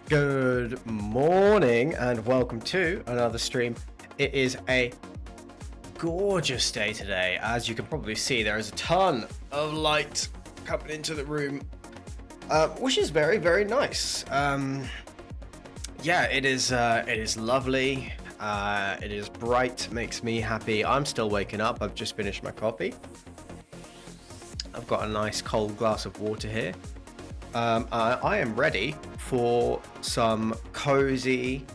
Good morning and welcome to another stream. It is a gorgeous day today. As you can probably see, there is a ton of light coming into the room, which is very, very nice. Yeah, it is lovely. It is bright, makes me happy. I'm still waking up. I've just finished my coffee. I've got a nice cold glass of water here. I am ready for some cozy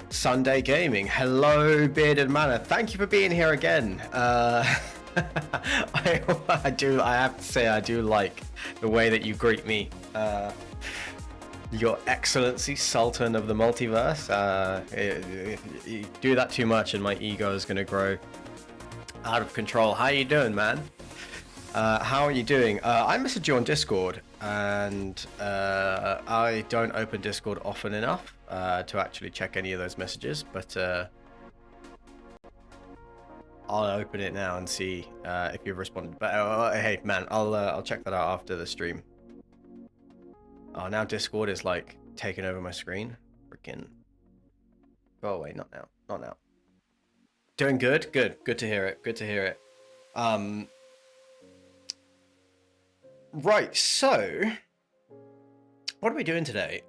Sunday gaming. Hello, Bearded Manor. Thank you for being here again. I have to say, I do like the way that you greet me. Your Excellency, Sultan of the Multiverse. You do that too much and my ego is going to grow out of control. How you doing, man? How are you doing? I messaged you on Discord, and I don't open Discord often enough to actually check any of those messages, but I'll open it now and see if you've responded. But hey, man, I'll check that out after the stream. Oh, now Discord is like taking over my screen. Freaking go away! Not now. Not now. Doing good. Good to hear it. Good to hear it. Right, so what are we doing today?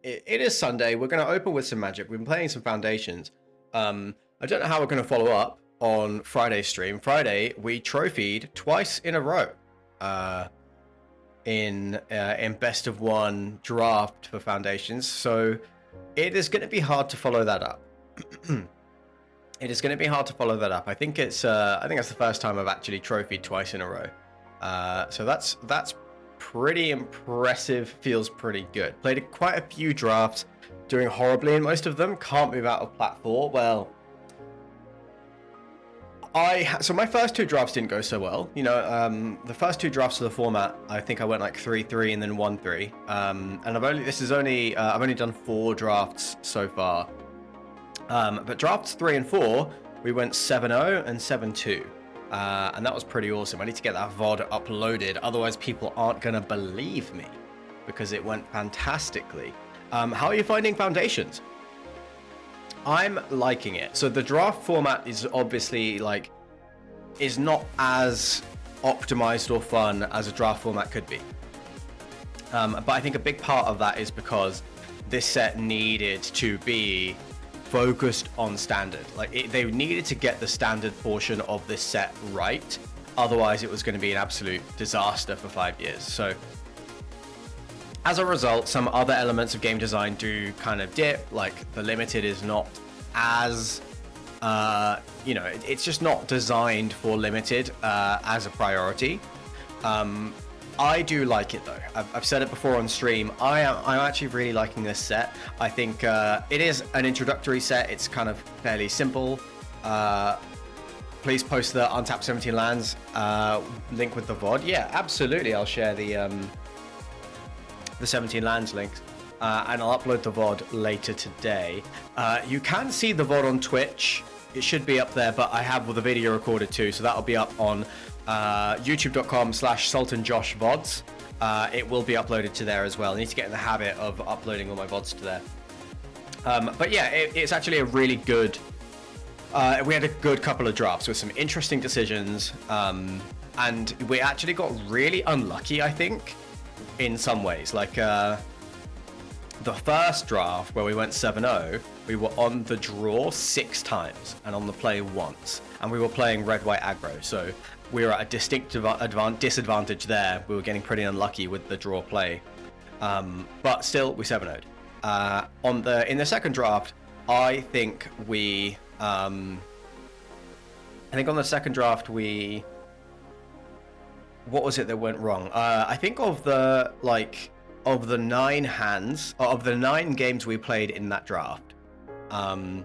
It is Sunday. We're going to open with some Magic. We've been playing some Foundations. I don't know how we're going to follow up on Friday's stream. Friday, we trophied twice in a row in best of one draft for Foundations. So it is going to be hard to follow that up. It is going to be hard to follow that up. I think that's the first time I've actually trophied twice in a row. So that's pretty impressive. Feels pretty good. Played quite a few drafts, doing horribly in most of them. Can't move out of plat 4. Well, so my first two drafts didn't go so well. You know, the first two drafts of the format, I think I went like 3-3 and then 1-3. And I've only done 4 drafts so far. But drafts 3 and 4, we went 7-0 and 7-2. And that was pretty awesome. I need to get that VOD uploaded, otherwise people aren't going to believe me, because it went fantastically. How are you finding Foundations? I'm liking it. So the draft format is obviously is not as optimized or fun as a draft format could be. But I think a big part of that is because this set needed to be focused on standard. They needed to get the standard portion of this set right, otherwise it was going to be an absolute disaster for 5 years. So as a result, some other elements of game design do kind of dip. Like the limited is not as it's just not designed for limited as a priority. I do like it though. I've said it before on stream. I'm actually really liking this set. I think it is an introductory set. It's kind of fairly simple. Please post the untapped 17 lands link with the VOD. Yeah, absolutely. I'll share the 17 lands links and I'll upload the VOD later today. You can see the VOD on Twitch. It should be up there, but I have the video recorded too, so that'll be up on youtube.com/SultanJoshVods. It will be uploaded to there as well. I need to get in the habit of uploading all my VODs to there. But yeah, it's actually a really good... we had a good couple of drafts with some interesting decisions. And we actually got really unlucky, I think, in some ways. Like the first draft where we went 7-0, we were on the draw 6 times and on the play once. And we were playing red-white aggro, so we were at a distinct disadvantage there. We were getting pretty unlucky with the draw play, but still we 7-0'd. In the second draft, I think on the second draft what was it that went wrong? I think of the 9 hands, of the 9 games we played in that draft, I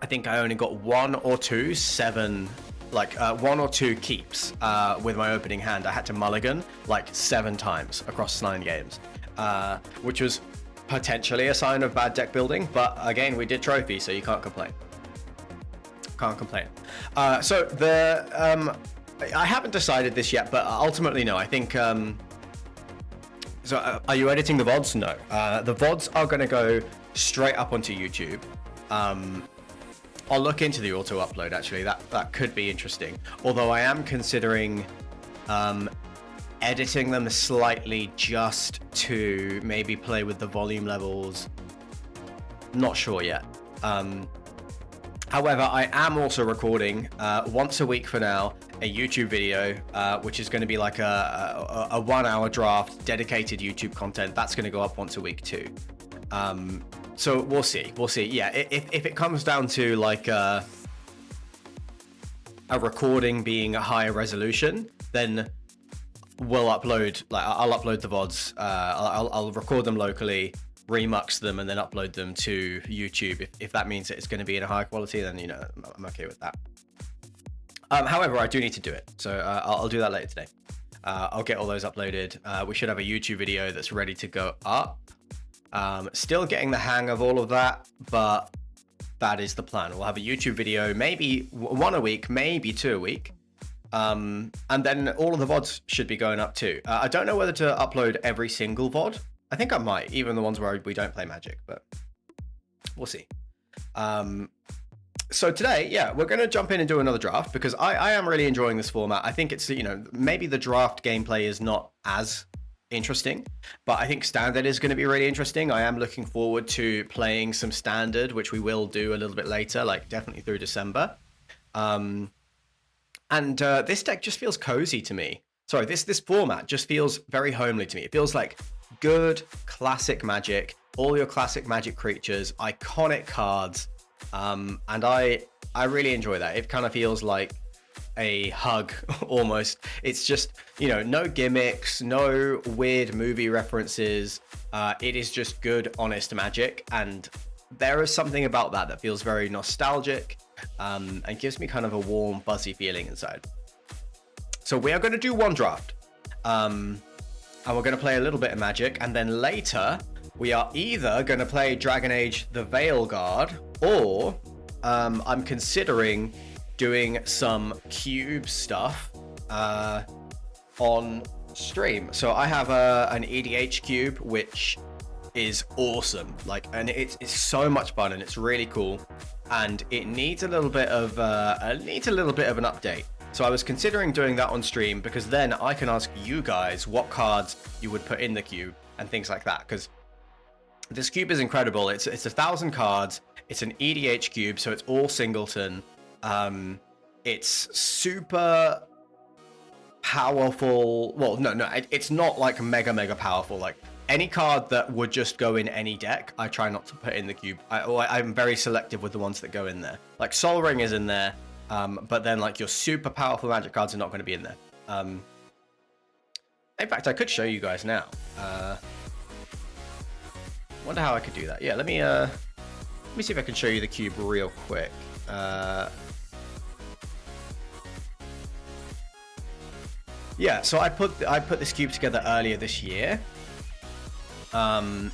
think I only got 1 or 2 1 or 2 keeps with my opening hand. I had to mulligan 7 times across 9 games, which was potentially a sign of bad deck building, but again, we did trophy, so you can't complain. So I haven't decided this yet, but ultimately no. I think So are you editing the VODs? No. The VODs are going to go straight up onto YouTube. I'll look into the auto upload, actually. That could be interesting. Although I am considering editing them slightly just to maybe play with the volume levels. Not sure yet. However, I am also recording once a week for now a YouTube video, which is going to be like a 1 hour draft, dedicated YouTube content. That's going to go up once a week too. So we'll see. Yeah, if it comes down to like a recording being a higher resolution, then we'll upload. Like I'll upload the VODs. I'll record them locally, remux them, and then upload them to YouTube. If that means that it's going to be in a high quality, then you know I'm okay with that. However, I do need to do it, so I'll do that later today. I'll get all those uploaded. We should have a YouTube video that's ready to go up. Still getting the hang of all of that, but that is the plan. We'll have a YouTube video, maybe 1 a week, maybe 2 a week. And then all of the VODs should be going up too. I don't know whether to upload every single VOD. I think I might, even the ones where we don't play Magic, but we'll see. So today, yeah, we're going to jump in and do another draft because I am really enjoying this format. I think it's, you know, maybe the draft gameplay is not as interesting, but I think standard is going to be really interesting. I am looking forward to playing some standard, which we will do a little bit later, like definitely through December. And this deck just feels cozy to me. Sorry, this format just feels very homely to me. It feels like good classic Magic, all your classic Magic creatures, iconic cards, and I really enjoy that. It kind of feels like a hug almost. It's just, you know, no gimmicks, no weird movie references. It is just good, honest Magic, and there is something about that feels very nostalgic, and gives me kind of a warm, buzzy feeling inside. So we are going to do one draft, and we're going to play a little bit of Magic, and then later we are either going to play Dragon Age the Veilguard, or I'm considering doing some cube stuff on stream. So I have an EDH cube, which is awesome, like, and it's so much fun and it's really cool, and it needs a little bit of an update. So I was considering doing that on stream because then I can ask you guys what cards you would put in the cube and things like that, because this cube is incredible. It's 1,000 cards. It's an EDH cube, so it's all singleton. It's super powerful. Well, no, it's not like mega powerful. Like any card that would just go in any deck, I try not to put in the cube. I'm very selective with the ones that go in there. Like Sol Ring is in there, but then like your super powerful Magic cards are not going to be in there. In fact, I could show you guys now. Wonder how I could do that. Yeah, let me see if I can show you the cube real quick. Yeah, so I put this cube together earlier this year, and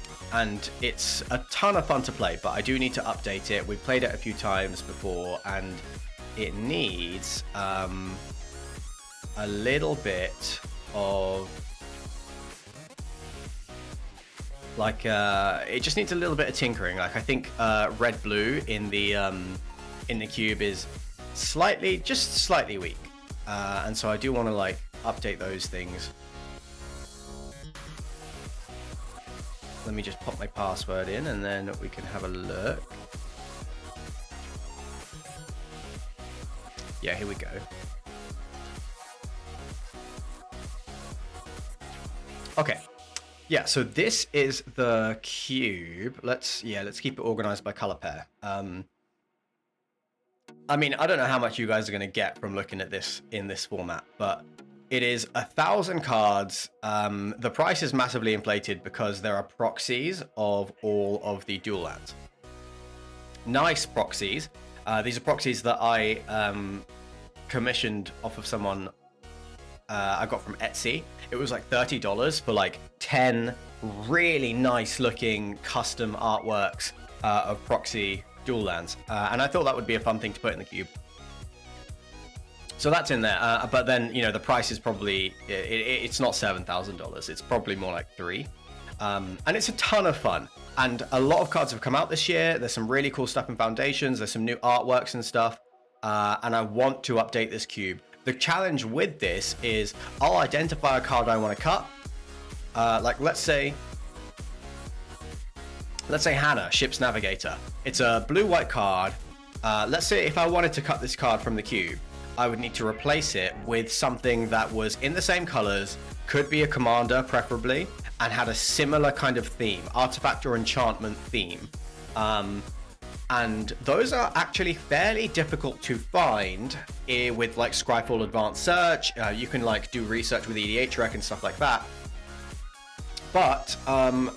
it's a ton of fun to play, but I do need to update it. We've played it a few times before, and it needs a little bit of like it just needs a little bit of tinkering. Like I think red blue in the cube is just slightly weak, and so I do want to like update those things. Let me just pop my password in and then we can have a look. Yeah, here we go. Okay. Yeah, so this is the cube. Let's keep it organized by color pair. I mean, I don't know how much you guys are going to get from looking at this in this format, but it is 1,000 cards. The price is massively inflated because there are proxies of all of the dual lands. Nice proxies. These are proxies that I commissioned off of someone I got from Etsy. It was like $30 for like 10 really nice looking custom artworks of proxy dual lands. And I thought that would be a fun thing to put in the cube. So that's in there, but then, you know, the price is probably, it's not $7,000. It's probably more like 3. And it's a ton of fun. And a lot of cards have come out this year. There's some really cool stuff in Foundations. There's some new artworks and stuff. And I want to update this cube. The challenge with this is I'll identify a card I want to cut. Like, let's say Hannah, Ship's Navigator. It's a blue-white card. Let's say if I wanted to cut this card from the cube, I would need to replace it with something that was in the same colors, could be a commander preferably, and had a similar kind of theme, artifact or enchantment theme. And those are actually fairly difficult to find with like Scryfall Advanced Search. You can like do research with EDHREC and stuff like that. But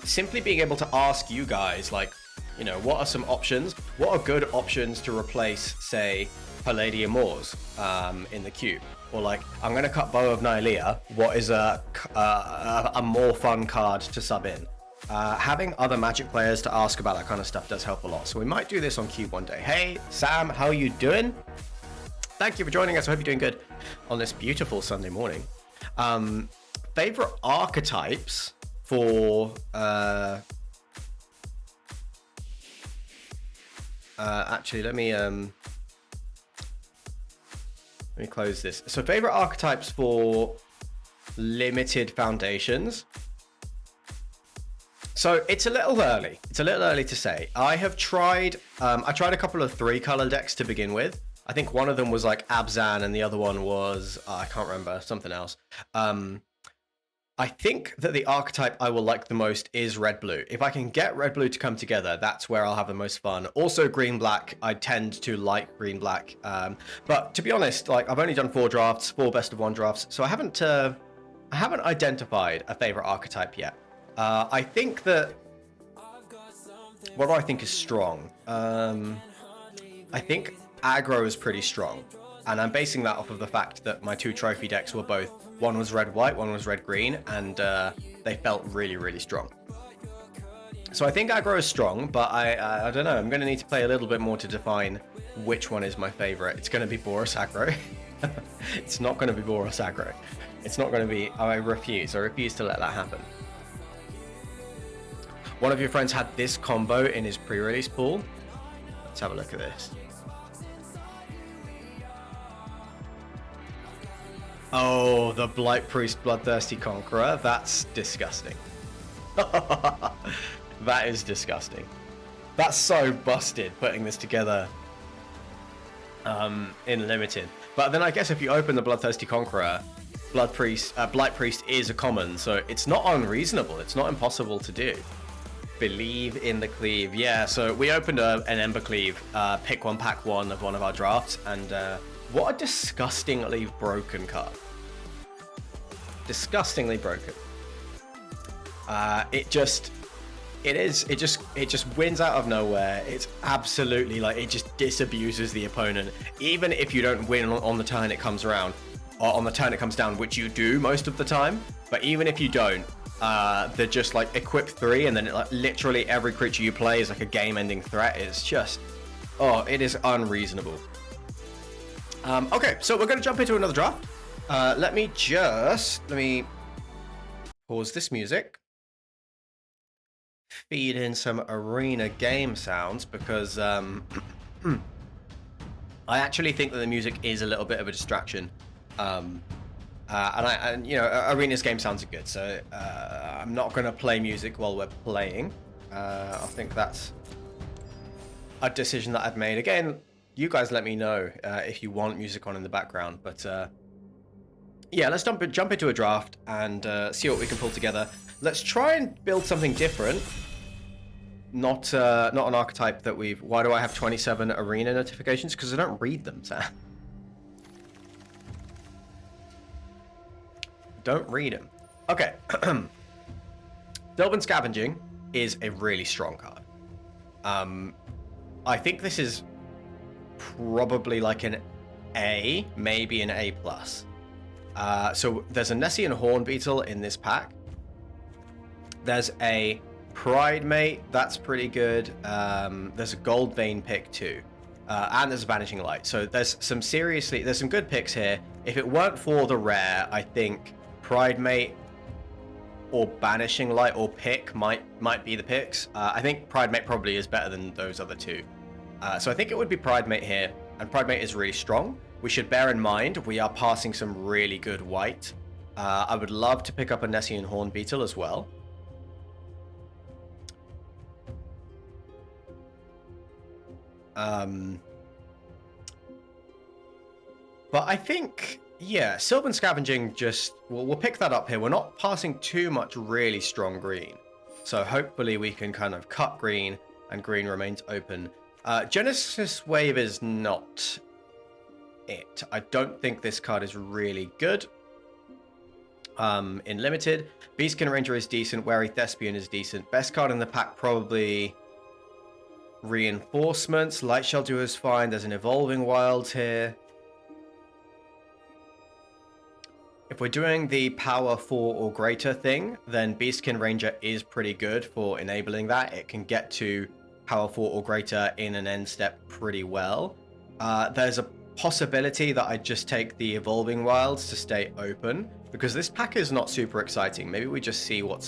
simply being able to ask you guys, like, you know, what are some options? What are good options to replace, say, Palladium Ores in the cube? Or like, I'm going to cut Bow of Nylea. What is a more fun card to sub in? Having other Magic players to ask about that kind of stuff does help a lot. So we might do this on Cube one day. Hey, Sam, how are you doing? Thank you for joining us. I hope you're doing good on this beautiful Sunday morning. Favorite archetypes for... actually, let me close this. So favorite archetypes for limited Foundations. So it's a little early. It's a little early to say. I have tried, I tried a couple of 3-color decks to begin with. I think one of them was like Abzan and the other one was, I can't remember, something else. I think that the archetype I will like the most is red-blue. If I can get red-blue to come together, that's where I'll have the most fun. Also green-black, I tend to like green-black. But to be honest, like I've only done 4 drafts, 4 best-of-1 drafts, so I haven't identified a favorite archetype yet. I think that, what do I think is strong? I think aggro is pretty strong. And I'm basing that off of the fact that my 2 trophy decks were both, one was red-white, one was red-green, and they felt really, really strong. So I think aggro is strong, but I don't know. I'm going to need to play a little bit more to define which one is my favorite. It's going to be Boros aggro. It's not going to be Boros aggro. It's not going to be, I refuse to let that happen. One of your friends had this combo in his pre-release pool. Let's have a look at this. Oh, the Blight Priest Bloodthirsty Conqueror. That's disgusting. That is disgusting. That's so busted putting this together in limited. But then I guess if you open the Bloodthirsty Conqueror, Blight Priest is a common, so it's not unreasonable. It's not impossible to do. Believe in the Cleave. Yeah, so we opened an Ember Cleave, pick 1, pack 1 of one of our drafts, and what a disgustingly broken card. Disgustingly broken. It just wins out of nowhere. It's absolutely like, it just disabuses the opponent. Even if you don't win on the turn it comes around, or on the turn it comes down, which you do most of the time, but even if you don't, they're just like equip 3 and then like literally every creature you play is like a game-ending threat. It's just, oh, it is unreasonable. Okay, so we're going to jump into another draft. Let me pause this music, feed in some arena game sounds, because I actually think that the music is a little bit of a distraction. And you know, arena's game sounds are good, so I'm not going to play music while we're playing. I think that's a decision that I've made. Again, you guys let me know if you want music on in the background, but yeah, let's jump into a draft and see what we can pull together. Let's try and build something different. Not an archetype that we've... Why do I have 27 arena notifications? Because I don't read them, Sam. Don't read them. Okay. Delve and Scavenging is a really strong card. I think this is probably like an A, maybe an A+. So there's a Nessian Hornbeetle in this pack. There's a Pride Mate, that's pretty good. There's a Gold Vein pick too. and there's a Vanishing Light. So there's some good picks here. If it weren't for the rare, I think Pridemate or Banishing Light or Pick might be the picks. I think Pridemate probably is better than those other two. So I think it would be Pridemate here, and Pridemate is really strong. We should bear in mind we are passing some really good white. I would love to pick up a Nessian Hornbeetle as well. But I think, yeah, Sylvan Scavenging we'll pick that up here. We're not passing too much really strong green. So hopefully we can kind of cut green and green remains open. Genesis Wave is not it. I don't think this card is really good. In Limited, Beastkin Ranger is decent, Wary Thespian is decent. Best card in the pack probably Reinforcements. Light Shelter is fine. There's an Evolving Wilds here. If we're doing the power 4 or greater thing, then Beastkin Ranger is pretty good for enabling that. It can get to power 4 or greater in an end step pretty well. There's a possibility that I just take the Evolving Wilds to stay open, because this pack is not super exciting. Maybe we just see what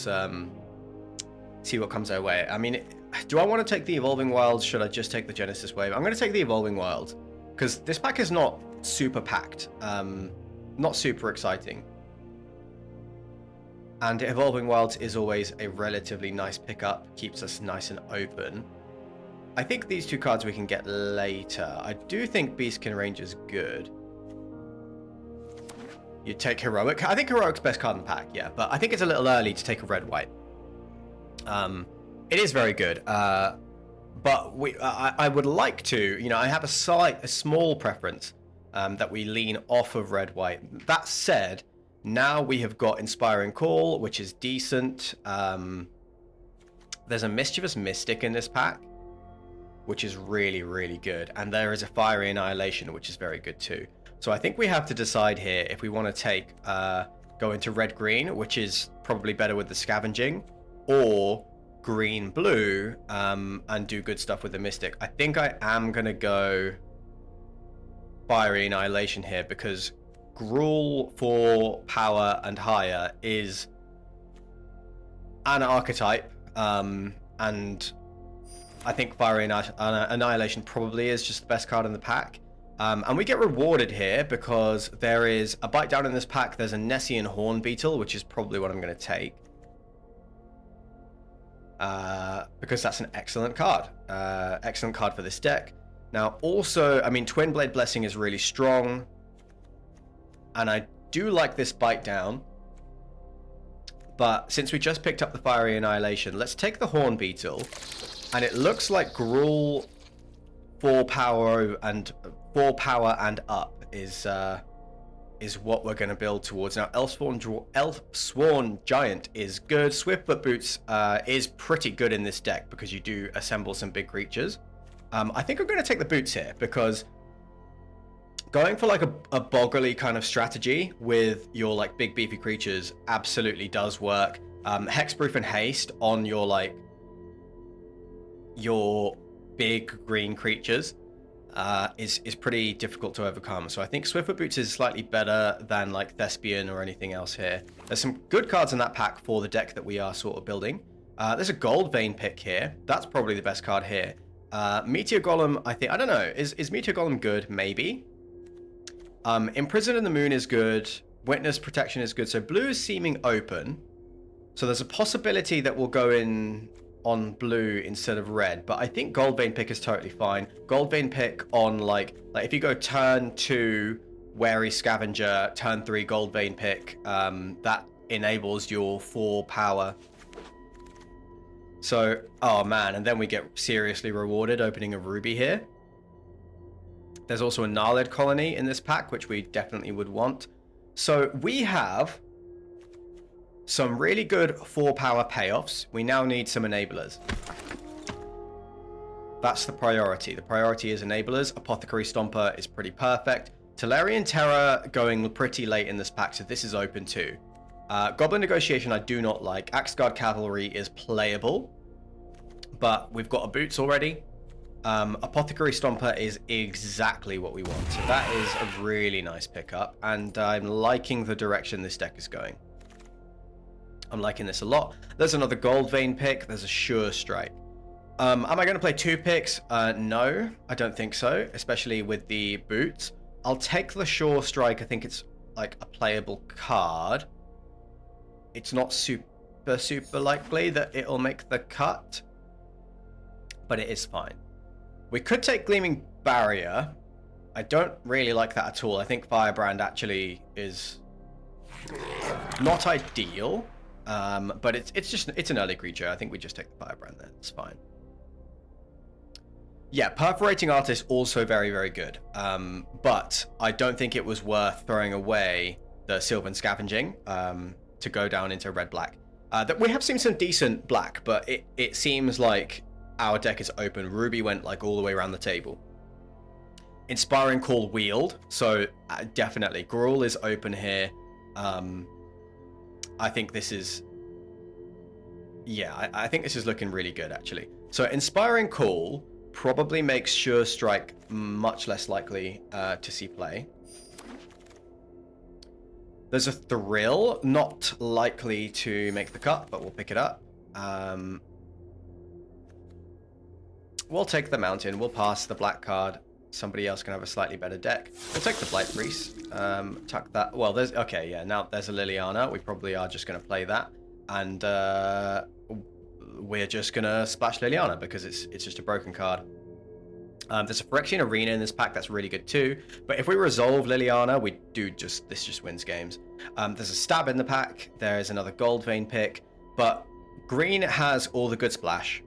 comes our way. I mean, do I want to take the Evolving Wilds? Should I just take the Genesis Wave? I'm going to take the Evolving Wilds, because this pack is not super packed. Not super exciting. And Evolving Wilds is always a relatively nice pickup. Keeps us nice and open. I think these two cards we can get later. I do think Beastkin Ranger is good. You take Heroic. I think Heroic's best card in the pack, yeah. But I think it's a little early to take a red-white. It is very good. But I would like to, I have a small preference that we lean off of red-white. That said, now we have got Inspiring Call, which is decent. There's a Mischievous Mystic in this pack, which is really, really good. And there is a Fiery Annihilation, which is very good too. So I think we have to decide here if we want to go into red-green, which is probably better with the Scavenging, or green-blue, and do good stuff with the Mystic. I think I am going to go Fiery Annihilation here, because Gruul for power and higher is an archetype, and I think Fiery Annihilation probably is just the best card in the pack. And we get rewarded here because there is a Bite Down in this pack. There's a Nessian Hornbeetle, which is probably what I'm going to take. Because that's an excellent card. Excellent card for this deck. Now, also, I mean, Twin Blade Blessing is really strong. And I do like this Bite Down. But since we just picked up the Fiery Annihilation, let's take the Hornbeetle. And it looks like Gruul 4 power and up is what we're going to build towards. Now, Elfsworn Giant is good. Swiftfoot Boots is pretty good in this deck because you do assemble some big creatures. I think I'm going to take the Boots here because going for like a boggly kind of strategy with your like big beefy creatures absolutely does work. Hexproof and Haste on your big green creatures is pretty difficult to overcome. So I think Swiftfoot Boots is slightly better than like Thespian or anything else here. There's some good cards in that pack for the deck that we are sort of building. There's a Gold Vein pick here. That's probably the best card here. Meteor Golem, I don't know. Is Meteor Golem good? Maybe. Imprison in the Moon is good. Witness Protection is good. So blue is seeming open. So there's a possibility that we'll go in on blue instead of red, but I think Gold Vein pick is totally fine. Gold Vein pick on like if you go turn 2 Wary Scavenger, turn 3 Gold Vein pick, that enables your 4 power. So, oh man, and then we get seriously rewarded opening a ruby here. There's also a Gnarled Colony in this pack, which we definitely would want. So we have some really good 4 power payoffs. We now need some enablers. That's the priority. The priority is enablers. Apothecary Stomper is pretty perfect. Tolarian Terror going pretty late in this pack, so this is open too. Goblin Negotiation I do not like. Axeguard Cavalry is playable, but we've got a Boots already. Apothecary Stomper is exactly what we want. So that is a really nice pickup, and I'm liking the direction this deck is going. I'm liking this a lot. There's another Gold Vein pick. There's a Sure Strike. Am I going to play 2 picks? No, I don't think so, especially with the boots. I'll take the Sure Strike. I think it's like a playable card. It's not super likely that it'll make the cut, but it is fine. We could take Gleaming Barrier. I don't really like that at all. I think Firebrand actually is not ideal, but it's an early creature. I think we just take the Firebrand then. It's fine. Yeah, Perforating Artist also very, very good. But I don't think it was worth throwing away the Sylvan Scavenging to go down into red-black. That we have seen some decent black, but it seems like our deck is open. Ruby went like all the way around the table. Inspiring Call Wield, so definitely Gruul is open here. I think this is, yeah, I think this is looking really good actually. So Inspiring Call probably makes Sure Strike much less likely to see play. There's a Thrill, not likely to make the cut, but we'll pick it up. We'll take the Mountain. We'll pass the black card. Somebody else can have a slightly better deck. We'll take the Blight Priest. Tuck that. Well, there's... Okay, yeah. Now there's a Liliana. We probably are just going to play that. And we're just going to splash Liliana because it's just a broken card. There's a Phyrexian Arena in this pack that's really good too. But if we resolve Liliana, this just wins games. There's a Stab in the pack. There's another Gold Vein pick. But green has all the good splash.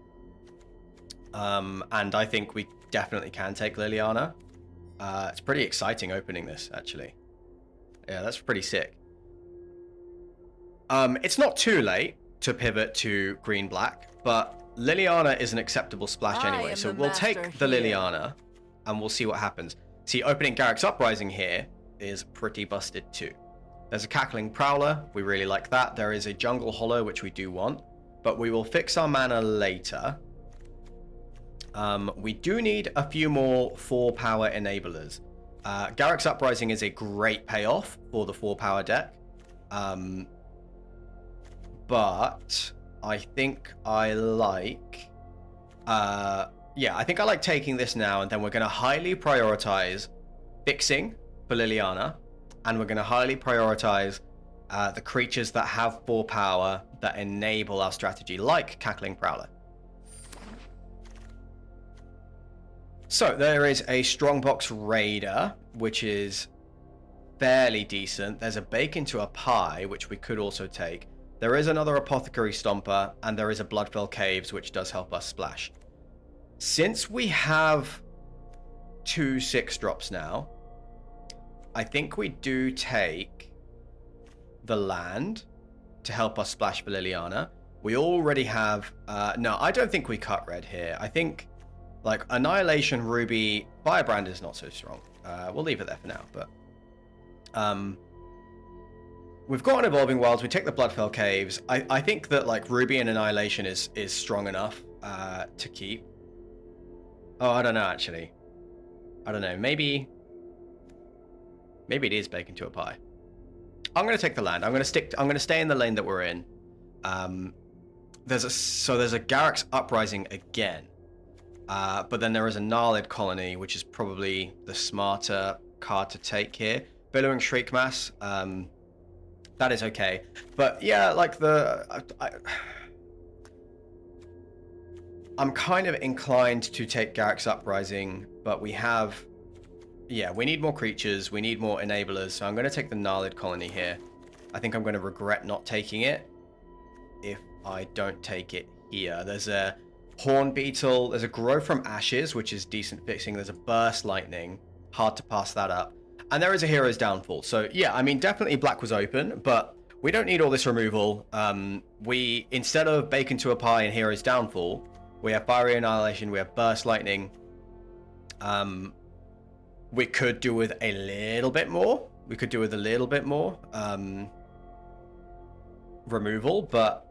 And I think we definitely can take Liliana. It's pretty exciting opening this, actually. Yeah, that's pretty sick. It's not too late to pivot to green-black, but Liliana is an acceptable splash anyway, so we'll take the Liliana, and we'll see what happens. See, opening Garruk's Uprising here is pretty busted too. There's a Cackling Prowler, we really like that. There is a Jungle Hollow, which we do want, but we will fix our mana later. We do need a few more 4-power enablers. Garruk's Uprising is a great payoff for the 4-power deck. But I think I like... yeah, I think I like taking this now, and then we're going to highly prioritize fixing for Liliana, and we're going to highly prioritize the creatures that have 4-power that enable our strategy, like Cackling Prowler. So there is a Strongbox Raider, which is fairly decent. There's a Bake into a Pie, which we could also take. There is another Apothecary Stomper, and there is a Bloodfell Caves, which does help us splash. Since we have 2 6-drops now, I think we do take the land to help us splash for Liliana. We already have... no, I don't think we cut red here. I think... Like, Annihilation, Ruby, Firebrand is not so strong. We'll leave it there for now, but... we've got an Evolving Wilds, we take the Bloodfell Caves. I think that, like, Ruby and Annihilation is strong enough to keep. Oh, I don't know, actually. I don't know, maybe it is Bake into a Pie. I'm going to take the land. I'm going to stay in the lane that we're in. There's a Garruk's Uprising again. But then there is a Gnarlid Colony, which is probably the smarter card to take here. Billowing Shriekmass, that is okay. But yeah, like I'm kind of inclined to take Garruk's Uprising, but we have... Yeah, we need more creatures, we need more enablers, so I'm going to take the Gnarlid Colony here. I think I'm going to regret not taking it if I don't take it here. There's a Horn Beetle, there's a Grow from Ashes, which is decent fixing. There's a Burst Lightning, hard to pass that up. And there is a Hero's Downfall. So yeah, I mean, definitely black was open, but we don't need all this removal. We, instead of Bake into a Pie and Hero's Downfall, we have Fiery Annihilation, we have Burst Lightning. We could do with a little bit more. Removal, but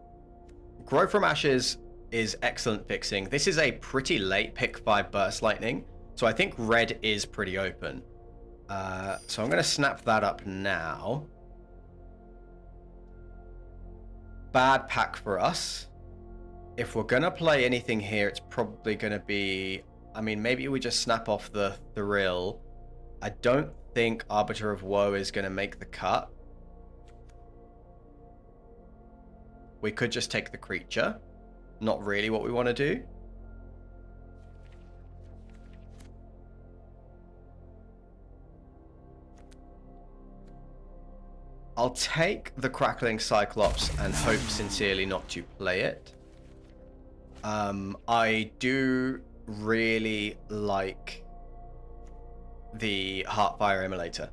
Grow from Ashes is excellent fixing. This is a pretty late pick 5 Burst Lightning, so I think red is pretty open. So I'm going to snap that up now. Bad pack for us. If we're going to play anything here, it's probably going to be... I mean, maybe we just snap off the Thrill. I don't think Arbiter of Woe is going to make the cut. We could just take the creature. Not really what we want to do. I'll take the Crackling Cyclops and hope sincerely not to play it. I do really like the Heartfire Immolator.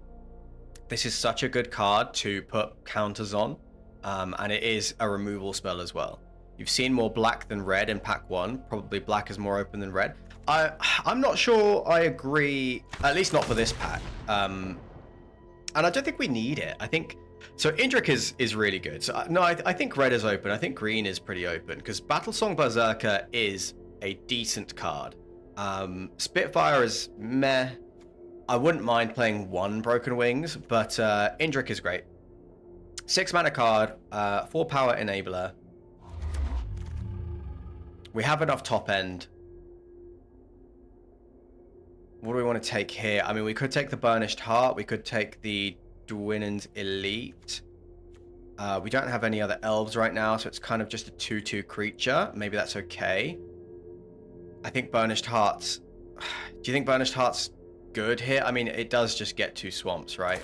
This is such a good card to put counters on, and it is a removal spell as well. You've seen more black than red in pack 1. Probably black is more open than red. I'm not sure I agree, at least not for this pack. And I don't think we need it. I think... So Indrik is really good. So no, I think red is open. I think green is pretty open because Battlesong Berserker is a decent card. Spitfire is meh. I wouldn't mind playing 1 Broken Wings, but Indrik is great. 6 mana card, 4 power enabler. We have enough top end. What do we want to take here? I mean, we could take the Burnished Heart. We could take the Dwinnen's Elite. We don't have any other elves right now, so it's kind of just a 2/2 creature. Maybe that's okay. I think Burnished Heart's... Do you think Burnished Heart's good here? I mean, it does just get 2 swamps, right?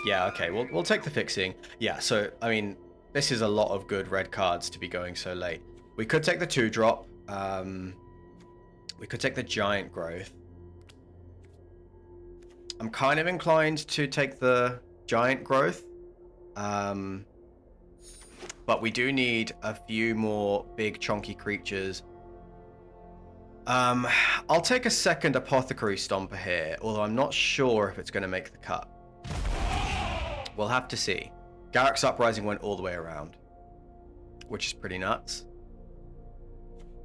Yeah, okay. We'll take the fixing. Yeah, so, I mean, this is a lot of good red cards to be going so late. We could take the 2-drop. We could take the Giant Growth. I'm kind of inclined to take the Giant Growth. But we do need a few more big chunky creatures. I'll take a second Apothecary Stomper here, although I'm not sure if it's going to make the cut. We'll have to see. Garruk's Uprising went all the way around, which is pretty nuts.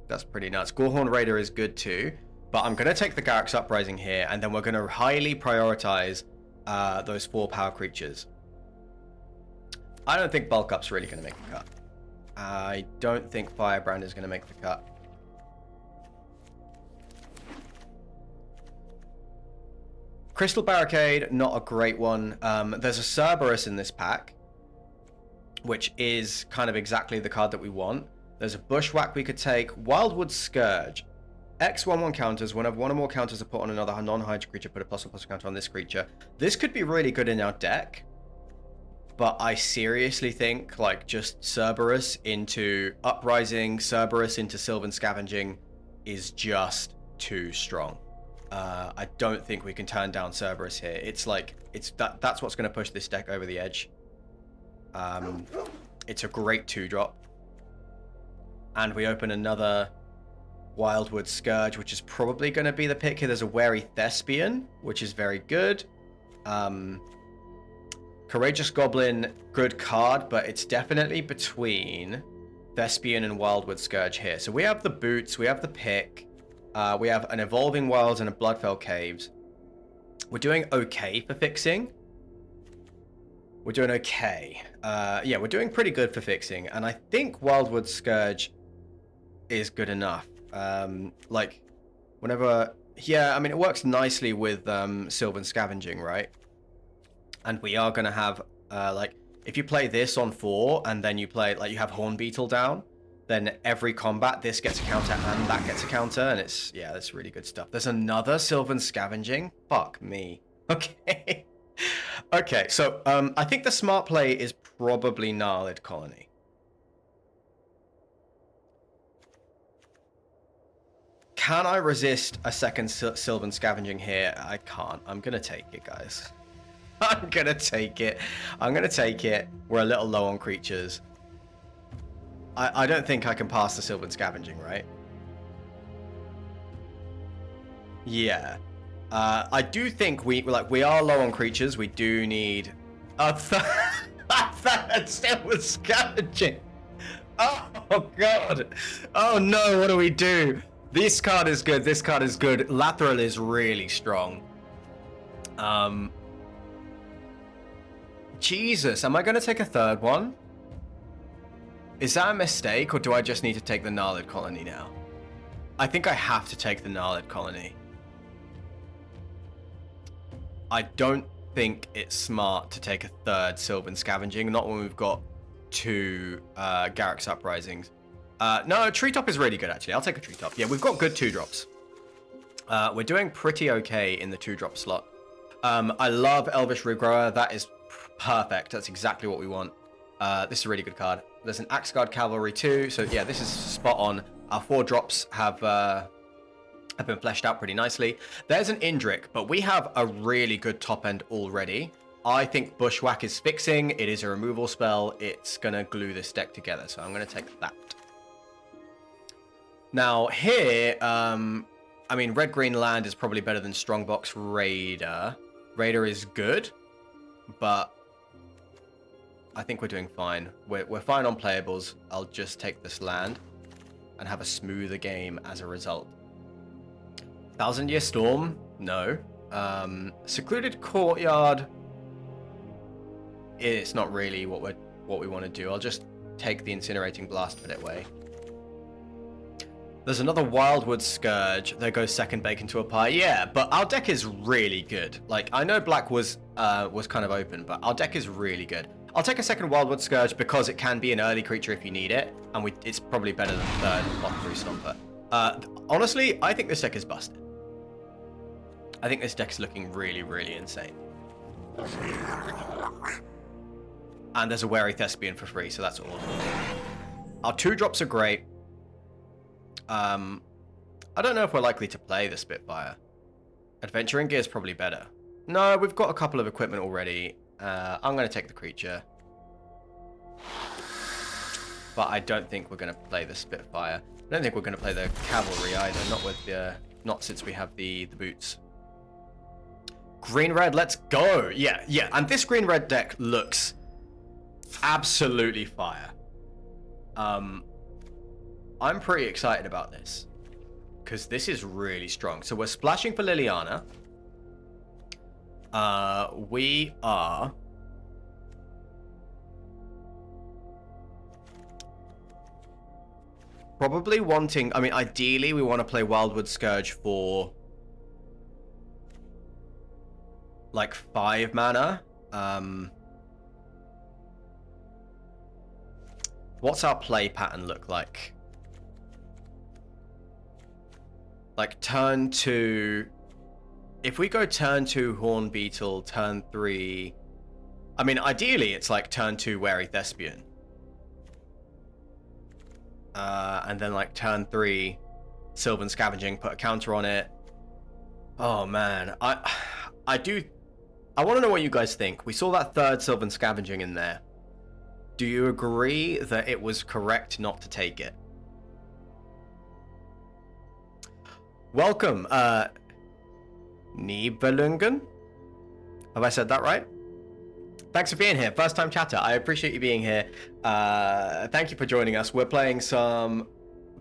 That's pretty nuts. Gorehorn Raider is good too. But I'm going to take the Garruk's Uprising here, and then we're going to highly prioritize those 4 power creatures. I don't think Bulk Up's really going to make the cut. I don't think Firebrand is going to make the cut. Crystal Barricade, not a great one. There's a Cerberus in this pack, which is kind of exactly the card that we want. There's a Bushwhack we could take. Wildwood Scourge. X 1/1 counters. Whenever 1 or more counters are put on another non-Hydra creature, put a +1/+1 counter on this creature. This could be really good in our deck, but I seriously think like just Cerberus into Uprising, Cerberus into Sylvan Scavenging is just too strong. I don't think we can turn down Cerberus here. It's like that's what's going to push this deck over the edge. It's a great 2-drop, and we open another Wildwood Scourge, which is probably going to be the pick here. There's a Wary Thespian, which is very good. Courageous Goblin, good card, but it's definitely between Thespian and Wildwood Scourge here. So we have the boots, we have the pick, we have an Evolving Wilds and a Bloodfell Caves. We're doing okay for fixing. We're doing okay. Yeah, we're doing pretty good for fixing, and I think Wildwood Scourge is good enough. Like, whenever... Yeah, I mean, it works nicely with Sylvan Scavenging, right? And we are going to have, like, if you play this on 4, and then you play, like, you have Hornbeetle down, then every combat, this gets a counter and that gets a counter, and it's... Yeah, that's really good stuff. There's another Sylvan Scavenging? Fuck me. Okay. Okay, so, I think the smart play is probably Gnarlid Colony. Can I resist a second Sylvan Scavenging here? I can't. I'm going to take it, guys. I'm going to take it. I'm going to take it. We're a little low on creatures. I don't think I can pass the Sylvan Scavenging, right? Yeah. I do think we are low on creatures. We do need a third Sylvan Scavenging. Oh. Oh god. Oh no, what do we do? This card is good. This card is good. Lathril is really strong. Jesus, am I going to take a third one? Is that a mistake, or do I just need to take the Gnarlid Colony now? I think I have to take the Gnarlid Colony. I don't think it's smart to take a third Sylvan Scavenging, not when we've got two Garruk's Uprisings. No, Treetop is really good, actually. I'll take a Treetop. Yeah, we've got good 2-drops. We're doing pretty okay in the 2-drop slot. I love Elvish Regrower. That is perfect. That's exactly what we want. This is a really good card. There's an Axe Guard Cavalry too, so yeah, this is spot on. Our 4 drops have been fleshed out pretty nicely. There's an Indrik, but we have a really good top end already. I think Bushwhack is fixing. It is a removal spell. It's going to glue this deck together, so I'm going to take that. Now here, I mean, red-green land is probably better than Strongbox Raider. Raider is good, but I think we're doing fine. We're fine on playables. I'll just take this land and have a smoother game as a result. 1000-Year Storm? No. Secluded Courtyard? It's not really what we want to do. I'll just take the Incinerating Blast, put it away. There's another Wildwood Scourge that goes second bacon to a pie. Yeah, but our deck is really good. Like, I know black was kind of open, but our deck is really good. I'll take a second Wildwood Scourge because it can be an early creature if you need it, and it's probably better than third Block-through Stomper. Honestly, I think this deck is busted. I think this deck is looking really, really insane. And there's a Wary Thespian for free, so that's awesome. Our 2-drops are great. I don't know if we're likely to play the Spitfire. Adventuring Gear is probably better. No, we've got a couple of equipment already. I'm going to take the creature. But I don't think we're going to play the Spitfire. I don't think we're going to play the Cavalry either. Not since we have the boots. Green-red, let's go. Yeah. And this green-red deck looks absolutely fire. I'm pretty excited about this because this is really strong. So we're splashing for Liliana. We are probably wanting, I mean, ideally we want to play Wildwood Scourge for like 5 mana. What's our play pattern look like? Like turn 2, if we go turn 2 Horn Beetle, turn 3, I mean, ideally it's like turn 2 Wary Thespian. And then like turn 3 Sylvan Scavenging, put a counter on it. Oh man, I want to know what you guys think. We saw that third Sylvan Scavenging in there. Do you agree that it was correct not to take it? Welcome, Nibelungen? Have I said that right? Thanks for being here. First time chatter. I appreciate you being here. Thank you for joining us. We're playing some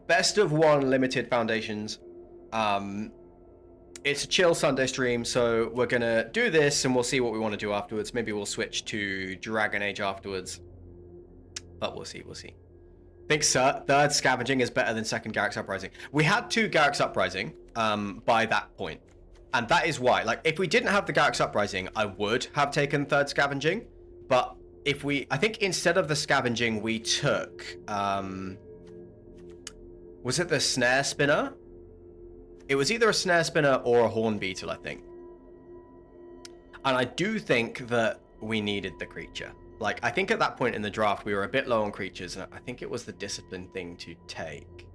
Best of 1 limited Foundations. It's a chill Sunday stream, so we're going to do this and we'll see what we want to do afterwards. Maybe we'll switch to Dragon Age afterwards. But we'll see. I think third Scavenging is better than second Garruk's Uprising. We had 2 Garruk's Uprising by that point. And that is why. Like, if we didn't have the Garruk's Uprising, I would have taken third Scavenging. But I think instead of the Scavenging, we took... was it the Snare Spinner? It was either a Snare Spinner or a Horn Beetle, I think. And I do think that we needed the creature. Like, I think at that point in the draft, we were a bit low on creatures, and I think it was the discipline thing to take.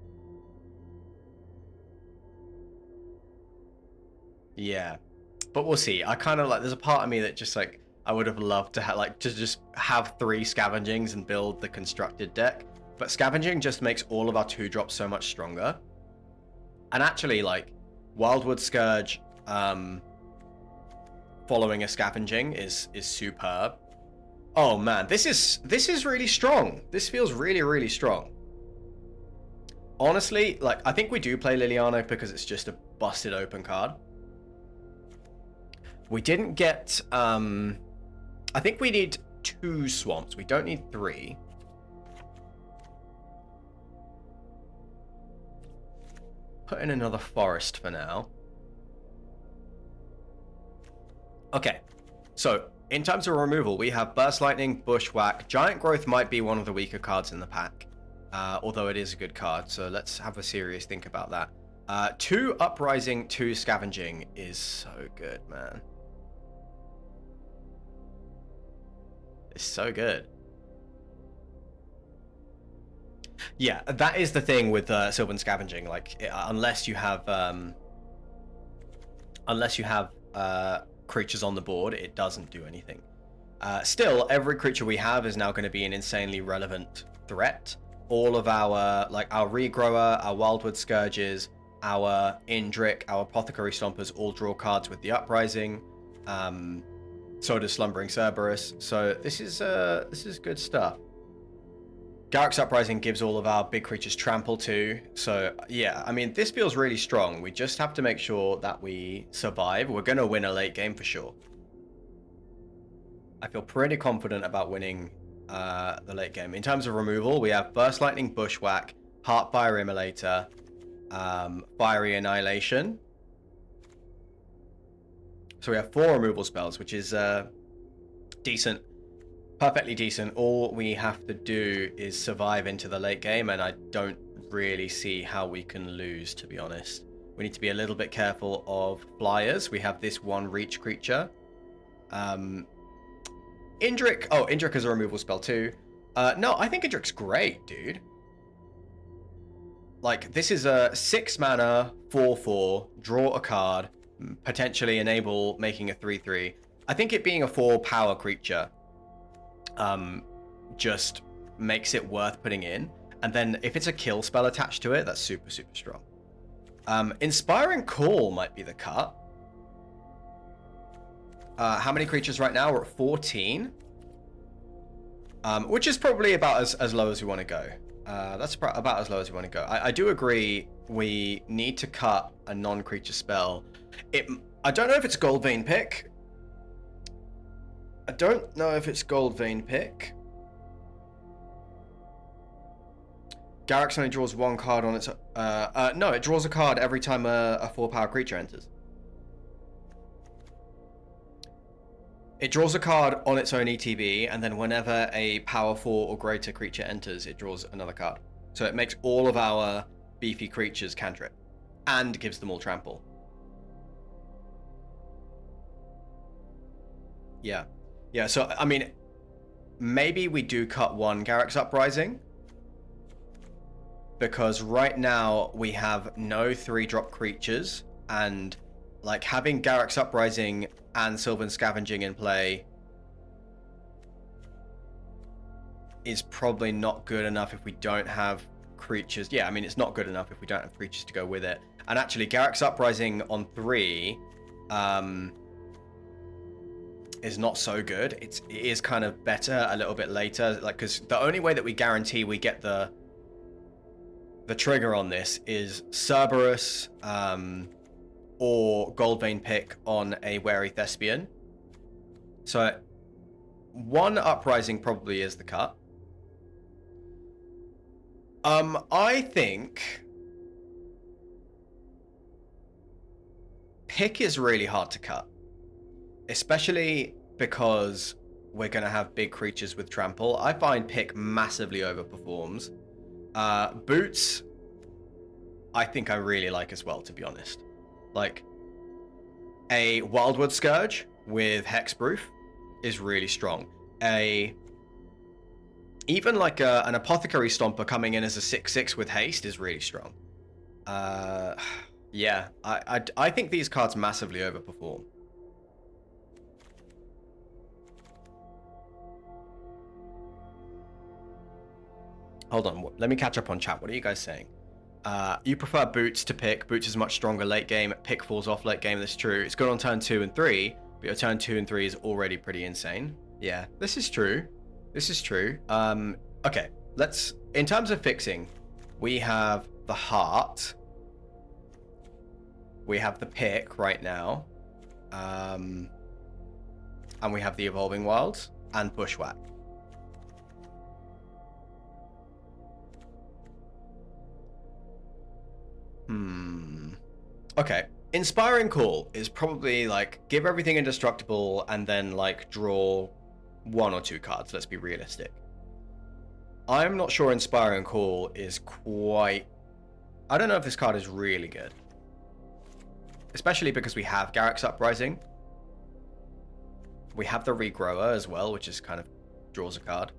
Yeah. But we'll see. I kind of like, there's a part of me that just like, I would have loved to have, like, to just have 3 Scavengings and build the constructed deck. But Scavenging just makes all of our 2-drops so much stronger. And actually, like, Wildwood Scourge following a Scavenging is superb. Oh man, this is really strong. This feels really, really strong. honestly, like, I think we do play Liliana because it's just a busted open card. We didn't get, I think we need 2 swamps. We don't need 3. Put in another forest for now. Okay, so in terms of removal, we have Burst Lightning, Bushwhack. Giant Growth might be one of the weaker cards in the pack, although it is a good card, so let's have a serious think about that. 2 Uprising, 2 Scavenging is so good, man. It's so good. Yeah, that is the thing with Sylvan Scavenging. Like, unless you have creatures on the board, it doesn't do anything. Still, every creature we have is now going to be an insanely relevant threat. All of our, like, our Regrower, our Wildwood Scourges, our Indrik, our Apothecary Stompers all draw cards with the Uprising. So does Slumbering Cerberus. So this is good stuff. Garruk's Uprising gives all of our big creatures trample too. So yeah, I mean, this feels really strong. We just have to make sure that we survive. We're going to win a late game for sure. I feel pretty confident about winning the late game. In terms of removal, we have Burst Lightning, Bushwhack, Heartfire Immolator, Fiery Annihilation. So we have 4 removal spells, which is decent. Perfectly decent. All we have to do is survive into the late game, and I don't really see how we can lose, to be honest. We need to be a little bit careful of flyers. We have this 1 reach creature. Indrik. Oh, Indrik is a removal spell too. No, I think Indrik's great, dude. Like, this is a 6 mana, 4/4, draw a card, potentially enable making a 3/3. I think it being a 4 power creature just makes it worth putting in. And then if it's a kill spell attached to it, that's super, super strong. Inspiring Call might be the cut. How many creatures right now? We're at 14. Which is probably about as low as we want to go. That's about as low as we want to go. I do agree we need to cut a non-creature spell. I don't know if it's Goldvein Pick. I don't know if it's Goldvein Pick. Garruk's only draws 1 card on its... no, it draws a card every time a 4 power creature enters. It draws a card on its own ETB, and then whenever a power 4 or greater creature enters, it draws another card. So it makes all of our beefy creatures cantrip, and gives them all trample. Yeah. Yeah, so, I mean, maybe we do cut 1 Garruk's Uprising, because right now we have no 3-drop creatures, and, like, having Garruk's Uprising and Sylvan Scavenging in play is probably not good enough if we don't have creatures. Yeah, I mean, it's not good enough if we don't have creatures to go with it. And actually, Garruk's Uprising on 3 is not so good. It is kind of better a little bit later, like, because the only way that we guarantee we get the trigger on this is Cerberus or Goldvein Pick on a Wary Thespian. So 1 Uprising probably is the cut. I think Pick is really hard to cut, especially because we're going to have big creatures with trample. I find Pick massively overperforms. Boots, I think I really like as well, to be honest. Like, a Wildwood Scourge with Hexproof is really strong. Even like an Apothecary Stomper coming in as a 6/6 with haste is really strong. Yeah, I think these cards massively overperform. Hold on, let me catch up on chat. What are you guys saying? You prefer Boots to Pick. Boots is much stronger late game. Pick falls off late game. That's true. It's good on turn 2 and 3, but your turn 2 and 3 is already pretty insane. Yeah, this is true. This is true. Okay, in terms of fixing, we have the Heart. We have the Pick right now. And we have the Evolving Wilds and Bushwhack. Okay. Inspiring Call is probably like give everything indestructible and then like draw 1 or 2 cards. Let's be realistic. I'm not sure Inspiring Call is quite... I don't know if this card is really good. Especially because we have Garruk's Uprising. We have the Regrower as well, which is kind of draws a card.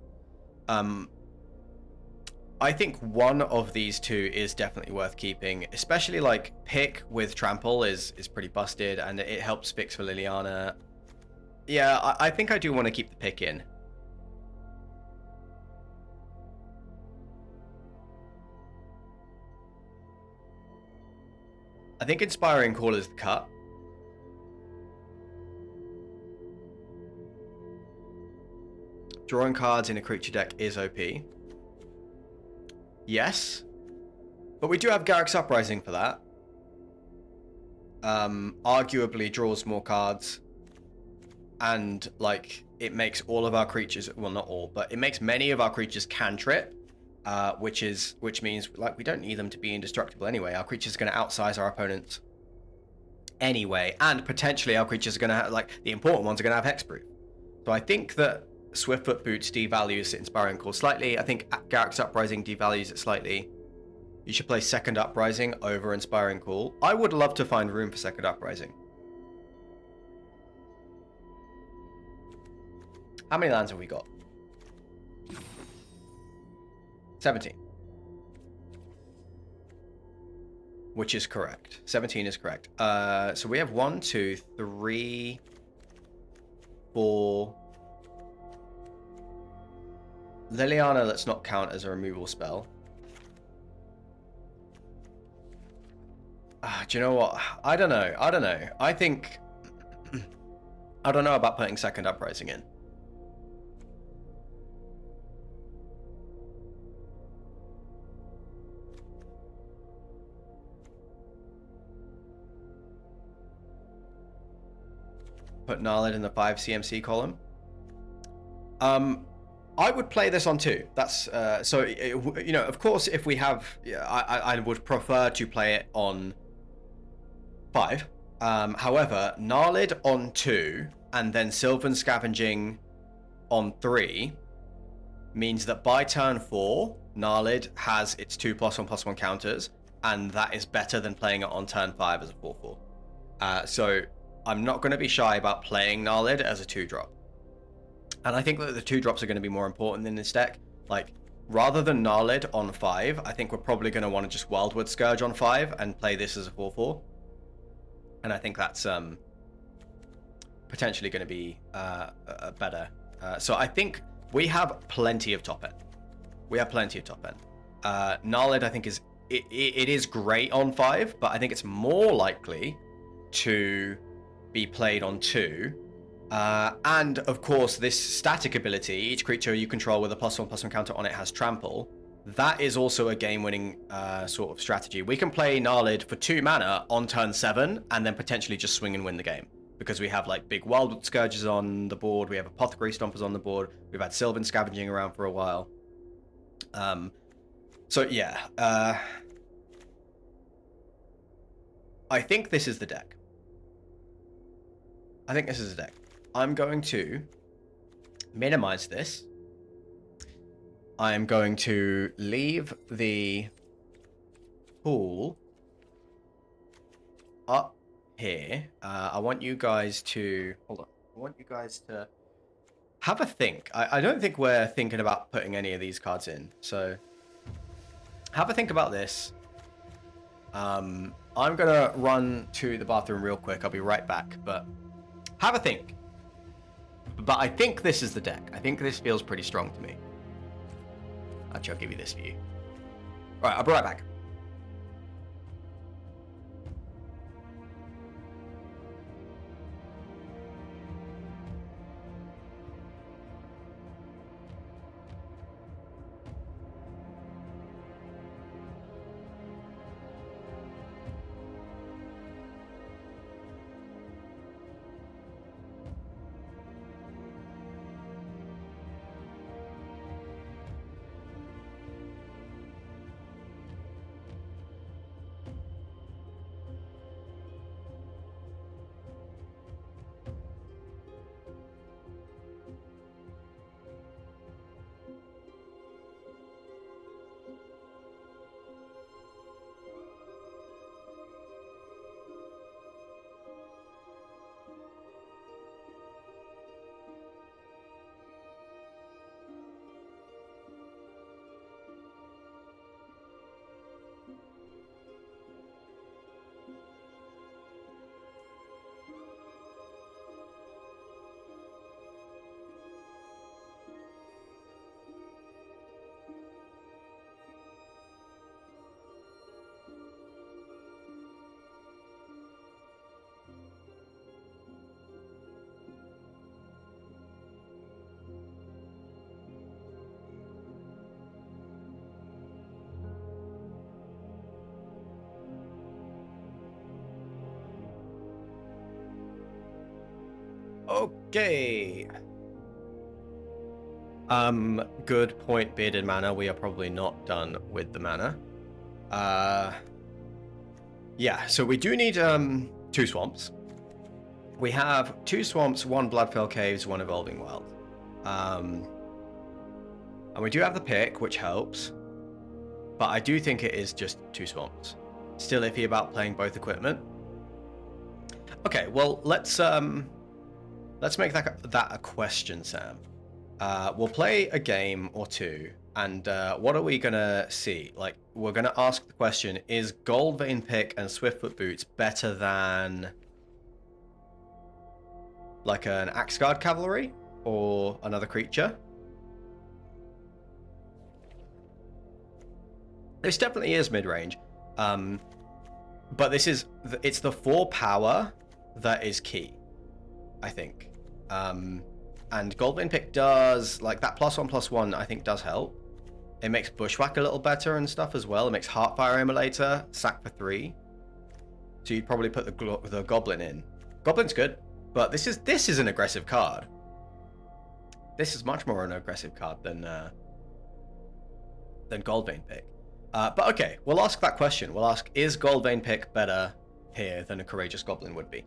I think one of these two is definitely worth keeping, especially like Pick with Trample is pretty busted, and it helps fix for Liliana. Yeah, I think I do want to keep the Pick in. I think Inspiring Call is the cut. Drawing cards in a creature deck is OP. Yes. But we do have Garruk's Uprising for that. Arguably draws more cards. And, like, it makes all of our creatures... Well, not all, but it makes many of our creatures cantrip. Which means, like, we don't need them to be indestructible anyway. Our creatures are going to outsize our opponents anyway. And potentially our creatures are going to have, like, the important ones are going to have Hexproof. So I think that Swiftfoot Boots devalues Inspiring Call slightly. I think Garruk's Uprising devalues it slightly. You should play Second Uprising over Inspiring Call. I would love to find room for Second Uprising. How many lands have we got? 17. Which is correct. 17 is correct. So we have 1, 2, 3, 4... Liliana, let's not count as a removal spell. Do you know what? I don't know. I think... I don't know about putting Second Uprising in. Put Narlid in the 5 CMC column. I would play this on 2. That's so you know, of course, if we have, I would prefer to play it on 5. However, Narlid on 2 and then Sylvan Scavenging on 3 means that by turn 4, Narlid has its 2+1/+1 counters, and that is better than playing it on turn 5 as a 4/4. So I'm not going to be shy about playing Narlid as a 2-drop. And I think that the 2-drops are going to be more important in this deck. Like, rather than Narlid on 5, I think we're probably going to want to just Wildwood Scourge on 5 and play this as a 4/4. And I think that's potentially going to be better. So I think we have plenty of top end. Narlid, I think, it is great on 5, but I think it's more likely to be played on 2. And of course, this static ability, each creature you control with a +1/+1 counter on it has Trample. That is also a game-winning sort of strategy. We can play Narlid for 2 mana on turn 7 and then potentially just swing and win the game. Because we have like big Wildwood Scourges on the board, we have Apothecary Stompers on the board, we've had Sylvan Scavenging around for a while. So yeah, I think this is the deck. I'm going to minimize this. I am going to leave the pool up here. I want you guys to... Hold on. I want you guys to have a think. I don't think we're thinking about putting any of these cards in. So have a think about this. I'm going to run to the bathroom real quick. I'll be right back. But have a think. But I think this is the deck. I think this feels pretty strong to me. Actually, I'll give you this view. All right, I'll be right back. Okay. Good point, Bearded Mana. We are probably not done with the mana. Yeah, so we do need 2 swamps. We have 2 swamps, 1 Bloodfell Caves, 1 Evolving Wild. And we do have the pick, which helps. But I do think it is just 2 swamps. Still iffy about playing both equipment. Okay, well let's make that a question, Sam. We'll play a game or 2, and what are we gonna see? Like, we're gonna ask the question: is Gold Vein Pick and Swiftfoot Boots better than like an Axe Guard Cavalry or another creature? This definitely is mid-range, but it's the 4 power that is key, I think. And Gold Vein Pick does, like, that +1/+1, I think does help. It makes Bushwhack a little better and stuff as well. It makes Heartfire Immolator, sack for 3. So you'd probably put the Goblin in. Goblin's good, but this is an aggressive card. This is much more an aggressive card than Gold Vein Pick. But okay, we'll ask that question. We'll ask, is Gold Vein Pick better here than a Courageous Goblin would be?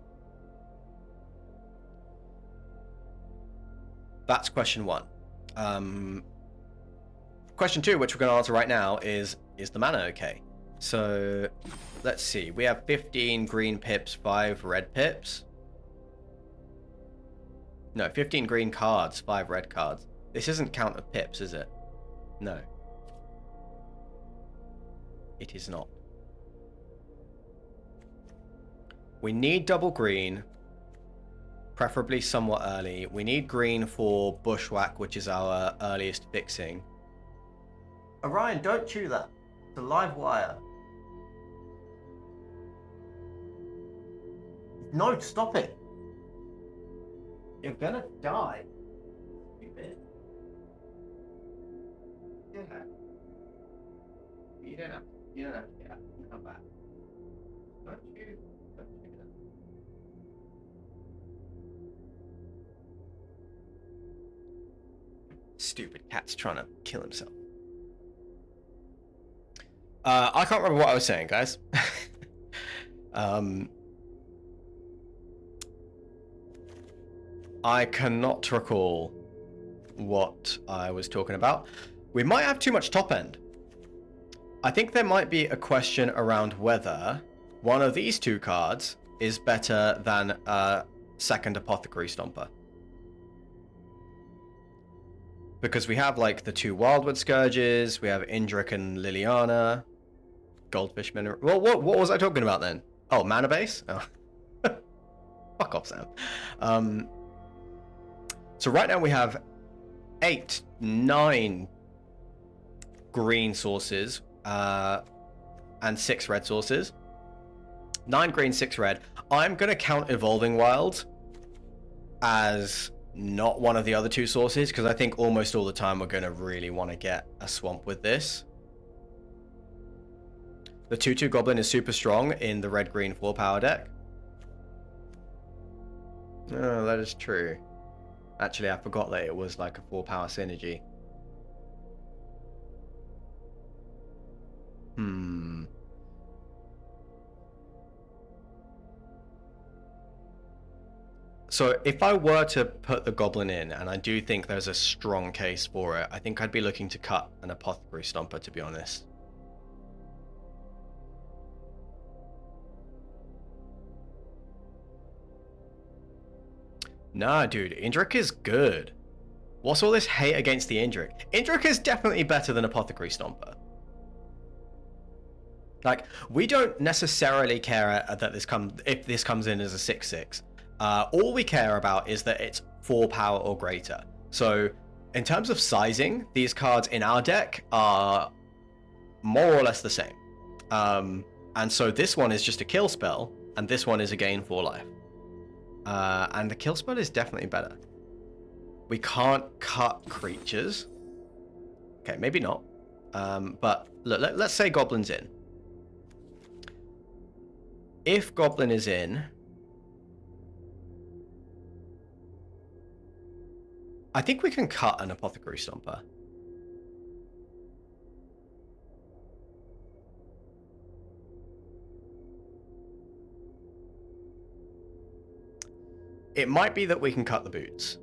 That's question 1. Question 2, which we're going to answer right now, is the mana okay? So, let's see. We have 15 green pips, 5 red pips. No, 15 green cards, 5 red cards. This isn't count of pips, is it? No. It is not. We need double green, preferably somewhat early. We need green for Bushwhack, which is our earliest fixing. Orion, don't chew that. It's a live wire. No, stop it. You're gonna die. Stupid. Yeah. You don't have to get out. Come back. Don't chew that. Stupid cat's trying to kill himself. I can't remember what I was saying, guys. I cannot recall what I was talking about. We might have too much top end. I think there might be a question around whether one of these 2 cards is better than a second Apothecary Stomper. Because we have, like, the 2 Wildwood Scourges, we have Indrik and Liliana, Goldfish Mineral. Well, what was I talking about then? Oh, Mana Base? Oh. Fuck off, Sam. So right now we have 8, 9 green sources, and 6 red sources. 9 green, 6 red. I'm going to count Evolving Wild as not one of the other 2 sources, because I think almost all the time we're going to really want to get a swamp with this. The 2/2 Goblin is super strong in the red-green 4 power deck. Oh, that is true. Actually, I forgot that it was like a 4 power synergy. So if I were to put the Goblin in, and I do think there's a strong case for it, I think I'd be looking to cut an Apothecary Stomper, to be honest. Nah, dude, Indrik is good. What's all this hate against the Indrik? Indrik is definitely better than Apothecary Stomper. Like, we don't necessarily care that if this comes in as a 6/6. All we care about is that it's 4 power or greater. So, in terms of sizing, these cards in our deck are more or less the same. And so this one is just a kill spell, and this one is a gain 4 life. And the kill spell is definitely better. We can't cut creatures. Okay, maybe not. But look, let's say Goblin's in. If Goblin is in, I think we can cut an Apothecary Stomper. It might be that we can cut the boots.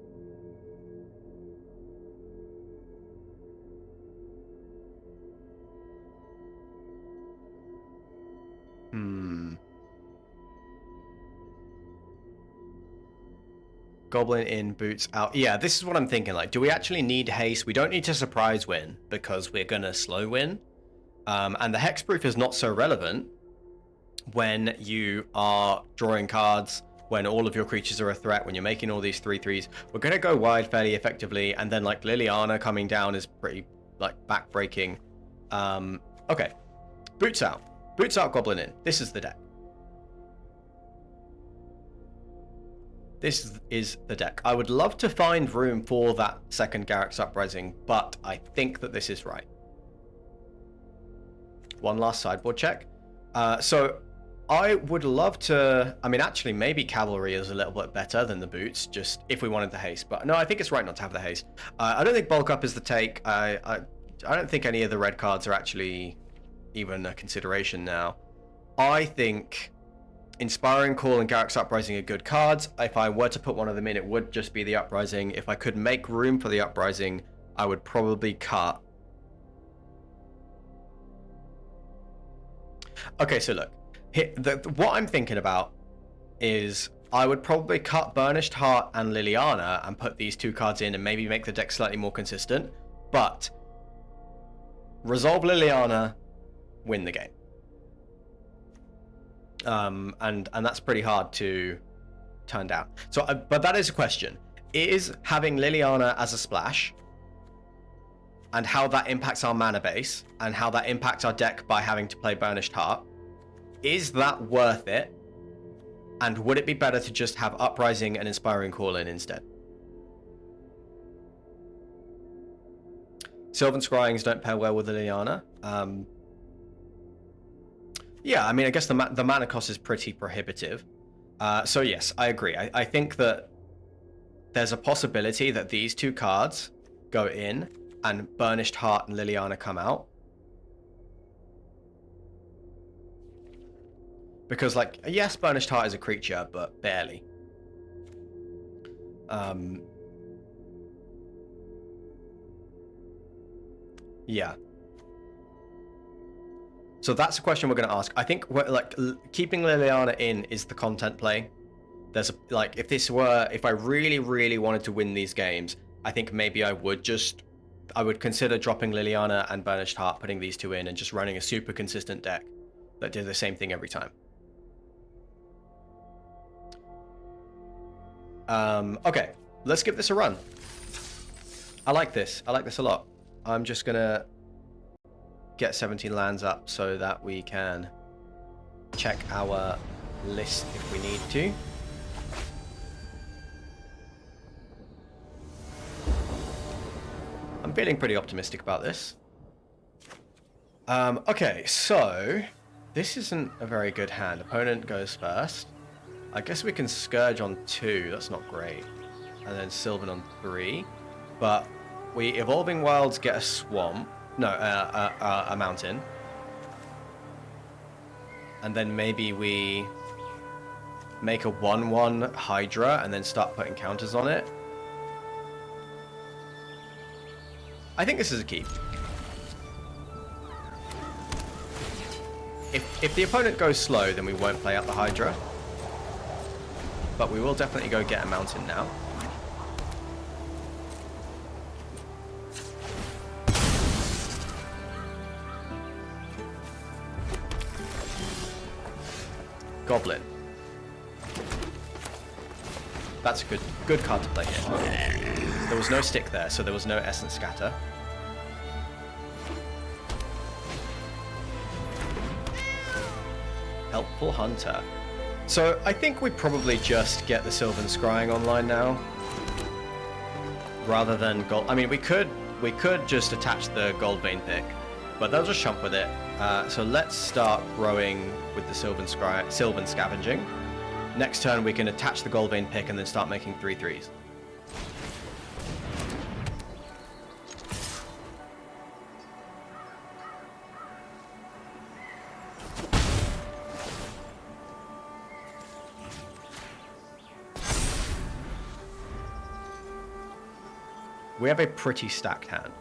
Goblin in, boots out. Yeah, this is what I'm thinking. Like, do we actually need haste? We don't need to surprise win because we're gonna slow win. And the hexproof is not so relevant when you are drawing cards, when all of your creatures are a threat, when you're making all these 3/3s. We're gonna go wide fairly effectively, and then like Liliana coming down is pretty like backbreaking. Okay, boots out, goblin in. This is the deck. This is the deck. I would love to find room for that second Garruk's Uprising, but I think that this is right. One last sideboard check. So I would love to... I mean, actually, maybe Cavalry is a little bit better than the boots, just if we wanted the haste. But no, I think it's right not to have the haste. I don't think Bulk Up is the take. I don't think any of the red cards are actually even a consideration now. I think... Inspiring Call and Garruk's Uprising are good cards. If I were to put one of them in, it would just be the Uprising. If I could make room for the Uprising, I would probably cut. Okay, so look. What I'm thinking about is I would probably cut Burnished Heart and Liliana and put these two cards in and maybe make the deck slightly more consistent. But resolve Liliana, win the game. And that's pretty hard to turn down. So, but that is a question. Is having Liliana as a splash and how that impacts our mana base and how that impacts our deck by having to play Burnished Heart, is that worth it? And would it be better to just have Uprising and Inspiring Call in instead? Sylvan Scryings don't pair well with Liliana. Yeah, I mean, I guess the mana cost is pretty prohibitive. So yes, I agree. I think that there's a possibility that these two cards go in and Burnished Heart and Liliana come out. Because, like, yes, Burnished Heart is a creature, but barely. Yeah. So that's a question we're going to ask. I think like keeping Liliana in is the content play. There's like if I really, really wanted to win these games, I think maybe I would consider dropping Liliana and Burnished Heart, putting these two in and just running a super consistent deck that did the same thing every time. Okay, let's give this a run. I like this. I like this a lot. I'm just going to get 17 lands up so that we can check our list if we need to. I'm feeling pretty optimistic about this. Okay, so this isn't a very good hand. Opponent goes first. I guess we can Scourge on 2. That's not great. And then Sylvan on 3. But we Evolving Wilds get a Swamp. No, a mountain. And then maybe we make a 1/1 Hydra and then start putting counters on it. I think this is a keep. If the opponent goes slow, then we won't play out the Hydra. But we will definitely go get a mountain now. Goblin. That's a good card to play here. There was no stick there, so there was no Essence Scatter. Helpful Hunter. So I think we probably just get the Sylvan Scrying online now, rather than gold. I mean, we could just attach the Gold Vein pick, but they'll just chump with it. So let's start growing with the Sylvan Scavenging. Next turn we can attach the Gold Vein pick and then start making 3/3s. We have a pretty stacked hand.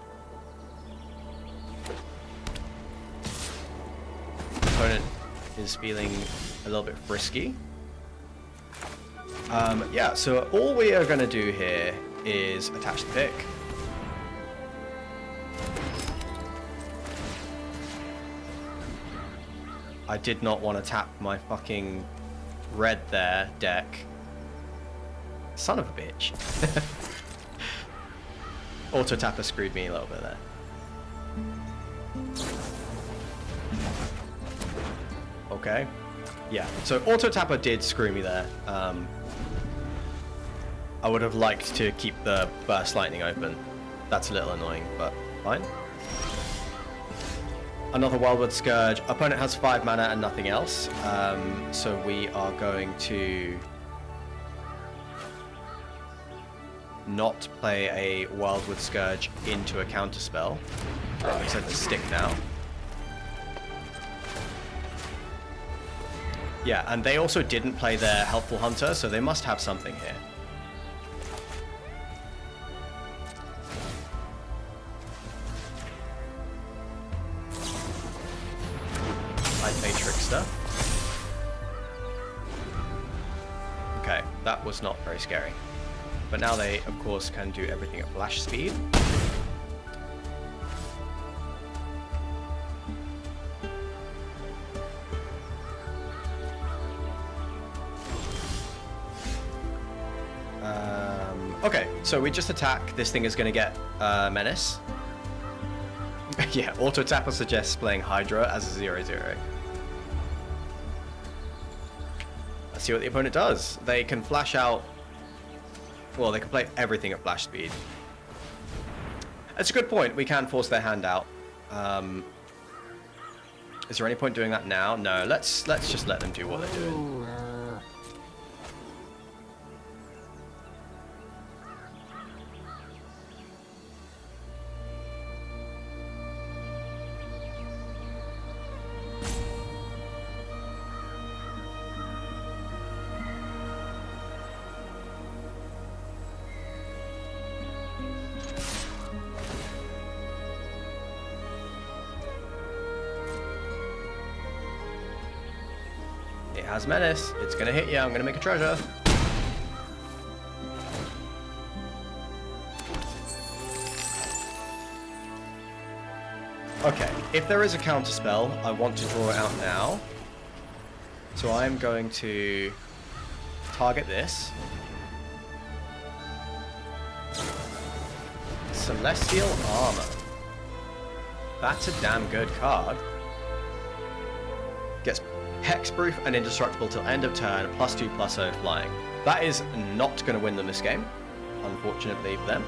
Opponent is feeling a little bit frisky. Yeah, so all we are going to do here is attach the pick. I did not want to tap my fucking red there deck. Son of a bitch. Auto tapper screwed me a little bit there. Okay. Yeah, so auto tapper did screw me there. I would have liked to keep the burst lightning open. That's a little annoying, but fine. Another Wildwood Scourge. Opponent has 5 mana and nothing else. So we are going to not play a Wildwood Scourge into a counterspell. Instead to stick now. Yeah, and they also didn't play their Helpful Hunter, so they must have something here. I play Trickster. Okay, that was not very scary. But now they, of course, can do everything at flash speed. Okay, so we just attack. This thing is going to get Menace. Yeah, Auto Tapper suggests playing Hydra as a 0/0. Let's see what the opponent does. They can flash out. Well, they can play everything at flash speed. That's a good point. We can force their hand out. Is there any point doing that now? No, let's just let them do what they're doing. It has Menace. It's gonna hit you. I'm gonna make a treasure. Okay, if there is a counterspell, I want to draw it out now. So I'm going to target this. Celestial Armor. That's a damn good card. Gets Hexproof and indestructible till end of turn, +2/+0 flying. That is not going to win them this game, unfortunately for them.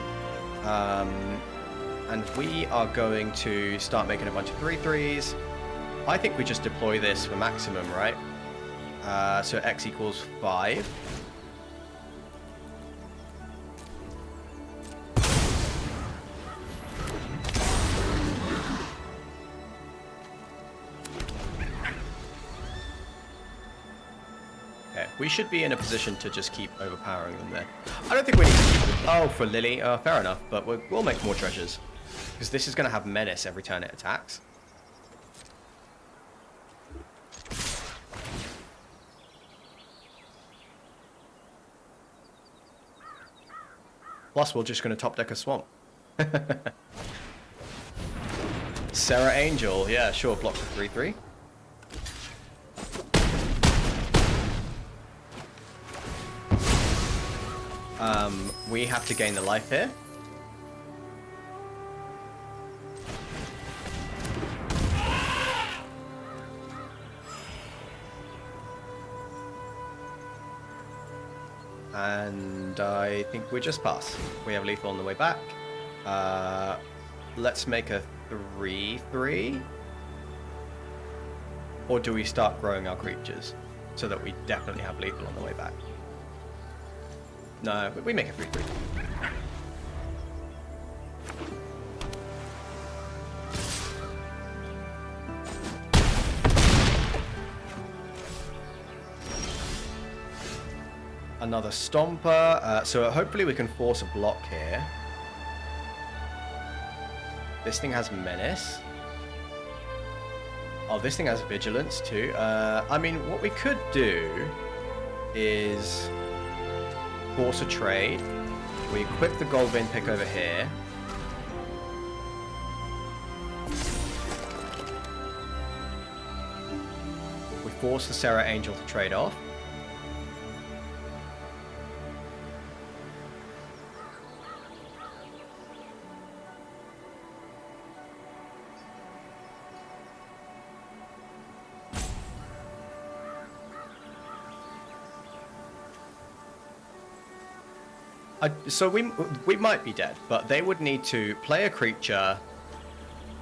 And we are going to start making a bunch of 3/3s. I think we just deploy this for maximum, right? So X equals 5. We should be in a position to just keep overpowering them there. I don't think we need to keep them. Oh, for Lily. Fair enough, but we'll make more treasures. Because this is going to have Menace every turn it attacks. Plus, we're just going to top deck a Swamp. Sarah Angel. Yeah, sure. Block for 3/3. We have to gain the life here. And I think we just pass. We have lethal on the way back. Let's make a 3/3. Or do we start growing our creatures so that we definitely have lethal on the way back? No, we make a 3/3. Another Stomper. So hopefully we can force a block here. This thing has menace. Oh, this thing has vigilance too. I mean, what we could do is force a trade. We equip the gold vein pick over here. We force the Serra Angel to trade off. So we might be dead, but they would need to play a creature,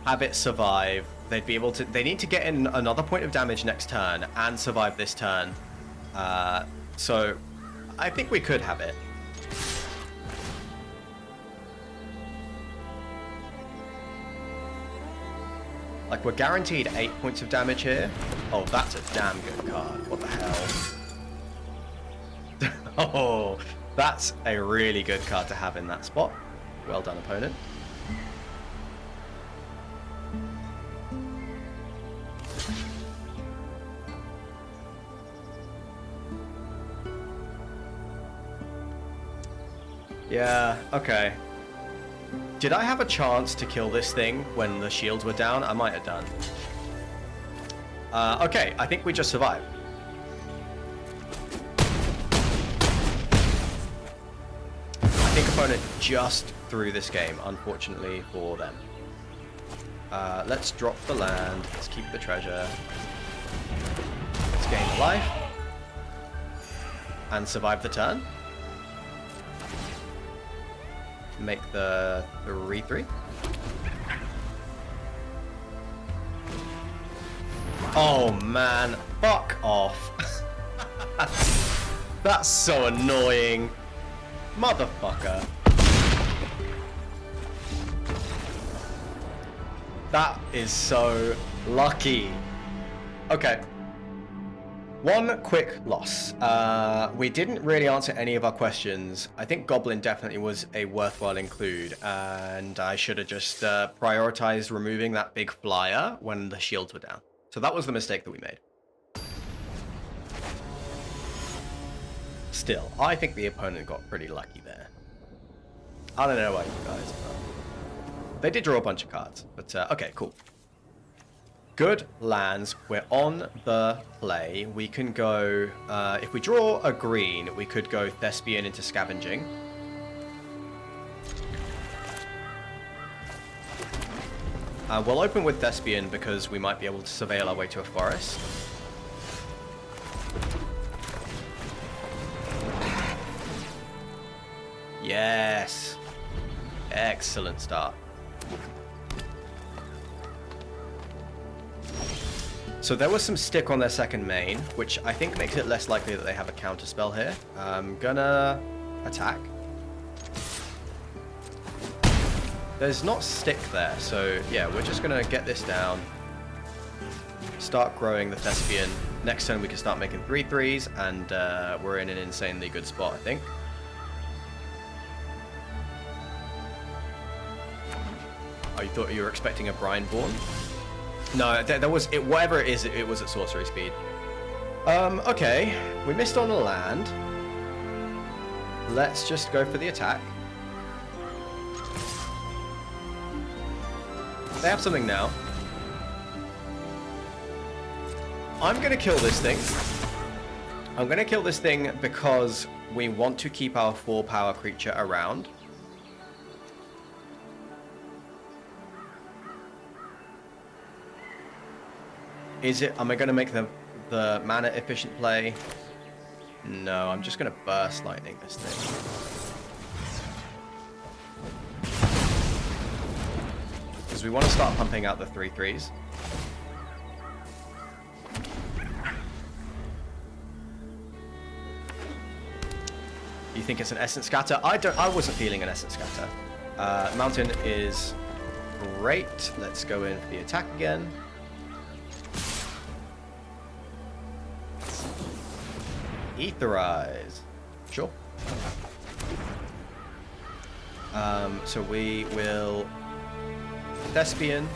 have it survive. They'd be able to. They need to get in another point of damage next turn and survive this turn. So I think we could have it. Like, we're guaranteed 8 points of damage here. Oh, that's a damn good card. What the hell? Oh. That's a really good card to have in that spot. Well done, opponent. Yeah, okay. Did I have a chance to kill this thing when the shields were down? I might have done. Okay, I think we just survived. I think opponent just threw this game, unfortunately for them. Let's drop the land. Let's keep the treasure. Let's gain a life. And survive the turn. Make the 3/3. Oh man, fuck off. That's so annoying. Motherfucker. That is so lucky. Okay. One quick loss. We didn't really answer any of our questions. I think Goblin definitely was a worthwhile include, and I should have just prioritized removing that big flyer when the shields were down. So that was the mistake that we made. Still, I think the opponent got pretty lucky there. I don't know about you guys, but they did draw a bunch of cards. But okay, cool. Good lands. We're on the play. We can go, if we draw a green, we could go Thespian into Scavenging. We'll open with Thespian because we might be able to surveil our way to a forest. Yes. Excellent start. So there was some stick on their second main, which I think makes it less likely that they have a counter spell here. I'm gonna attack. There's not stick there, so yeah, we're just gonna get this down. Start growing the Thespian. Next turn we can start making 3/3s, and we're in an insanely good spot, I think. Oh, you thought you were expecting a Brineborn? No, there was it. Whatever it is, it was at sorcery speed. Okay, we missed on the land. Let's just go for the attack. They have something now. I'm gonna kill this thing. I'm gonna kill this thing because we want to keep our 4-power creature around. Is it? Am I going to make the mana efficient play? No, I'm just going to burst lightning this thing. Because we want to start pumping out the 3/3s. You think it's an Essence Scatter? I wasn't feeling an Essence Scatter. Mountain is great. Let's go in for the attack again. Etherize. Sure. So we will Thespian.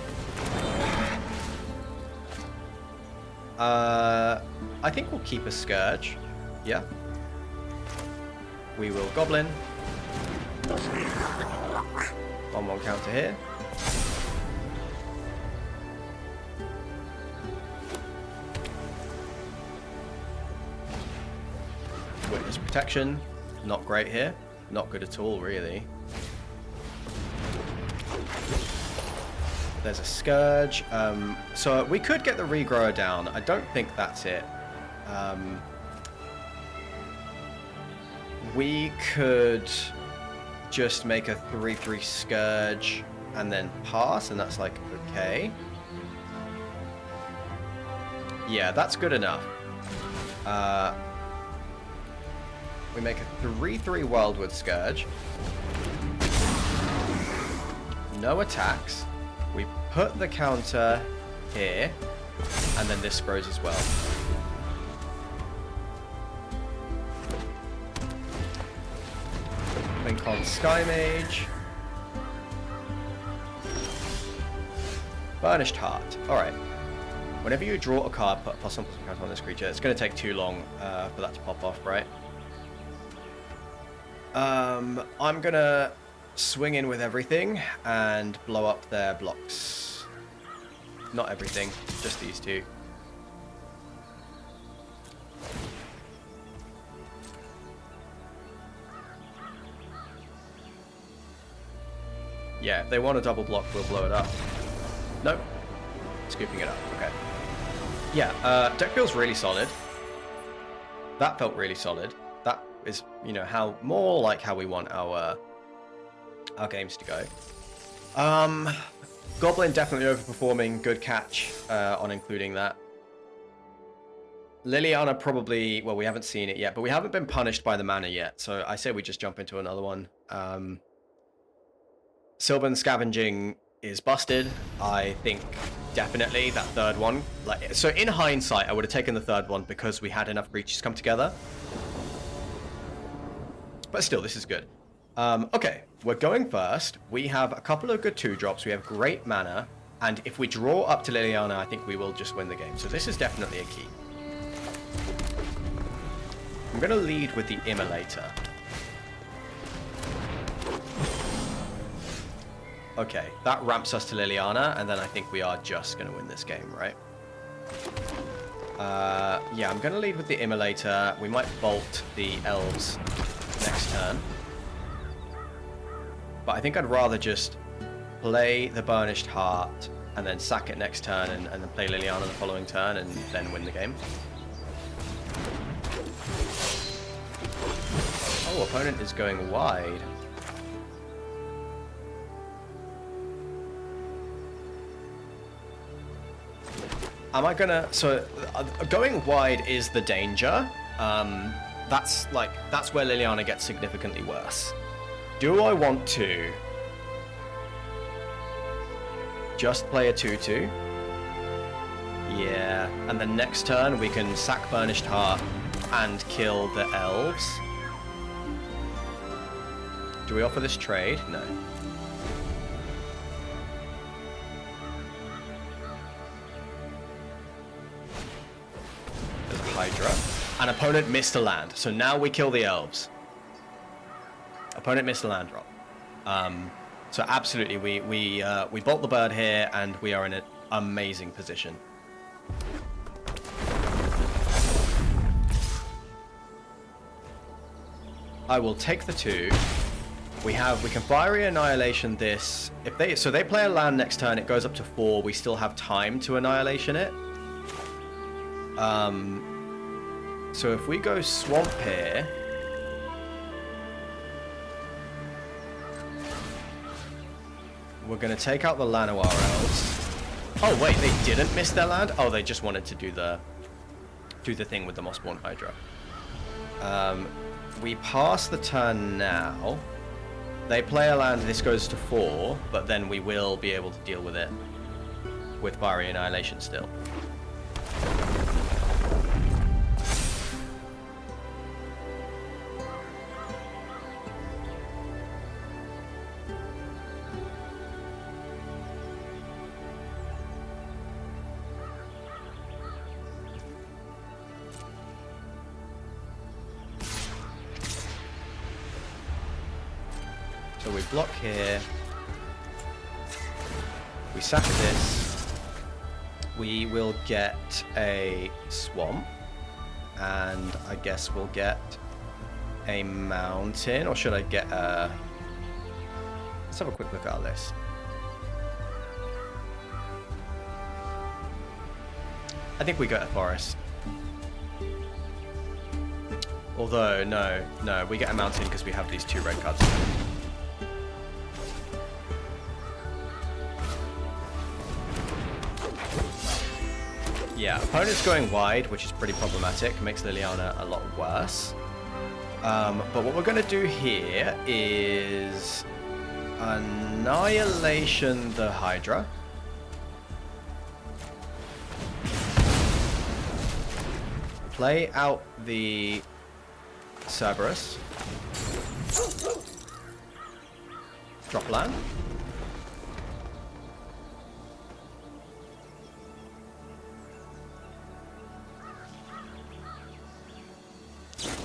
I think we'll keep a Scourge. Yeah. We will Goblin. 1/1 counter here. Witness Protection. Not great here. Not good at all, really. There's a Scourge. So we could get the Regrower down. I don't think that's it. We could just make a 3/3 Scourge and then pass, and that's like, okay. Yeah, that's good enough. We make a 3/3 Wildwood Scourge. No attacks. We put the counter here, and then this grows as well. Blink on Sky Mage. Burnished Heart. Alright. Whenever you draw a card, put a +1/+1 counter on this creature. It's going to take too long for that to pop off, right? I'm going to swing in with everything and blow up their blocks. Not everything, just these two. Yeah, if they want a double block, we'll blow it up. Nope. Scooping it up, okay. Yeah, deck feels really solid. That felt really solid. That is, you know, how more like how we want our games to go. Goblin definitely overperforming. Good catch on including that. Liliana probably, well, we haven't seen it yet, but we haven't been punished by the mana yet, so I say we just jump into another one. Sylvan Scavenging is busted. I think definitely that third one. Like, so in hindsight, I would have taken the third one because we had enough creatures come together. But still, this is good. Okay, we're going first. We have a couple of good 2-drops. We have great mana. And if we draw up to Liliana, I think we will just win the game. So this is definitely a key. I'm going to lead with the Immolator. Okay, that ramps us to Liliana, and then I think we are just going to win this game, right? Yeah, I'm going to lead with the Immolator. We might bolt the Elves next turn. But I think I'd rather just play the Burnished Heart, and then sack it next turn, and then play Liliana the following turn, and then win the game. Oh, opponent is going wide. Am I gonna... So, going wide is the danger. That's where Liliana gets significantly worse. Do I want to just play a 2/2? Yeah. And then next turn we can sack Burnished Heart and kill the Elves. Do we offer this trade? No. Hydra. An opponent missed a land, so now we kill the Elves. Opponent missed a land drop. So absolutely, we bolt the bird here, and we are in an amazing position. I will take the 2. We can Fiery Annihilation this. If they play a land next turn, it goes up to 4. We still have time to Annihilation it. So if we go Swamp here, we're going to take out the Llanowar Elves. Oh wait, they didn't miss their land? Oh, they just wanted to do the thing with the Mossborn Hydra. We pass the turn now. They play a land, this goes to 4, but then we will be able to deal with it with Fiery Annihilation still. So we block here. We sack this. We will get a swamp. And I guess we'll get a mountain. Or should I get a... Let's have a quick look at our list. I think we go to forest. Although, no, we get a mountain because we have these 2 red cards. Yeah, opponent's going wide, which is pretty problematic. Makes Liliana a lot worse. But what we're going to do here is Annihilation the Hydra. Play out the Cerberus. Drop land.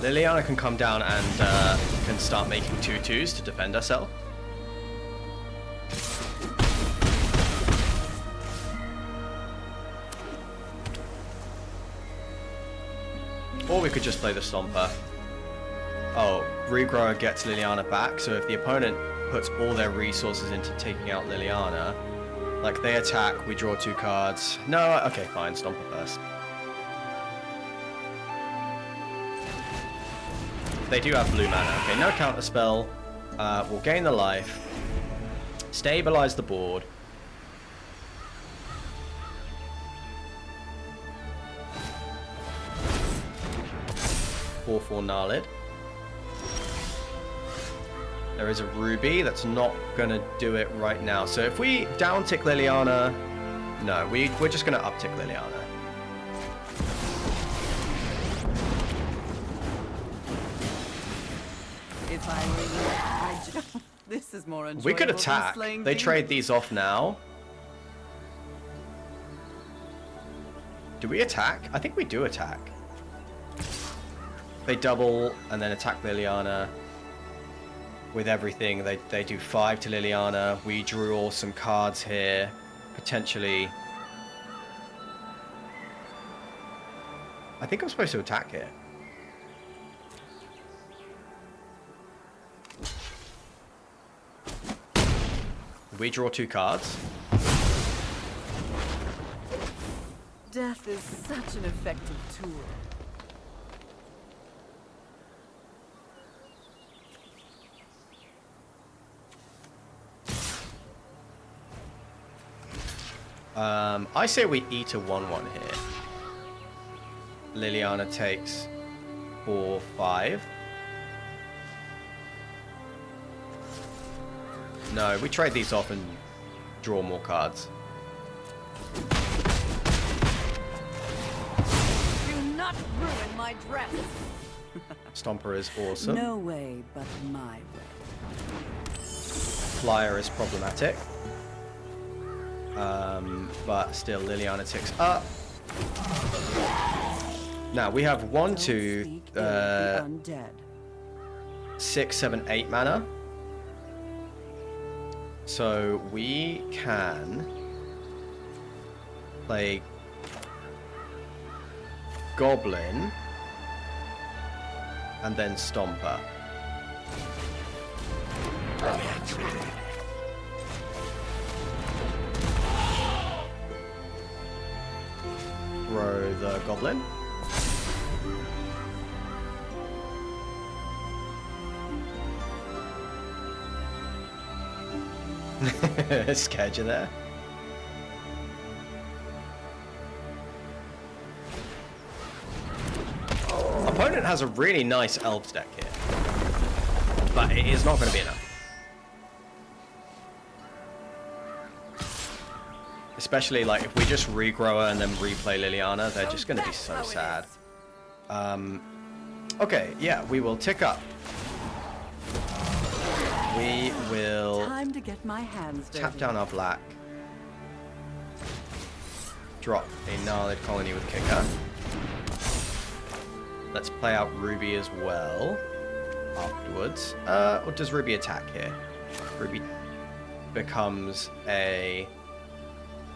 Liliana can come down and can start making 2/2s to defend herself. Or we could just play the Stomper. Oh, Regrower gets Liliana back, so if the opponent puts all their resources into taking out Liliana, like they attack, we draw 2 cards. No, okay, fine, Stomper first. They do have blue mana. Okay, no counter spell. We'll gain the life. Stabilize the board. For Nalid. There is a Ruby that's not gonna do it right now. So if we down tick Liliana, no, we're just gonna up tick Liliana. If I were you, this is more enjoyable. We could attack. They trade these off now. Do we attack? I think we do attack. They double and then attack Liliana with everything. They do 5 to Liliana. We draw some cards here, potentially. I think I'm supposed to attack here. We draw 2 cards. Death is such an effective tool. I say we eat a 1/1 here. Liliana takes 4, 5. No, we trade these off and draw more cards. Do not ruin my dress. Stomper is awesome. No way but my way. Flyer is problematic. But still, Liliana ticks up. Now, we have 1, 2, 6, 7, 8 mana. So we can play Goblin and then Stomper. Throw the Goblin. Scared you there. Opponent has a really nice Elves deck here, but it is not going to be enough. Especially like if we just regrow her and then replay Liliana, they're just going to be so sad. Okay, yeah, we will tick up. We will Time to get my hands dirty. tap down our black. Drop a Gnarled Colony with Kicker. Let's play out Ruby as well afterwards. Or does Ruby attack here? Ruby becomes a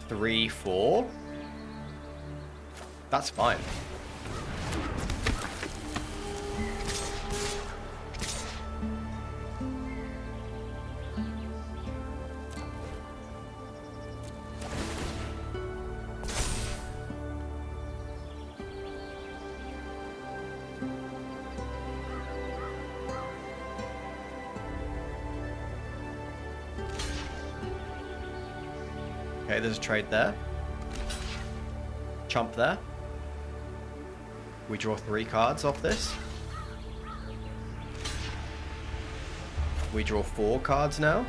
3/4. That's fine. Okay, there's a trade there. Chump there. We draw 3 cards off this. We draw 4 cards now.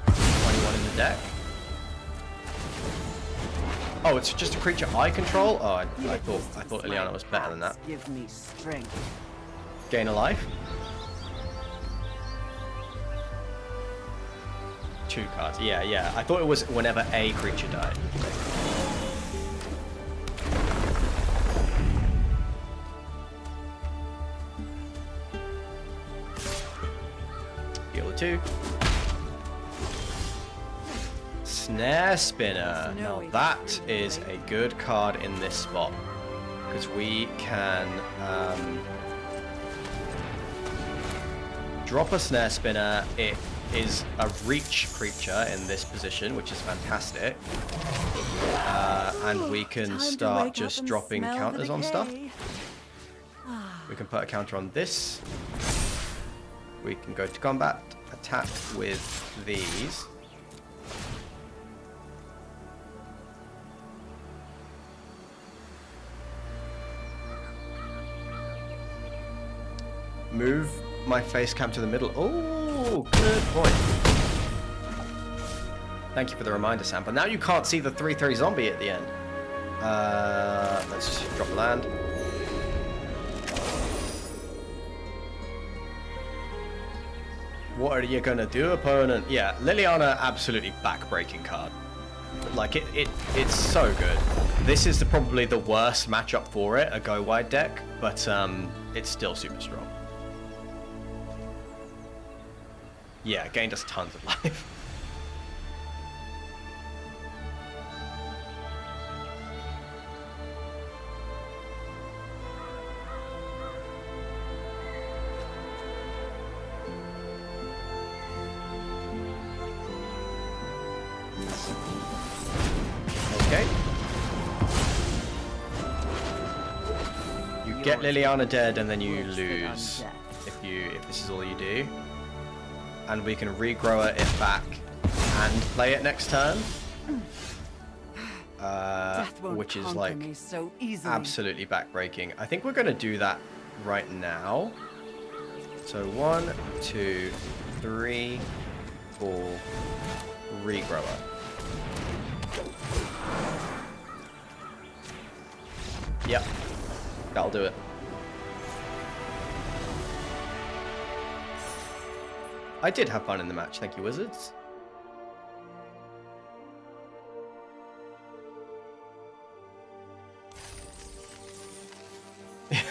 21 in the deck. Oh, it's just a creature I control? Oh, I thought Liliana was better than that. Give me strength. Gain a life. 2 cards. Yeah. I thought it was whenever a creature died. Deal 2. Snare Spinner. Now that is a good card in this spot. Because we can drop a Snare Spinner. It is a reach creature in this position, which is fantastic. And we can start just dropping counters on stuff. We can put a counter on this. We can go to combat, attack with these. Move my face cam to the middle. Oh, good point. Thank you for the reminder, Sam. But now you can't see the 3/3 zombie at the end. Let's just drop the land. What are you gonna do, opponent? Yeah, Liliana, absolutely back-breaking card. Like it's so good. This is probably the worst matchup for it, a go wide deck, but it's still super strong. Yeah, gained us tons of life. Okay. You get Liliana dead and then you lose if this is all you do. And we can regrow it back and play it next turn. Which is like so absolutely backbreaking. I think we're going to do that right now. So 1, 2, 3, 4, regrower. Yep, that'll do it. I did have fun in the match, thank you, Wizards.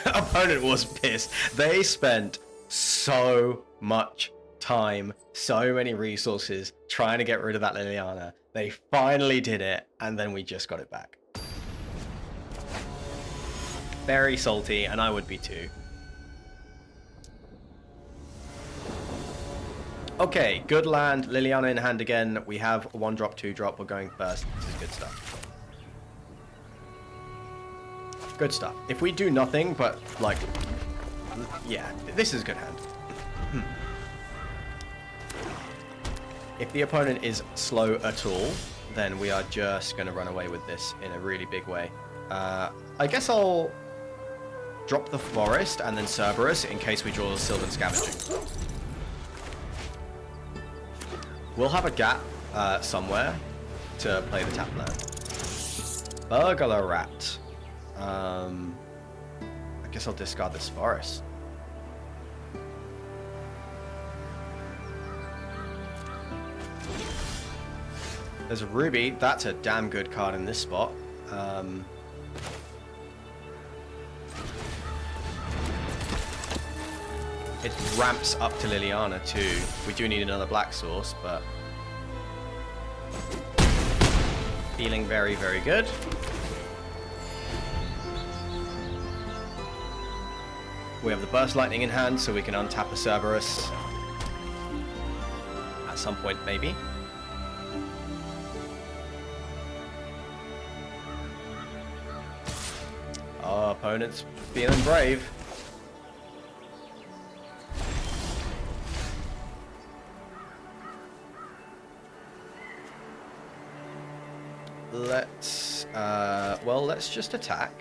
Opponent was pissed. They spent so much time, so many resources trying to get rid of that Liliana. They finally did it, and then we just got it back. Very salty, and I would be too. Okay, good land. Liliana in hand again. We have 1-drop, 2-drop. We're going first. This is good stuff. Good stuff. If we do nothing but, like... Yeah, this is a good hand. If the opponent is slow at all, then we are just going to run away with this in a really big way. I guess I'll drop the Forest and then Cerberus in case we draw Sylvan Scavenging. We'll have a gap somewhere to play the tap land. Burglar Rat. I guess I'll discard this Forest. There's a Ruby. That's a damn good card in this spot. It ramps up to Liliana too. We do need another black source, but feeling very, very good. We have the burst lightning in hand, so we can untap a Cerberus at some point, maybe. Our opponent's feeling brave. Let's just attack.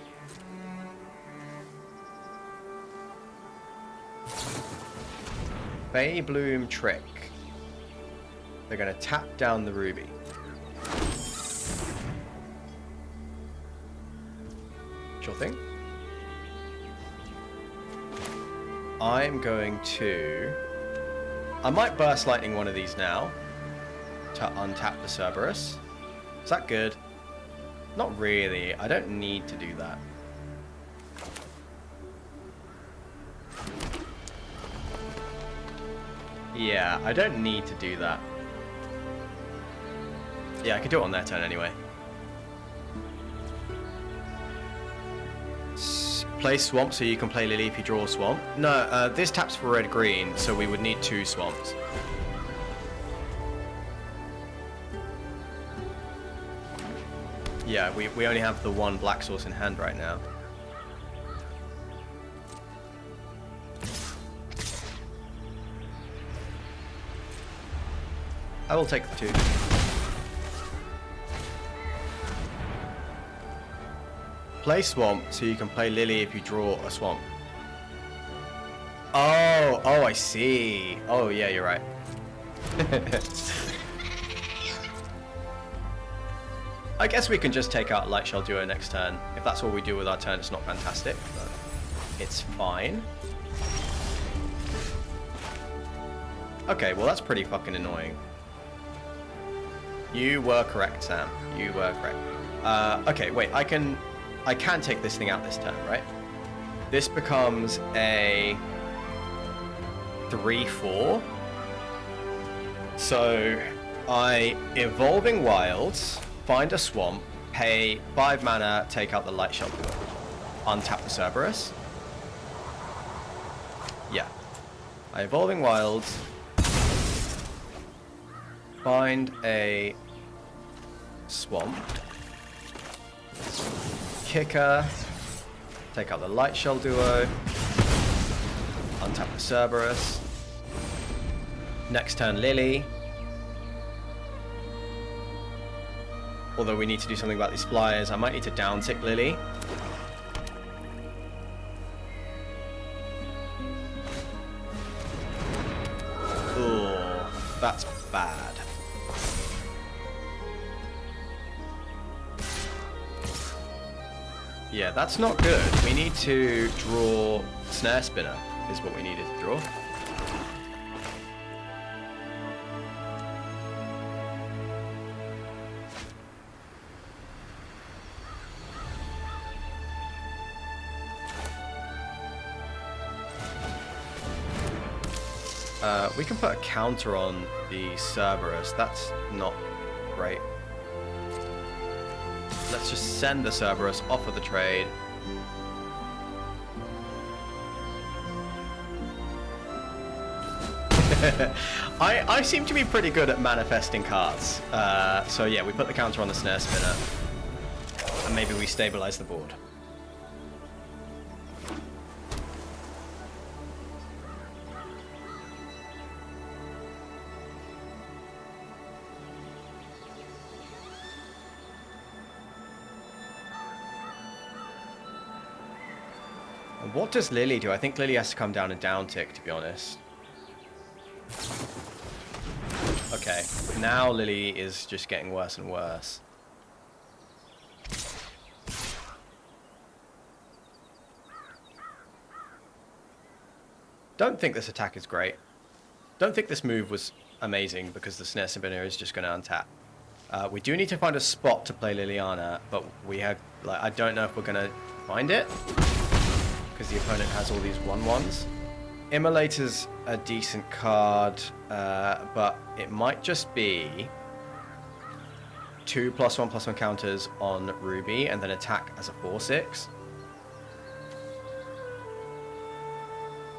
Bay Bloom Trick. They're going to tap down the ruby. Sure thing. I'm going to... I might burst lightning one of these now to untap the Cerberus. Is that good? Not really. I don't need to do that. Yeah, I don't need to do that. Yeah, I could do it on their turn anyway. Play swamp so you can play Lily if you draw a swamp. No, this taps for red-green, so we would need 2 swamps. Yeah, we only have the 1 black source in hand right now. I will take the 2. Play swamp so you can play Lily if you draw a swamp. Oh, I see. Oh, yeah, you're right. I guess we can just take out Light Shell Duo next turn. If that's what we do with our turn, it's not fantastic, but it's fine. Okay, well, that's pretty fucking annoying. You were correct, Sam. You were correct. Okay, wait, I can take this thing out this turn, right? This becomes a 3/4. So I Evolving Wilds, find a swamp, pay 5 mana, take out the Light Shell Duo, untap the Cerberus. Yeah. I Evolving Wilds, find a swamp, kicker, take out the Light Shell Duo, untap the Cerberus. Next turn, Lily. Although we need to do something about these flyers. I might need to downtick Lily. Ooh, that's bad. Yeah, that's not good. We need to draw Snare Spinner, is what we needed to draw. We can put a counter on the Cerberus. That's not great. Let's just send the Cerberus off of the trade. I seem to be pretty good at manifesting cards. So yeah, we put the counter on the Snare Spinner. And maybe we stabilize the board. What does Lily do? I think Lily has to come down and downtick, to be honest. Okay, now Lily is just getting worse and worse. Don't think this attack is great. Don't think this move was amazing because the Snare Spinner is just going to untap. We do need to find a spot to play Liliana, but we have, like, I don't know if we're going to find it. Because the opponent has all these 1/1s. Immolator's a decent card, but it might just be 2+1/+1 counters on Ruby and then attack as a 4/6.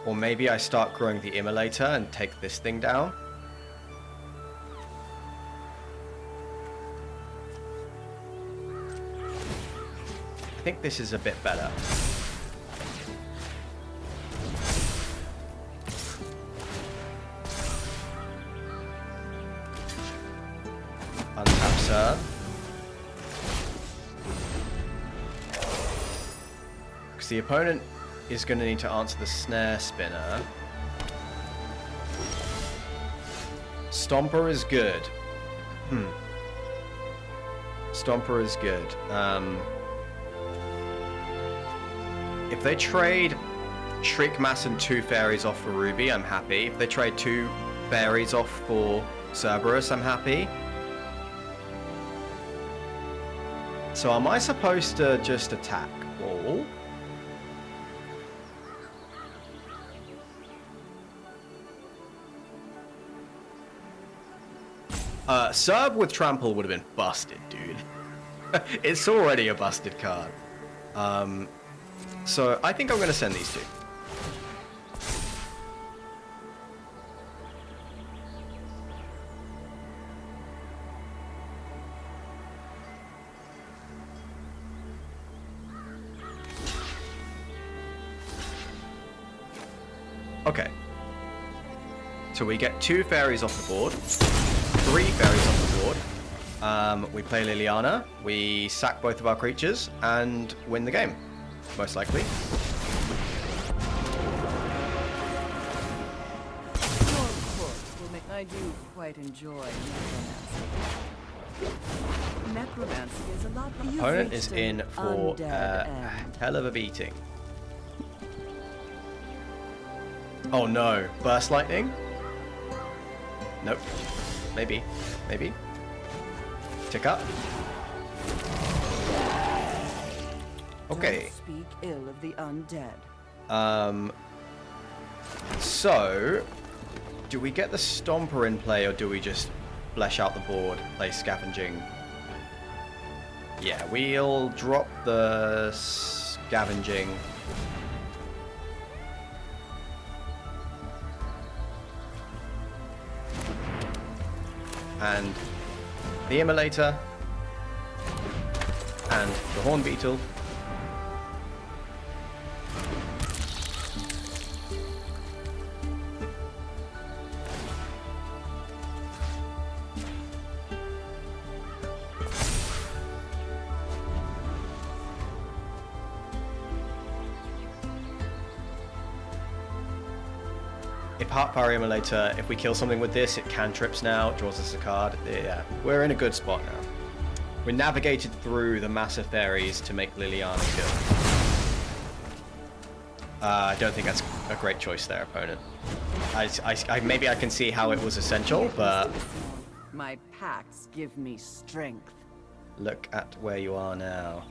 Or maybe I start growing the Immolator and take this thing down. I think this is a bit better. Untap Serve. Because the opponent is going to need to answer the Snare Spinner. Stomper is good. Stomper is good. If they trade Shriek Mass and 2 fairies off for Ruby, I'm happy. If they trade 2 fairies off for Cerberus, I'm happy. So am I supposed to just attack all? Serb with Trample would have been busted, dude. It's already a busted card. So I think I'm going to send these 2. Okay. So we get 2 fairies off the board. 3 fairies off the board. We play Liliana. We sack both of our creatures and win the game. Most likely. Your course will make... I do quite enjoy necromancy. Necromancy is a lot... Opponent is in for a hell of a beating. Oh no. Burst Lightning? Nope. Maybe. Maybe. Tick up. Okay. Don't speak ill of the undead. So, do we get the Stomper in play, or do we just flesh out the board, play Scavenging? Yeah, we'll drop the Scavenging. And the Immolator. And the Horn Beetle. If Heartfire Immolator, if we kill something with this, it cantrips now, draws us a card. Yeah, we're in a good spot now. We navigated through the massive fairies to make Liliana good. I don't think that's a great choice there, opponent. Maybe I can see how it was essential, but... My pacts give me strength. Look at where you are now.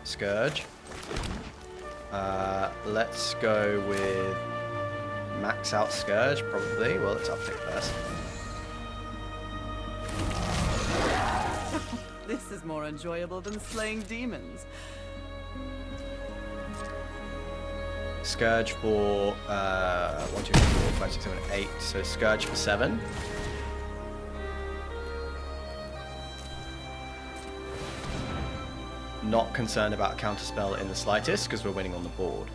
Scourge. Let's go with max out Scourge, probably. Well, let's uptick first. This is more enjoyable than slaying demons. Scourge for 1, 2, 3, 4, 5, 6, 7, 8. So Scourge for 7. Not concerned about a counterspell in the slightest because we're winning on the board.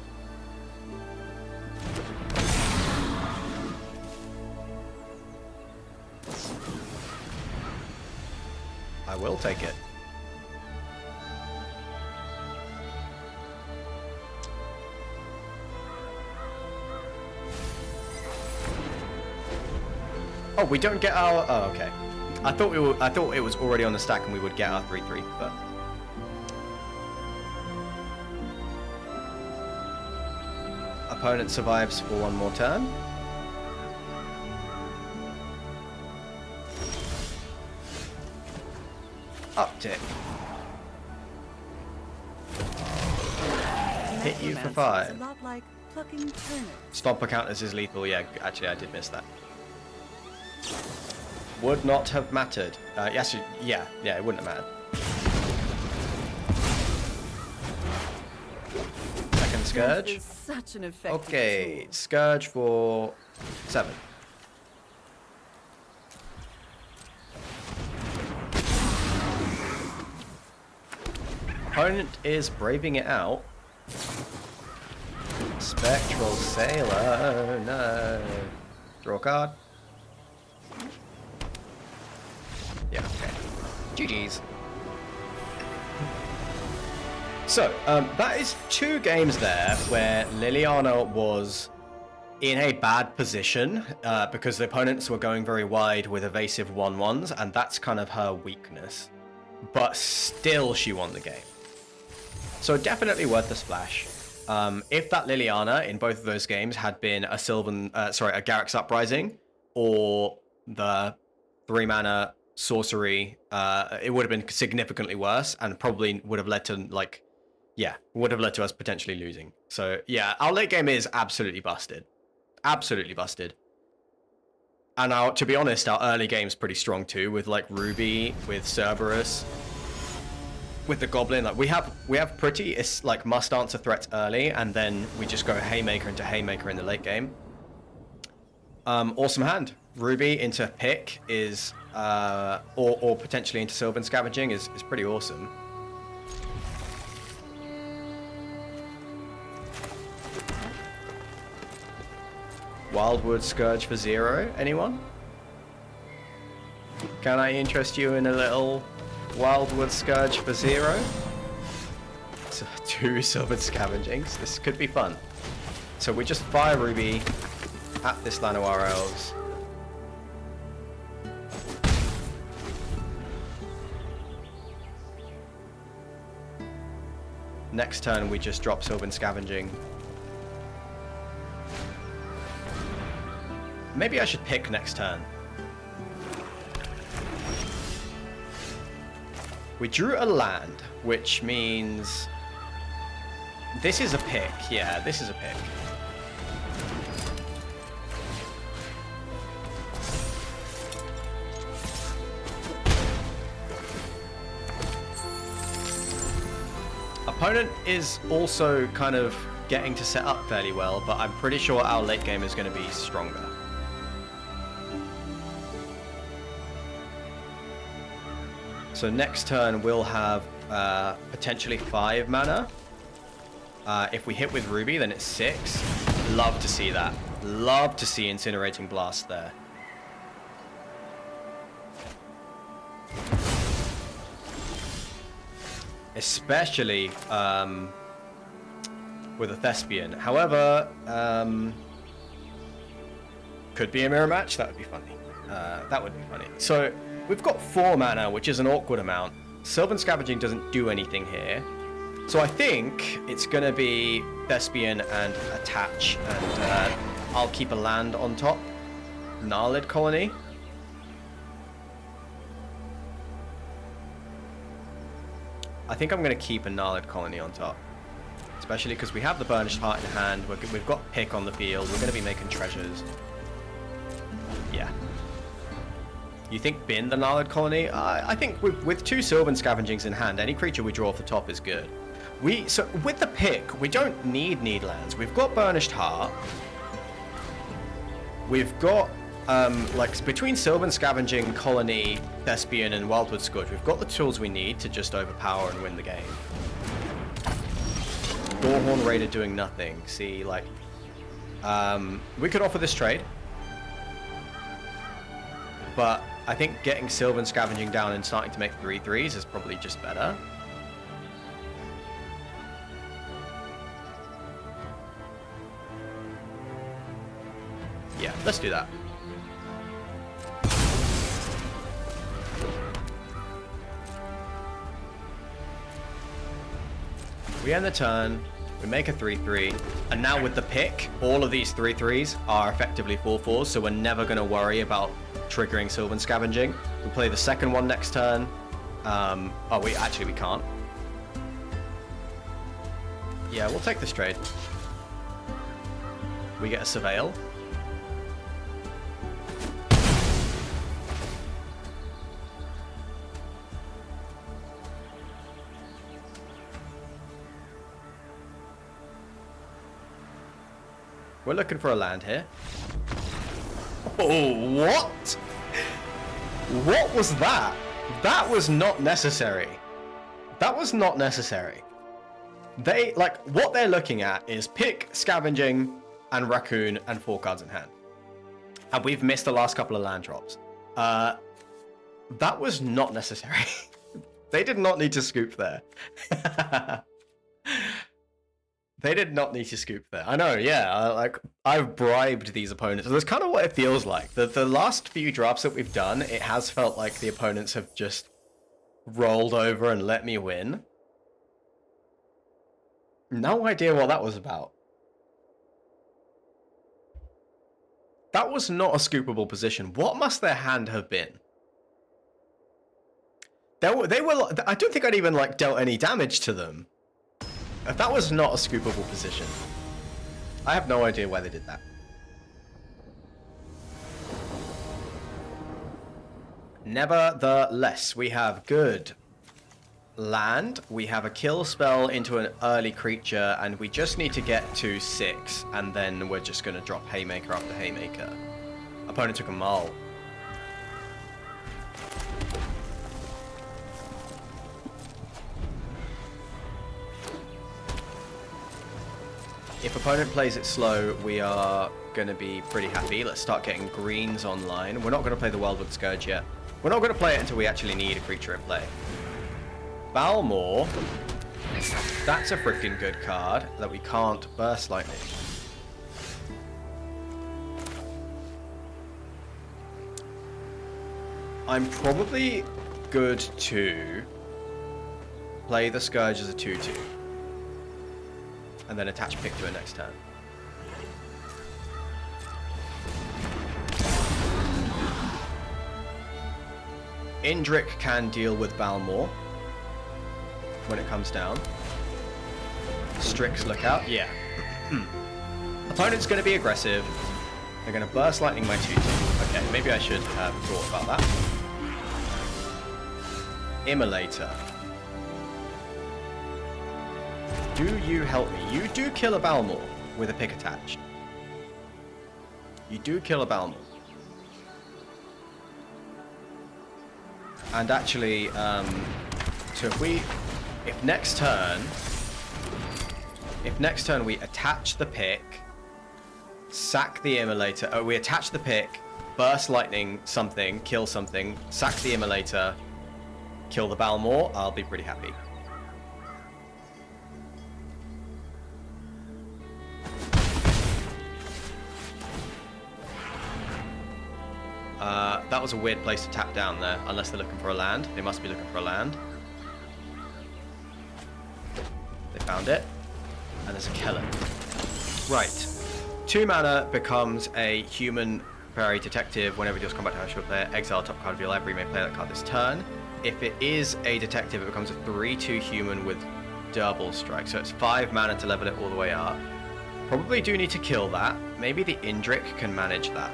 I will take it. Oh, we don't get our... Oh, okay. I thought it was already on the stack and we would get our 3/3, but... Opponent survives for one more turn. Uptick. hit you for Necromancy 5. is a lot like plucking turnips. Stomper counters is lethal. Yeah, actually, I did miss that. Would not have mattered. Yes, yeah, it wouldn't have mattered. Second Scourge. Death is such an effective Okay, tool. Scourge for 7. Opponent is braving it out. Spectral Sailor, no. Draw a card. Yeah, okay. GG's. So, that is 2 games there where Liliana was in a bad position because the opponents were going very wide with evasive 1-1s, and that's kind of her weakness. But still, she won the game. So definitely worth the splash. If that Liliana in both of those games had been a a Garrick's Uprising or the 3-mana sorcery, it would have been significantly worse and probably would have led to would have led to us potentially losing. So yeah, our late game is absolutely busted. Absolutely busted. And to be honest, our early game's pretty strong too, with like Ruby, with Cerberus, with the Goblin. Like we have pretty like must answer threats early, and then we just go Haymaker into Haymaker in the late game. Awesome hand. Ruby into Pick is or potentially into Sylvan Scavenging is pretty awesome. Wildwood Scourge for 0, anyone? Can I interest you in a little Wildwood Scourge for 0? So 2 Sylvan Scavengings. This could be fun. So we just fire Ruby at this Llanowar Elves. Next turn we just drop Sylvan Scavenging. Maybe I should pick next turn. We drew a land, which means this is a pick. Yeah, this is a pick. Opponent is also kind of getting to set up fairly well, but I'm pretty sure our late game is going to be stronger. So next turn we'll have potentially 5 mana. If we hit with Ruby, then it's 6. Love to see that. Love to see Incinerating Blast there. Especially with a Thespian. However, could be a mirror match. That would be funny. That would be funny. So we've got 4 mana, which is an awkward amount. Sylvan Scavenging doesn't do anything here. So I think it's going to be Thespian and Attach, and I'll keep a land on top. Gnarlid Colony. I think I'm going to keep a Gnarlid Colony on top. Especially because we have the Burnished Heart in hand. We've got Pick on the field. We're going to be making treasures. Yeah. You think bin the Gnarlid Colony? I think with 2 Sylvan Scavengings in hand, any creature we draw off the top is good. So with the Pick, we don't need lands. We've got Burnished Heart. We've got like between Sylvan Scavenging, Colony, Thespian, and Wildwood Scourge, we've got the tools we need to just overpower and win the game. Gorehorn Raider doing nothing. See, like, we could offer this trade, but I think getting Sylvan Scavenging down and starting to make 3/3s is probably just better. Yeah, let's do that. We end the turn, we make a 3/3, and now with the Pick, all of these 3/3s are effectively 4/4s, so we're never going to worry about triggering Sylvan Scavenging. We play the second one next turn. We can't. Yeah, we'll take this trade. We get a surveil. We're looking for a land here. Oh, what? What was that? That was not necessary. That was not necessary. They, like, what they're looking at is pick, scavenging, and raccoon, and 4 cards in hand. And we've missed the last couple of land drops. That was not necessary. They did not need to scoop there. They did not need to scoop there. I know, yeah. Like, I've bribed these opponents. That's kind of what it feels like. The last few drafts that we've done, it has felt like the opponents have just rolled over and let me win. No idea what that was about. That was not a scoopable position. What must their hand have been? They were. I don't think I'd even like dealt any damage to them. That was not a scoopable position. I have no idea why they did that. Nevertheless, we have good land. We have a kill spell into an early creature, and we just need to get to 6, and then we're just going to drop Haymaker after Haymaker. Opponent took a Maul. If opponent plays it slow, we are going to be pretty happy. Let's start getting greens online. We're not going to play the Veilguard Scourge yet. We're not going to play it until we actually need a creature in play. Balmor. That's a freaking good card that we can't Burst Lightning. I'm probably good to play the Scourge as a 2/2. And then attach pick to it next turn. Indrik can deal with Balmor when it comes down. Strix, look out. Yeah. Opponent's going to be aggressive. They're going to Burst Lightning my 2/2. Okay, maybe I should have thought about that. Immolator. Do you help me? You do kill a Balmor with a pick attached. You do kill a Balmor. And actually, so if next turn we attach the pick, sack the Immolator, we attach the pick, Burst Lightning something, kill something, sack the Immolator, kill the Balmor, I'll be pretty happy. That was a weird place to tap down there, unless they're looking for a land. They must be looking for a land. They found it. And there's a Kellen. Right. 2 mana becomes a human fairy detective. Whenever it deals combat damage to a player, exile top card of your library. You may play that card this turn. If it is a detective, it becomes a 3/2 human with double strike. So it's 5 mana to level it all the way up. Probably do need to kill that. Maybe the Indrik can manage that.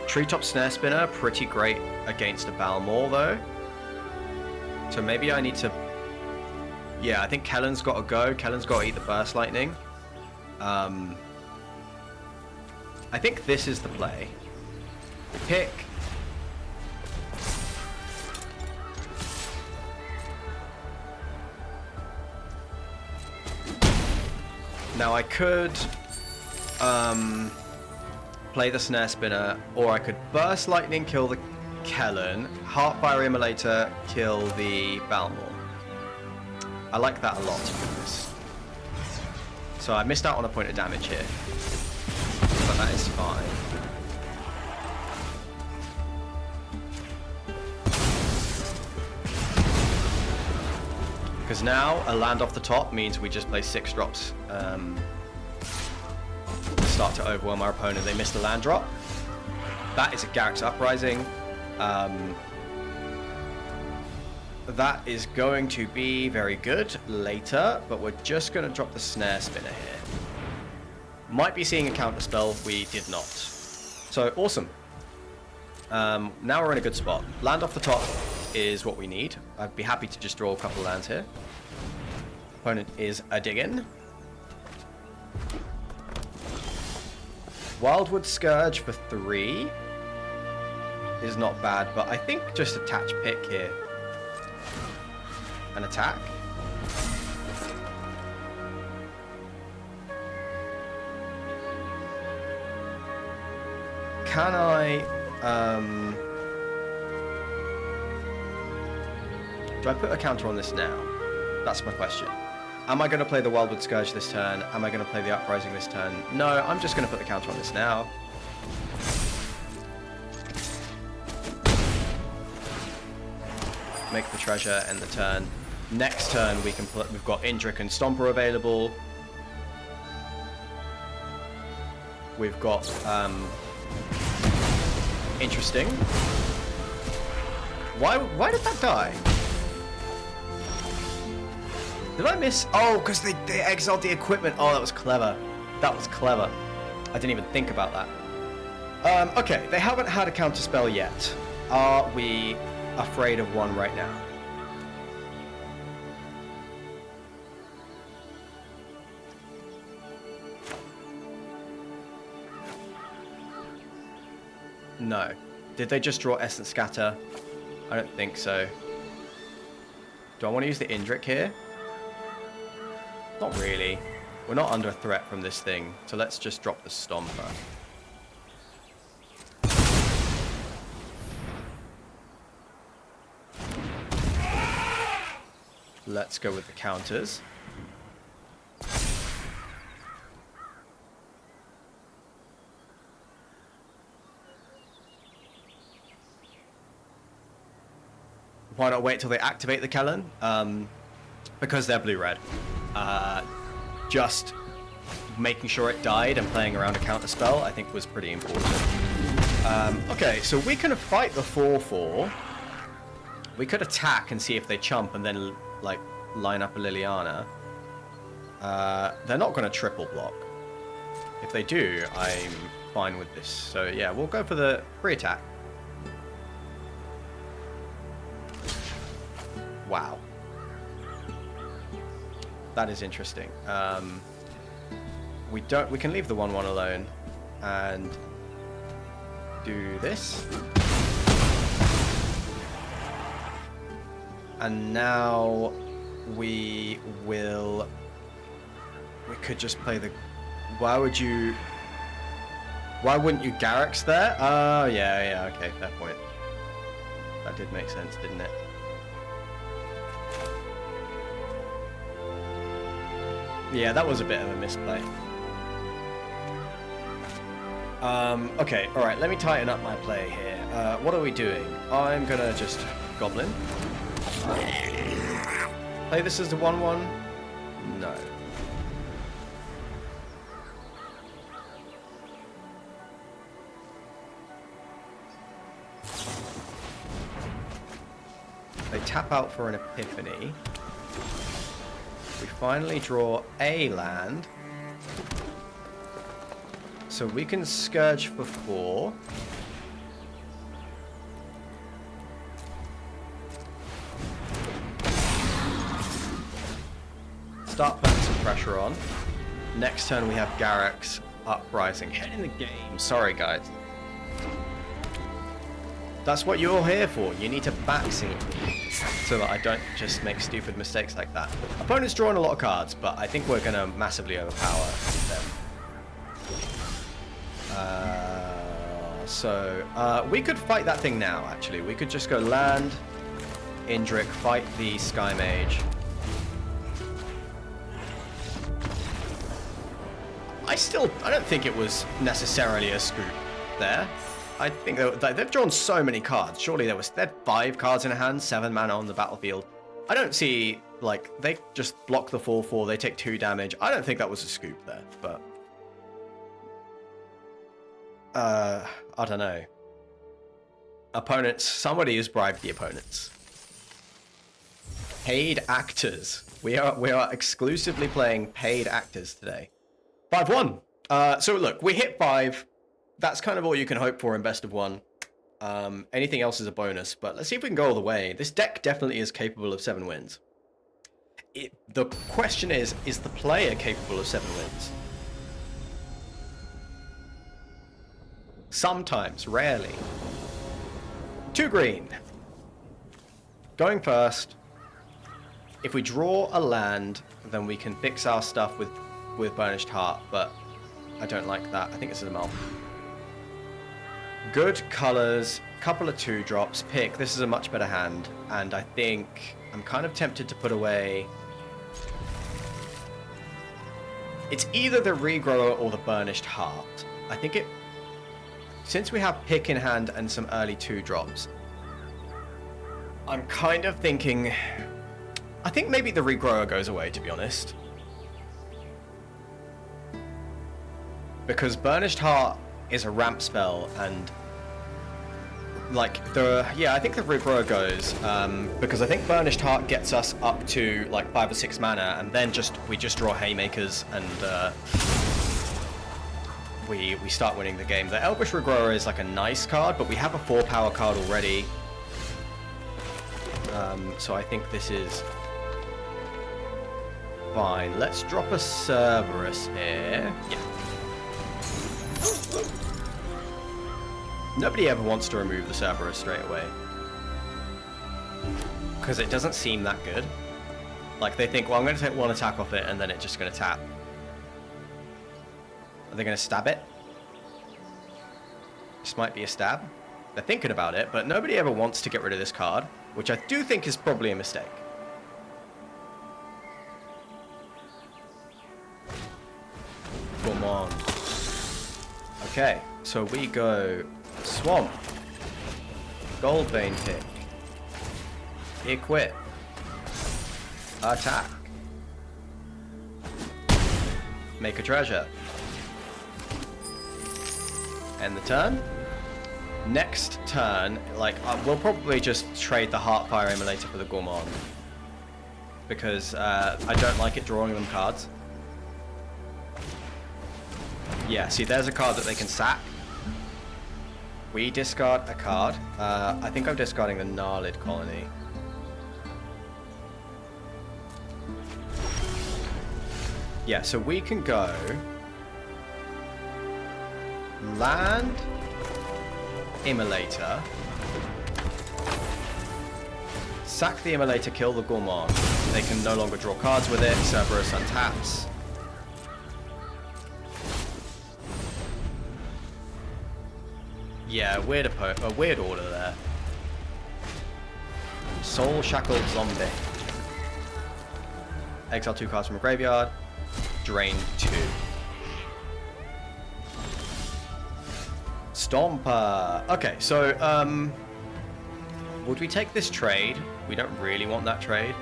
Treetop Snare Spinner, pretty great against a Balmor though. So maybe I need to... Yeah, I think Kellen's got to go. Kellen's got to eat the Burst Lightning. I think this is the play. Pick. Now I could... play the Snare Spinner, or I could Burst Lightning, kill the Kellen, Heartfire Immolator, kill the Balmor. I like that a lot, to be honest. So I missed out on a point of damage here, but that is fine. Because now a land off the top means we just play 6 drops. Start to overwhelm our opponent. They missed the land drop. That is a Garruk's Uprising. that is going to be very good later, but we're just going to drop the snare spinner here. Might be seeing a counter spell. We did not. So, awesome. Now we're in a good spot. Land off the top is what we need. I'd be happy to just draw a couple of lands here. Opponent is a diggin'. Wildwood Scourge for 3 is not bad, but I think just attach pick here. An attack. Can I... do I put a counter on this now? That's my question. Am I going to play the Wildwood Scourge this turn? Am I going to play the Uprising this turn? No, I'm just going to put the counter on this now. Make the treasure, end the turn. Next turn we can put... We've got Indrik and Stomper available. We've got... interesting. Why did that die? Did I miss? Oh, because they exiled the equipment. Oh, that was clever. That was clever. I didn't even think about that. Okay, they haven't had a counterspell yet. Are we afraid of one right now? No. Did they just draw Essence Scatter? I don't think so. Do I want to use the Indrik here? Not really. We're not under threat from this thing, so let's just drop the Stomper. Let's go with the counters. Why not wait till they activate the Kellen? Because they're blue-red. Just making sure it died and playing around a counter spell, I think, was pretty important. Okay, so we can fight the 4/4. We could attack and see if they chump and then, like, line up a Liliana. They're not going to triple block. If they do, I'm fine with this. So, yeah, we'll go for the free attack. Wow. That is interesting. We can leave the 1/1 alone and do this. And now we could just play the... Why wouldn't you Garrix there? Oh, yeah, okay, fair point. That did make sense, didn't it? Yeah, that was a bit of a misplay. Okay, alright, let me tighten up my play here. What are we doing? I'm gonna just Goblin. Play this as the 1/1? No. They tap out for an Epiphany. We finally draw a land. So we can Scourge for 4. Start putting some pressure on. Next turn we have Garrix Uprising. Head in the game. Sorry, guys. That's what you're here for. You need to backseat so that I don't just make stupid mistakes like that. Opponent's drawing a lot of cards, but I think we're going to massively overpower them. We could fight that thing now, actually. We could just go land, Indrik, fight the Sky Mage. I don't think it was necessarily a scoop there. I think they've drawn so many cards. Surely they had 5 cards in hand, 7 mana on the battlefield. I don't see, like, they just block the 4/4, they take 2 damage. I don't think that was a scoop there, but... I don't know. Opponents, somebody has bribed the opponents. Paid actors. We are exclusively playing paid actors today. 5-1. So look, we hit 5. That's kind of all you can hope for in best of 1. Anything else is a bonus, but let's see if we can go all the way. This deck definitely is capable of 7 wins. The question is the player capable of 7 wins? Sometimes, rarely. 2 green. Going first. If we draw a land, then we can fix our stuff with Burnished Heart, but I don't like that. I think this is a melt. Good colors, couple of 2-drops, pick. This is a much better hand, and I think I'm kind of tempted to put away... It's either the Regrower or the Burnished Heart. I think it... Since we have pick in hand and some early 2-drops, I'm kind of thinking... I think maybe the Regrower goes away, to be honest. Because Burnished Heart is a ramp spell, and... Like, I think the Regrower goes, because I think Burnished Heart gets us up to, like, 5 or 6 mana, and then we just draw Haymakers, and, we start winning the game. The Elvish Regrower is, like, a nice card, but we have a 4-power card already. So I think this is... fine. Let's drop a Cerberus here. Yeah. Nobody ever wants to remove the Cerberus straight away. Because it doesn't seem that good. Like, they think, well, I'm going to take 1 attack off it, and then it's just going to tap. Are they going to stab it? This might be a stab. They're thinking about it, but nobody ever wants to get rid of this card, which I do think is probably a mistake. Come on. Okay, so we go Swamp, Goldbane pick, equip, attack, make a treasure, end the turn. Next turn, like, we'll probably just trade the Heartfire Emulator for the Gourmand, because I don't like it drawing them cards. Yeah, see, there's a card that they can sack. We discard a card. I think I'm discarding the Gnarlid Colony. Yeah, so we can go... Land... Immolator. Sack the Immolator, kill the Gourmand. They can no longer draw cards with it. Cerberus untaps. Yeah, weird order there. Soul Shackled Zombie. Exile 2 cards from a graveyard. Drain 2. Stomper. Okay, so, would we take this trade? We don't really want that trade.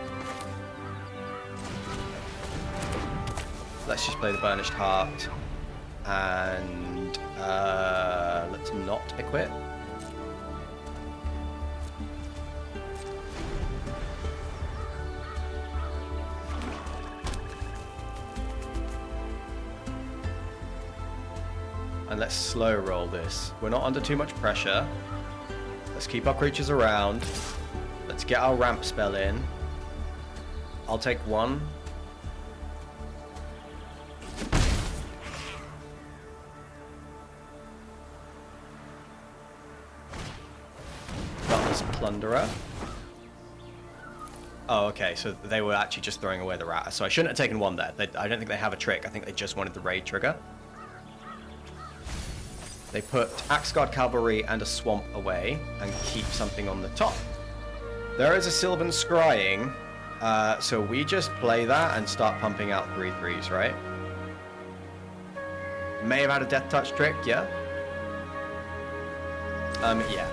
Let's just play the Burnished Heart. And, let's not equip. And let's slow roll this. We're not under too much pressure. Let's keep our creatures around. Let's get our ramp spell in. I'll take 1. Butler's Plunderer. Oh, okay, so they were actually just throwing away the rat. So I shouldn't have taken 1 there. I don't think they have a trick. I think they just wanted the raid trigger. They put Axguard Cavalry and a Swamp away and keep something on the top. There is a Sylvan Scrying, so we just play that and start pumping out 3/3s, right? May have had a Death Touch trick, yeah? Yeah.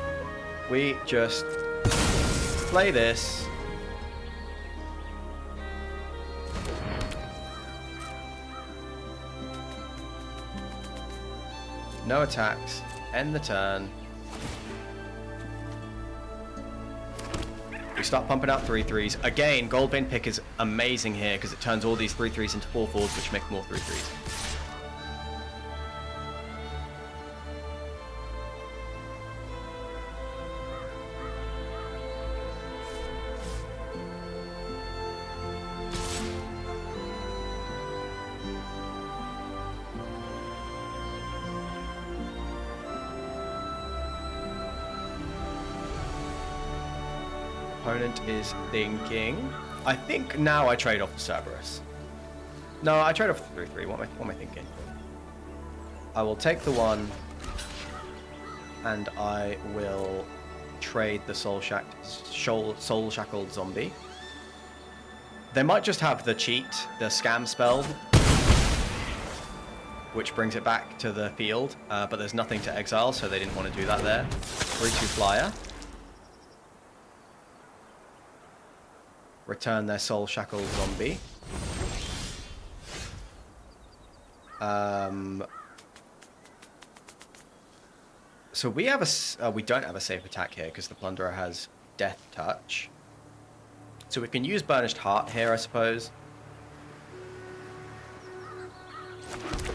We just play this. No attacks. End the turn. We start pumping out 3-3s. Again, Gold Vein Pick is amazing here because it turns all these 3-3s into 4-4s, which make more 3-3s. Opponent is thinking. I think now I trade off the Cerberus. No, I trade off the 3-3. What am I thinking? I will take the 1, and I will trade the Soul Shackled Zombie. They might just have the cheat, the scam spell, which brings it back to the field, but there's nothing to exile, so they didn't want to do that there. 3-2 flyer. Return their Soul Shackled Zombie. So we have we don't have a safe attack here because the Plunderer has Death Touch. So we can use Burnished Heart here, I suppose.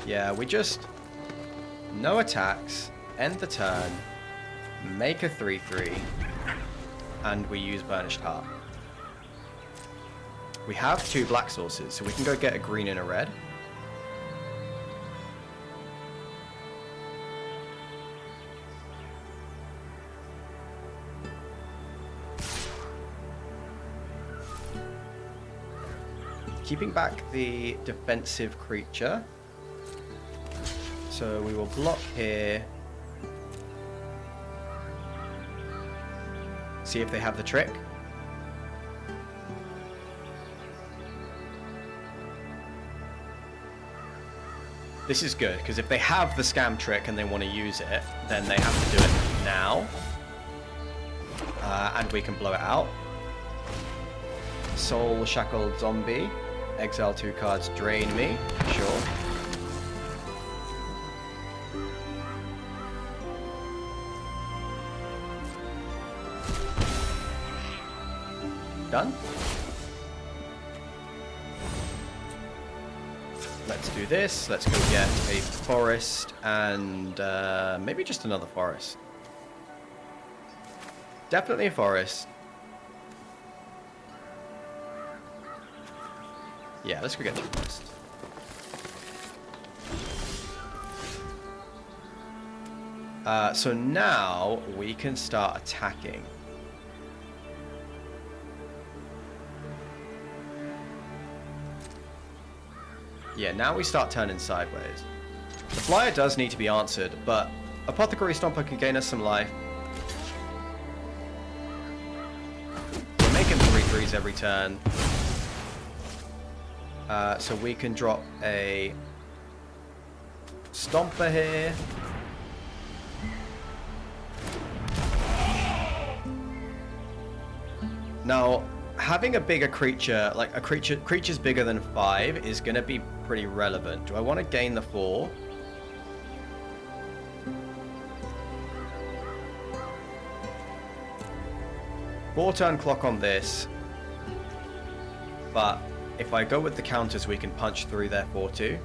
Yeah, we just no attacks, end the turn, make a 3-3, and we use Burnished Heart. We have 2 black sources, so we can go get a green and a red. Keeping back the defensive creature. So we will block here. See if they have the trick. This is good, because if they have the scam trick and they want to use it, then they have to do it now. And we can blow it out. Soul Shackled Zombie. Exile 2 cards, drain me. Sure. Done. Let's do this. Let's go get a forest and maybe just another forest. Definitely a forest. Yeah, let's go get the forest. So now we can start attacking. Yeah, now we start turning sideways. The flyer does need to be answered, but Apothecary Stomper can gain us some life. We're making 3-3s every turn. So we can drop a Stomper here. Now, having a bigger creature, like a creature's bigger than 5 is going to be pretty relevant. Do I want to gain the 4? Four-turn clock on this, but if I go with the counters, we can punch through their 4-2.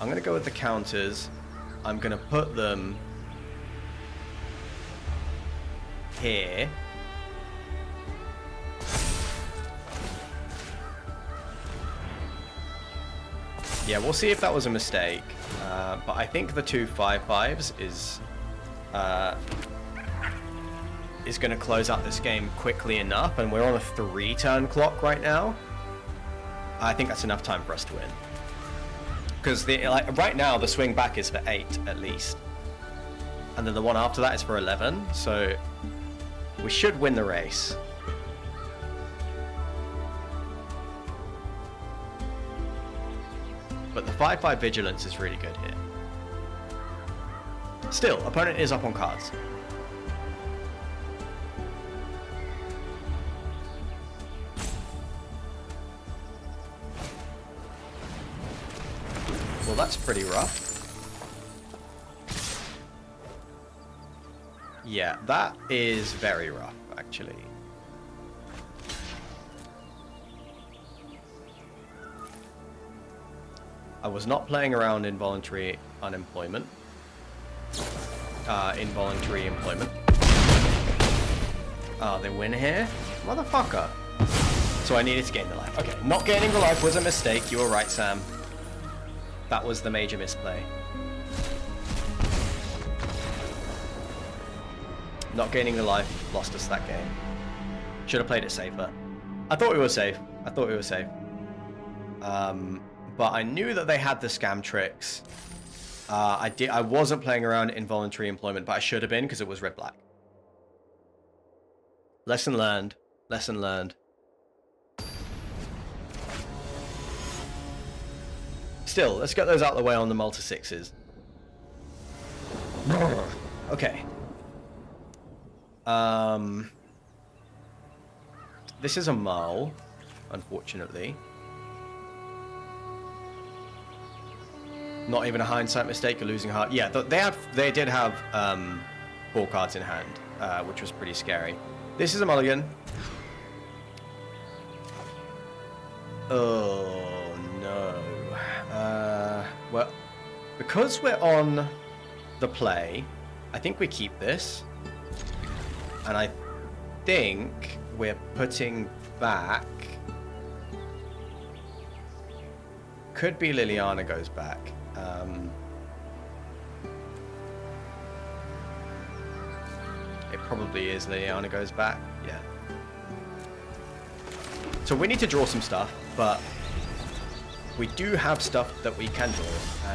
I'm going to go with the counters. I'm going to put them here. Yeah, we'll see if that was a mistake. But I think the 2 5/5s is going to close out this game quickly enough, and we're on a 3-turn clock right now. I think that's enough time for us to win. Because right now the swing back is for 8 at least, and then the one after that is for 11. So we should win the race. But the 5/5 vigilance is really good here. Still, opponent is up on cards. Well, that's pretty rough. Yeah, that is very rough. actually. I was not playing around involuntary unemployment. Involuntary employment. Oh, they win here? Motherfucker. So I needed to gain the life. Okay, not gaining the life was a mistake. You were right, Sam. That was the major misplay. Not gaining the life lost us that game. Should have played it safer. I thought we were safe. I thought we were safe. But I knew that they had the scam tricks. I wasn't playing around involuntary employment, but I should have been because it was red black. Lesson learned. Lesson learned. Still, let's get those out of the way on the multi-sixes. Okay. This is a mole, unfortunately. Not even a hindsight mistake, a losing heart. Yeah, they did have 4 cards in hand, which was pretty scary. This is a mulligan. Oh no. Well, because we're on the play, I think we keep this. And I think we're putting back... Could be Liliana goes back. It probably is Liliana goes back. Yeah. So we need to draw some stuff, but we do have stuff that we can draw.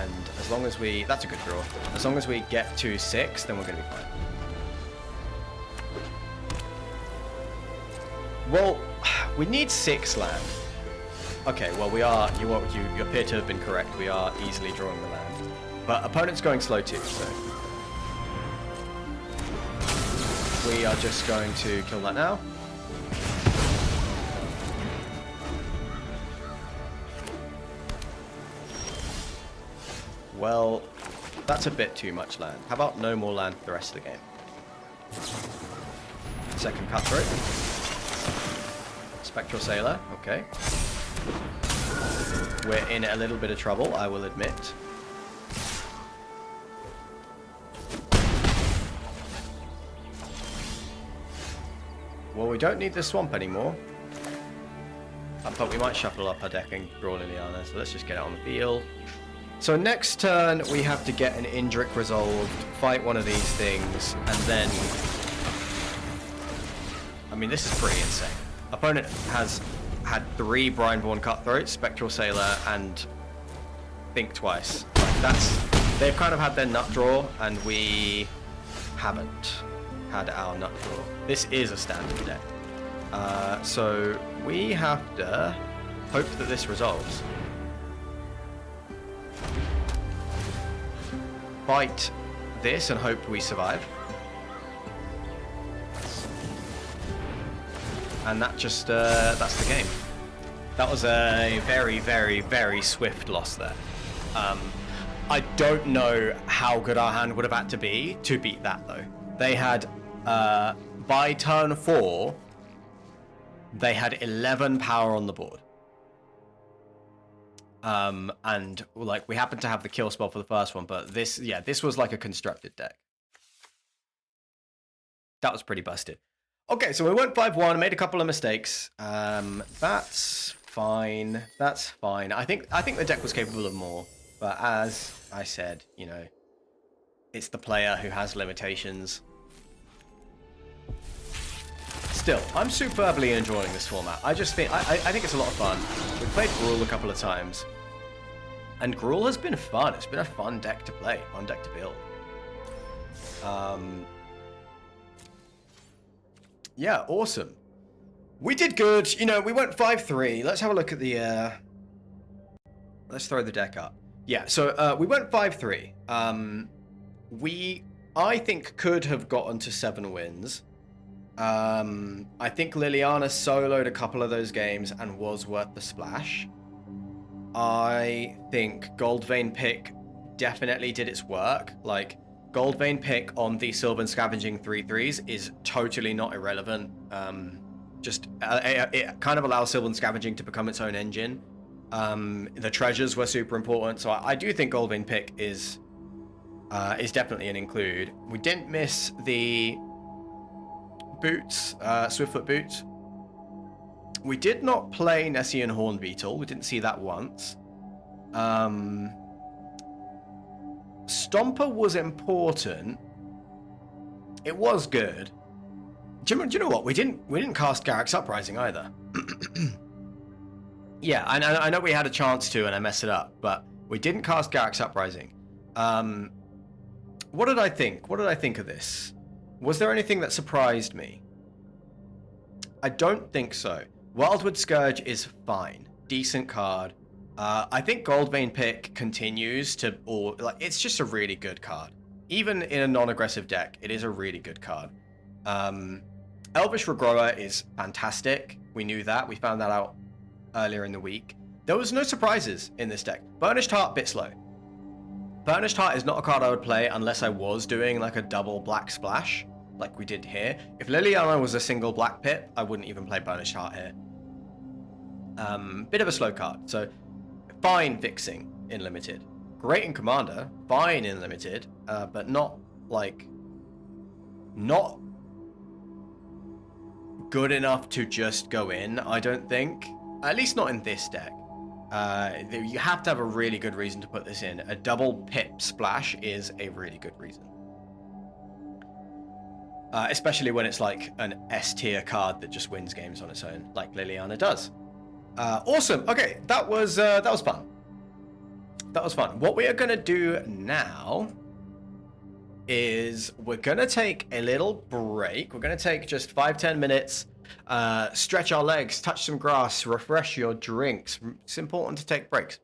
And as long as we... That's a good draw. As long as we get to 6, then we're going to be fine. Well, we need 6 land. Okay, well we are, you appear to have been correct, we are easily drawing the land. But opponent's going slow too, so... We are just going to kill that now. Well, that's a bit too much land. How about no more land for the rest of the game? Second cutthroat. Spectral Sailor, okay. We're in a little bit of trouble, I will admit. Well, we don't need the swamp anymore. But we might shuffle up our deck and draw Liliana, so let's just get it on the field. So next turn, we have to get an Indrik resolved, fight one of these things, and then... I mean, this is pretty insane. Opponent has had 3 Brineborn Cutthroats, Spectral Sailor, and Think Twice. Like they've kind of had their nut draw, and we haven't had our nut draw. This is a standard deck. So we have to hope that this resolves. Fight this and hope we survive. And that just, that's the game. That was a very, very, very swift loss there. I don't know how good our hand would have had to be to beat that though. They had, by turn 4, they had 11 power on the board. And like we happened to have the kill spell for the first one, but this, yeah, this was like a constructed deck. That was pretty busted. Okay, so we went 5-1, made a couple of mistakes. That's fine. That's fine. I think the deck was capable of more, but as I said, you know, it's the player who has limitations. Still, I'm superbly enjoying this format. I just think I think it's a lot of fun. We've played Gruul a couple of times, and Gruul has been fun. It's been a fun deck to play, fun deck to build. Yeah, awesome. We did good. You know, we went 5-3. Let's have a look at the... Let's throw the deck up. Yeah, so we went 5-3. We, I think, could have gotten to 7 wins. I think Liliana soloed a couple of those games and was worth the splash. I think Goldvein pick definitely did its work. Like, Gold Vein pick on the Sylvan Scavenging 3/3s is totally not irrelevant. It kind of allows Sylvan Scavenging to become its own engine. The treasures were super important, so I do think Gold Vein pick is definitely an include. We didn't miss the boots, Swiftfoot boots. We did not play Nessian Hornbeetle. We didn't see that once. Stomper was important. It was good. Do you know what? We didn't cast Garrick's Uprising either. Yeah, I know we had a chance to, and I messed it up, but we didn't cast Garrick's Uprising. What did I think? What did I think of this? Was there anything that surprised me? I don't think so. Wildwood Scourge is fine. Decent card. I think Goldvein pick continues to, or like, it's just a really good card. Even in a non-aggressive deck, it is a really good card. Elvish Regrower is fantastic. We knew that. We found that out earlier in the week. There was no surprises in this deck. Burnished Heart, bit slow. Burnished Heart is not a card I would play unless I was doing like a double black splash, like we did here. If Liliana was a single black pip, I wouldn't even play Burnished Heart here. Bit of a slow card, so fine fixing in limited. Great in Commander, fine in limited, but not good enough to just go in, I don't think. At least not in this deck. You have to have a really good reason to put this in. A double pip splash is a really good reason. Especially when it's like an S tier card that just wins games on its own, like Liliana does. Awesome. Okay, that was fun. That was fun. What we are gonna do now is we're gonna take a little break. We're gonna take just 5-10 minutes, stretch our legs, touch some grass, refresh your drinks. It's important to take breaks.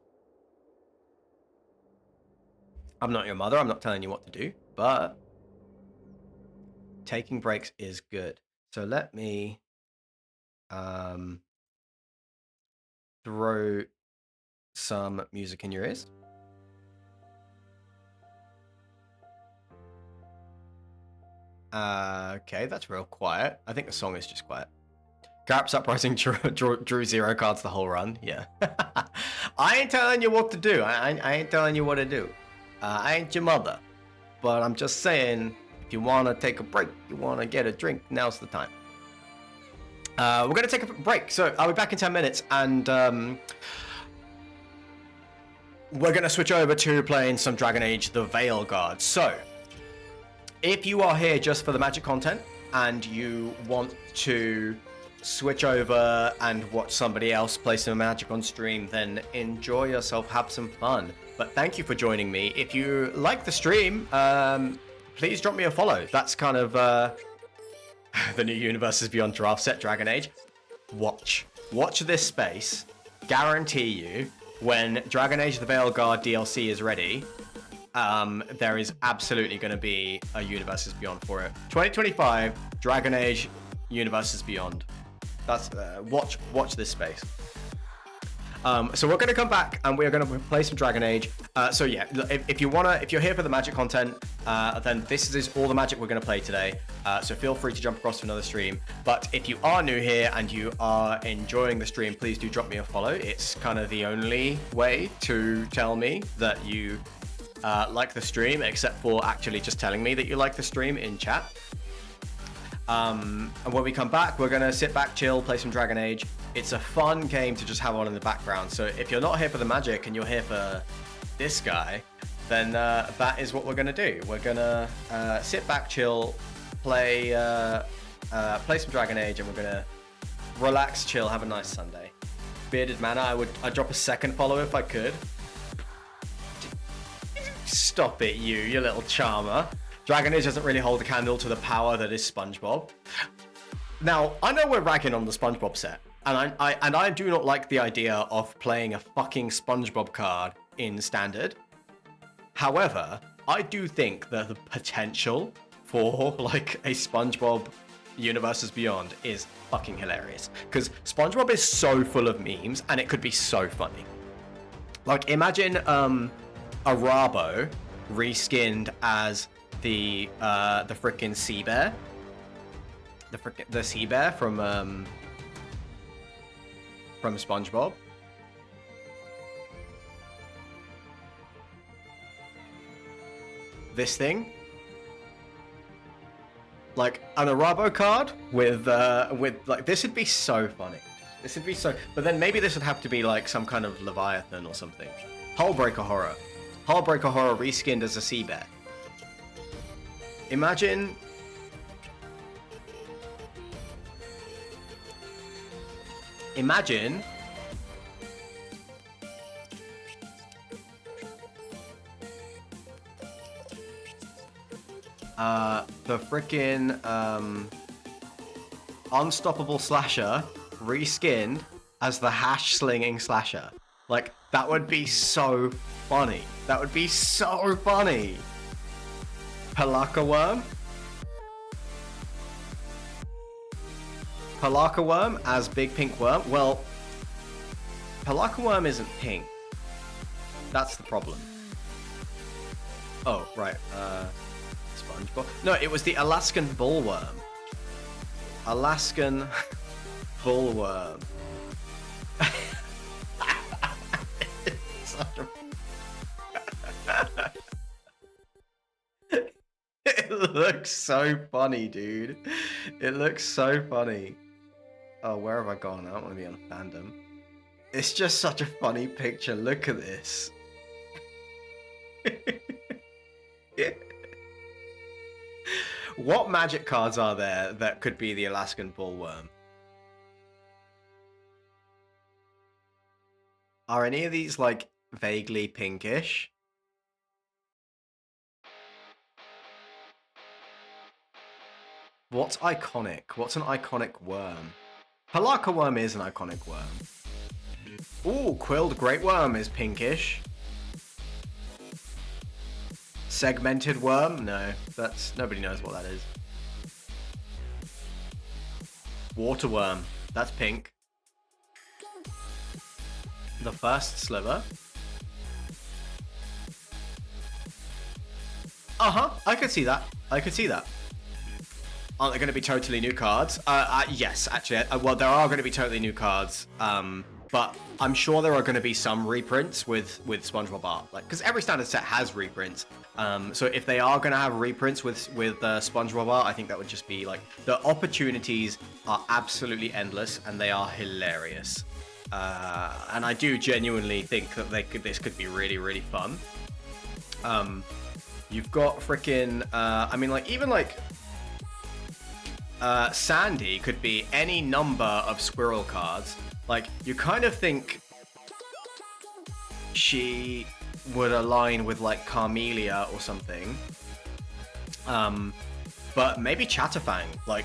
I'm not your mother. I'm not telling you what to do, but taking breaks is good. So let me throw some music in your ears. Okay, that's real quiet. I think the song is just quiet. Garrick's Uprising drew 0 cards the whole run. Yeah. I ain't telling you what to do. I ain't telling you what to do. I ain't your mother. But I'm just saying, if you want to take a break, you want to get a drink, now's the time. We're going to take a break. So I'll be back in 10 minutes. And we're going to switch over to playing some Dragon Age the Veilguard. So if you are here just for the Magic content and you want to switch over and watch somebody else play some Magic on stream, then enjoy yourself, have some fun. But thank you for joining me. If you like the stream, please drop me a follow. That's kind of the new Universes Beyond draft set Dragon Age. Watch this space. Guarantee you, when Dragon Age the Veilguard DLC is ready, there is absolutely going to be a Universes Beyond for it. 2025 Dragon Age Universes Beyond. That's watch this space. So we're going to come back and we're going to play some Dragon Age. So yeah, if you're here for the Magic content, then this is all the Magic we're going to play today. So feel free to jump across to another stream. But if you are new here and you are enjoying the stream, please do drop me a follow. It's kind of the only way to tell me that you like the stream, except for actually just telling me that you like the stream in chat. And when we come back, we're going to sit back, chill, play some Dragon Age. It's a fun game to just have on in the background. So if you're not here for the Magic and you're here for this guy, then that is what we're going to do. We're going to sit back, chill, play some Dragon Age, and we're going to relax, chill, have a nice Sunday. Bearded Mana, I'd drop a second follow if I could. Stop it, you little charmer. Dragon Age doesn't really hold a candle to the power that is SpongeBob. Now, I know we're ragging on the SpongeBob set, and I do not like the idea of playing a fucking SpongeBob card in Standard. However, I do think that the potential for like a SpongeBob Universes Beyond is fucking hilarious. Because SpongeBob is so full of memes, and it could be so funny. Like, imagine a Rabo reskinned as the frickin' sea bear. The sea bear from SpongeBob. This thing. Like an Arabo card with like, this would be so funny. This would be so, but then maybe this would have to be like some kind of Leviathan or something. Hullbreaker Horror. Hullbreaker Horror reskinned as a sea bear. Imagine the frickin' Unstoppable Slasher reskinned as the hash slinging slasher. Like, that would be so funny. That would be so funny. Palaka Worm. Palaka Worm as Big Pink Worm. Well, Palaka Worm isn't pink. That's the problem. Oh, right. SpongeBob. No, it was the Alaskan Bullworm. Alaskan Bullworm. Such a... It looks so funny, dude. It looks so funny. Oh, where have I gone? I don't want to be on fandom. It's just such a funny picture. Look at this. What magic cards are there that could be the Alaskan Bullworm? Are any of these like vaguely pinkish? What's iconic? What's an iconic worm? Palaka Worm is an iconic worm. Ooh, Quilled Great Worm is pinkish. Segmented Worm? No, that's... nobody knows what that is. Water Worm. That's pink. The First Sliver. Uh-huh, I could see that. I could see that. Aren't there going to be totally new cards? Yes, actually. Well, there are going to be totally new cards. But I'm sure there are going to be some reprints with SpongeBob art, like, because every standard set has reprints. So if they are going to have reprints with SpongeBob art, I think that would just be like, the opportunities are absolutely endless and they are hilarious. And I do genuinely think that this could be really, really fun. You've got freaking, I mean, like, even like Sandy could be any number of squirrel cards. Like, you kind of think she would align with, like, Carmelia or something. But maybe Chatterfang, like...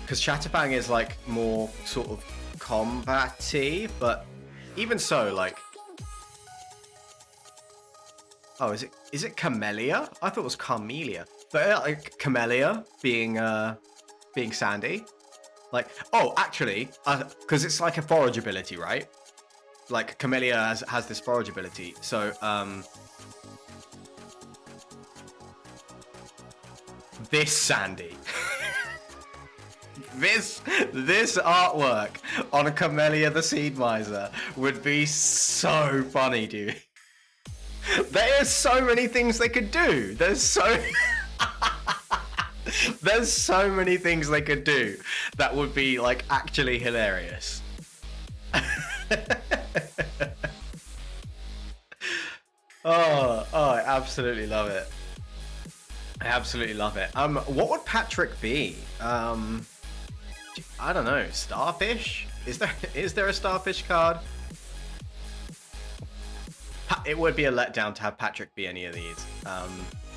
because Chatterfang is, like, more sort of combat-y, but even so, like... oh, is it Camellia? I thought it was Carmelia. But, like, Camellia being Sandy... like, oh, actually, because it's like a forage ability, right? Like, Camellia has this forage ability. So, this Sandy. this artwork on a Camellia the Seed Miser would be so funny, dude. There's so many things they could do. There's so many things they could do that would be, like, actually hilarious. Oh, I absolutely love it. I absolutely love it. What would Patrick be? I don't know. Starfish? Is there a Starfish card? It would be a letdown to have Patrick be any of these.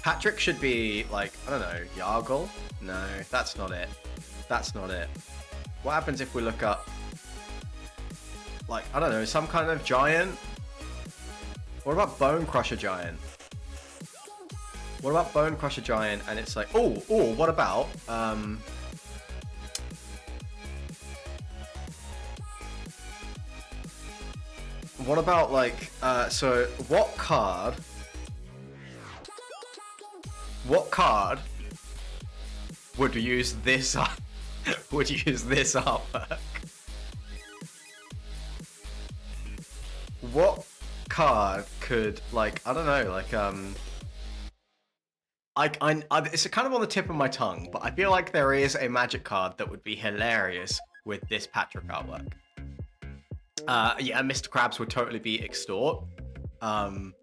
Patrick should be, like, I don't know, Yargle? No, that's not it. That's not it. What happens if we look up, like, I don't know, some kind of giant? What about Bone Crusher Giant? What about Bone Crusher Giant? And it's like, oh, what about, what about, like, so what card What card would use this would use this artwork? What card could, like, I don't know, like it's kind of on the tip of my tongue, but I feel like there is a Magic card that would be hilarious with this Patrick artwork. Yeah, Mr. Krabs would totally be Extort. Can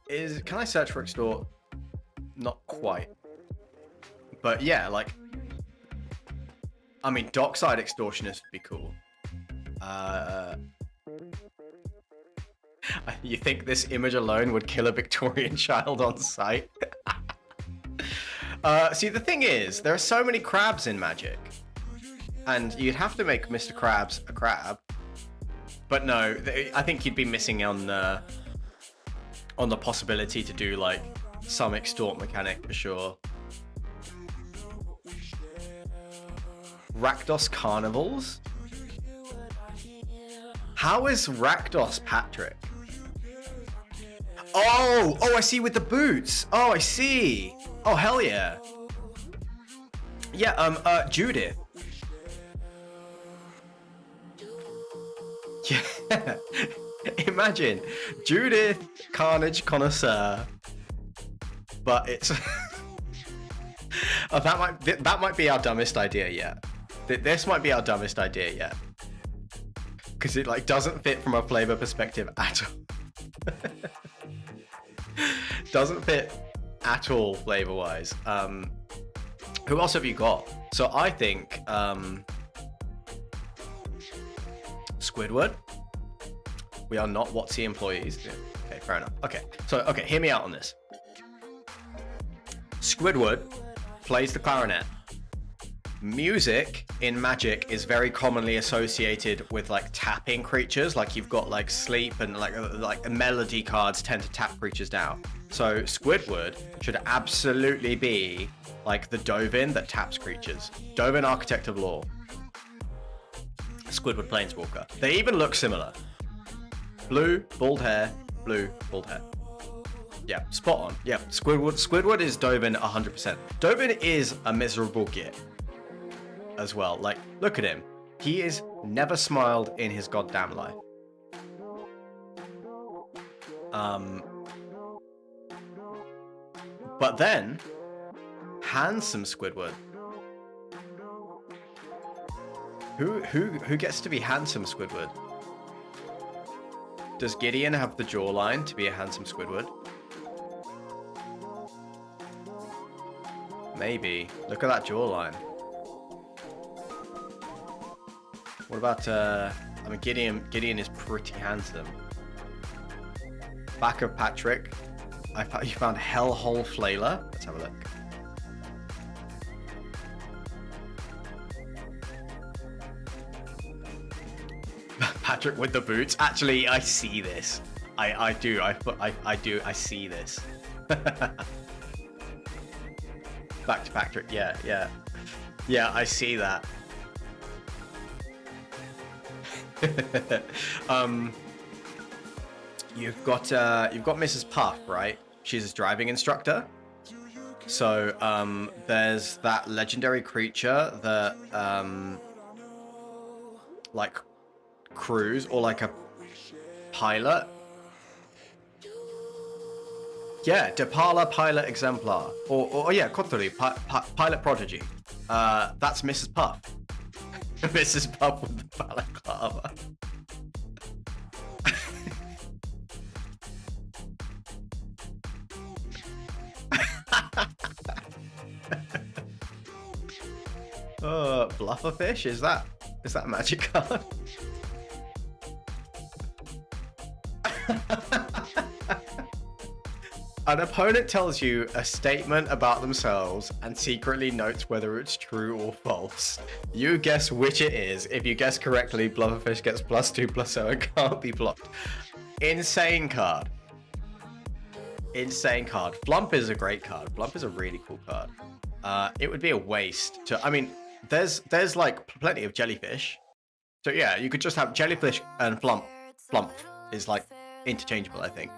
I search for Extort? Not quite. But yeah, like, I mean, Dockside Extortionist would be cool. You think this image alone would kill a Victorian child on sight? See, the thing is, there are so many crabs in Magic, and you'd have to make Mr. Krabs a crab. But no, I think you'd be missing on the possibility to do like some extort mechanic for sure. Rakdos Carnivals? How is Rakdos Patrick? Oh, I see, with the boots. Oh, I see. Oh, hell yeah. Yeah, Judith. Yeah. Imagine Judith, Carnage Connoisseur. But it's oh, that might be our dumbest idea yet. This might be our dumbest idea yet. Because it like doesn't fit from a flavor perspective at all. Doesn't fit at all flavor wise. Who else have you got? So I think Squidward. We are not WotC employees. Okay, fair enough. Okay, so hear me out on this. Squidward plays the clarinet. Music in Magic is very commonly associated with like tapping creatures, like you've got like sleep and like melody cards tend to tap creatures down. So Squidward should absolutely be like the Dovin that taps creatures. Dovin, Architect of Law. Squidward, Planeswalker. They even look similar. Blue, bald hair, blue, bald hair. Yeah, spot on. Yeah, Squidward is Dovin 100%. Dovin is a miserable git as well. Like, look at him. He is never smiled in his goddamn life. But then, handsome Squidward. Who gets to be handsome Squidward? Does Gideon have the jawline to be a handsome Squidward? Maybe. Look at that jawline. What about, I mean, Gideon is pretty handsome. Back of Patrick. You found Hellhole Flailer. Let's have a look. Patrick with the boots. Actually, I see this. I do. I see this. Back to Patrick. Yeah, I see that. You've got Mrs. Puff, right? She's his driving instructor. So there's that legendary creature that like crews or like a pilot. Yeah, Depala Pilot Exemplar. Or yeah, Kotori, Pilot Prodigy. That's Mrs. Puff. Mrs. Puff with the balaclava. Blufferfish? Is that a magic card? An opponent tells you a statement about themselves and secretly notes whether it's true or false. You guess which it is. If you guess correctly, Blufferfish gets +2/+0 and can't be blocked. Insane card. Insane card. Flump is a great card. Flump is a really cool card. It would be a waste to... I mean, there's like plenty of jellyfish. So yeah, you could just have jellyfish and Flump. Flump is like interchangeable, I think.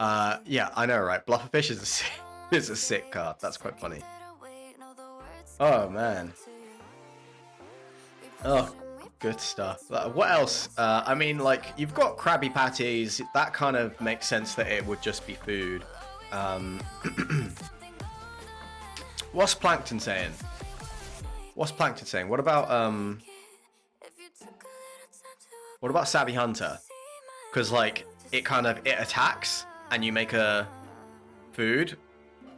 Yeah, I know, right? Blufferfish is a sick, is a sick card. That's quite funny. Oh man. Oh, good stuff. What else? I mean, like, you've got Krabby Patties. That kind of makes sense that it would just be food. What's Plankton saying? What's Plankton saying? What about Savvy Hunter? Because, like, it attacks and you make a food,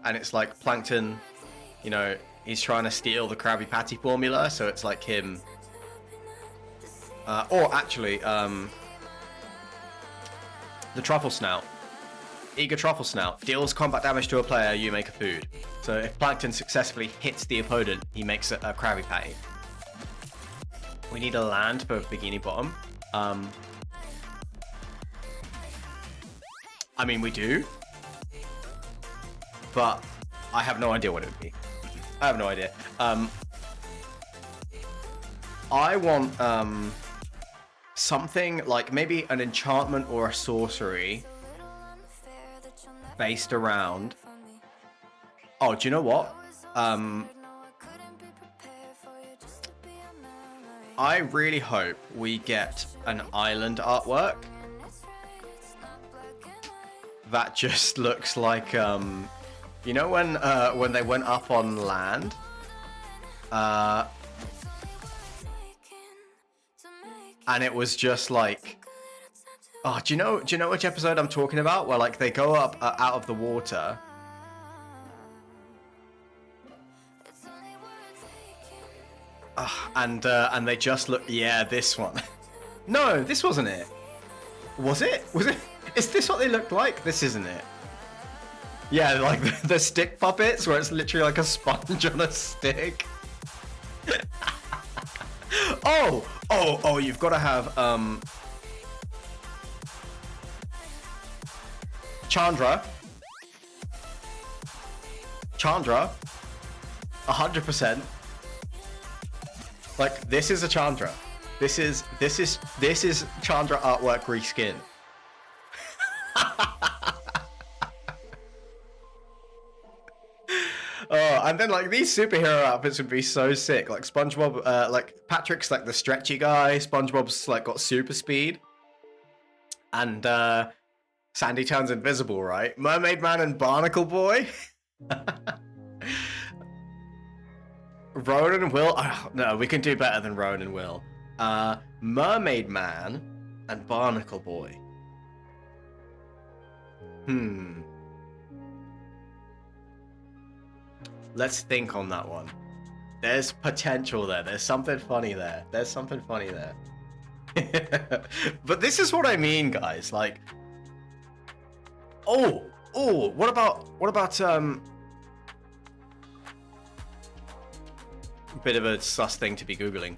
and it's like Plankton, you know, he's trying to steal the Krabby Patty formula, so it's like him. Or actually, the Truffle Snout. Eager Truffle Snout deals combat damage to a player, you make a food. So if Plankton successfully hits the opponent, he makes a Krabby Patty. We need a land for Bikini Bottom. I mean, we do. But I have no idea what it would be. I have no idea. I want something like maybe an enchantment or a sorcery based around. Oh, do you know what? I really hope we get an island artwork that just looks like you know when they went up on land, and it was just like, oh, do you know which episode I'm talking about? Where like they go up out of the water. And they just look. Yeah, this one. No, this wasn't it. Was it? Was it? Is this what they looked like? This isn't it. Yeah, like the stick puppets, where it's literally like a sponge on a stick. Oh, you've got to have Chandra, 100%. Like, this is a Chandra. This is Chandra artwork reskin. Oh, and then like these superhero outfits would be so sick. Like SpongeBob, like Patrick's like the stretchy guy. SpongeBob's like got super speed, and Sandy turns invisible, right? Mermaid Man and Barnacle Boy. Rowan and Will. Oh, no, we can do better than Rowan and Will. Mermaid Man and Barnacle Boy. Let's think on that one. There's potential there. There's something funny there. But this is what I mean, guys. Like, what about bit of a sus thing to be googling.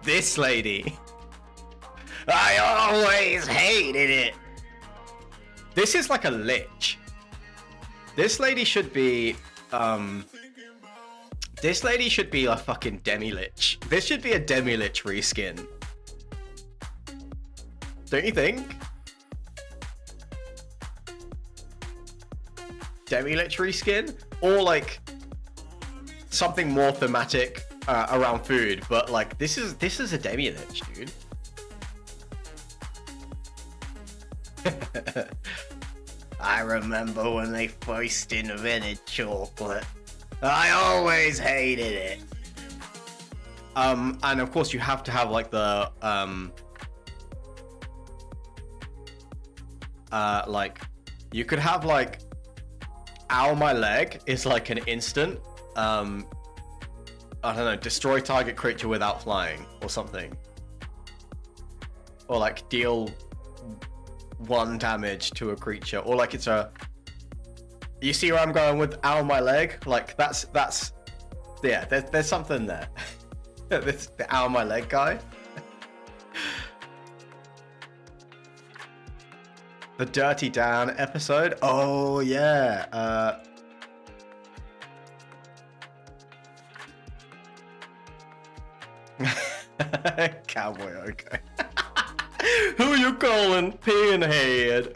This lady. I always hated it. This is like a lich. This lady should be a fucking demi-lich. This should be a demi-lich reskin. Don't you think? Demi-lich reskin? Or like something more thematic around food, but like this is a demi-lich, dude. I remember when they first invented chocolate. I always hated it. And of course you have to have like the like you could have like ow my leg is like an instant I don't know, destroy target creature without flying or something, or like deal 1 damage to a creature, or like it's a, you see where I'm going with ow my leg? Like that's yeah, there's something there. This the ow my leg guy. The Dirty Dan episode. Oh yeah. Cowboy, okay. Who are you calling Pinhead?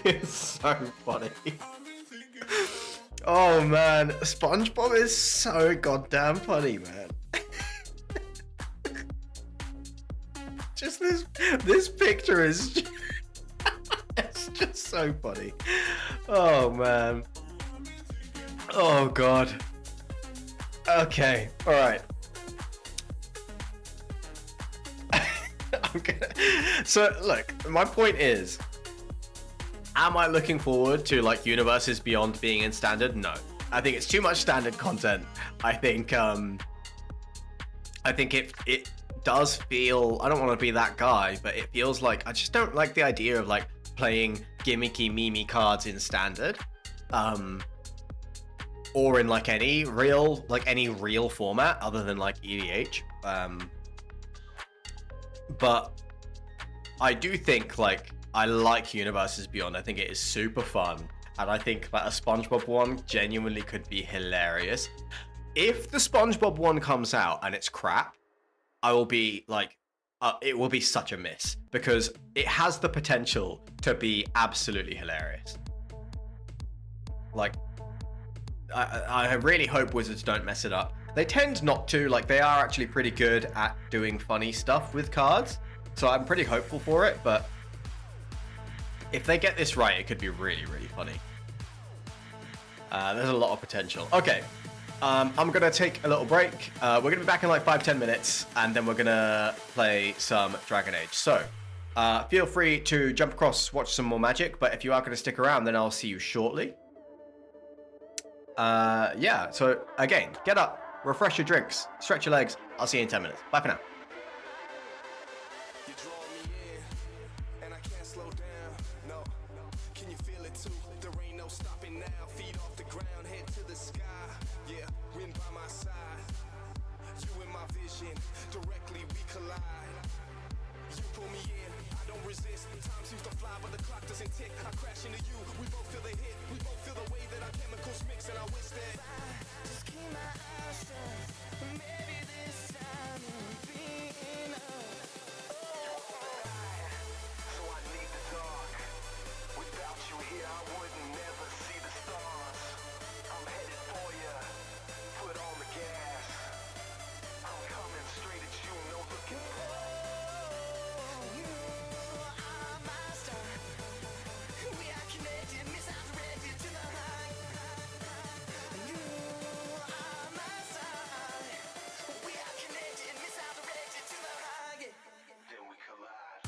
It's so funny. Oh man, SpongeBob is so goddamn funny, man. Just this picture is just, it's just so funny. Oh man. Oh god. Okay, all right. So look, my point is, am I looking forward to like universes beyond being in standard? No, I think it's too much standard content. I think it does feel, I don't want to be that guy, but it feels like I just don't like the idea of like playing gimmicky meme cards in standard, or in like any real format other than like EDH. But I do think like I like Universes Beyond. I think it is super fun, and I think that a SpongeBob one genuinely could be hilarious. If the SpongeBob one comes out and it's crap, I will be like, it will be such a miss, because it has the potential to be absolutely hilarious. Like, I really hope Wizards don't mess it up. They tend not to. Like, they are actually pretty good at doing funny stuff with cards, so I'm pretty hopeful for it, but if they get this right, it could be really, really funny. There's a lot of potential. Okay, I'm gonna take a little break. We're gonna be back in like 5-10 minutes, and then we're gonna play some Dragon Age. So, feel free to jump across, watch some more Magic, but if you are gonna stick around, then I'll see you shortly. Yeah, so again, get up, refresh your drinks, stretch your legs. I'll see you in 10 minutes. Bye for now. You draw me in, and I can't slow down. No, can you feel it too? There ain't no stopping now. Feet off the ground, head to the sky. Yeah, wind by my side. You in my vision, directly we collide. You pull me in, I don't resist. Time seems to fly, but the clock doesn't tick. I crash into you, we both feel the hit. We both feel the way that our chemicals mix, and I wish that just keep my eyes shut. Maybe this time will be enough. So I need the dark. Without you here, I would never see the stars. I'm headed for you. Put on the gas. I'm coming straight at you, no looking back. You are my star. We are connected, misdirected to the high. You are my star. We are connected, misdirected to the high. Then we collide.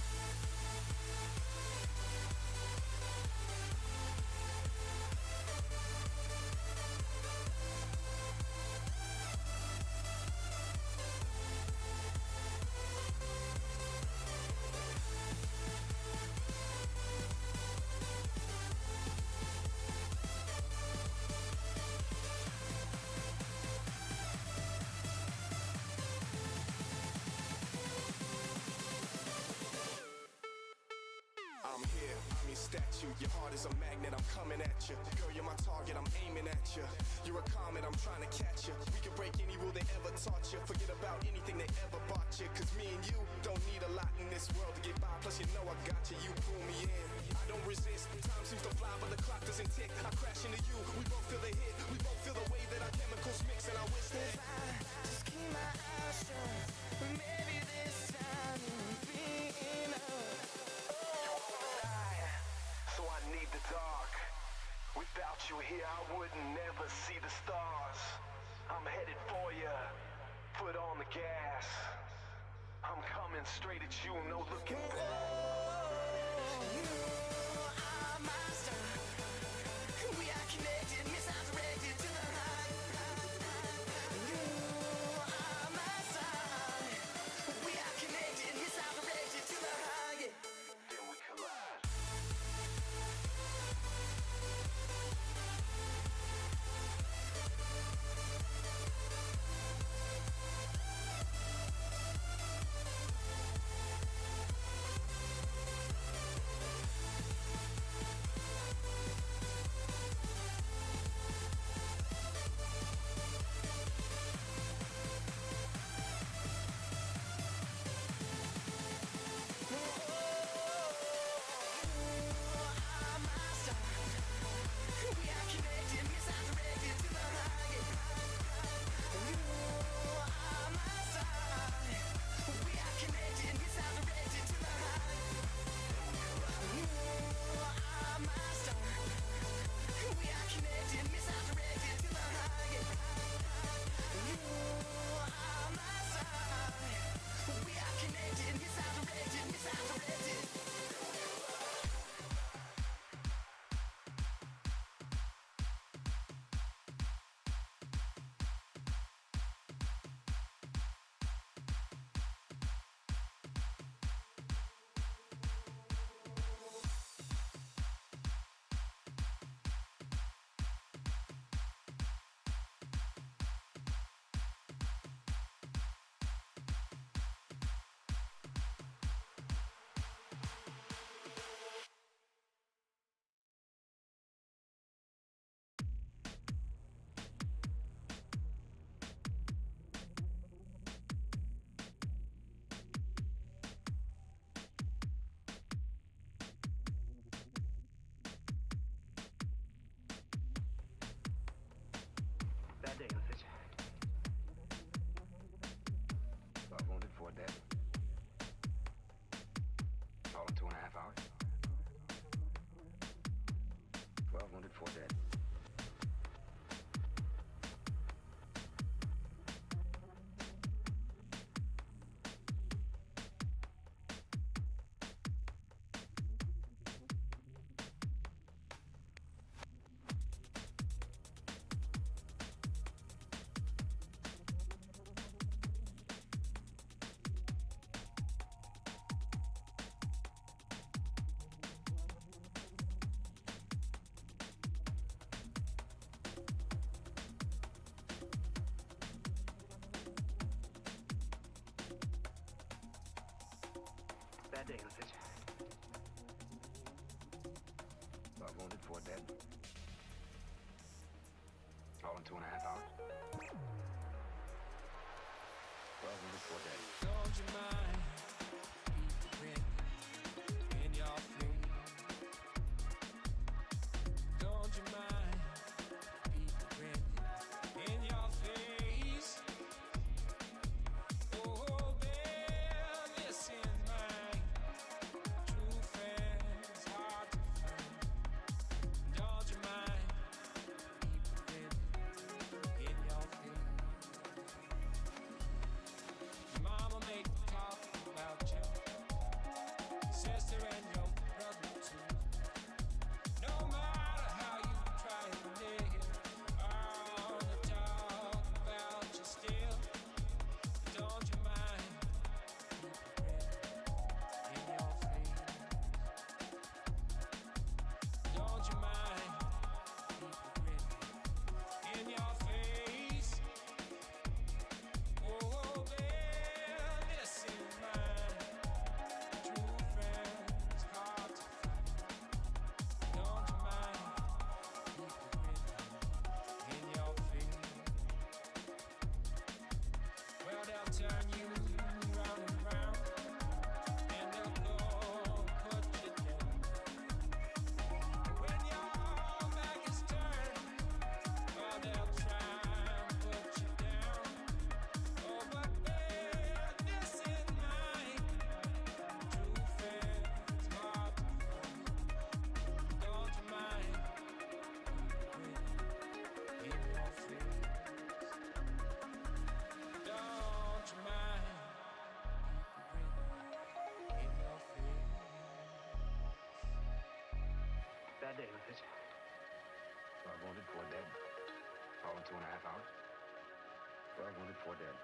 I'm here, I'm your statue. Your heart is a magnet, I'm coming at you. Girl, you're my target, I'm aiming at you. You're a comet, I'm trying to catch you. We can break any rule they ever taught you. Forget about anything they ever bought you. Cause me and you don't need a lot in this world to get by. Plus you know I got you, you pull me in. I don't resist, time seems to fly but the clock doesn't tick. I crash into you, we both feel the hit. We both feel the way that our chemicals mix. And I wish that I just keep my eyes shut. Maybe this time will be enough. So I need the dark. Without you here, I would never see the stars. I'm headed for you. Put on the gas. I'm coming straight at you, no looking back. You are my star. We are connected, misdirected to the high. You are my star. We are connected, misdirected to the high. Then we collide. Bad day, Fitz. 12 wounded, 4 dead. All in 2.5 hours. 12 wounded, 4 dead. Don't you mind people in your face? Don't you mind people in your face? Oh, bear this in mind. True friends hard to find. Don't you mind people in your face? Mama make talk about you, sister and your brother too. No matter how you try to live, I wanna talk about you still. Don't you mind in your face? Don't you mind in your face? Oh, bear this in mind. True friends hard to find. Don't you mind in your face? Well, they'll turn you round and round, and they'll go put you down. When your back is turned, well, they'll try and put you down. Oh, but bear this in mind. True friends hard to find. Don't you mind in your face? Don't you mind in your face? Bad day, Fitz. 12 wounded, 4 dead. All in 2.5 hours. 12 wounded, 4 dead.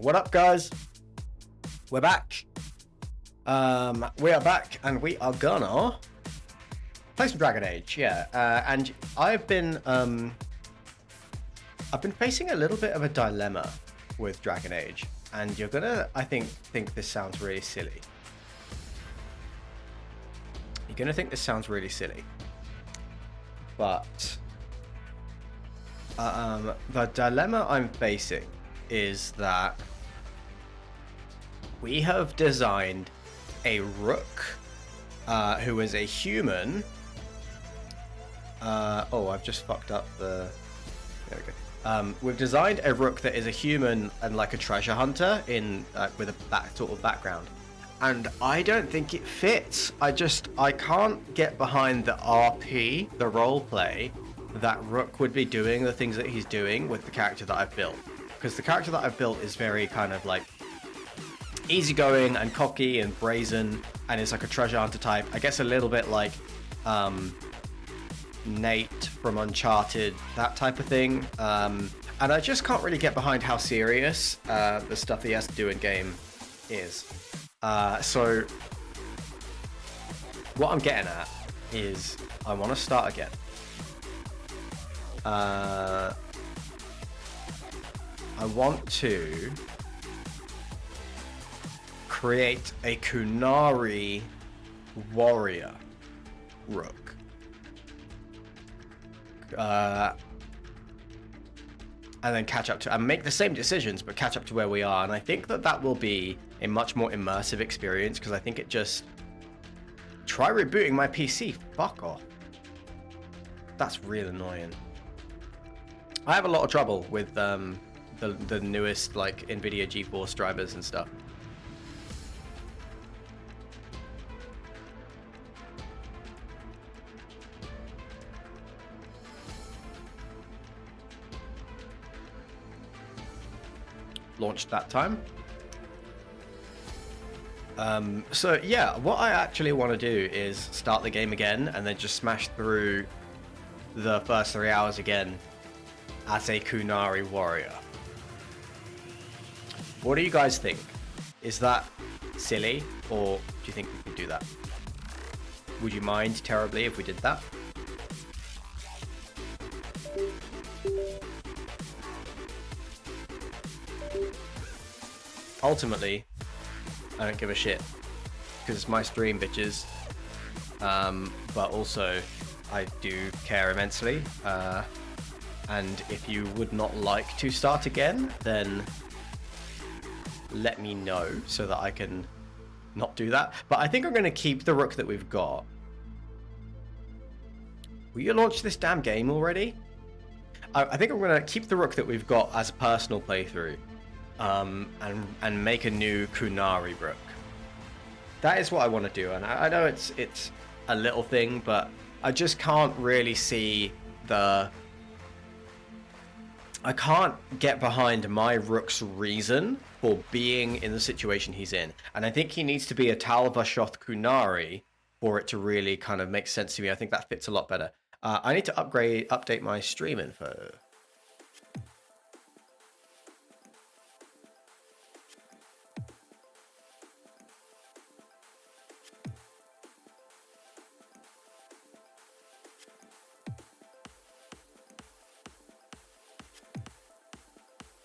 What up, guys? We're back. We are back, and we are gonna play some Dragon Age. Yeah, and I've been facing a little bit of a dilemma with Dragon Age, and you're gonna, I think this sounds really silly. You're gonna think this sounds really silly, but the dilemma I'm facing is that we have designed a rook who is a human. Oh, I've just fucked up the... There we go. We've designed a rook that is a human and like a treasure hunter in with a sort of background, and I don't think it fits. I can't get behind the RP, the role play, that rook would be doing the things that he's doing with the character that I've built. Because the character that I've built is very kind of like easygoing and cocky and brazen, and is like a treasure hunter type. I guess a little bit like Nate from Uncharted, that type of thing. And I just can't really get behind how serious the stuff he has to do in game is. So what I'm getting at is I want to start again. I want to create a Kunari warrior rook. And then catch up to, and make the same decisions, but catch up to where we are. And I think that will be a much more immersive experience, because I think it just... Try rebooting my PC. Fuck off. That's real annoying. I have a lot of trouble with the newest like NVIDIA GeForce drivers and stuff. Launched that time. So yeah, what I actually want to do is start the game again and then just smash through the first 3 hours again as a Kunari warrior. What do you guys think? Is that silly, or do you think we could do that? Would you mind terribly if we did that? Ultimately, I don't give a shit, because it's my stream, bitches. But also, I do care immensely. And if you would not like to start again, then let me know so that I can not do that. But I think I'm going to keep the rook that we've got. Will you launch this damn game already? I think I'm going to keep the rook that we've got as a personal playthrough, and make a new Kunari rook. That is what I want to do, and I know it's a little thing, but I just can't really see the... I can't get behind my rook's reason for being in the situation he's in. And I think he needs to be a Talvashoth Kunari for it to really kind of make sense to me. I think that fits a lot better. I need to update my stream info.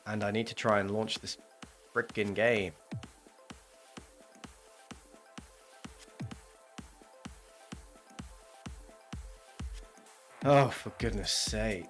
And I need to try and launch this frickin' game. Oh, for goodness sake.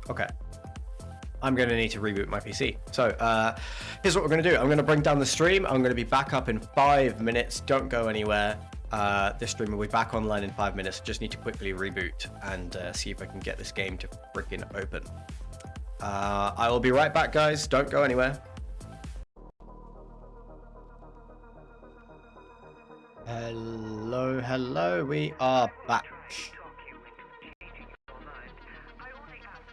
Okay. I'm going to need to reboot my PC. So here's what we're going to do. I'm going to bring down the stream. I'm going to be back up in 5 minutes. Don't go anywhere. This stream will be back online in 5 minutes. Just need to quickly reboot and see if I can get this game to freaking open. I will be right back, guys. Don't go anywhere. Hello, hello. We are back.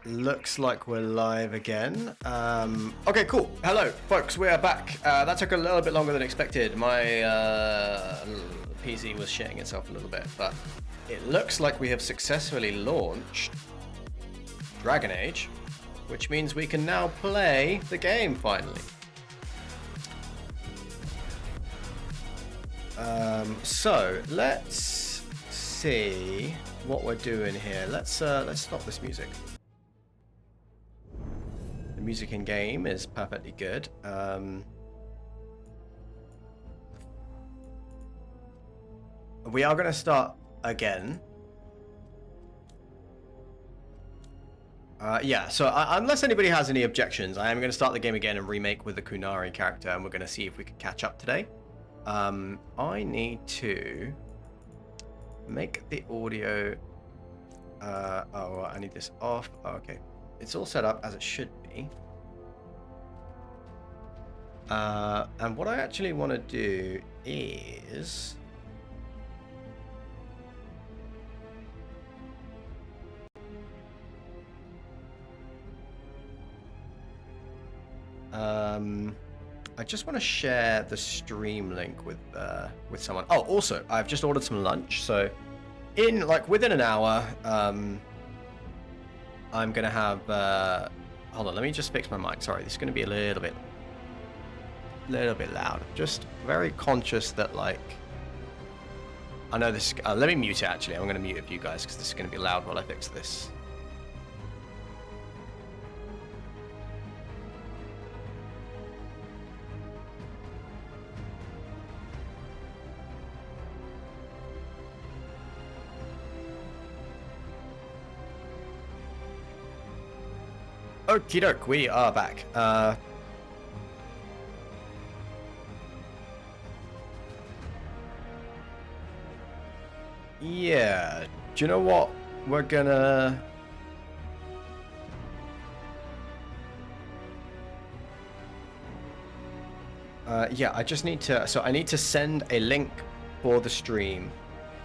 Looks like we're live again. Okay, cool. Hello, folks. We are back. That took a little bit longer than expected. My PC was shitting itself a little bit, but it looks like we have successfully launched Dragon Age, which means we can now play the game finally. So let's see what we're doing here. Let's stop this music. The music in game is perfectly good. We are going to start again. Yeah, so unless anybody has any objections, I am going to start the game again and remake with the Kunari character, and we're going to see if we can catch up today. I need to make the audio... I need this off. Oh, okay. It's all set up as it should be. And what I actually want to do is... I just want to share the stream link with someone. Oh, also, I've just ordered some lunch, so within an hour, I'm gonna have. Hold on, let me just fix my mic. Sorry, this is gonna be a little bit loud. Just very conscious that I know this. Let me mute it. Actually, I'm gonna mute it for you guys because this is gonna be loud while I fix this. Okie doke, we are back. Yeah, do you know what? We're gonna... yeah, I just need to... So I need to send a link for the stream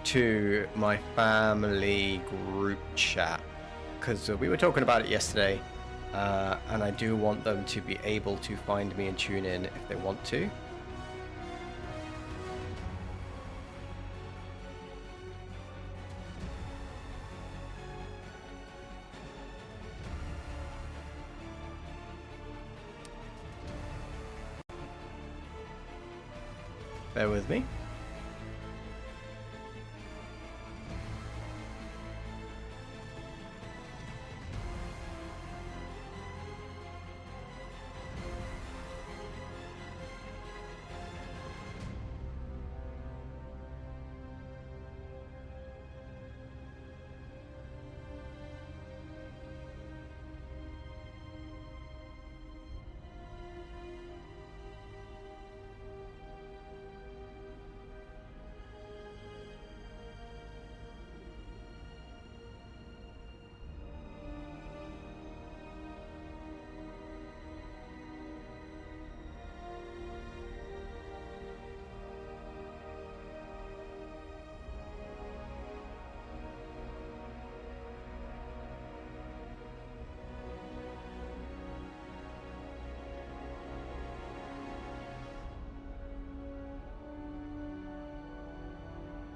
to my family group chat. Because we were talking about it yesterday. And I do want them to be able to find me and tune in if they want to. Bear with me.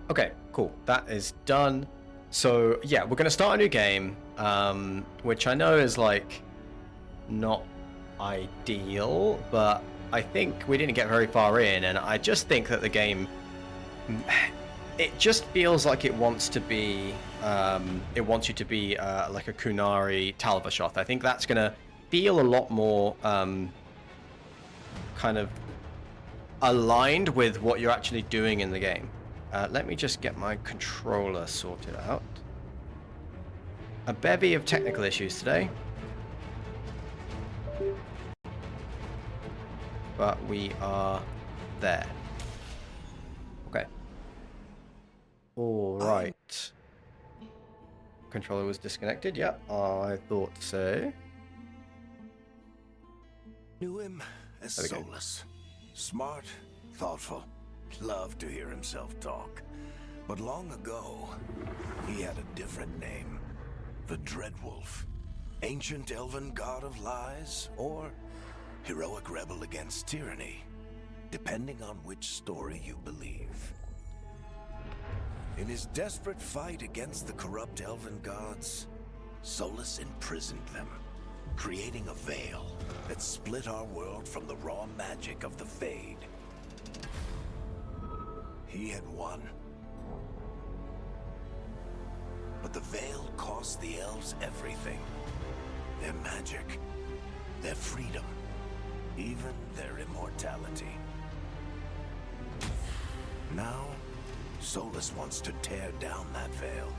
Okay, cool. That is done. So yeah, we're gonna start a new game, which I know is like not ideal, but I think we didn't get very far in, and I just think that the game, it just feels like it wants to be, it wants you to be like a Kunari Talvashoth. I think that's gonna feel a lot more kind of aligned with what you're actually doing in the game. Let me just get my controller sorted out. A bevy of technical issues today. But we are there. Okay. Alright. Controller was disconnected, yep, I thought so. Knew him as Solus. Smart, thoughtful. Loved to hear himself talk. But long ago, he had a different name. The Dreadwolf. Ancient elven god of lies, or heroic rebel against tyranny, depending on which story you believe. In his desperate fight against the corrupt elven gods, Solus imprisoned them, creating a veil that split our world from the raw magic of the Fade. He had won. But the veil cost the elves everything. Their magic, their freedom, even their immortality. Now, Solus wants to tear down that veil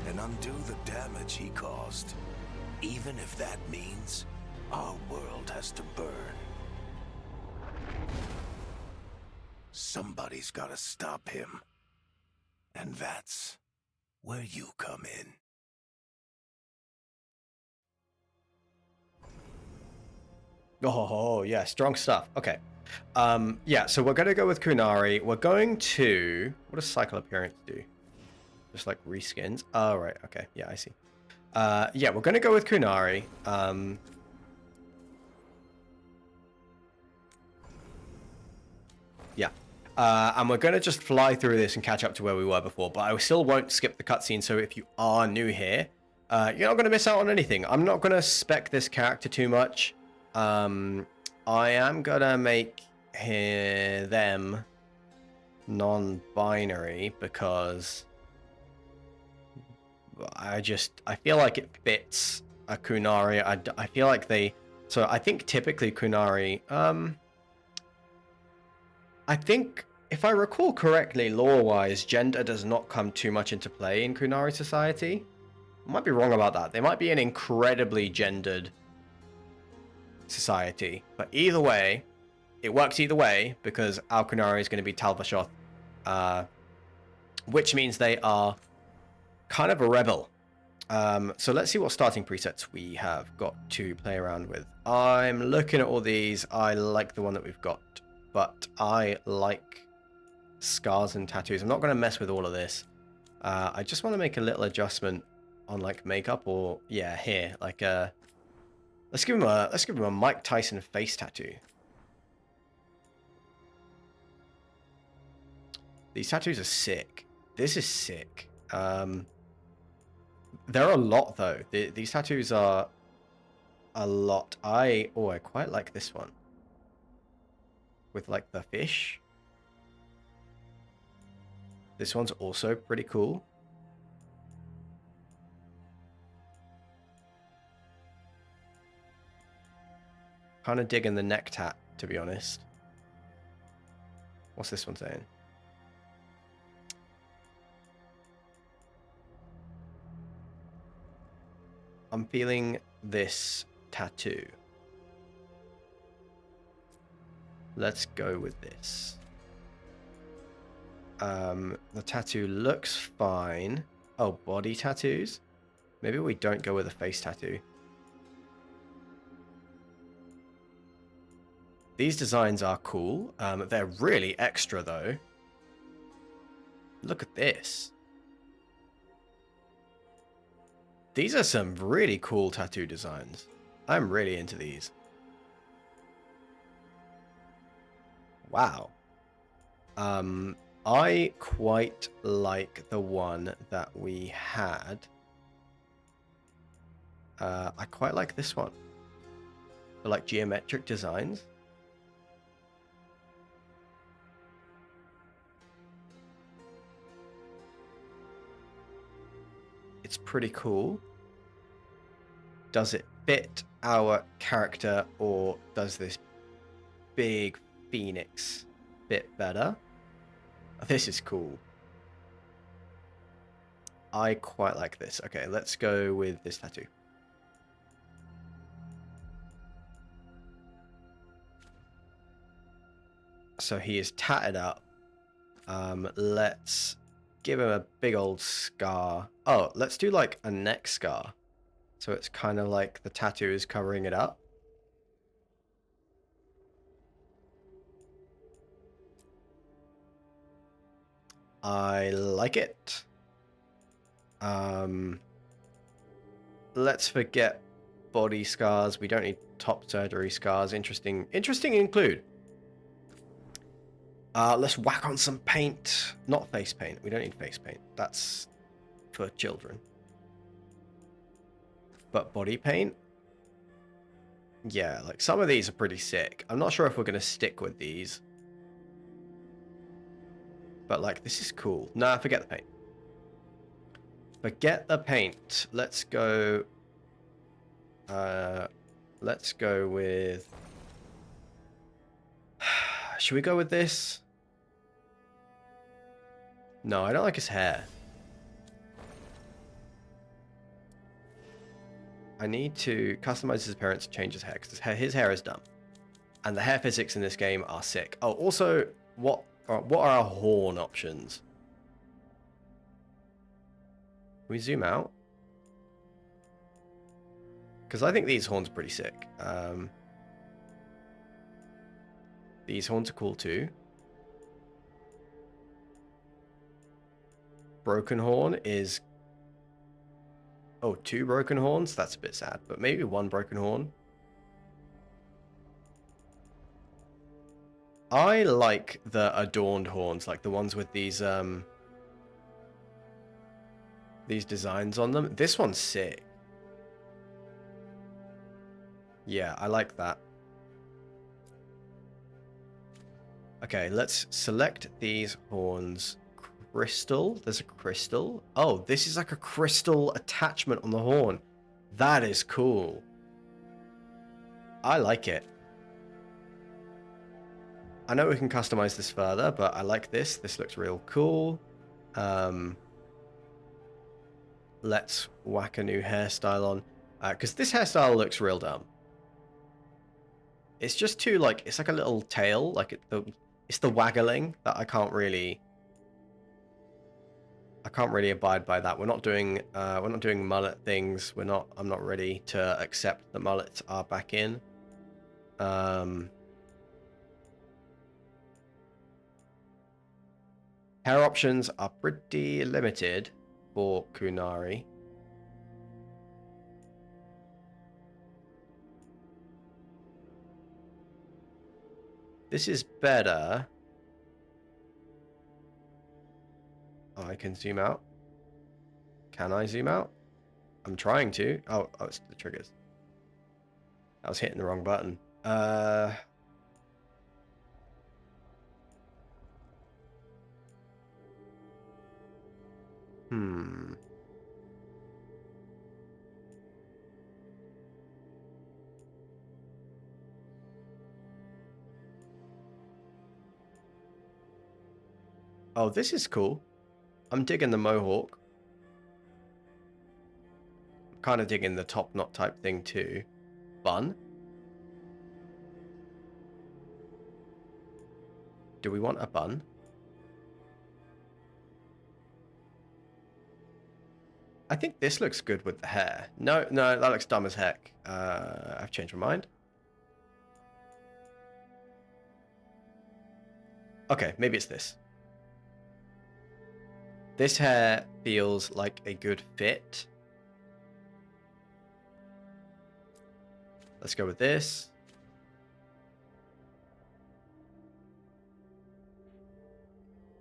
and undo the damage he caused, even if that means our world has to burn. Somebody's gotta stop him. And that's where you come in. Oh, yeah, strong stuff. Okay. Yeah, so we're going to go with Kunari. We're going to... What does cycle appearance do? Just like reskins? Oh, right. Okay. Yeah, I see. Yeah, we're going to go with Kunari. Yeah. And we're going to just fly through this and catch up to where we were before, but I still won't skip the cutscene, so if you are new here, you're not going to miss out on anything. I'm not going to spec this character too much. I am going to make them non-binary because I feel like it fits a Kunari. I feel like so I think typically Kunari, I think, if I recall correctly, lore-wise, gender does not come too much into play in Kunari society. I might be wrong about that. They might be an incredibly gendered society. But either way, it works either way, because our Kunari is going to be Talvashoth, which means they are kind of a rebel. So let's see what starting presets we have got to play around with. I'm looking at all these. I like the one that we've got, but I like scars and tattoos. I'm not going to mess with all of this. I just want to make a little adjustment on like makeup, or yeah, here, like let's give him a Mike Tyson face tattoo. These tattoos are sick. This is sick. There are a lot though. These tattoos are a lot. I quite like this one with like the fish. This one's also pretty cool. Kind of digging the neck tat, to be honest. What's this one saying? I'm feeling this tattoo. Let's go with this. The tattoo looks fine. Oh, body tattoos? Maybe we don't go with a face tattoo. These designs are cool. They're really extra, though. Look at this. These are some really cool tattoo designs. I'm really into these. Wow. I quite like the one that we had. I quite like this one. For like geometric designs. It's pretty cool. Does it fit our character, or does this big phoenix fit better? This is cool. I quite like this. Okay, let's go with this tattoo. So he is tatted up. Let's give him a big old scar. Oh, let's do like a neck scar. So it's kind of like the tattoo is covering it up. I like it. Let's forget body scars. We don't need top surgery scars. Interesting include. Let's whack on some paint. Not face paint. We don't need face paint. That's for children. But body paint? Yeah, like some of these are pretty sick. I'm not sure if we're going to stick with these. But like, this is cool. Nah, forget the paint. Forget the paint. Let's go... let's go with... Should we go with this? No, I don't like his hair. I need to customize his appearance, change his hair, because his hair is dumb. And the hair physics in this game are sick. Oh, also, what are our horn options? Can we zoom out? Because I think these horns are pretty sick. These horns are cool too. Broken horn is... Oh, 2 broken horns? That's a bit sad, but maybe 1 broken horn. I like the adorned horns, like the ones with these designs on them. This one's sick. Yeah, I like that. Okay, let's select these horns. Crystal. There's a crystal. Oh, this is like a crystal attachment on the horn. That is cool. I like it. I know we can customize this further, but I like this. This looks real cool. Let's whack a new hairstyle on. Because this hairstyle looks real dumb. It's just too, like, it's like a little tail. Like, it's the waggling that I can't really abide by that. We're not doing mullet things. I'm not ready to accept that mullets are back in. Hair options are pretty limited for Kunari. This is better. Oh, I can zoom out. Can I zoom out? I'm trying to. Oh, it's the triggers. I was hitting the wrong button. Hmm. Oh, this is cool. I'm digging the Mohawk. Kind of digging the top knot type thing too. Bun. Do we want a bun? I think this looks good with the hair. No, that looks dumb as heck. I've changed my mind. Okay, maybe it's this. This hair feels like a good fit. Let's go with this.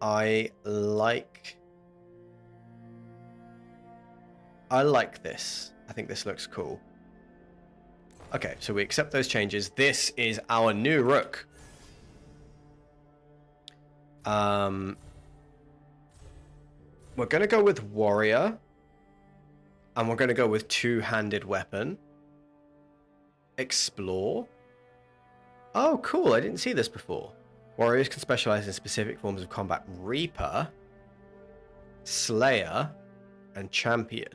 I like this. I think this looks cool. Okay, so we accept those changes. This is our new Rook. We're going to go with Warrior. And we're going to go with two-handed weapon. Explore. Oh, cool. I didn't see this before. Warriors can specialize in specific forms of combat. Reaper, Slayer, and Champion.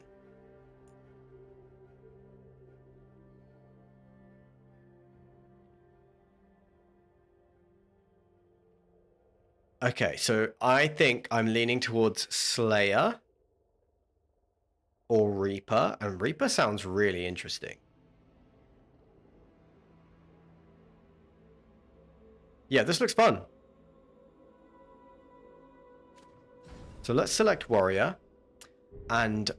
Okay, so I think I'm leaning towards Slayer or Reaper, and Reaper sounds really interesting. Yeah, this looks fun. So let's select Warrior. And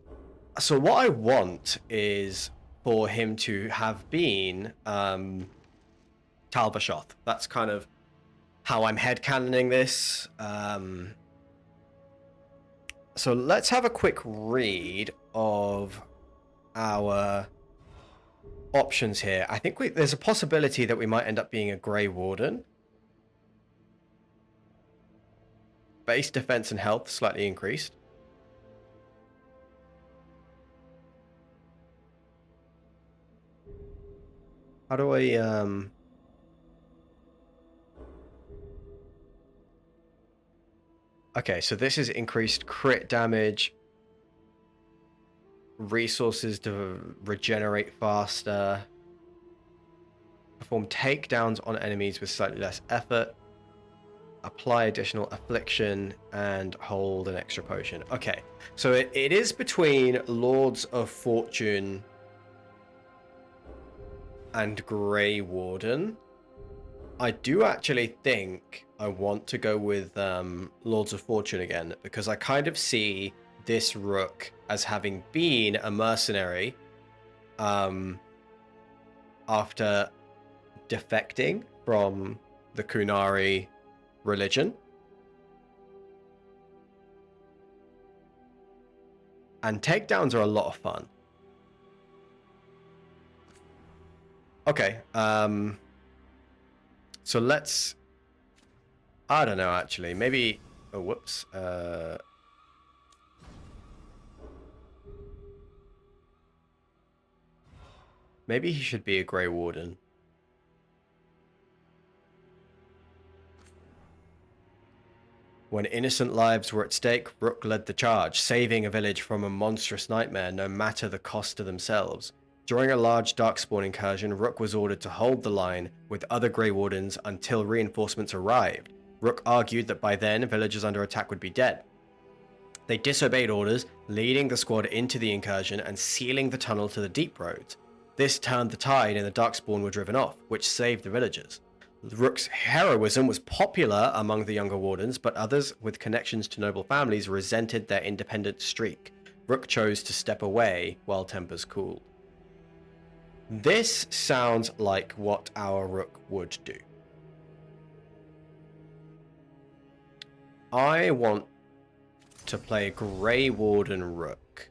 so what I want is for him to have been Talvashoth. That's kind of how I'm headcanoning this. So let's have a quick read of our options here. I think there's a possibility that we might end up being a Grey Warden. Base defense and health slightly increased. How do I Okay, so this is increased crit damage, resources to regenerate faster, perform takedowns on enemies with slightly less effort, apply additional affliction, and hold an extra potion. Okay, so it is between Lords of Fortune and Grey Warden. I do actually think I want to go with Lords of Fortune again, because I kind of see this Rook as having been a mercenary after defecting from the Kunari religion. And takedowns are a lot of fun. Okay, so let's... I don't know, actually. Maybe... Oh, whoops. Maybe he should be a Grey Warden. When innocent lives were at stake, Rook led the charge, saving a village from a monstrous nightmare, no matter the cost to themselves. During a large Darkspawn incursion, Rook was ordered to hold the line with other Grey Wardens until reinforcements arrived. Rook argued that by then, villagers under attack would be dead. They disobeyed orders, leading the squad into the incursion and sealing the tunnel to the deep roads. This turned the tide and the Darkspawn were driven off, which saved the villagers. Rook's heroism was popular among the younger Wardens, but others with connections to noble families resented their independent streak. Rook chose to step away while tempers cooled. This sounds like what our Rook would do. I want to play Grey Warden Rook.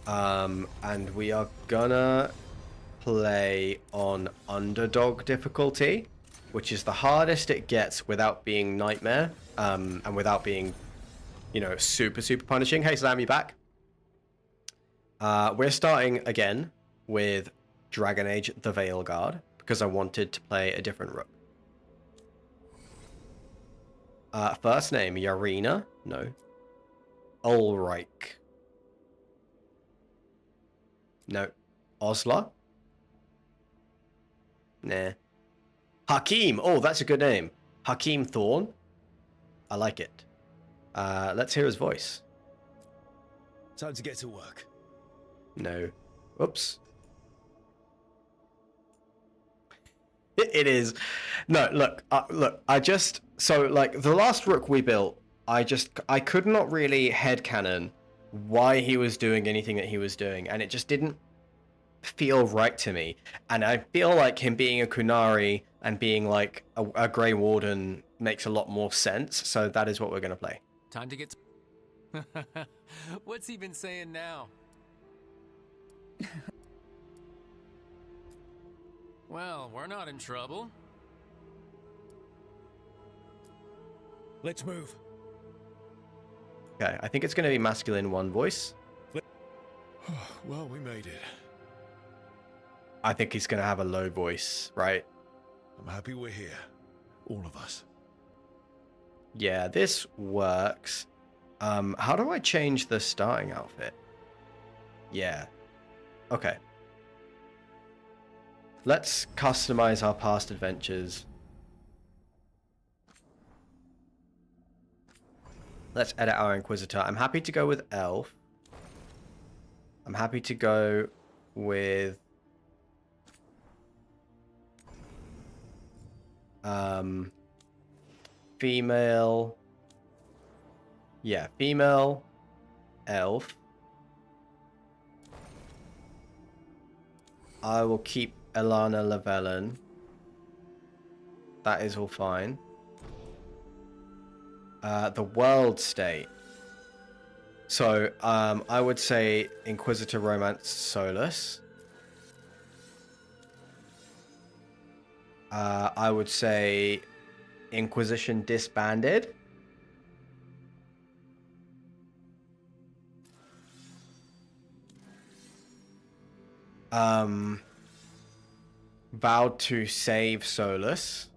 And we are gonna play on underdog difficulty, which is the hardest it gets without being Nightmare, and without being you know, super, super punishing. Hey, Slam, you back? We're starting again with Dragon Age the Veilguard because I wanted to play a different rook. First name, Yarina? No. Ulrich. No. Osla? Nah. Hakim! Oh, that's a good name. Hakim Thorn? I like it. Let's hear his voice. Time to get to work. No. Oops. It is. No, look, I just, so like the last rook we built, I could not really headcanon why he was doing anything that he was doing, and it just didn't feel right to me. And I feel like him being a Kunari and being like a Grey Warden makes a lot more sense, so that is what we're going to play. Time to get What's he been saying now? Well, we're not in trouble. Let's move. Okay, I think it's going to be masculine one voice. Well, we made it. I think he's going to have a low voice, right? I'm happy we're here. All of us. Yeah, this works. How do I change the starting outfit? Yeah. Okay. Let's customize our past adventures. Let's edit our Inquisitor. I'm happy to go with Elf. I'm happy to go with... female... Yeah, female elf. I will keep Elana Lavellan. That is all fine. The world state. So, I would say Inquisitor Romance Solus. I would say Inquisition Disbanded. Vowed to save Solus.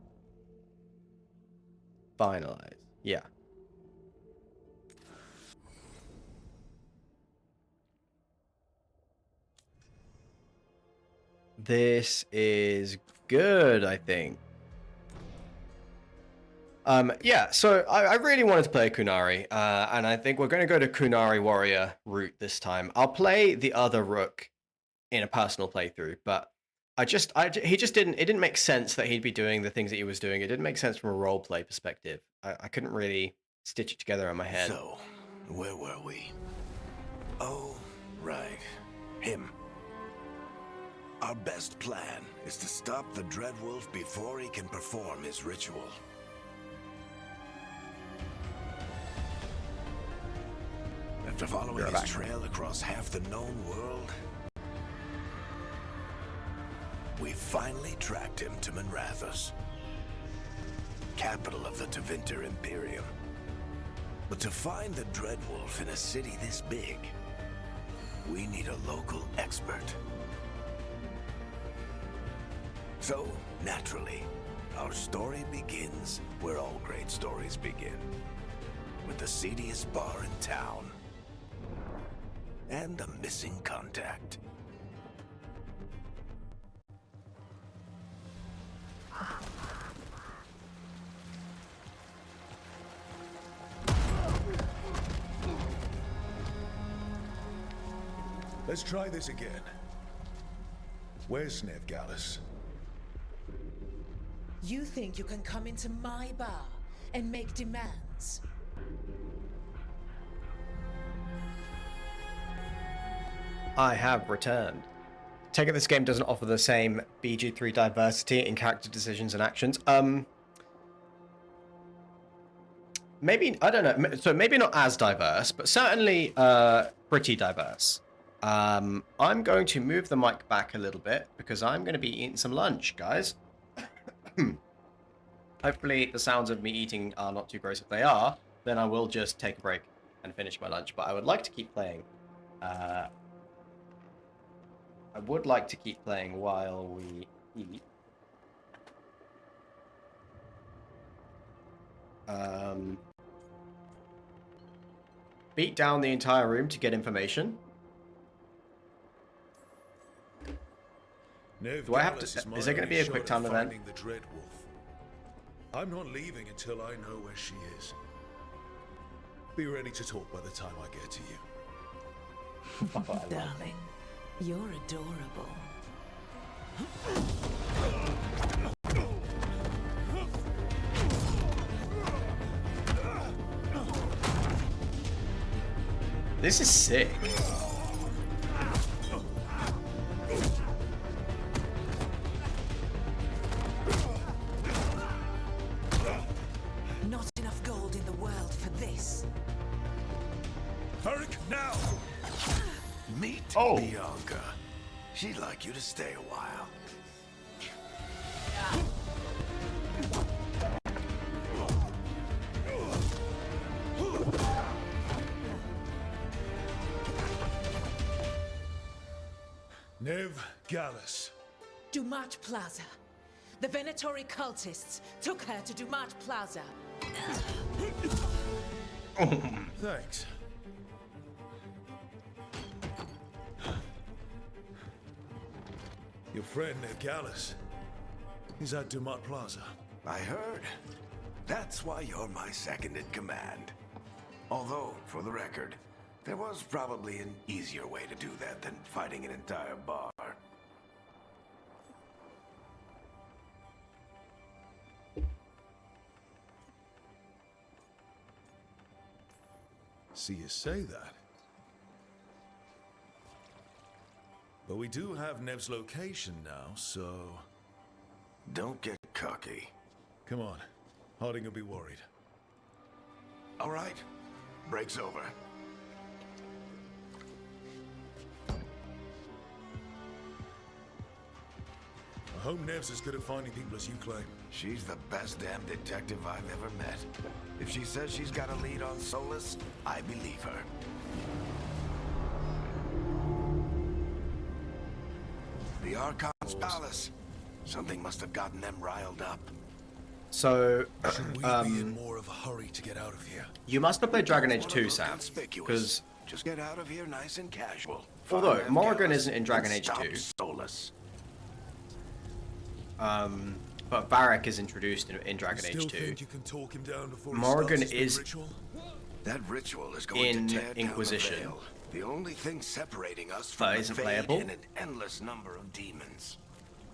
Finalize. Yeah. This is good, I think. Yeah, so I really wanted to play Kunari, and I think we're going to go to Kunari Warrior route this time. I'll play the other Rook in a personal playthrough, but it didn't make sense that he'd be doing the things that he was doing. It didn't make sense from a roleplay perspective. I couldn't really stitch it together in my head. So, where were we? Oh, right. Him. Our best plan is to stop the Dreadwolf before he can perform his ritual. After following his trail across half the known world, we finally tracked him to Manrathus, capital of the Tevinter Imperium. But to find the Dreadwolf in a city this big, we need a local expert. So, naturally, our story begins where all great stories begin, with the seediest bar in town and a missing contact. Let's try this again. Where's Snev Gallus? You think you can come into my bar and make demands? I have returned. Take it this game doesn't offer the same BG3 diversity in character decisions and actions. Maybe, I don't know, so maybe not as diverse, but certainly pretty diverse. I'm going to move the mic back a little bit because I'm going to be eating some lunch, guys. Hopefully the sounds of me eating are not too gross. If they are, then I will just take a break and finish my lunch, but I would like to keep playing. I would like to keep playing while we eat. Beat down the entire room to get information. Do I have to? Is there going to be a quick time event? The Dread Wolf. I'm not leaving until I know where she is. Be ready to talk by the time I get to you. Darling, you're adorable. This is sick. Not enough gold in the world for this. Hurry now! Meet Oh. Bianca. She'd like you to stay a while. Nev Gallus. Dumat Plaza. The Venatori cultists took her to Dumat Plaza. Thanks. Your friend Nev Gallus. He's at Dumat Plaza. I heard. That's why you're my second in command. Although, for the record, there was probably an easier way to do that than fighting an entire bar. See you say that. But we do have Nev's location now, so... Don't get cocky. Come on. Harding will be worried. All right. Break's over. I hope Nev's as good at finding people as you claim. She's the best damn detective I've ever met. If she says she's got a lead on Solus, I believe her. The Archon's palace. Something must have gotten them riled up. So, Should we be in more of a hurry to get out of here? you must have played Dragon Age One of 2, those Sam, conspicuous. because Just get out of here nice and casual. although Find Morrigan Gallus isn't in Dragon and Age stop 2, Solus. but Varric is introduced in Dragon Still Age 2. think you can talk him down before he Morrigan starts his big is- ritual? That ritual is going In to tear Inquisition. down the veil. The only thing separating us But from the isn't Fade playable? and an endless number of demons.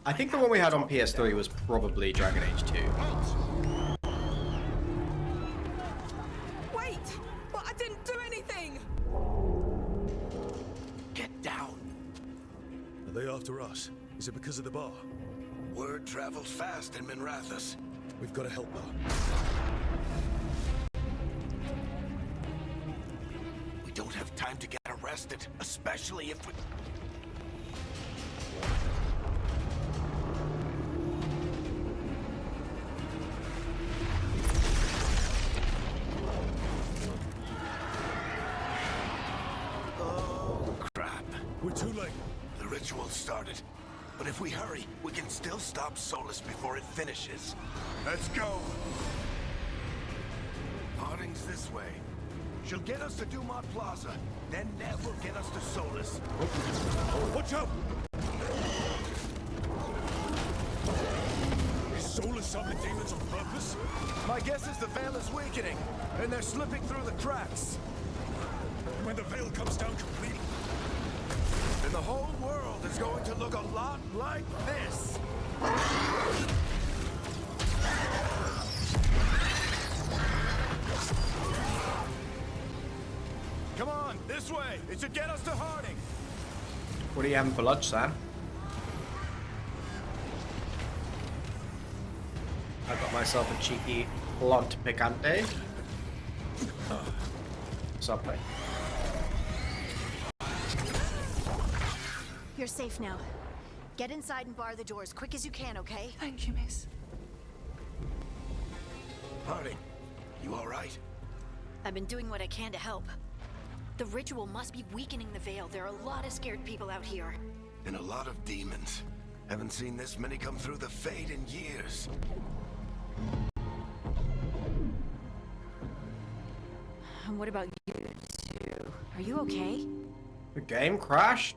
I think the one we had on PS3 was probably Dragon Age 2. Wait! But I didn't do anything! Get down. Are they after us? Is it because of the bar? Word travels fast in Minrathous. We've got to help her. We don't have time to get arrested, especially if we... Oh, crap. We're too late. The ritual started. But if we hurry, we can still stop Solus before it finishes. Let's go! Harding's this way. She'll get us to Dumat Plaza. Then Nev will get us to Solus. Watch out! Is Solus summoning demons on purpose? My guess is the veil is weakening, and they're slipping through the cracks. And when the veil comes down completely, And the whole world is going to look a lot like this. Come on, this way. It should get us to Harding. What are you having for lunch, Sam? I got myself a cheeky blunt picante. Subway. You're safe now. Get inside and bar the doors quick as you can, okay? Thank you, miss. Harding, you all right? I've been doing what I can to help. The ritual must be weakening the Veil. There are a lot of scared people out here. And a lot of demons. Haven't seen this many come through the Fade in years. And what about you two? Are you okay? The game crashed?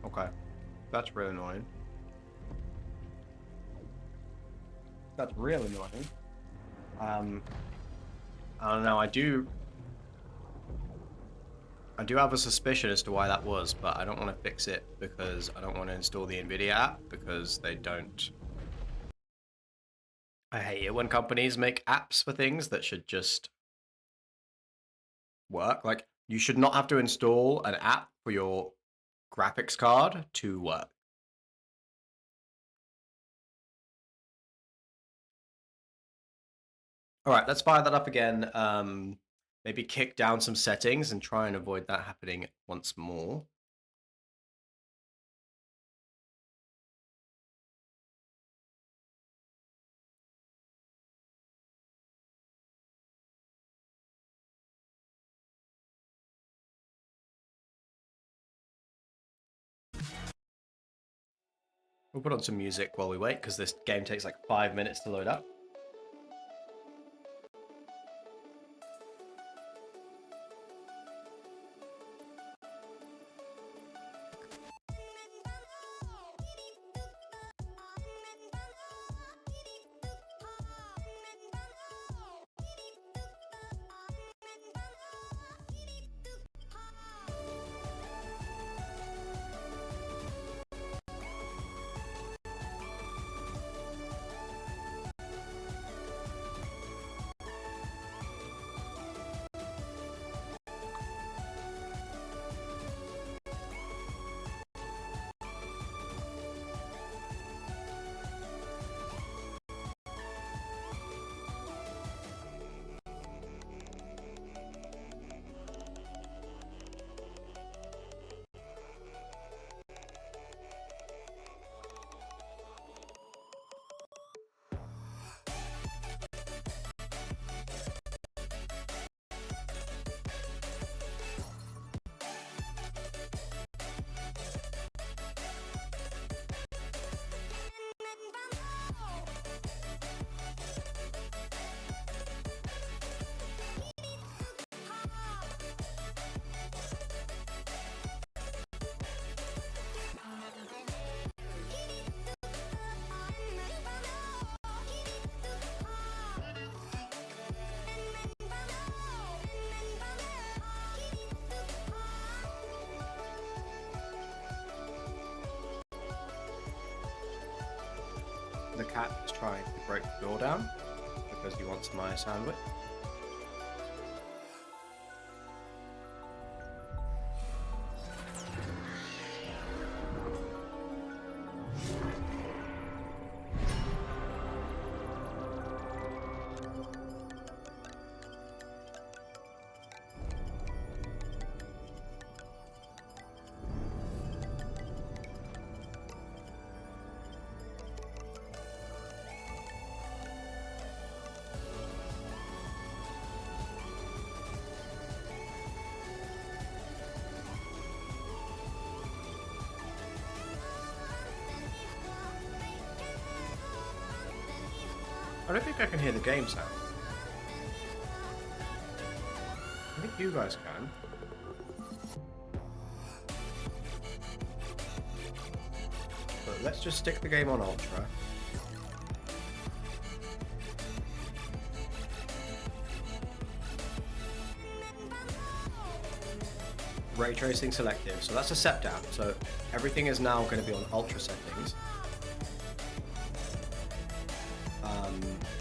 Okay. That's really annoying. That's really annoying. I don't know, I do have a suspicion as to why that was, but I don't want to fix it because I don't want to install the NVIDIA app because they don't. I hate it when companies make apps for things that should just work. Like, you should not have to install an app for your graphics card to work. All right, let's fire that up again. Maybe kick down some settings and try and avoid that happening once more. We'll put on some music while we wait, because this game takes like 5 minutes to load up. The cat is trying to break the door down because he wants my sandwich. I don't think I can hear the game sound. I think you guys can. But let's just stick the game on Ultra. Ray tracing selective, so that's a step down. So everything is now going to be on Ultra settings.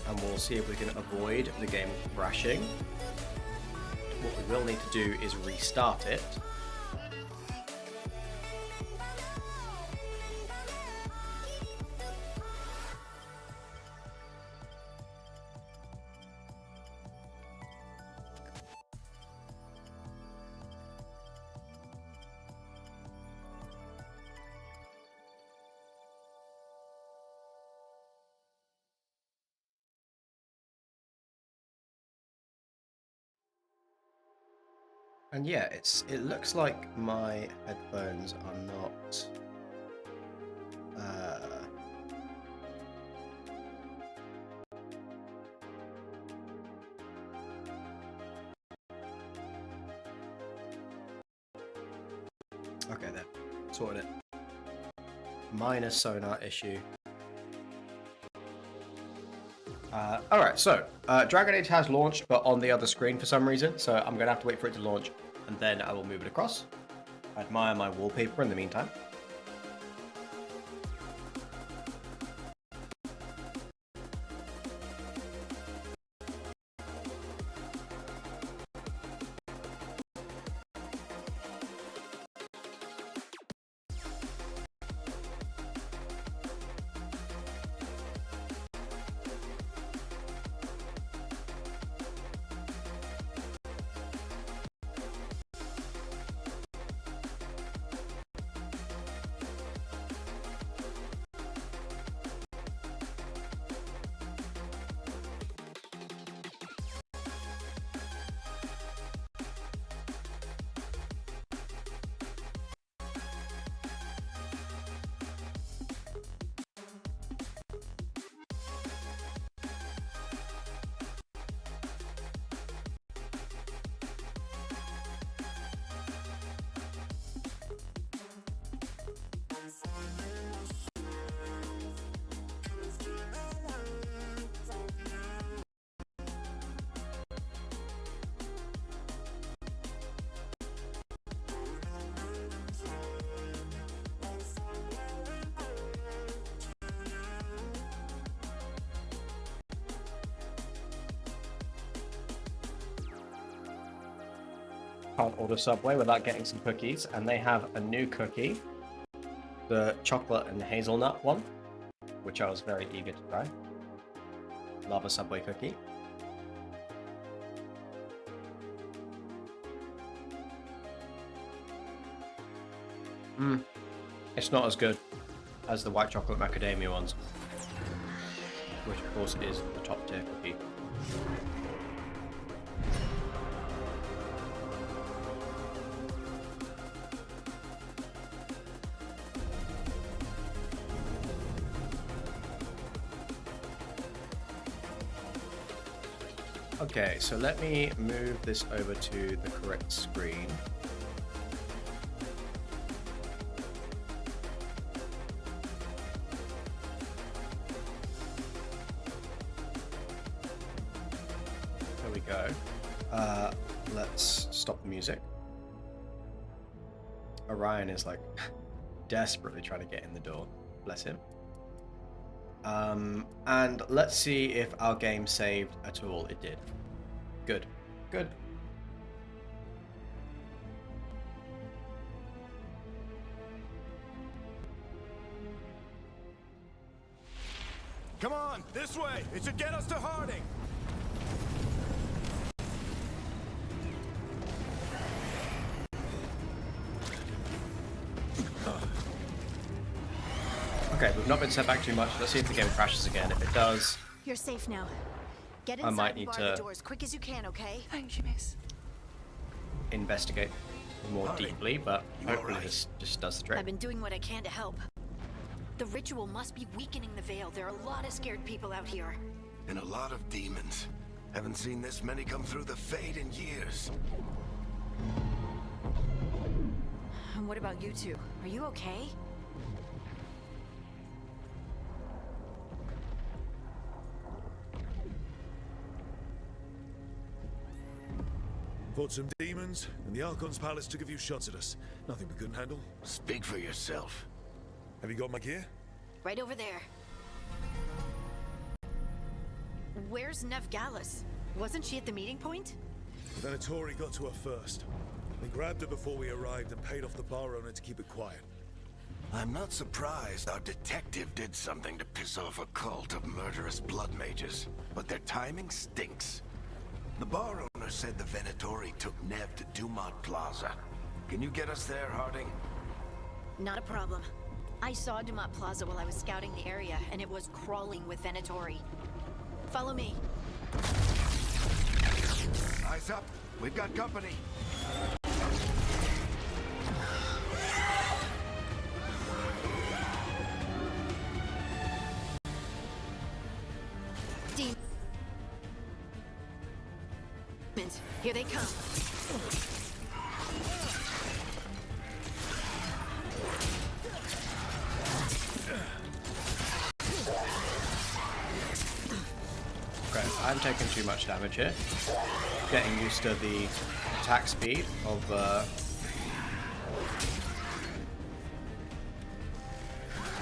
And we'll see if we can avoid the game crashing. What we will need to do is restart it. And yeah, it looks like my headphones are not okay, there. Sorted it. Minor sonar issue. Alright, so Dragon Age has launched, but on the other screen for some reason, so I'm going to have to wait for it to launch, and then I will move it across. Admire my wallpaper in the meantime. Can't order Subway without getting some cookies, and they have a new cookie, the chocolate and hazelnut one, which I was very eager to try. Love a Subway cookie. It's not as good as the white chocolate macadamia ones, which of course is the top tier cookie. Okay, so let me move this over to the correct screen. There we go. Let's stop the music. Orion is like desperately trying to get in the door. Bless him. And let's see if our game saved at all. It did. Good. Good. Come on, this way! It should get us to Harding! Okay, we've not been set back too much. Let's see if the game crashes again. If it does, You're safe now. Get I might inside and need bar to the door as quick as you can, okay? Thank you, miss. investigate more Harding, deeply, but you hopefully alright? this just does the trick. I've been doing what I can to help. The ritual must be weakening the veil. There are a lot of scared people out here. And a lot of demons. Haven't seen this many come through the Fade in years. And what about you two? Are you okay? Fought some demons, and the Archon's palace took a few shots at us. Nothing we couldn't handle. Speak for yourself. Have you got my gear? Right over there. Where's Nev Gallus? Wasn't she at the meeting point? The Venatori got to her first. They grabbed her before we arrived and paid off the bar owner to keep it quiet. I'm not surprised our detective did something to piss off a cult of murderous blood mages, but their timing stinks. The bar owner said the Venatori took Nev to Dumont Plaza. Can you get us there, Harding? Not a problem. I saw Dumont Plaza while I was scouting the area, and it was crawling with Venatori. Follow me. Eyes up. We've got company. Here they come. Okay, I'm taking too much damage here. Getting used to the attack speed of oh,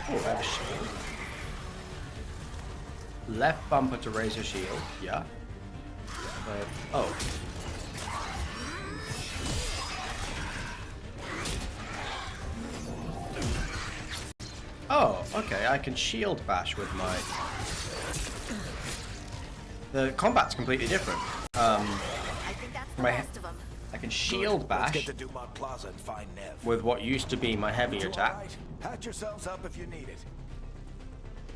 I have a shield. Left bumper to raise your shield, yeah. Oh. Oh, okay, I can shield bash with my... The combat's completely different. I think that's the last of them. I can shield bash Let's get to Dumont Plaza and find Nev. with what used to be my heavy You attack. all right? Patch yourselves up if you need it.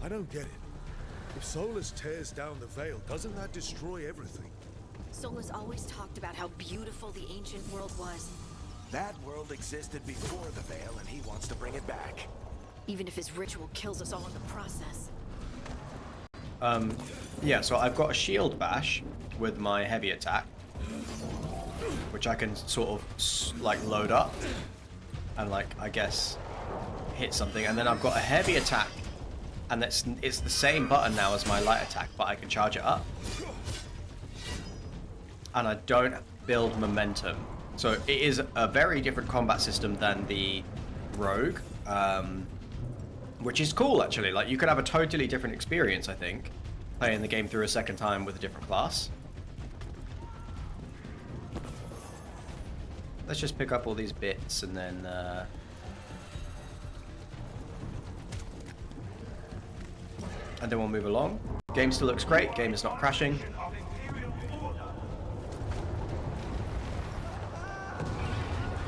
I don't get it. If Solus tears down the Veil, doesn't that destroy everything? Solus always talked about how beautiful the ancient world was. That world existed before the Veil, and he wants to bring it back. Even if his ritual kills us all in the process. Yeah, so I've got a shield bash with my heavy attack, which I can sort of like load up and like, I guess, hit something. And then I've got a heavy attack, and it's the same button now as my light attack, but I can charge it up. And I don't build momentum. So it is a very different combat system than the Rogue, which is cool actually. Like, you could have a totally different experience, I think, playing the game through a second time with a different class. Let's just pick up all these bits and then we'll move along. Game still looks great. Game is not crashing.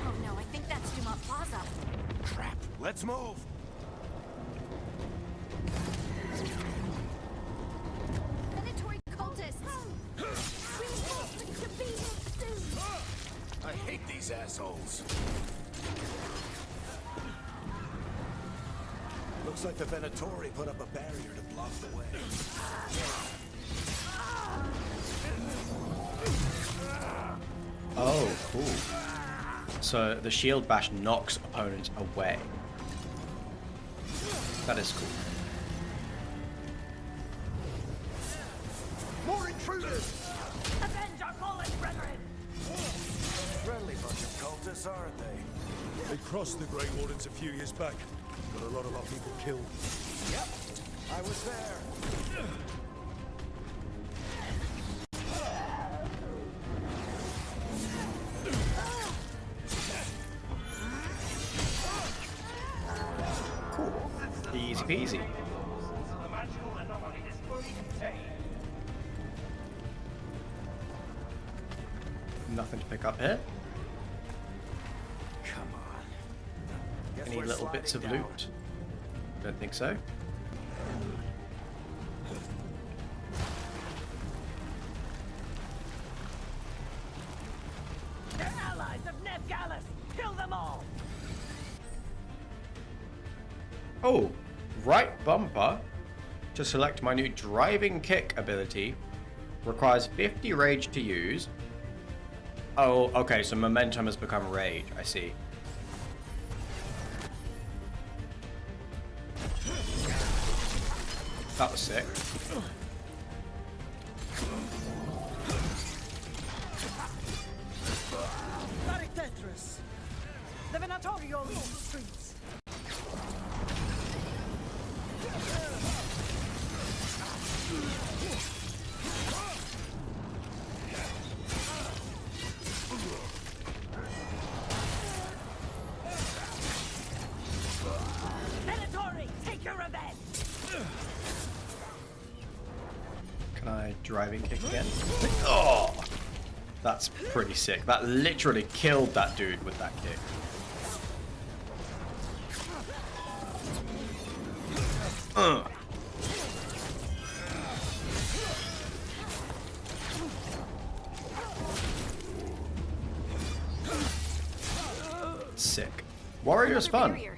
Oh no, I think that's Dumont Plaza. Crap. Let's move. Predatory cultists! We have to be soon! I hate these assholes. Looks like the Venatori put up a barrier to block the way. Oh, cool. So the shield bash knocks opponents away. That is cool. More intruders! Avenge our fallen brethren! Friendly bunch of cultists, aren't they? They crossed the Grey Wardens a few years back. Got a lot of our people killed. Yep, I was there. Cool. Easy peasy. Nothing to pick up here. Come on. Guess Any we're little bits of sliding down. loot? Don't think so. They're allies of Nev Gallus! Kill them all! Oh, right bumper to select my new driving kick ability requires 50 rage to use. Oh, okay, so momentum has become rage, I see. That was sick. Very Tetris! The Venatori all over the streets! Venatori, take your revenge! Can I driving kick again? Oh! That's pretty sick. That literally killed that dude with that kick. Sick. Warrior's Another fun. barrier,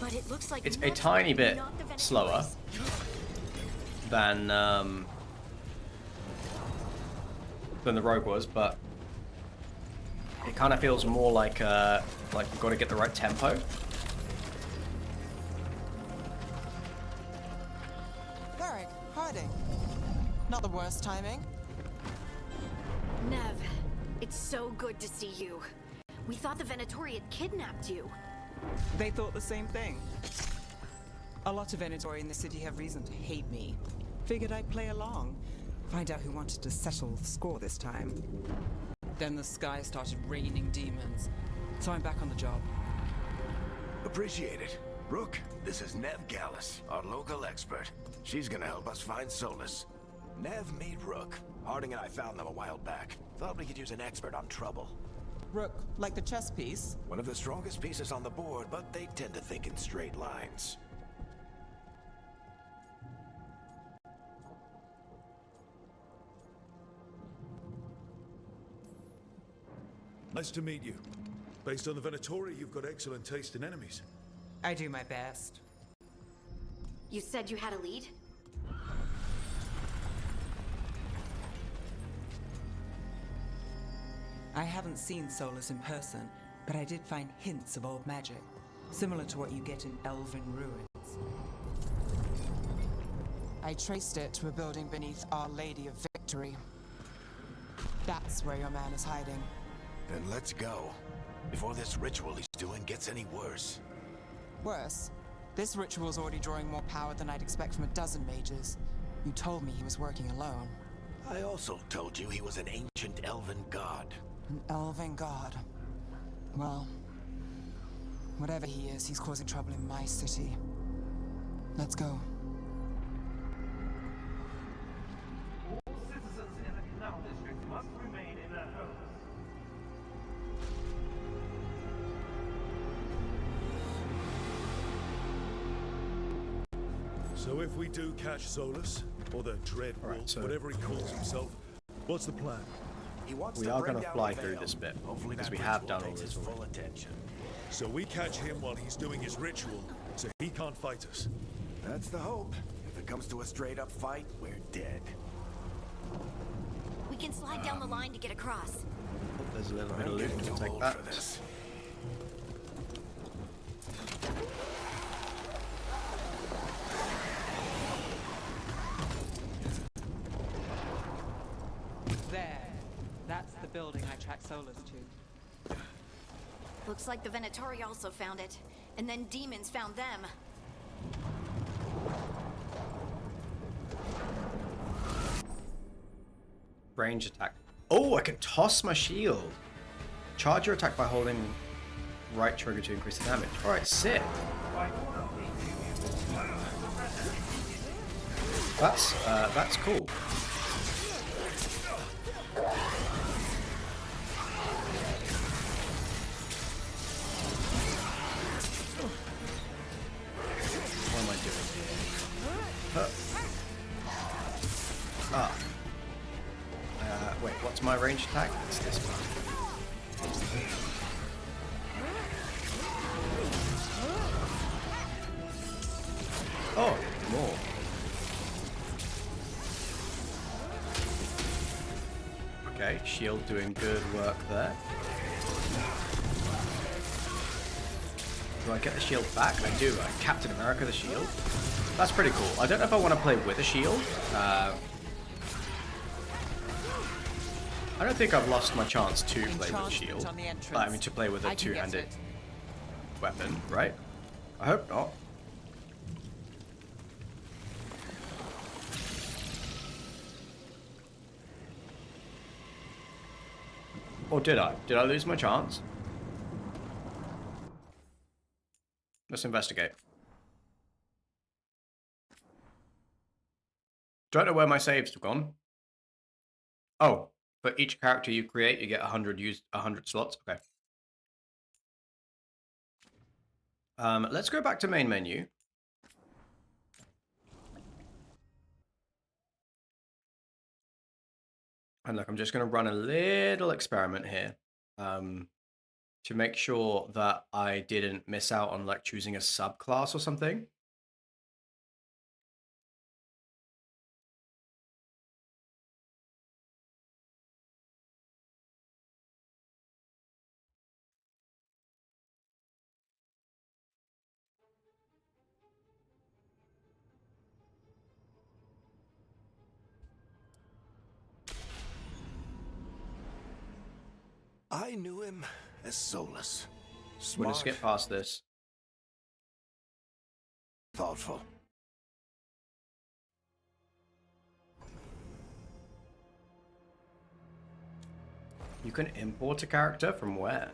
but it looks like It's a much tiny bit not the Venatoris. slower than the Rogue was, but it kind of feels more like you've got to get the right tempo. Varric, hiding. Not the worst timing. Nev, it's so good to see you. We thought the Venatori had kidnapped you. They thought the same thing. A lot of Venatori in the city have reason to hate me. Figured I'd play along. Find out who wanted to settle the score this time. Then the sky started raining demons. So I'm back on the job. Appreciate it. Rook, this is Nev Gallus, our local expert. She's gonna help us find Solus. Nev made Rook. Harding and I found them a while back. Thought we could use an expert on trouble. Rook, like the chess piece? One of the strongest pieces on the board, but they tend to think in straight lines. Nice to meet you. Based on the Venatori, you've got excellent taste in enemies. I do my best. You said you had a lead? I haven't seen Solus in person, but I did find hints of old magic, similar to what you get in elven ruins. I traced it to a building beneath Our Lady of Victory. That's where your man is hiding. Then let's go. Before this ritual he's doing gets any worse. Worse, this ritual's already drawing more power than I'd expect from a dozen mages. You told me he was working alone. I also told you he was an ancient elven god. An elven god. Well, whatever he is, he's causing trouble in my city. Let's go. All citizens in the canal district must remain in their homes. So if we do catch Solus, or the Dread Wolf, so whatever he calls himself, what's the plan? He wants We to are bring going to down fly the through veil. this bit, Hopefully because that we have ritual done all takes this his already. full attention. So we catch him while he's doing his ritual, so he can't fight us. That's the hope. If it comes to a straight-up fight, we're dead. We can slide down the line to get across. Oh, there's a little bit I'm of loot. getting too We'll take old that. for this. There. That's the building I tracked Solus to. Looks like the Venatori also found it. And then demons found them. Range attack. Oh, I can toss my shield. Charge your attack by holding right trigger to increase the damage. Alright, sick. That's cool. What am I doing here? Wait, what's my range attack? It's this one. Oh, more. Okay, shield doing good work there. Do I get the shield back? I do. Captain America the shield. That's pretty cool. I don't know if I want to play with a shield. I don't think I've lost my chance to play with a shield. I mean, to play with a two-handed weapon, right? I hope not. Or did I? Did I lose my chance? Let's investigate. Don't know where my saves have gone. Oh, for each character you create, you get 100 slots. Okay. Let's go back to main menu. And look, I'm just going to run a little experiment here to make sure that I didn't miss out on like choosing a subclass or something. I knew him as Solus. We're gonna Smart, skip past this. thoughtful. You can import a character from where?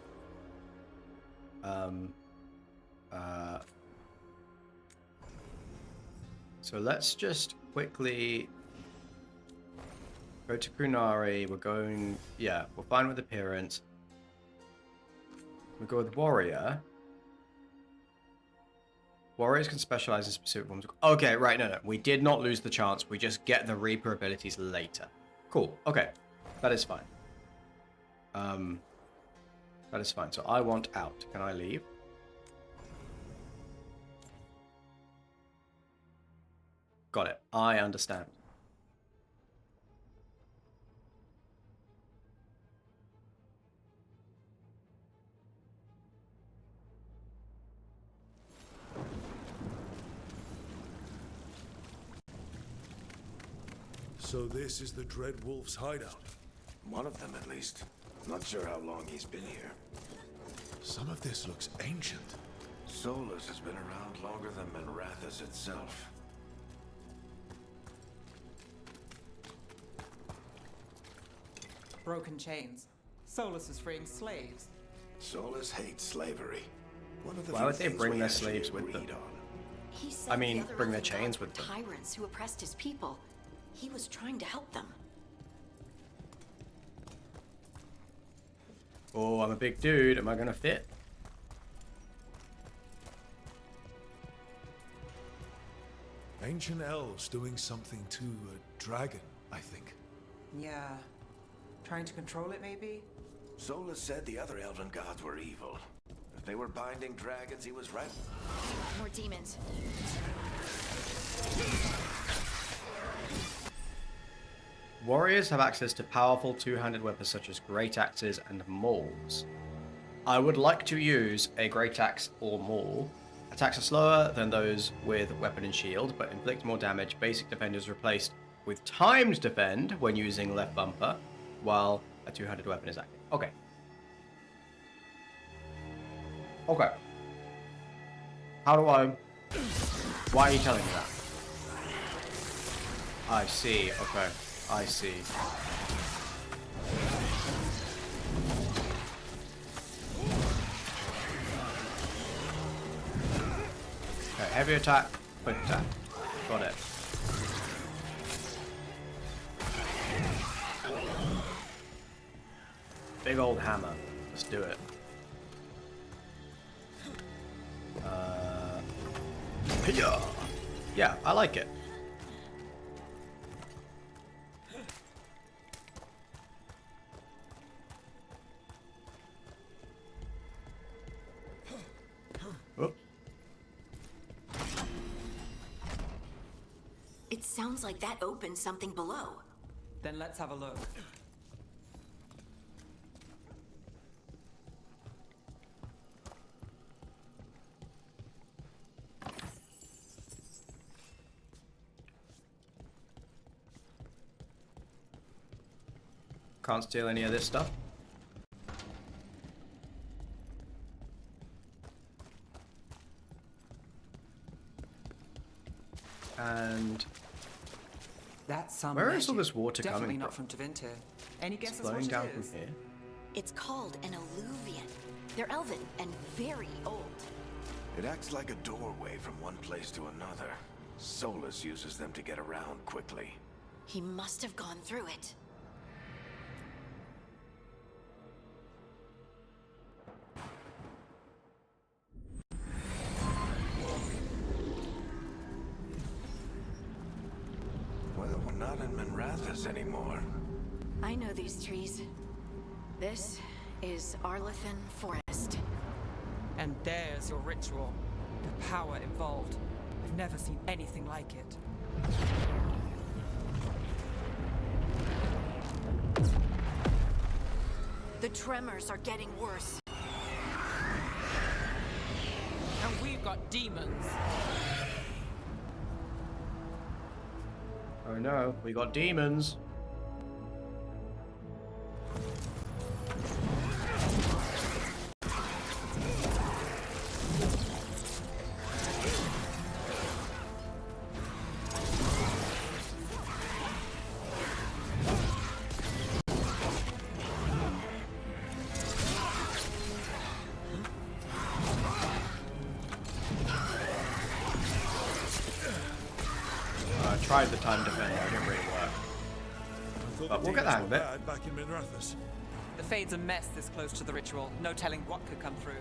So let's just quickly go to Kunari. We're going, yeah, we're fine with appearance. We go with Warrior. Warriors can specialize in specific forms. Okay, right, no. We did not lose the chance. We just get the Reaper abilities later. Cool, okay. That is fine. That is fine. So I want out. Can I leave? Got it. I understand. So this is the Dread Wolf's hideout. One of them, at least. Not sure how long he's been here. Some of this looks ancient. Solus has been around longer than Manrathus itself. Broken chains. Solus is freeing slaves. Solus hates slavery. One of the Why few would they things bring we their actually slaves with them? agreed on. He said I mean, the other bring their elven chains gods were with them. tyrants who oppressed his people. He was trying to help them. Oh, I'm a big dude. Am I gonna fit? Ancient elves doing something to a dragon, I think. Yeah. Trying to control it, maybe? Solus said the other elven gods were evil. If they were binding dragons, he was right. More demons. Warriors have access to powerful two-handed weapons such as great axes and mauls. I would like to use a great axe or maul. Attacks are slower than those with weapon and shield, but inflict more damage. Basic defend is replaced with timed defend when using left bumper, while a two-handed weapon is active. Okay. Okay. How do I... Why are you telling me that? I see, okay. I see. Okay, heavy attack, quick attack. Got it. Big old hammer. Let's do it. Yeah, I like it. Oh. It sounds like that opened something below. Then let's have a look. Can't steal any of this stuff. And That's some where is all magic. this water Definitely coming not from? from Tevinter. Any guesses Flowing what down it from is? here. It's called an alluvian. They're elven and very old. It acts like a doorway from one place to another. Solus uses them to get around quickly. He must have gone through it. Well, we're not in Manrathus anymore. I know these trees. This is Arlethan Forest. And there's your ritual. The power involved. I've never seen anything like it. The tremors are getting worse. And we've got demons. Oh no, we got demons. tried the time defender, it didn't really work. But we'll get the hang of it. Back in Minrathous. The Fade's a mess this close to the ritual. No telling what could come through.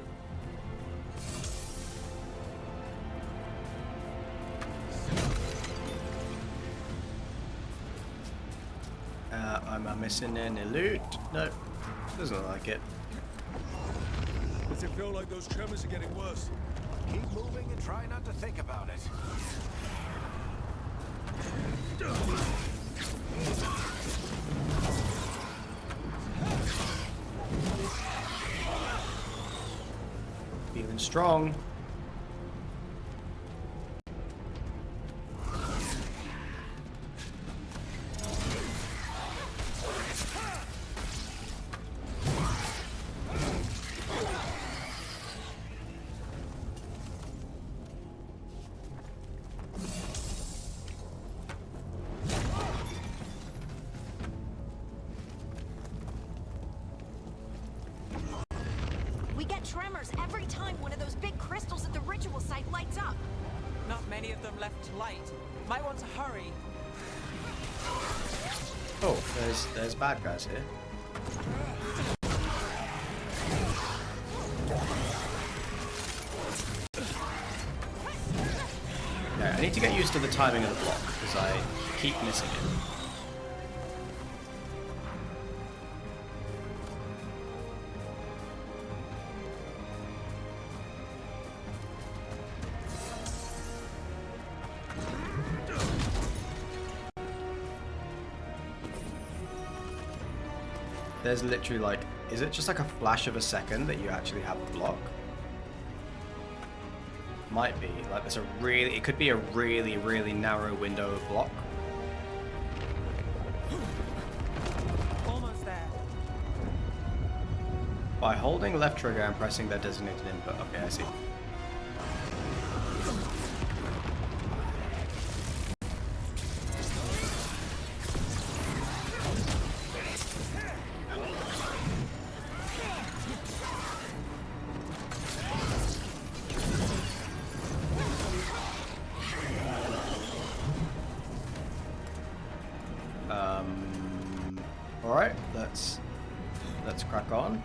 Am I missing any loot? No, doesn't look like it. Does it feel like those tremors are getting worse? Keep moving and try not to think about it. Feeling strong. We get tremors every time one of those big crystals at the ritual site lights up. Not many of them left to light. Might want to hurry. Oh, there's bad guys here. Yeah, I need to get used to the timing of the block because I keep missing it. There's literally like, is it just like a flash of a second that you actually have a block? Might be. Like there's a really, it could be a really, really narrow window of block. Almost there. By holding left trigger and pressing their designated input. Okay, I see. Alright, let's crack on.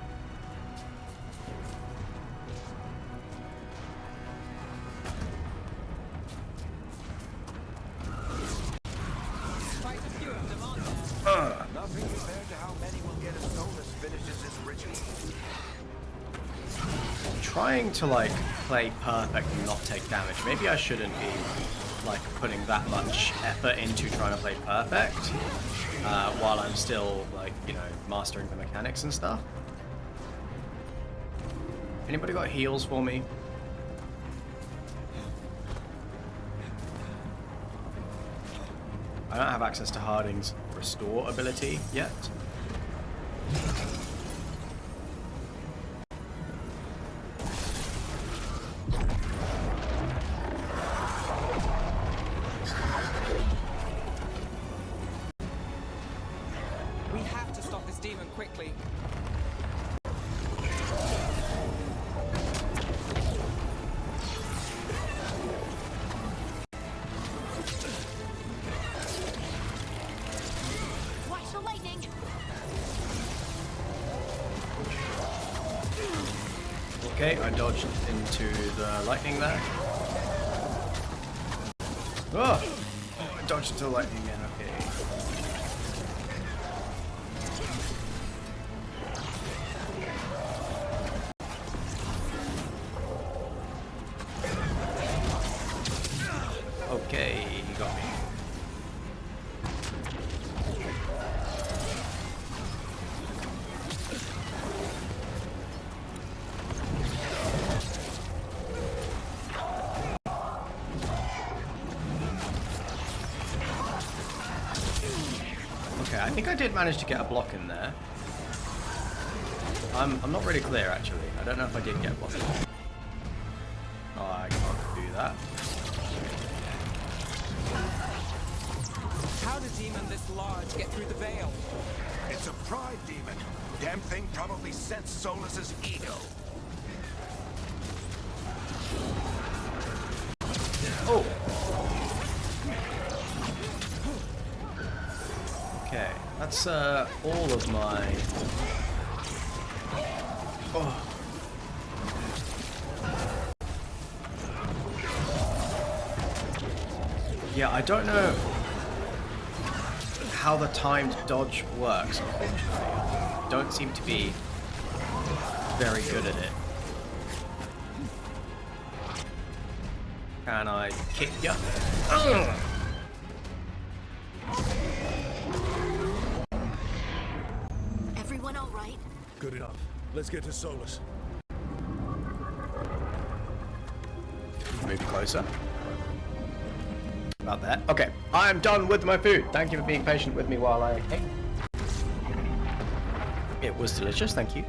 Nothing compared to how many will get as Solus finishes his ritual. I'm trying to like play perfect and not take damage. Maybe I shouldn't be like putting that much effort into trying to play perfect while I'm still like, you know, mastering the mechanics and stuff. Anybody got heals for me? I don't have access to Harding's restore ability yet. We have to stop this demon quickly. Watch the lightning. Okay, I dodged into the lightning there. Oh! I dodged into the lightning again, okay. Okay, he got me. Okay, I think I did manage to get a block in there. I'm not really clear actually. I don't know if I did get a block. Oh, I can't do that. How did a demon this large get through the veil? It's a pride demon. Damn thing probably sensed Solus's ego. Oh! that's all of my... Oh. Yeah, I don't know how the timed dodge works, unfortunately. I don't seem to be very good at it. Can I kick ya? Ugh. Everyone all right? Good enough. Let's get to Solus. Move closer. About that. Okay, I'm done with my food. Thank you for being patient with me while I ate. It was delicious, thank you.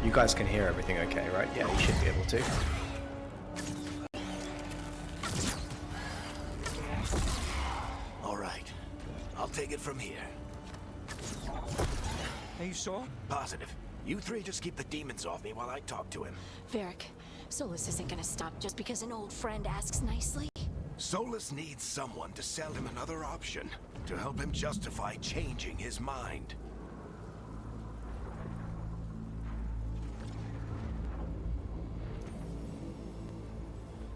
You guys can hear everything okay, right? Yeah, you should be able to. All right. I'll take it from here. Are you sure? Positive. You three just keep the demons off me while I talk to him. Varric, Solus isn't gonna stop just because an old friend asks nicely. Solus needs someone to sell him another option, to help him justify changing his mind.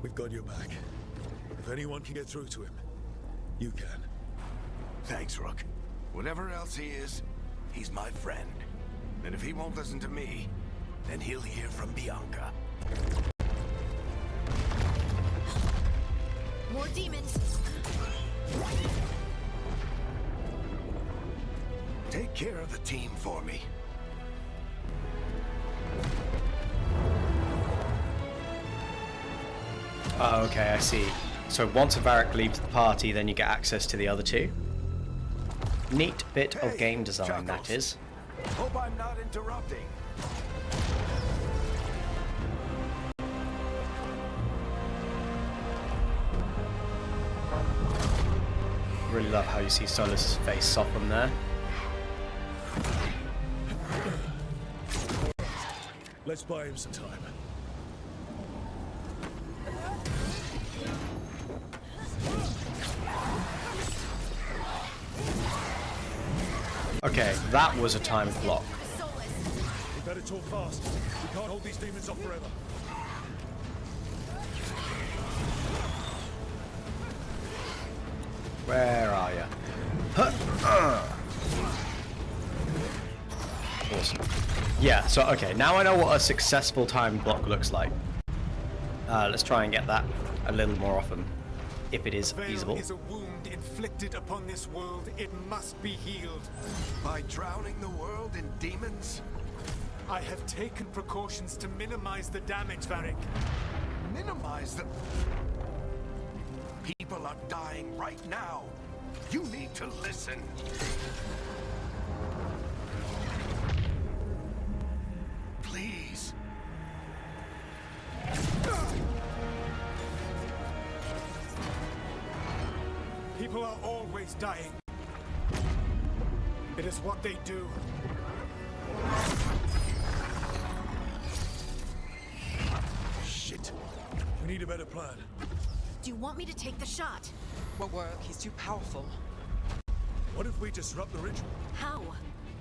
We've got your back. If anyone can get through to him, you can. Thanks, Rook. Whatever else he is, he's my friend. And if he won't listen to me, then he'll hear from Bianca. More demons! Take care of the team for me. Oh, okay, I see. So once Varric leaves the party, then you get access to the other two. Neat bit of game design, Chuckles. that is. Hope I'm not interrupting. Really love how you see Solus' face soften there. Let's buy him some time. Okay, that was a timed block. We better talk fast. We can't hold these demons off forever. Where are you? Awesome. Yeah, so okay, now I know what a successful timed block looks like. Let's try and get that a little more often, if it is feasible. Veil is a wound inflicted upon this world. It must be healed. By drowning the world in demons? I have taken precautions to minimize the damage, Varric. Minimize the... People are dying right now. You need to listen. Please. People are always dying. It is what they do. Shit. We need a better plan. Do you want me to take the shot? Won't work. He's too powerful. What if we disrupt the ritual? How?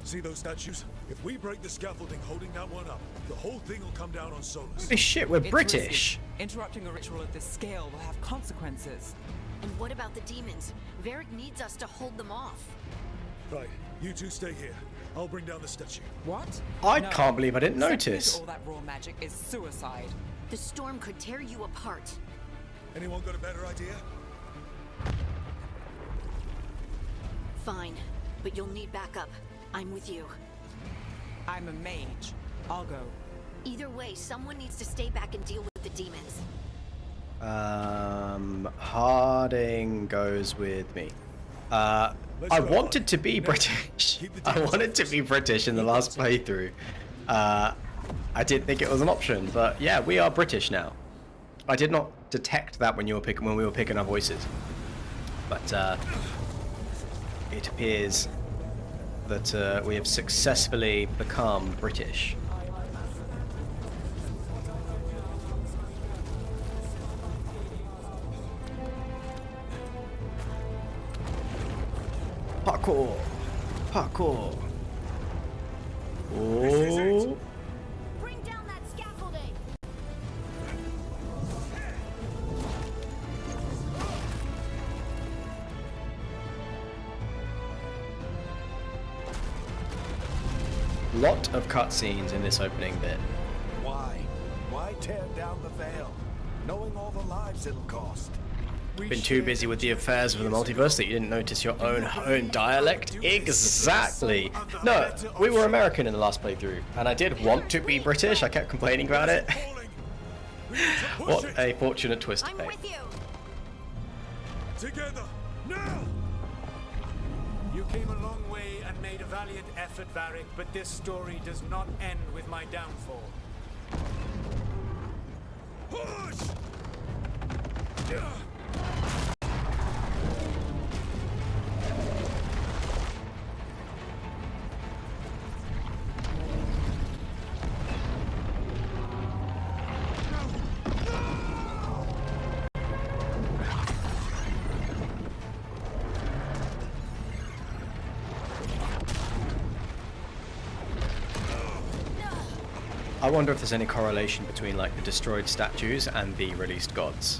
See those statues? If we break the scaffolding holding that one up, the whole thing will come down on Solus. Holy shit, we're It's British! risky. Interrupting a ritual of this scale will have consequences. And what about the demons? Varric needs us to hold them off. Right, you two stay here. I'll bring down the statue. What? I No. can't believe I didn't Stepping notice. into all that raw magic is suicide. The storm could tear you apart. Anyone got a better idea? Fine, but you'll need backup. I'm with you. I'm a mage. I'll go. Either way, someone needs to stay back and deal with the demons. Harding goes with me. I wanted to be British. I wanted to be British in the last playthrough. I didn't think it was an option, but yeah, we are British now. I did not detect that when we were picking our voices, but it appears that we have successfully become British. Parkour. Parkour. Oh. Bring down that scaffolding. Lot of cutscenes in this opening bit. Why? Why tear down the veil? Knowing all the lives it'll cost. Been too busy with the affairs of the multiverse that you didn't notice your own dialect? Exactly! No, we were American in the last playthrough, and I did want to be British, I kept complaining about it. What a fortunate twist to I'm fate. with you. Together, now! You came a long way and made a valiant effort, Varric, but this story does not end with my downfall. Push! I wonder if there's any correlation between like the destroyed statues and the released gods.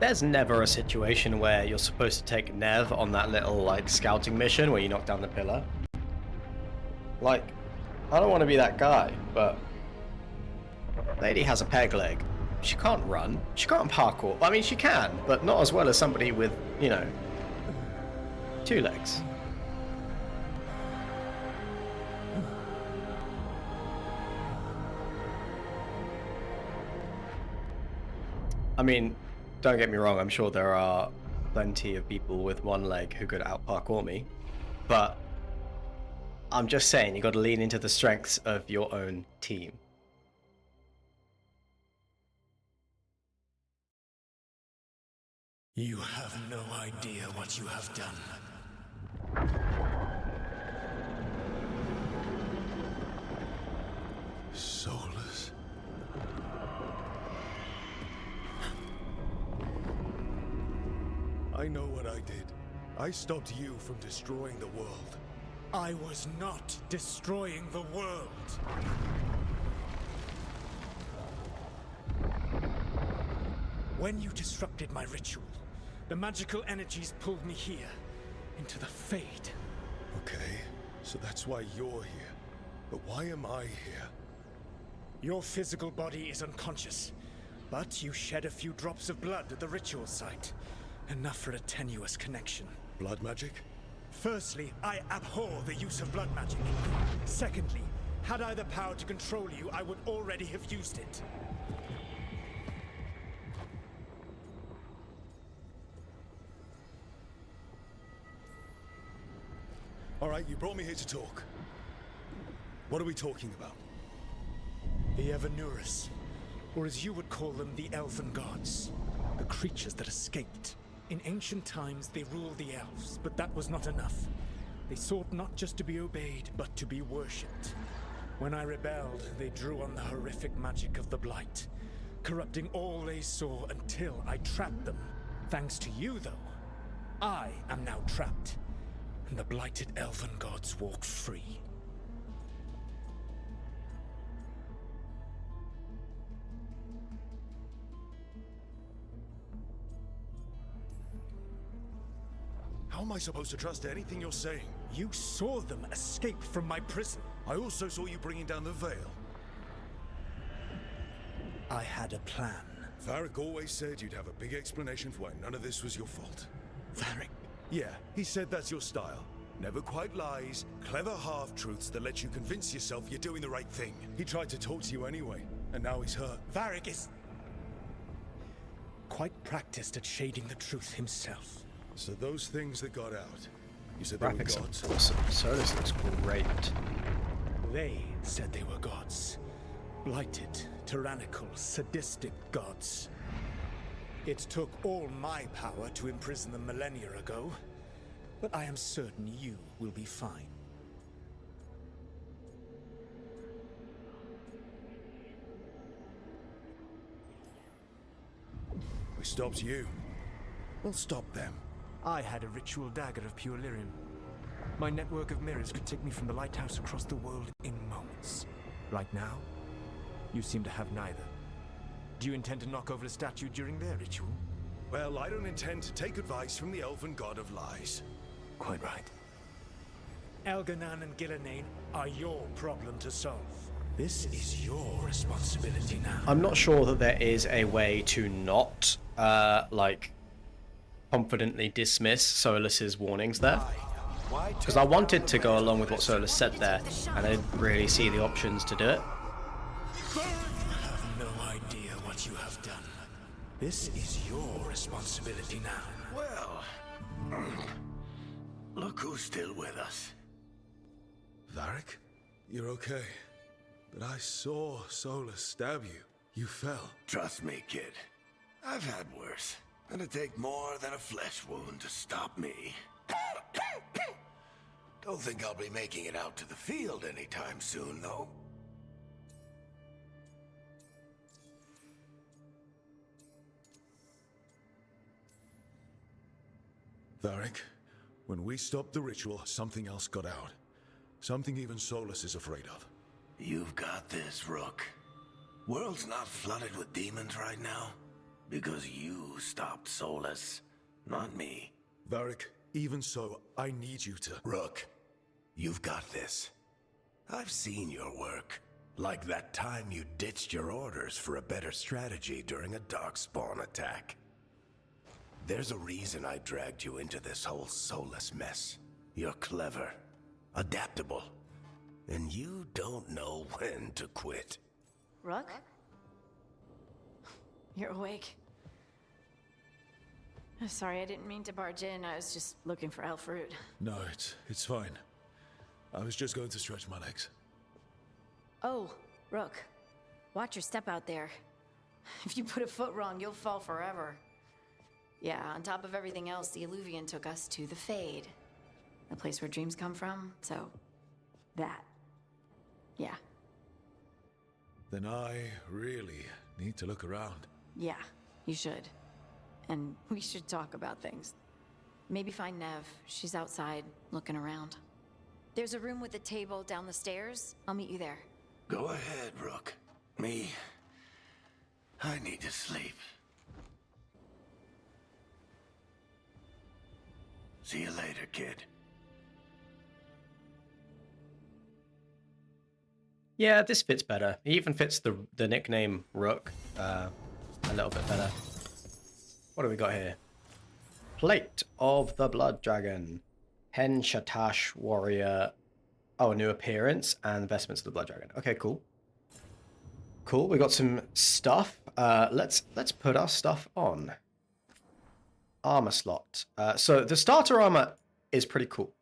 There's never a situation where you're supposed to take Nev on that little like scouting mission where you knock down the pillar. Like, I don't want to be that guy, but lady has a peg leg. She can't run. She can't parkour. I mean, she can, but not as well as somebody with, you know, 2 legs. I mean, don't get me wrong, I'm sure there are plenty of people with 1 leg who could out-parkour me, but I'm just saying, you got to lean into the strengths of your own team. You have no idea what you have done. Soulless. I know what I did. I stopped you from destroying the world. I was not destroying the world. When you disrupted my ritual, the magical energies pulled me here, into the Fade. Okay, so that's why you're here. But why am I here? Your physical body is unconscious, but you shed a few drops of blood at the ritual site. Enough for a tenuous connection. Blood magic? Firstly, I abhor the use of blood magic. Secondly, had I the power to control you, I would already have used it. All right, you brought me here to talk. What are we talking about? The Evanurus, or as you would call them, the Elven Gods. The creatures that escaped. In ancient times, they ruled the elves, but that was not enough. They sought not just to be obeyed, but to be worshipped. When I rebelled, they drew on the horrific magic of the Blight, corrupting all they saw until I trapped them. Thanks to you, though, I am now trapped, and the blighted Elven Gods walk free. How am I supposed to trust anything you're saying? You saw them escape from my prison. I also saw you bringing down the veil. I had a plan. Varric always said you'd have a big explanation for why none of this was your fault. Varric? Yeah, he said that's your style. Never quite lies, clever half-truths that let you convince yourself you're doing the right thing. He tried to talk to you anyway, and now he's hurt. Varric is quite practiced at shading the truth himself. So those things that got out, you said they were Graphics gods? are awesome. Solus looks great. They said they were gods. Blighted, tyrannical, sadistic gods. It took all my power to imprison them millennia ago, but I am certain you will be fine. We stopped you. We'll stop them. I had a ritual dagger of pure lyrium. My network of mirrors could take me from the lighthouse across the world in moments. Right now, you seem to have neither. Do you intend to knock over the statue during their ritual? Well, I don't intend to take advice from the elven god of lies. Quite right. Elganan and Gillenane are your problem to solve. This is your responsibility now. I'm not sure that there is a way to not, like, confidently dismiss Solus's warnings there. Because I wanted to go along with what Solus said there, and I didn't really see the options to do it. You have no idea what you have done. This is your responsibility now. Well, look who's still with us. Varric, you're okay. But I saw Solus stab you. You fell. Trust me, kid. I've had worse. It'll take more than a flesh wound to stop me. Don't think I'll be making it out to the field anytime soon, though. Varric, when we stopped the ritual, something else got out. Something even Solus is afraid of. You've got this, Rook. World's not flooded with demons right now. Because you stopped Solus, not me. Varric, even so, I need you to... Rook, you've got this. I've seen your work. Like that time you ditched your orders for a better strategy during a darkspawn attack. There's a reason I dragged you into this whole Solus mess. You're clever, adaptable, and you don't know when to quit. Rook? You're awake. Sorry, I didn't mean to barge in. I was just looking for elf fruit. No, it's fine. I was just going to stretch my legs. Oh, Rook. Watch your step out there. If you put a foot wrong, you'll fall forever. Yeah, on top of everything else, the Illuvian took us to the Fade. The place where dreams come from, so... that. Yeah. Then I really need to look around. Yeah, you should. And we should talk about things. Maybe find Nev. She's outside, looking around. There's a room with a table down the stairs. I'll meet you there. Go ahead, Rook. Me, I need to sleep. See you later, kid. Yeah, this fits better. It even fits the nickname Rook a little bit better. What do we got here? Plate of the Blood Dragon. Hen Shatash Warrior. Oh, a new appearance and vestments of the Blood Dragon. Okay, cool. Cool, we got some stuff. Let's put our stuff on. Armor slot. So the starter armor is pretty cool.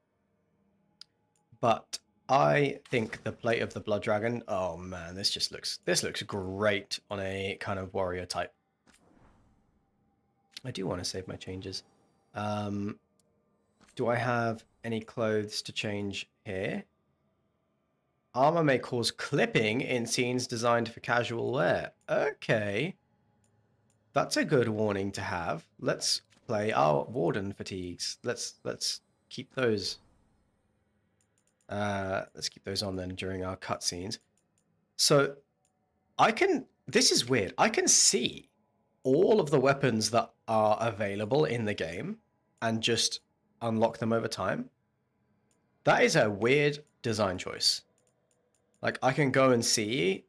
But I think the plate of the Blood Dragon, oh man, this looks great on a kind of warrior type. I do want to save my changes. Do I have any clothes to change here? Armor may cause clipping in scenes designed for casual wear. Okay. That's a good warning to have. Let's play our Warden fatigues. Let's keep those. Let's keep those on then during our cutscenes. So this is weird. I can see all of the weapons that are available in the game and just unlock them over time. That is a weird design choice. Like, I can go and see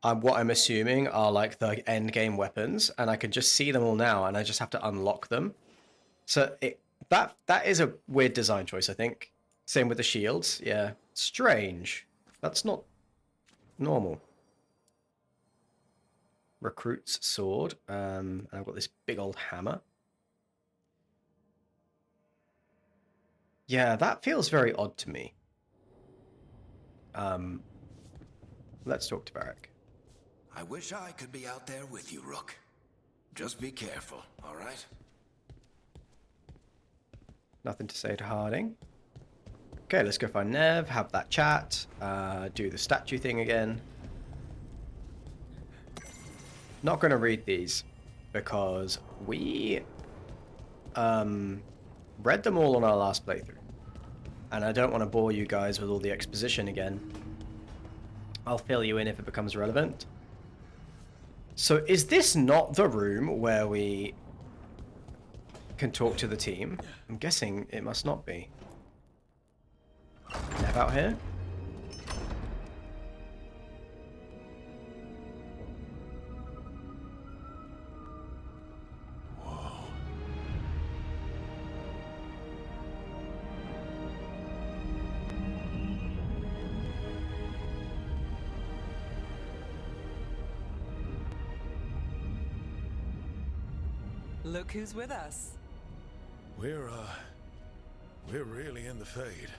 what I'm assuming are like the end game weapons, and I can just see them all now, and I just have to unlock them. So that is a weird design choice, I think. Same with the shields. Yeah, strange. That's not normal. Recruit's sword. And I've got this big old hammer. Yeah, that feels very odd to me. Let's talk to Varric. I wish I could be out there with you, Rook. Just be careful, all right? Nothing to say to Harding. Okay, let's go find Nev, have that chat, do the statue thing again. Not going to read these because we read them all on our last playthrough. And I don't want to bore you guys with all the exposition again. I'll fill you in if it becomes relevant. So is this not the room where we can talk to the team? I'm guessing it must not be. Nev out here? Look who's with us. We're really in the Fade.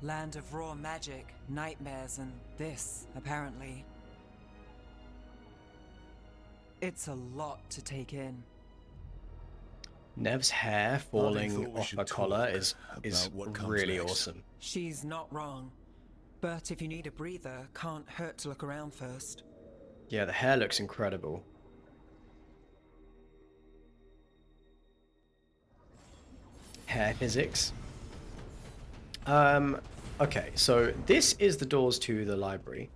Land of raw magic, nightmares, and this, apparently. It's a lot to take in. Nev's hair falling off her collar is really awesome. She's not wrong. But if you need a breather, can't hurt to look around first. Yeah, the hair looks incredible. Hair physics. Okay, so this is the doors to the library.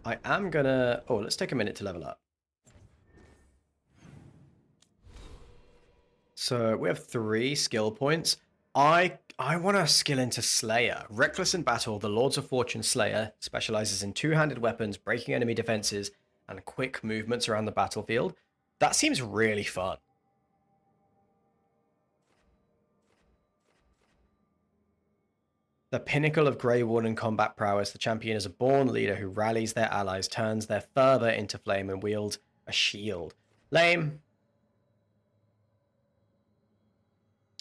I am gonna... Oh, let's take a minute to level up. So we have 3 skill points. I want to skill into Slayer. Reckless in battle, the Lords of Fortune Slayer specializes in two-handed weapons, breaking enemy defenses, and quick movements around the battlefield. That seems really fun. The pinnacle of Grey Warden combat prowess, the champion is a born leader who rallies their allies, turns their fervor into flame, and wields a shield. Lame.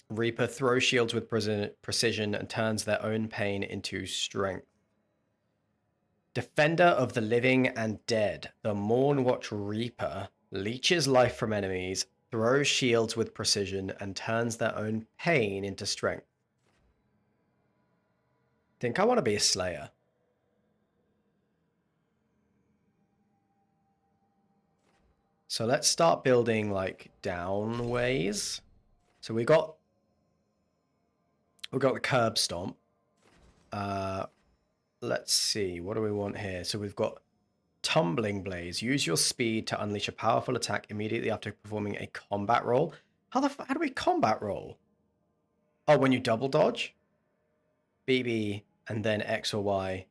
Reaper throws shields with precision and turns their own pain into strength. Defender of the living and dead, the Mornwatch Reaper leeches life from enemies, throws shields with precision, and turns their own pain into strength. Think I want to be a Slayer. So let's start building like down ways. So we got the curb stomp. Let's see, what do we want here? So we've got tumbling blades. Use your speed to unleash a powerful attack immediately after performing a combat roll. How do we combat roll? Oh, when you double dodge? BB and then X or Y.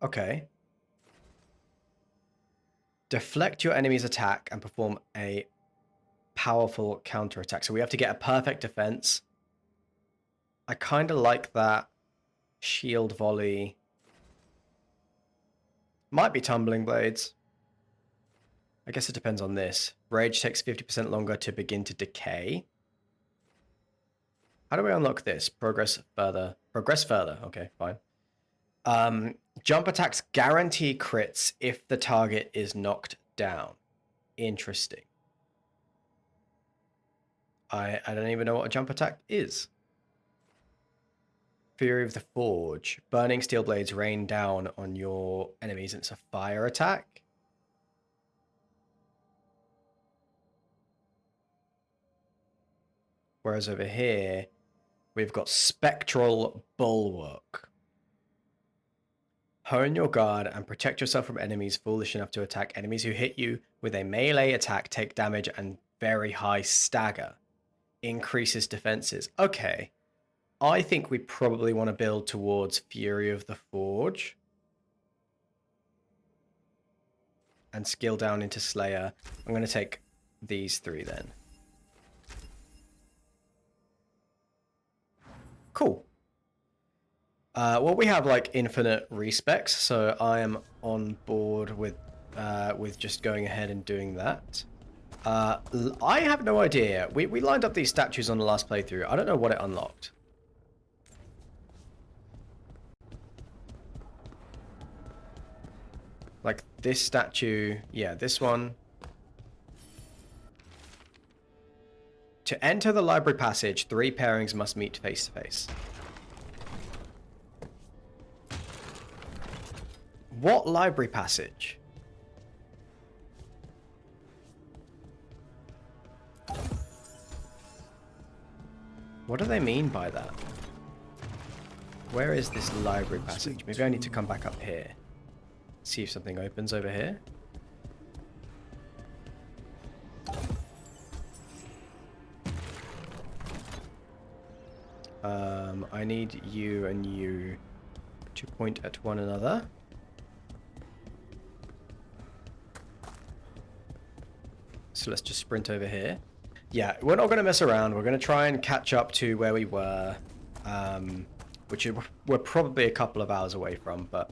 Okay. Deflect your enemy's attack and perform a powerful counterattack. So we have to get a perfect defense. I kind of like that. Shield volley. Might be tumbling blades. I guess it depends on this. Rage takes 50% longer to begin to decay. How do we unlock this? Progress further. Progress further. Okay, fine. Jump attacks guarantee crits if the target is knocked down. Interesting. I don't even know what a jump attack is. Fury of the Forge. Burning steel blades rain down on your enemies, and it's a fire attack. Whereas over here, we've got Spectral Bulwark. Hone your guard and protect yourself from enemies foolish enough to attack. Enemies who hit you with a melee attack take damage and very high stagger. Increases defenses. Okay. I think we probably want to build towards Fury of the Forge. And skill down into Slayer. I'm going to take these 3 then. Cool. Well, we have like infinite respecs, so I am on board with just going ahead and doing that. I have no idea. We lined up these statues on the last playthrough. I don't know what it unlocked. Like this statue, yeah, this one. To enter the library passage, 3 pairings must meet face to face. What library passage? What do they mean by that? Where is this library passage? Maybe I need to come back up here. See if something opens over here. I need you and you to point at one another. So let's just sprint over here. Yeah, we're not going to mess around. We're going to try and catch up to where we were, which we're probably a couple of hours away from, but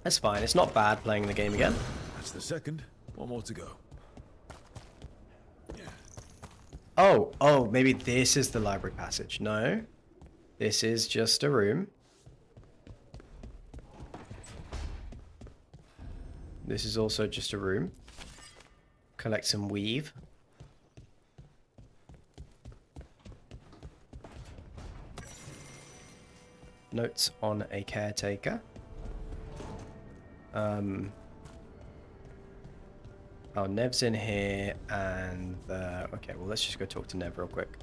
that's fine. It's not bad playing the game again. That's the second. One more to go. Oh, maybe this is the library passage. No, this is just a room. This is also just a room. Collect some weave. Notes on a caretaker. Oh, Nev's in here, and okay, well, let's just go talk to Nev real quick.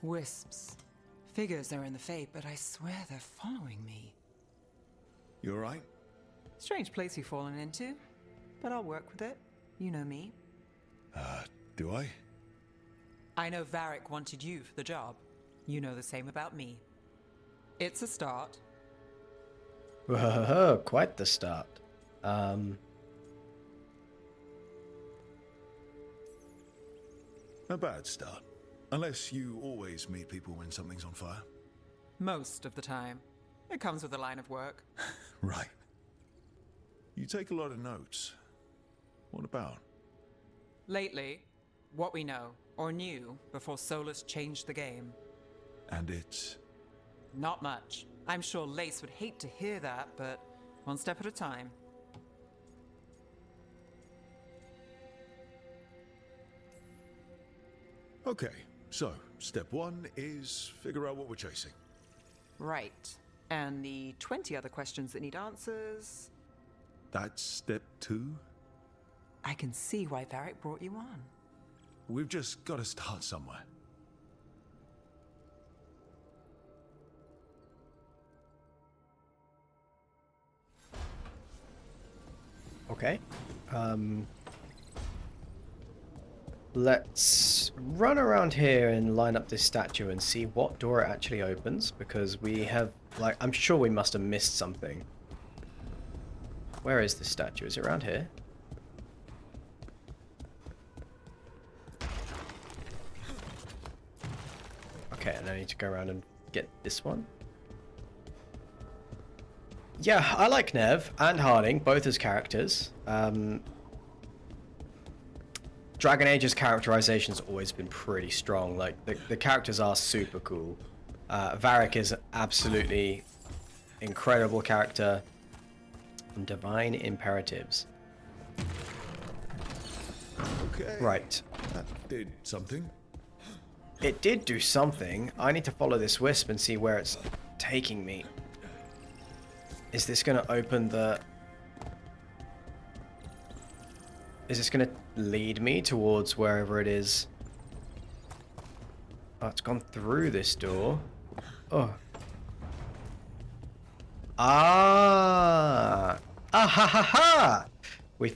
Wisps. Figures are in the Fate, but I swear they're following me. You alright? Strange place you've fallen into, but I'll work with it. You know me. Do I? I know Varric wanted you for the job. You know the same about me. It's a start. Whoa, quite the start. A bad start. Unless you always meet people when something's on fire. Most of the time. It comes with a line of work. Right. You take a lot of notes. What about? Lately, what we know, or knew, before Solus changed the game. And it's? Not much. I'm sure Lace would hate to hear that, but one step at a time. Okay, so step 1 is figure out what we're chasing. Right. And the 20 other questions that need answers... That's step 2? I can see why Varric brought you on. We've just got to start somewhere. Okay. Let's run around here and line up this statue and see what door it actually opens, because we have, like, I'm sure we must have missed something. Where is this statue? Is it around here? Okay, and I need to go around and get this one. Yeah, I like Nev and Harding, both as characters. Dragon Age's characterization's always been pretty strong. Like, the characters are super cool. Varric is absolutely incredible character. And Divine Imperatives. Okay. Right. That did something. It did do something. I need to follow this wisp and see where it's taking me. Is this going to open the... Is this going to lead me towards wherever it is? Oh, it's gone through this door. Oh. Ah. Ah ha ha ha! We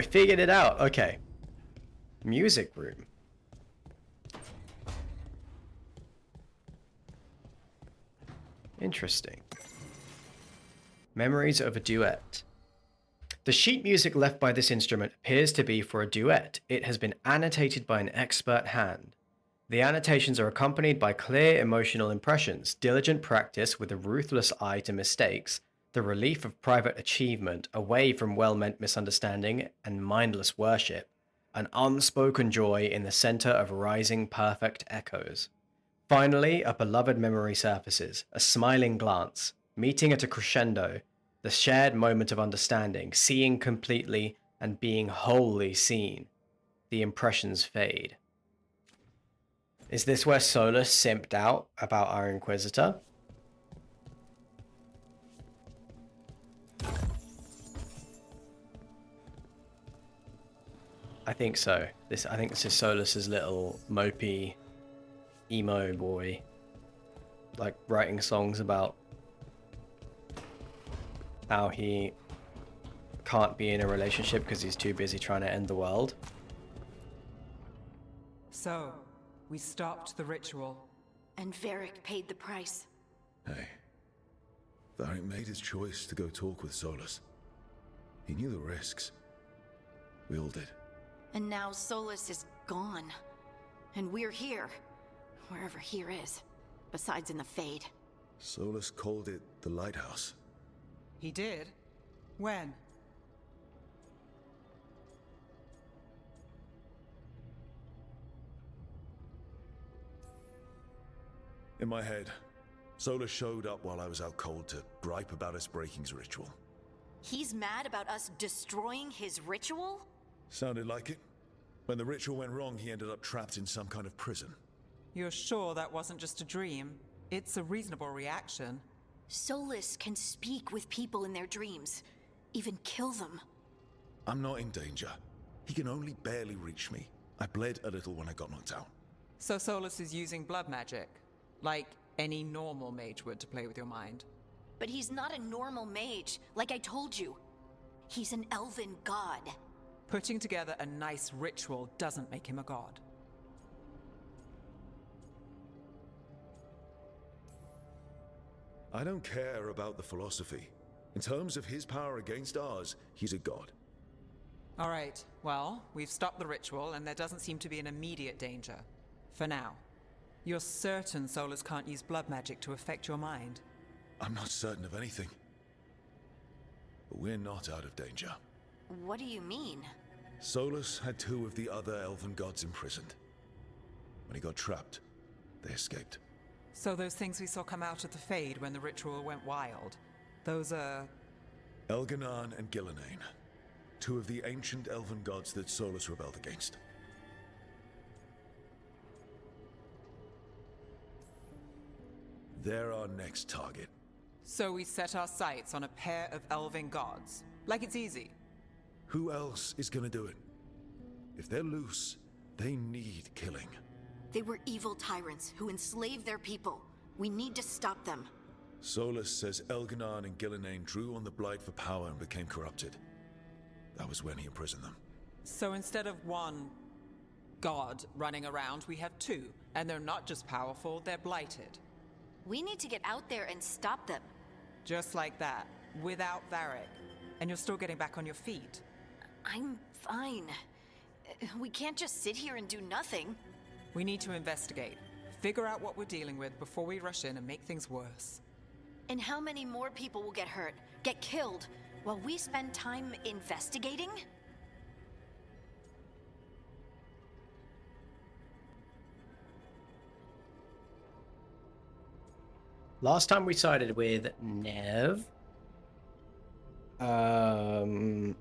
figured it out. Okay. Music room. Interesting. Memories of a duet. The sheet music left by this instrument appears to be for a duet. It has been annotated by an expert hand. The annotations are accompanied by clear emotional impressions, diligent practice with a ruthless eye to mistakes, the relief of private achievement away from well-meant misunderstanding and mindless worship, an unspoken joy in the center of rising perfect echoes. Finally, a beloved memory surfaces, a smiling glance, meeting at a crescendo, the shared moment of understanding, seeing completely and being wholly seen. The impressions fade. Is this where Solus simped out about our Inquisitor? I think so. I think this is Solus's little mopey emo boy, like writing songs about how he can't be in a relationship because he's too busy trying to end the world. So, we stopped the ritual. And Varric paid the price. Hey, Varric made his choice to go talk with Solus. He knew the risks. We all did. And now Solus is gone. And we're here. Wherever here is. Besides in the Fade. Solus called it the Lighthouse. He did? When? In my head, Solus showed up while I was out cold to gripe about us breaking his ritual. He's mad about us destroying his ritual? Sounded like it. When the ritual went wrong, he ended up trapped in some kind of prison. You're sure that wasn't just a dream? It's a reasonable reaction. Solus can speak with people in their dreams. Even kill them. I'm not in danger. He can only barely reach me. I bled a little when I got knocked out. So Solus is using blood magic? Like any normal mage would to play with your mind? But he's not a normal mage, like I told you. He's an elven god. Putting together a nice ritual doesn't make him a god. I don't care about the philosophy. In terms of his power against ours, he's a god. All right, well, we've stopped the ritual and there doesn't seem to be an immediate danger. For now. You're certain Solus can't use blood magic to affect your mind? I'm not certain of anything. But we're not out of danger. What do you mean? Solus had 2 of the other elven gods imprisoned. When he got trapped, they escaped. So those things we saw come out of the Fade when the ritual went wild, those are... Elganan and Gillenane, 2 of the ancient elven gods that Solus rebelled against. They're our next target. So we set our sights on a pair of elven gods. Like it's easy. Who else is gonna do it? If they're loose, they need killing. They were evil tyrants who enslaved their people. We need to stop them. Solus says Elganan and Gillenane drew on the Blight for power and became corrupted. That was when he imprisoned them. So instead of 1 god running around, we have 2. And they're not just powerful, they're blighted. We need to get out there and stop them. Just like that, without Varric. And you're still getting back on your feet. I'm fine. We can't just sit here and do nothing. We need to investigate. Figure out what we're dealing with before we rush in and make things worse. And how many more people will get hurt, get killed, while we spend time investigating? Last time we sided with Nev. I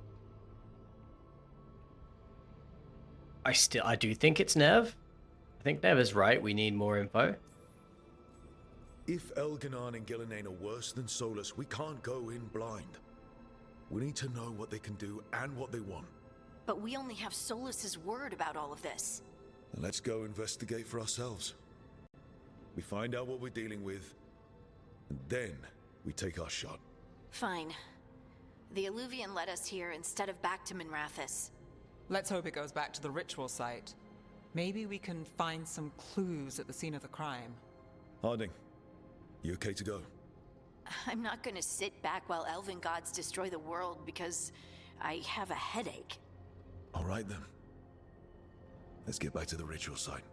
do think it's Nev. I think Nev is right. We need more info. If Elganan and Gillenane are worse than Solus, we can't go in blind. We need to know what they can do and what they want. But we only have Solus's word about all of this. Then let's go investigate for ourselves. We find out what we're dealing with, And then we take our shot. Fine. The Illuvian led us here instead of back to Minrathous. Let's hope it goes back to the ritual site. Maybe we can find some clues at the scene of the crime. Harding, you okay to go? I'm not gonna sit back while elven gods destroy the world because I have a headache. All right then. Let's get back to the ritual site.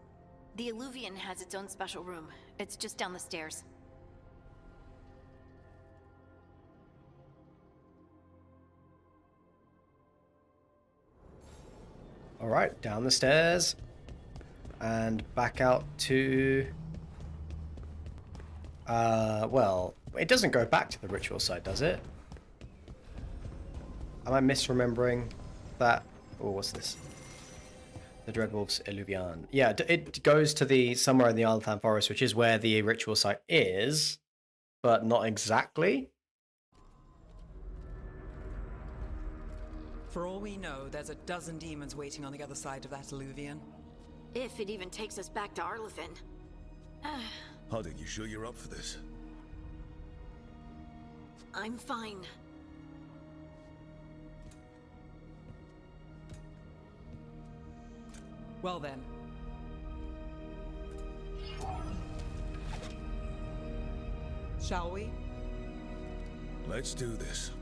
The Illuvian has its own special room. It's just down the stairs. All right, down the stairs and back out to... well, it doesn't go back to the ritual site, does it? Am I misremembering that? Oh, what's this? The Dreadwolf's Illuvian. Yeah, it goes to the somewhere in the Arlathan Forest, which is where the ritual site is, but not exactly. For all we know, there's a dozen demons waiting on the other side of that Illuvian. If it even takes us back to Arlathan. Harding, you sure you're up for this? I'm fine. Well then. Shall we? Let's do this.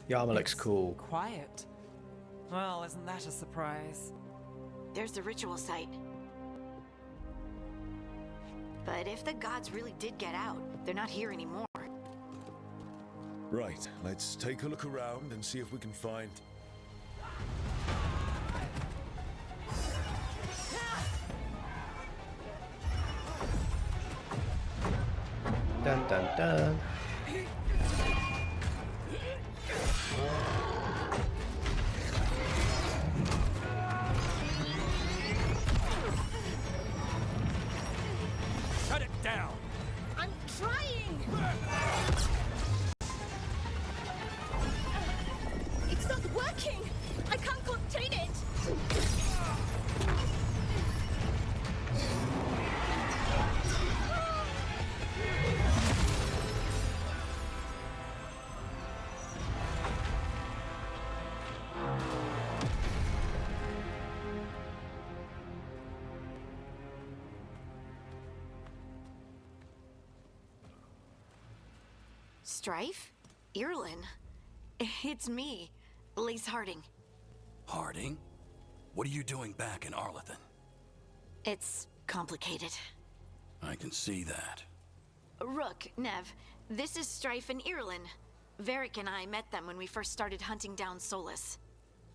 The armor looks cool. Quiet. Well, isn't that a surprise? There's the ritual site. But if the gods really did get out, they're not here anymore. Right, let's take a look around and see if we can find... Dun dun dun. Shut it down! I'm trying! It's not working! I can't contain it! Strife? Irlin? It's me, Lace Harding. Harding? What are you doing back in Arlathan? It's complicated. I can see that. Rook, Nev, this is Strife and Irlin. Varric and I met them when we first started hunting down Solus.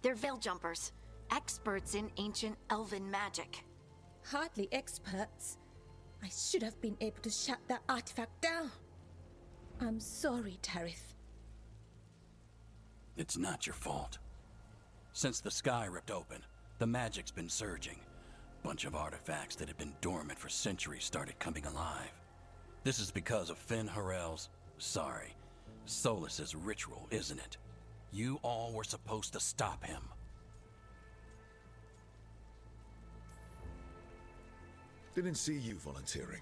They're veil jumpers, experts in ancient elven magic. Hardly experts. I should have been able to shut that artifact down. I'm sorry, Tarith. It's not your fault. Since the sky ripped open, the magic's been surging. Bunch of artifacts that had been dormant for centuries started coming alive. This is because of Finn Harel's, Solus's ritual, isn't it? You all were supposed to stop him. Didn't see you volunteering.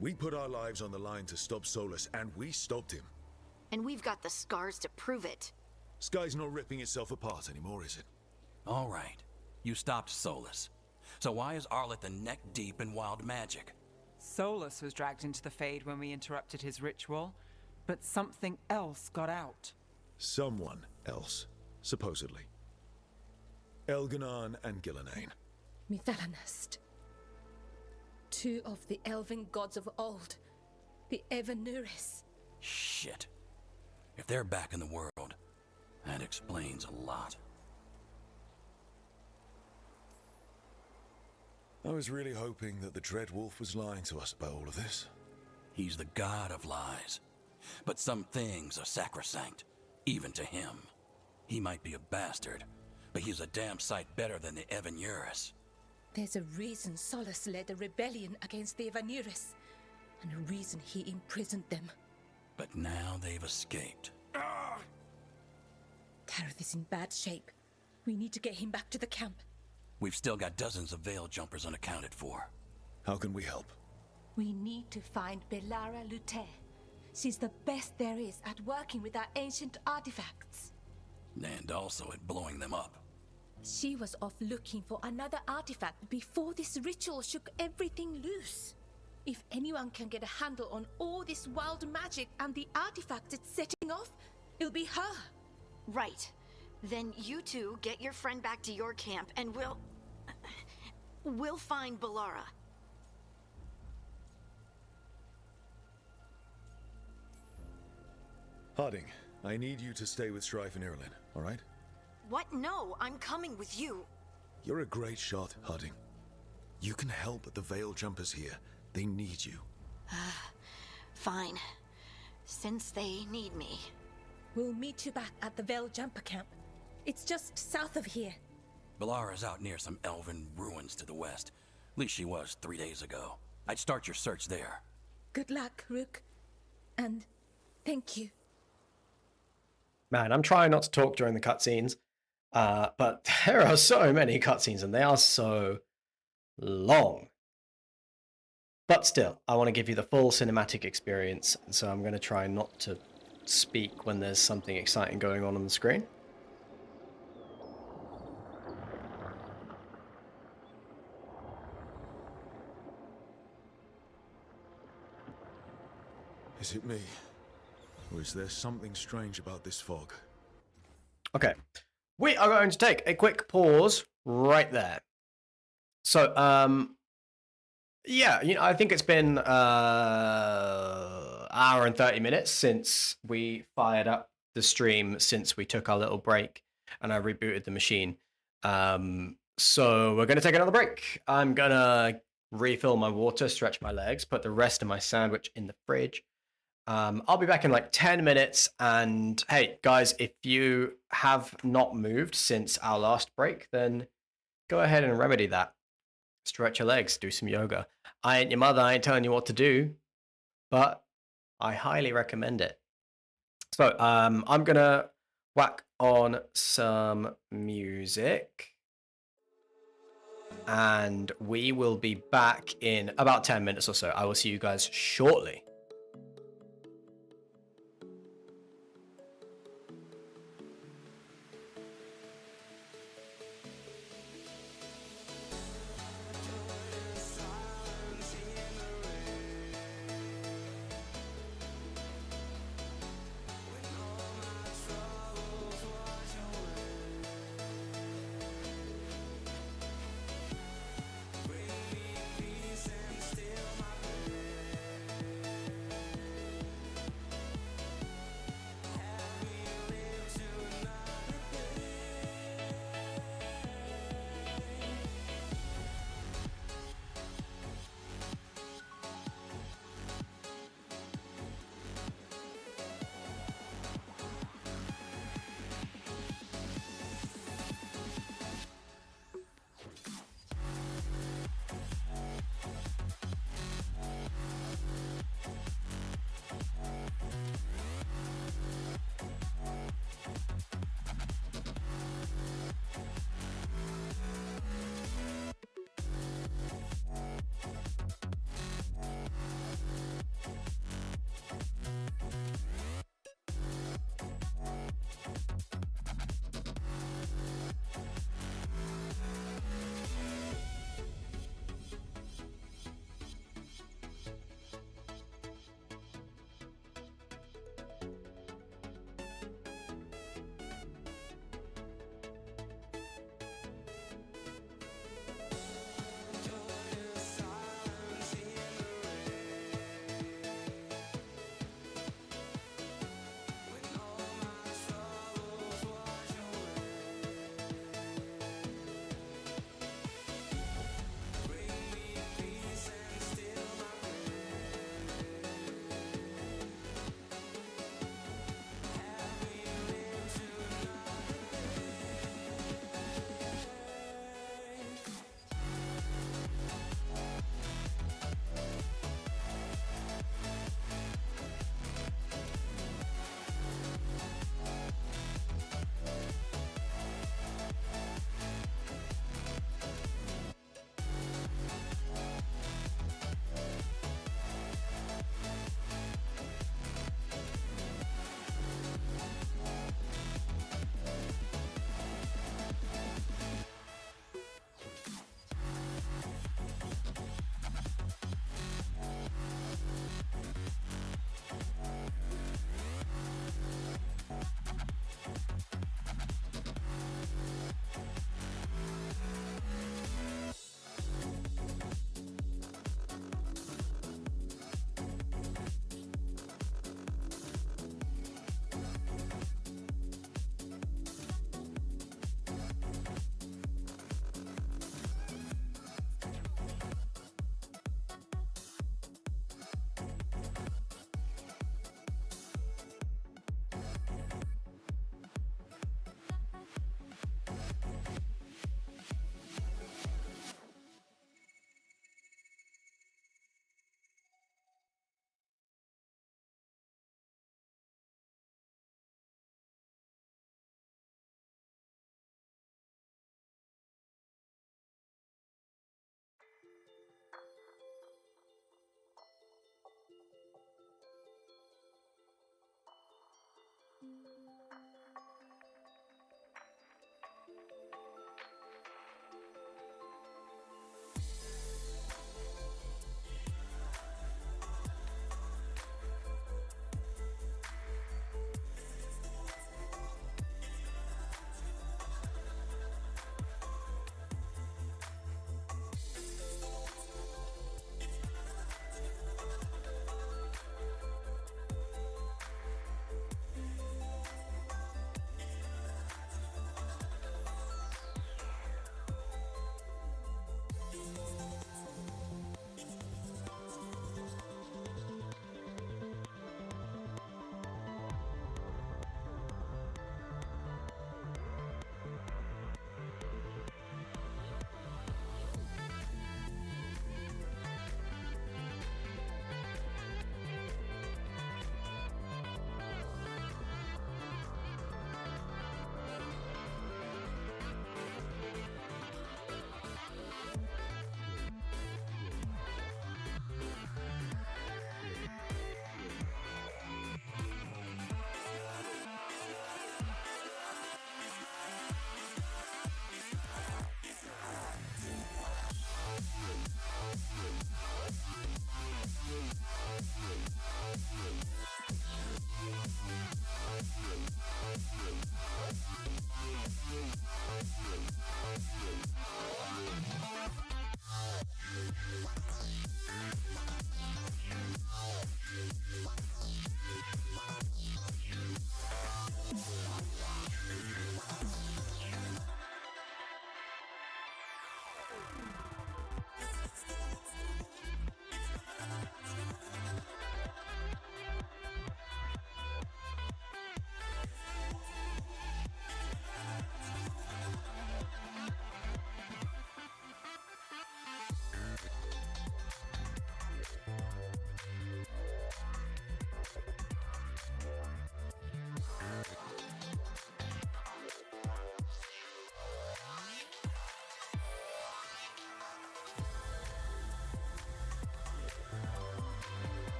We put our lives on the line to stop Solus, and we stopped him. And we've got the scars to prove it. Sky's not ripping itself apart anymore, is it? All right. You stopped Solus. So why is Arlathan neck deep in wild magic? Solus was dragged into the Fade when we interrupted his ritual, but something else got out. Someone else, supposedly. Elganon and Gillenane. Mithalanast. Two of the elven gods of old. The Evanuris. Shit. If they're back in the world, that explains a lot. I was really hoping that the Dreadwolf was lying to us about all of this. He's the god of lies. But some things are sacrosanct, even to him. He might be a bastard, but he's a damn sight better than the Evanuris. There's a reason Solus led a rebellion against the Evanuris. and the reason he imprisoned them. But now they've escaped. Tareth is in bad shape. We need to get him back to the camp. We've still got dozens of Veil jumpers unaccounted for. How can we help? We need to find Belara Lute. She's the best there is at working with our ancient artifacts. And also at blowing them up. She was off looking for another artifact before this ritual shook everything loose. If anyone can get a handle on all this wild magic and the artifacts it's setting off, it'll be her. Right. Then you two get your friend back to your camp and we'll find Belara. Harding, I need you to stay with Strife and Irilyn, alright? What? No, I'm coming with you. You're a great shot, Harding. You can help the Veil Jumpers here. They need you. Fine. Since they need me. We'll meet you back at the Veil Jumper camp. It's just south of here. Belara's out near some elven ruins to the west. At least she was 3 days ago. I'd start your search there. Good luck, Rook. And thank you. Man, I'm trying not to talk during the cutscenes, but there are so many cutscenes and they are so long. But still, I want to give you the full cinematic experience, so I'm going to try not to speak when there's something exciting going on the screen. Is it me? Or is there something strange about this fog? Okay, we are going to take a quick pause right there. So, yeah, I think it's been hour and 30 minutes since we fired up the stream, since we took our little break and I rebooted the machine. So we're going to take another break. I'm going to refill my water, stretch my legs, put the rest of my sandwich in the fridge. I'll be back in like 10 minutes. And hey, guys, if you have not moved since our last break, then go ahead and remedy that. Stretch your legs, do some yoga. I ain't your mother, I ain't telling you what to do, but I highly recommend it. So I'm going to whack on some music. And we will be back in about 10 minutes or so. I will see you guys shortly.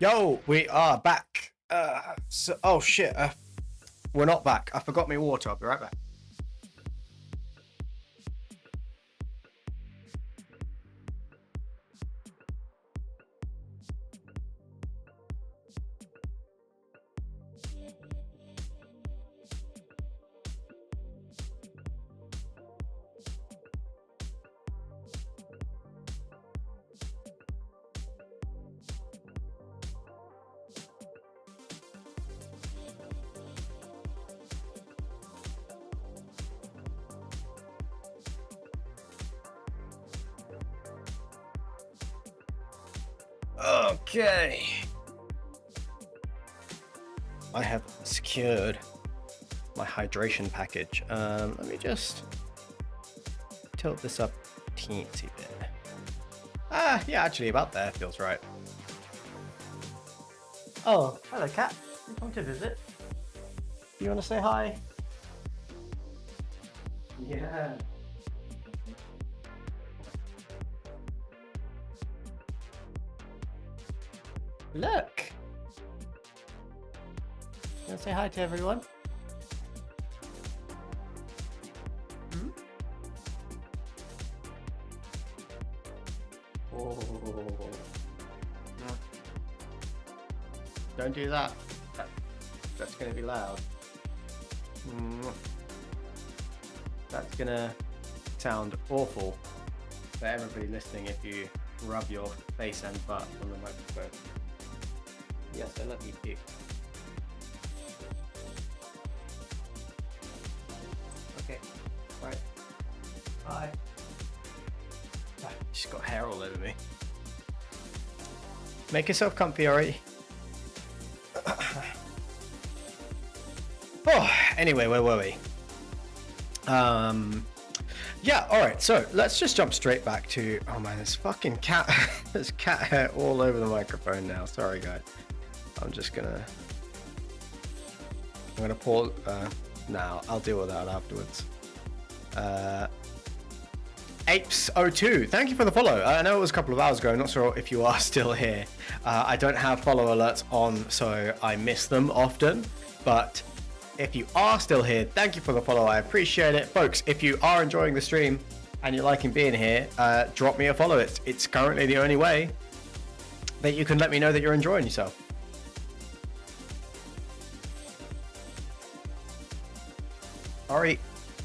Yo, we are back. Oh shit, we're not back. I forgot my water. I'll be right back. Okay. I have secured my hydration package. Let me just tilt this up a teensy bit. Yeah, actually about there feels right. Oh, hello cat. You come to visit? You want to say hi? Yeah. Look! You want to say hi to everyone? Hmm? Oh. No. Don't do that. That's going to be loud. That's going to sound awful for everybody listening if you rub your face and butt on the microphone. Yes, I love you too. Okay, right. Bye. She's got hair all over me. Make yourself comfy, Ori. Oh, anyway, where were we? Yeah, alright, so let's just jump straight back to... Oh man, there's fucking cat... there's cat hair all over the microphone now. Sorry, guys. I'm gonna pause... now, I'll deal with that afterwards. Apes02, thank you for the follow. I know it was a couple of hours ago. I'm not sure if you are still here. I don't have follow alerts on, so I miss them often. But if you are still here, thank you for the follow. I appreciate it. Folks, if you are enjoying the stream and you're liking being here, drop me a follow. It's currently the only way that you can let me know that you're enjoying yourself. Ari,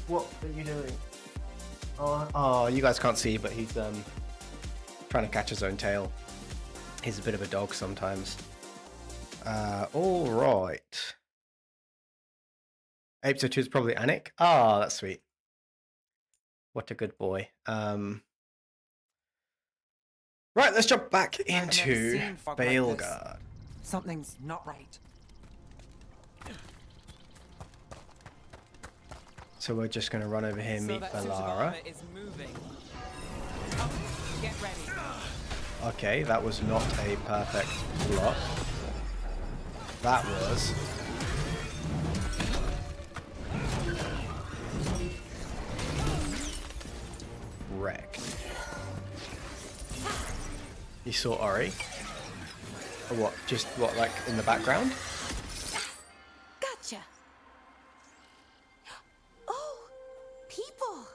what are you doing? Oh, you guys can't see, but he's trying to catch his own tail. He's a bit of a dog sometimes. All right. Apes02 is probably Anik. Ah, that's sweet. What a good boy. Right, let's jump back into Veilguard. Something's not right. So we're just going to run over here and meet Valara. Oh, get ready. Okay, that was not a perfect block. That was... wrecked. You saw Ori? Or what? Just what, like in the background? Gotcha. Oh, people.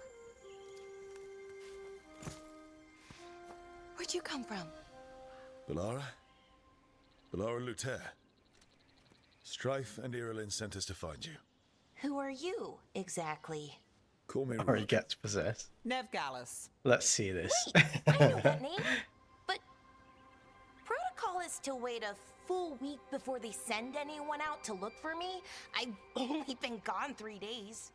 Where'd you come from? Valara? Valara Luther. Strife and Irulan sent us to find you. Who are you, exactly? Call me Ori gets possessed. Nev Gallus. Let's see this. I know that name. But protocol is to wait a full week before they send anyone out to look for me. I've only been gone 3 days.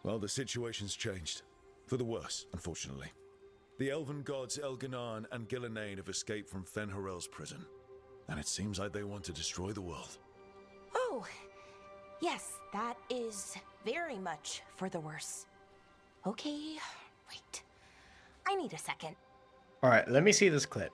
Well, the situation's changed. For the worse, unfortunately. The elven gods Elganan and Gillenane have escaped from Fen'Harel's prison. And it seems like they want to destroy the world. Oh, yes, that is very much for the worse. Okay, wait. I need a second. All right, let me see this clip.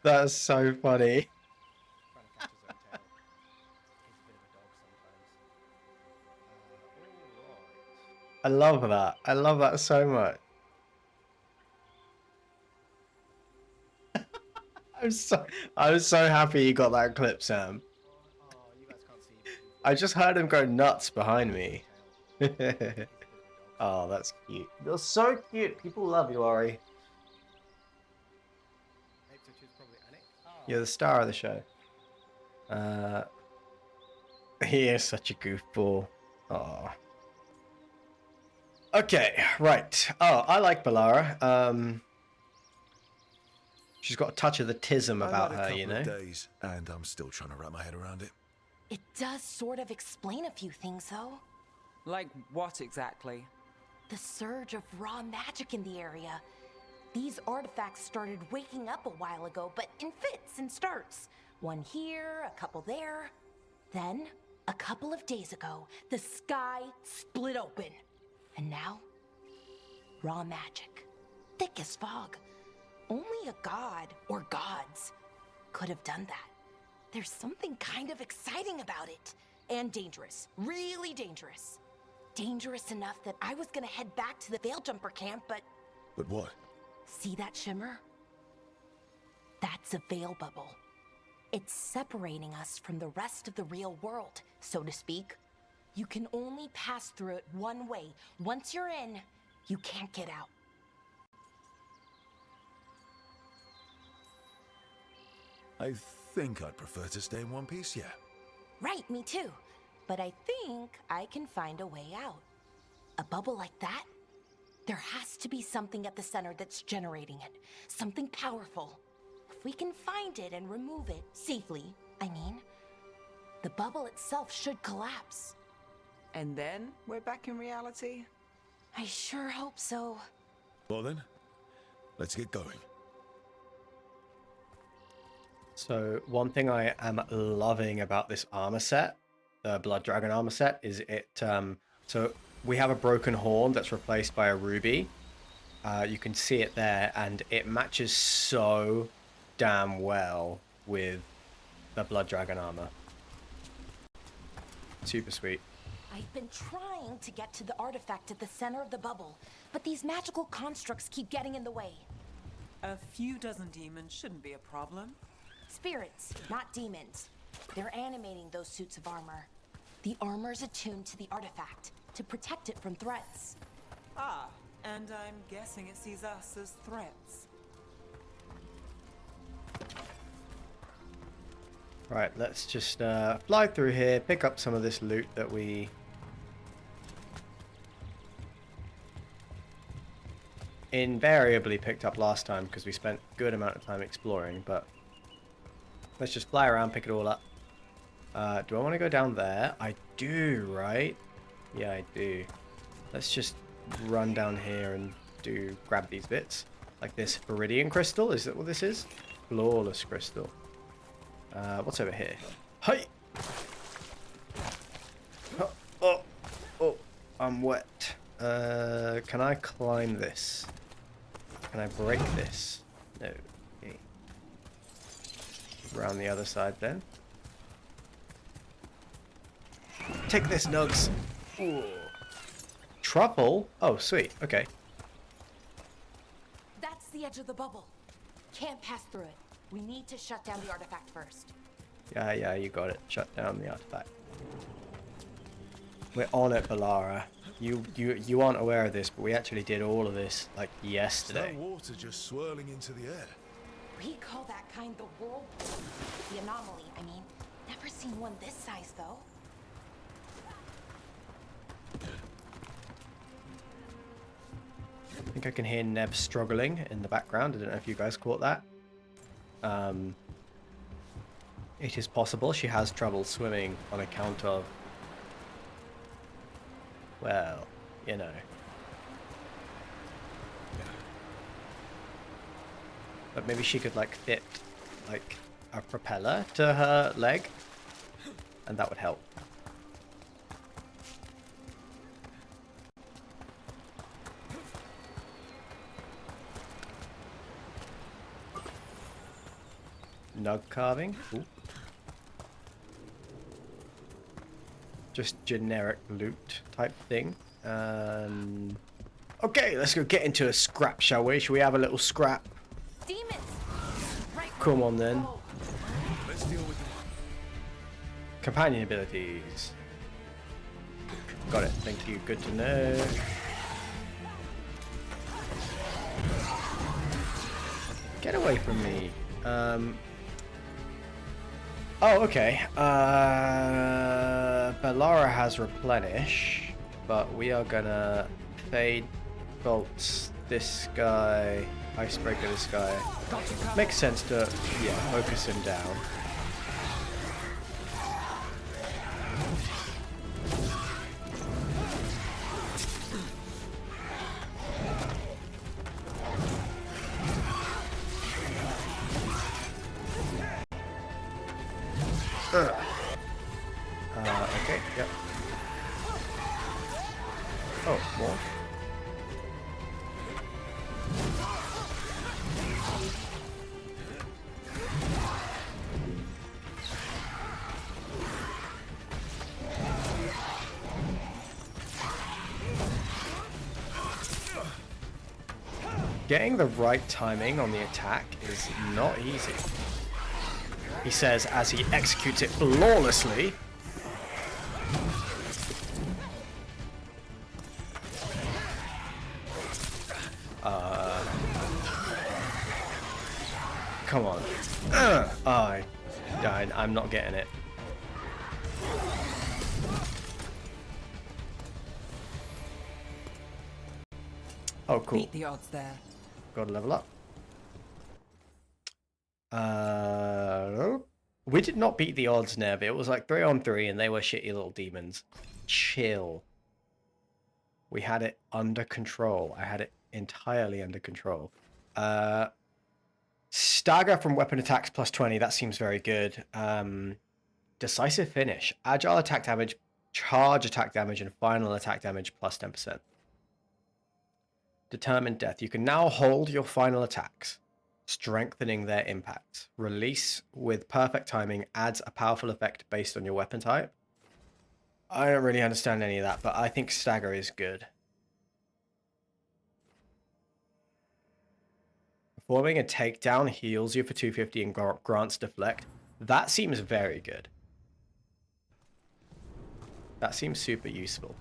That's so funny. I love that. I love that so much. I'm so happy you got that clip, Sam. I just heard him go nuts behind me. Oh, that's cute. You're so cute. People love you, Ori. You're the star of the show. He is such a goofball. Oh. Okay, right. Oh, I like Balara. She's got a touch of the tism about her, you know? Days, and I'm still trying to wrap my head around it. It does sort of explain a few things, though. Like what exactly? The surge of raw magic in the area. These artifacts started waking up a while ago, but in fits and starts. One here, a couple there. Then, a couple of days ago, the sky split open. And now, raw magic. Thick as fog. Only a god, or gods, could have done that. There's something kind of exciting about it. And dangerous. Really dangerous. Dangerous enough that I was gonna head back to the Veil Jumper camp, but... But what? See that shimmer? That's a veil bubble. It's separating us from the rest of the real world, so to speak. You can only pass through it one way. Once you're in, you can't get out. I think I'd prefer to stay in one piece, yeah. Right, me too. But I think I can find a way out. A bubble like that? There has to be something at the center that's generating it. Something powerful. If we can find it and remove it safely, I mean, the bubble itself should collapse. And then we're back in reality? I sure hope so. Well then, let's get going. So one thing I am loving about this armor set, the Blood Dragon armor set, is it, so we have a broken horn that's replaced by a ruby. You can see it there, and it matches so damn well with the Blood Dragon armor. Super sweet. I've been trying to get to the artifact at the center of the bubble, but these magical constructs keep getting in the way. A few dozen demons shouldn't be a problem. Spirits, not demons. They're animating those suits of armor. The armor's attuned to the artifact to protect it from threats. Ah, and I'm guessing it sees us as threats. Right, let's just fly through here, pick up some of this loot that we invariably picked up last time because we spent a good amount of time exploring, but let's just fly around, pick it all up. Do I want to go down there? I do, right? Yeah, I do. Let's just run down here and grab these bits. Like this Viridian crystal, is that what this is? Flawless crystal. What's over here? Hey! Oh, I'm wet. Can I climb this? Can I break this? No. Okay. Around the other side then. Take this, Nugs. Ooh. Truffle? Oh, sweet. Okay. That's the edge of the bubble. Can't pass through it. We need to shut down the artifact first. Yeah, you got it. Shut down the artifact. We're on it, Balara. You aren't aware of this, but we actually did all of this like yesterday. Is that water just swirling into the air? We call that kind the whirlpool. The anomaly, I mean. Never seen one this size, though. I think I can hear Neb struggling in the background. I don't know if you guys caught that. It is possible she has trouble swimming on account of, well, you know. But maybe she could like fit like a propeller to her leg, and that would help. nug carving. Ooh. Just generic loot type thing. Okay, let's go get into a scrap, shall we? Shall we have a little scrap? Demons! Right. Come on then. Let's deal with them. Companion abilities. Got it. Thank you. Good to know. Get away from me. Oh, okay. Bellara has replenish, but we are gonna fade bolts this guy, icebreaker this guy. Makes sense to, yeah, focus him down. Okay, yep. Oh, more. Getting the right timing on the attack is not easy. He says as he executes it flawlessly. Come on. I'm not getting it. Oh, cool. Beat the odds there. Gotta level up. We did not beat the odds, Nev. It was like 3-on-3 and they were shitty little demons. Chill. We had it under control. I had it entirely under control. Stagger from weapon attacks plus 20. That seems very good. Decisive finish. Agile attack damage, charge attack damage, and final attack damage plus 10%. Determined death. You can now hold your final attacks, strengthening their impact. Release with perfect timing adds a powerful effect based on your weapon type. I don't really understand any of that, but I think stagger is good. Performing a takedown heals you for 250 and grants deflect. That seems very good. That seems super useful.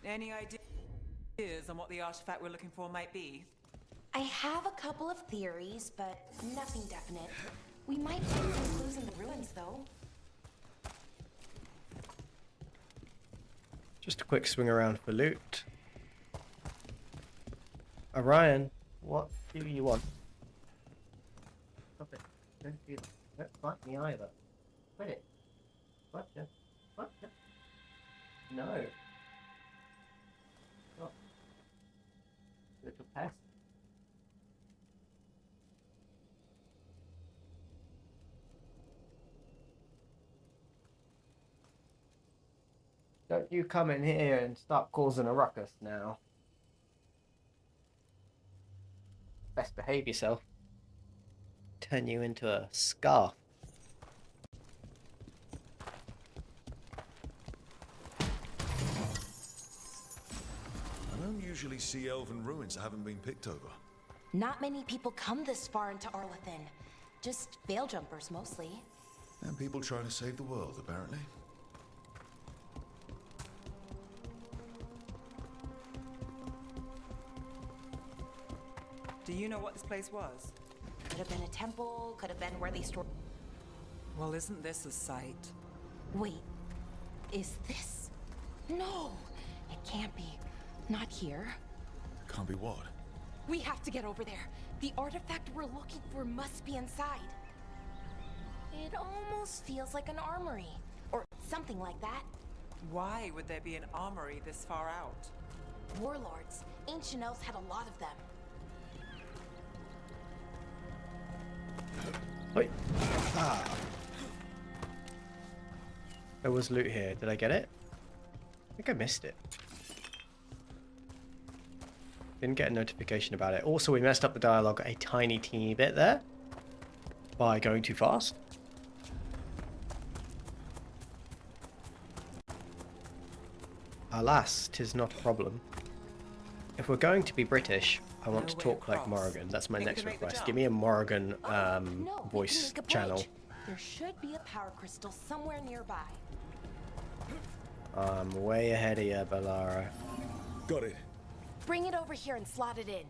Any ideas on what the artifact we're looking for might be? I have a couple of theories, but nothing definite. We might find some clues in the ruins, though. Just a quick swing around for loot. Orion, what do you want? Stop it. Don't do that. Don't bite me either. Quit it. Gotcha. Gotcha. No. Stop. Little pest. Don't you come in here and start causing a ruckus now. Best behave yourself. Turn you into a scarf. I don't usually see elven ruins that haven't been picked over. Not many people come this far into Arlathan. Just veil jumpers, mostly. And people trying to save the world, apparently. Do you know what this place was? Could have been a temple, could have been where they stored... Well, isn't this a sight? Wait, is this? No, it can't be. Not here. Can't be what? We have to get over there. The artifact we're looking for must be inside. It almost feels like an armory, or something like that. Why would there be an armory this far out? Warlords. Ancient elves had a lot of them. Wait. Ah. There was loot here. Did I get it? I think I missed it. Didn't get a notification about it. Also, we messed up the dialogue a tiny, teeny bit there by going too fast. Alas, 'tis not a problem. If we're going to be British, I want to talk like Morrigan. That's my next request. Give me a Morrigan voice channel. There should be a power crystal somewhere nearby. I'm way ahead of you, Bellara. Got it. Bring it over here and slot it in.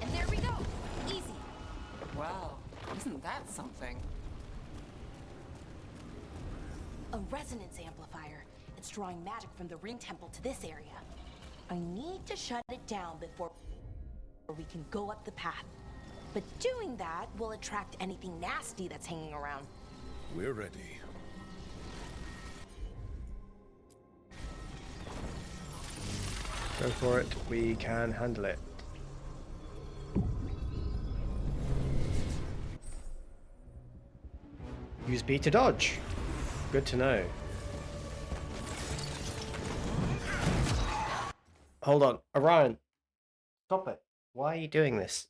And there we go. Easy. Wow, isn't that something? A resonance amplifier. It's drawing magic from the ring temple to this area. I need to shut it down before we can go up the path. But doing that will attract anything nasty that's hanging around. We're ready. Go for it. We can handle it. Use B to dodge. Good to know. Hold on. Orion. Stop it. Why are you doing this?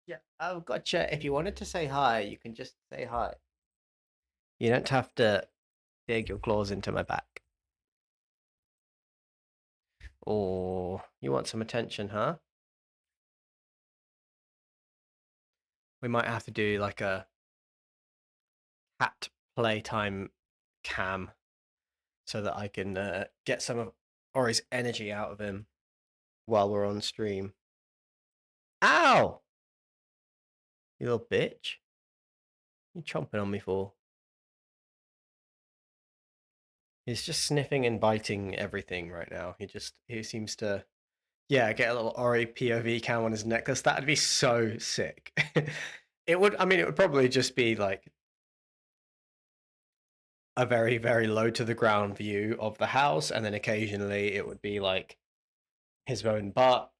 Yeah, I've gotcha. If you wanted to say hi, you can just say hi. You don't have to dig your claws into my back. Oh, you want some attention, huh? We might have to do like a cat playtime cam so that I can get some of Ori's energy out of him while we're on stream. Ow! You little bitch. You chomping on me for? He's just sniffing and biting everything right now. He seems to, yeah, get a little Ori POV cam on his necklace. That'd be so sick. It would probably just be like a very, very low to the ground view of the house, and then occasionally it would be like his own butt.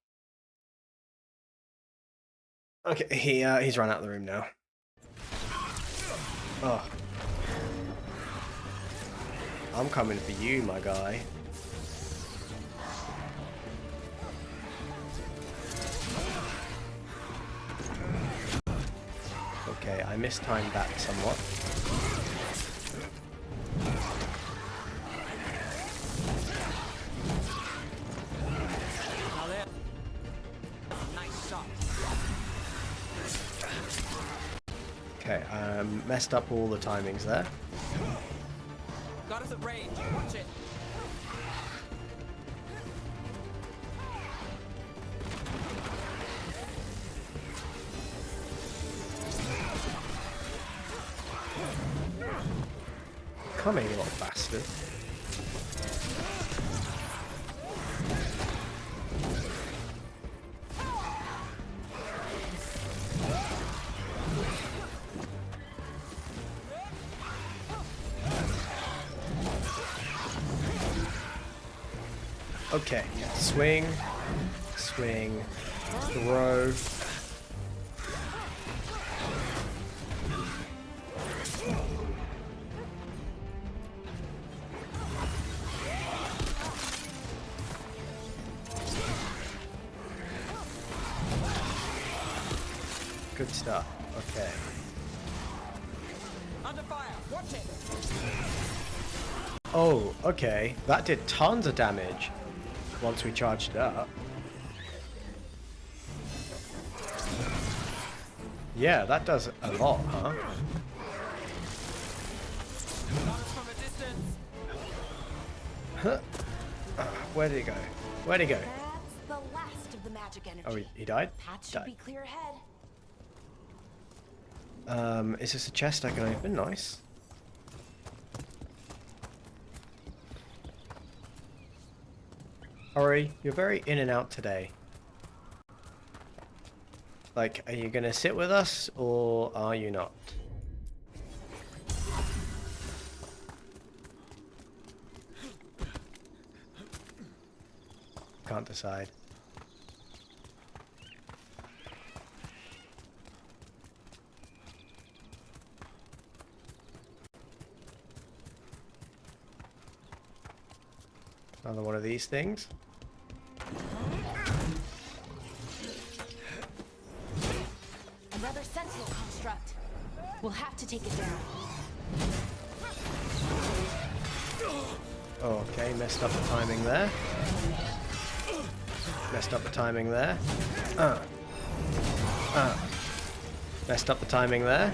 Okay, he's run out of the room now. Oh. I'm coming for you, my guy. Okay, I mistimed that somewhat. Nice shot. Okay, messed up all the timings there. Got us at range. Watch it. Coming, you little bastard. Okay, swing, swing, throw. Good stuff. Okay. Under fire. Watch it. Oh, okay. That did tons of damage once we charged it up. Yeah, that does a lot, huh? From a distance. Huh. Where'd he go? Where'd he go? That's the last of the magic energy. Oh, he died? Path should Died. be clear ahead. Is this a chest I can open? Nice. Ori, you're very in and out today. Like, are you gonna sit with us, or are you not? Can't decide. Another one of these things. Another sentinel construct. We'll have to take it down. Okay, messed up the timing there. Messed up the timing there. Messed up the timing there.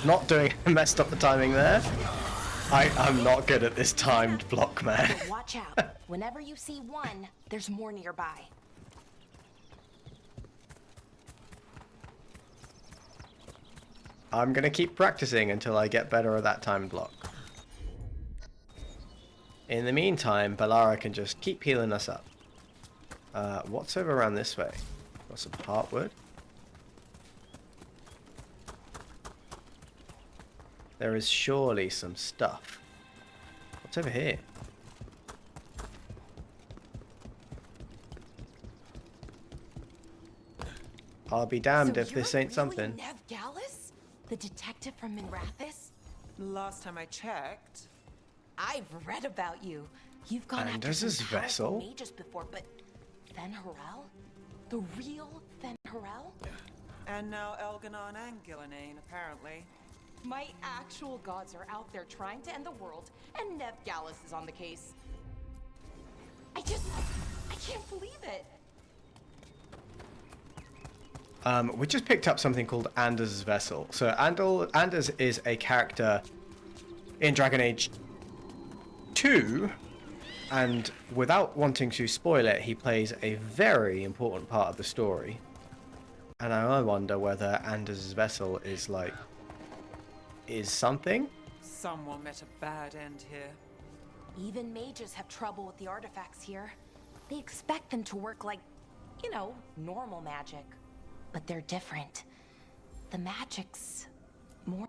Not doing. Messed up the timing there. I'm not good at this timed block, man. But watch out. Whenever you see one, there's more nearby. I'm gonna keep practicing until I get better at that timed block. In the meantime, Bellara can just keep healing us up. What's over around this way? Got some heartwood. There is surely some stuff. What's over here? I'll be damned if this ain't something. Nev Gallus? The detective from Minrathis? Last time I checked. I've read about you. You've gone after Anders' some powerful vessel? mages before, but Fen Harel? The real Fen Harel? And now Elganon and Gillenane, apparently. My actual gods are out there trying to end the world, and Nev Gallus is on the case. I can't believe it. We just picked up something called Anders' Vessel. So Anders is a character in Dragon Age 2, and without wanting to spoil it, he plays a very important part of the story. And I wonder whether Anders' Vessel is something? Someone met a bad end here. Even mages have trouble with the artifacts here. They expect them to work like, you know, normal magic. But they're different. The magic's more...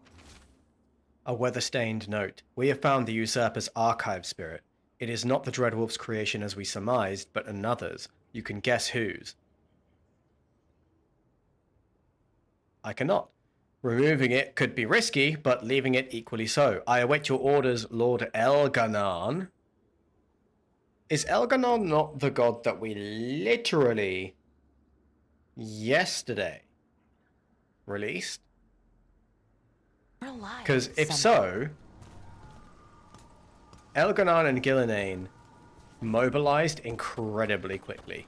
A weather-stained note. We have found the usurper's archive spirit. It is not the Dreadwolf's creation as we surmised, but another's. You can guess whose. I cannot. Removing it could be risky, but leaving it equally so. I await your orders, Lord Elganon. Is Elganon not the god that we literally yesterday released? Because if so, Elganon and Gillenane mobilized incredibly quickly.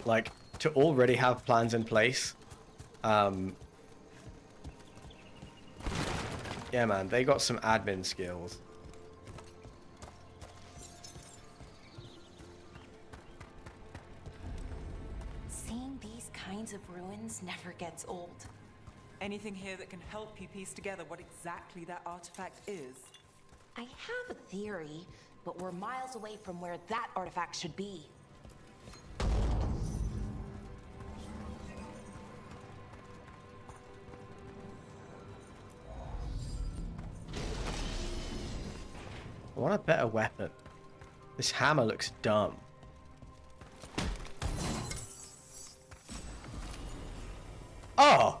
Like, to already have plans in place. Yeah, man, they got some admin skills. Seeing these kinds of ruins never gets old. Anything here that can help you piece together what exactly that artifact is? I have a theory, but we're miles away from where that artifact should be. I want a better weapon. This hammer looks dumb. Oh!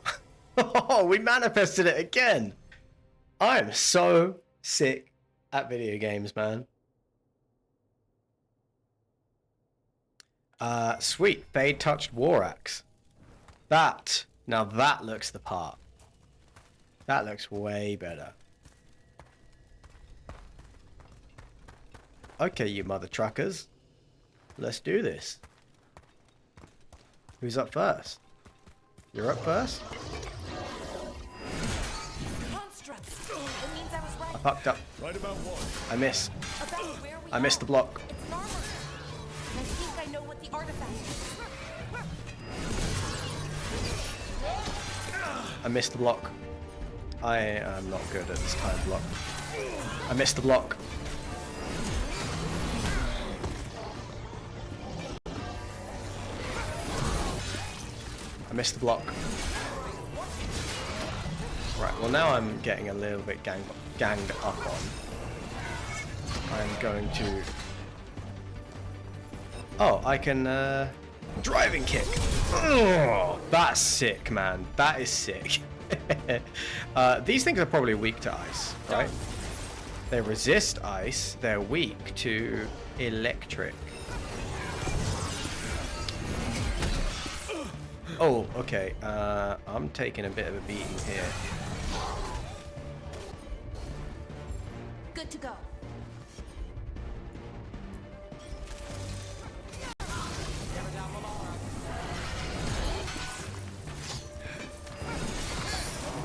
Oh, we manifested it again! I am so sick at video games, man. Sweet. Fade Touched War Axe. Now that looks the part. That looks way better. Okay, you mother truckers. Let's do this. Who's up first? You're up first? I fucked up. Right about what? I missed. I missed the block. I think I know what the artifact is. I missed the block. I am not good at this time block. I missed the block. I missed the block. Right, well now I'm getting a little bit ganged up on. I'm going to... Oh, I can, driving kick. Oh, that's sick, man. That is sick. These things are probably weak to ice, right? They resist ice. They're weak to electric. Oh, okay. I'm taking a bit of a beating here. Good to go.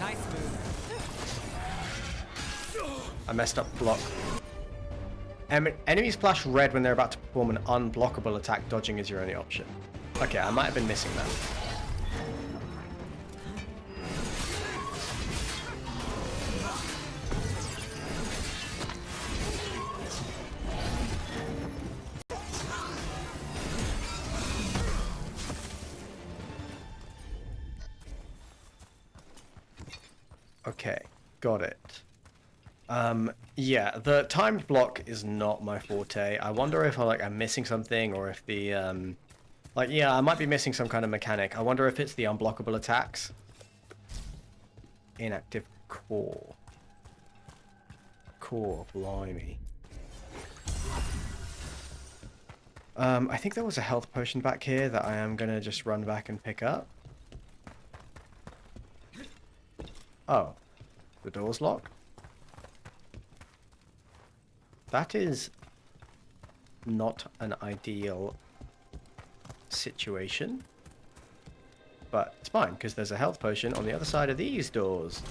Nice move. I messed up block. Enemies flash red when they're about to perform an unblockable attack. Dodging is your only option. Okay, I might have been missing that. Okay, got it. Yeah, the timed block is not my forte. I wonder if I'm missing something, or if the yeah, I might be missing some kind of mechanic. I wonder if it's the unblockable attacks. Inactive core. Core, blimey. I think there was a health potion back here that I am gonna just run back and pick up. Oh, the door's locked? That is not an ideal situation, but it's fine because there's a health potion on the other side of these doors.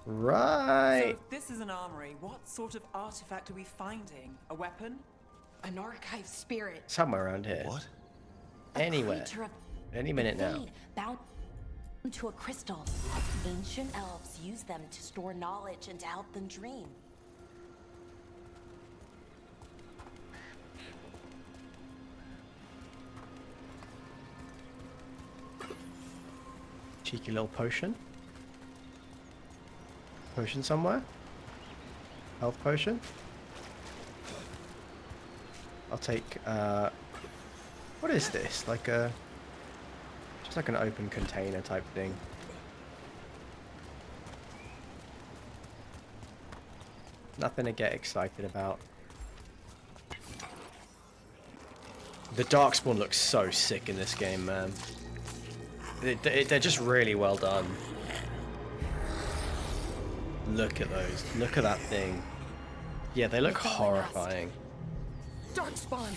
Right. So if this is an armory, what sort of artifact are we finding? A weapon? An archive spirit. Somewhere around here. What? Anywhere. Any minute now. Bound to a crystal. Ancient elves use them to store knowledge and to help them dream. Cheeky little potion. Potion somewhere? Health potion? I'll take, what is this? Like a... just like an open container type thing. Nothing to get excited about. The Darkspawn looks so sick in this game, man. They're just really well done. Look at those. Look at that thing. Yeah, they look horrifying. Darkspawn.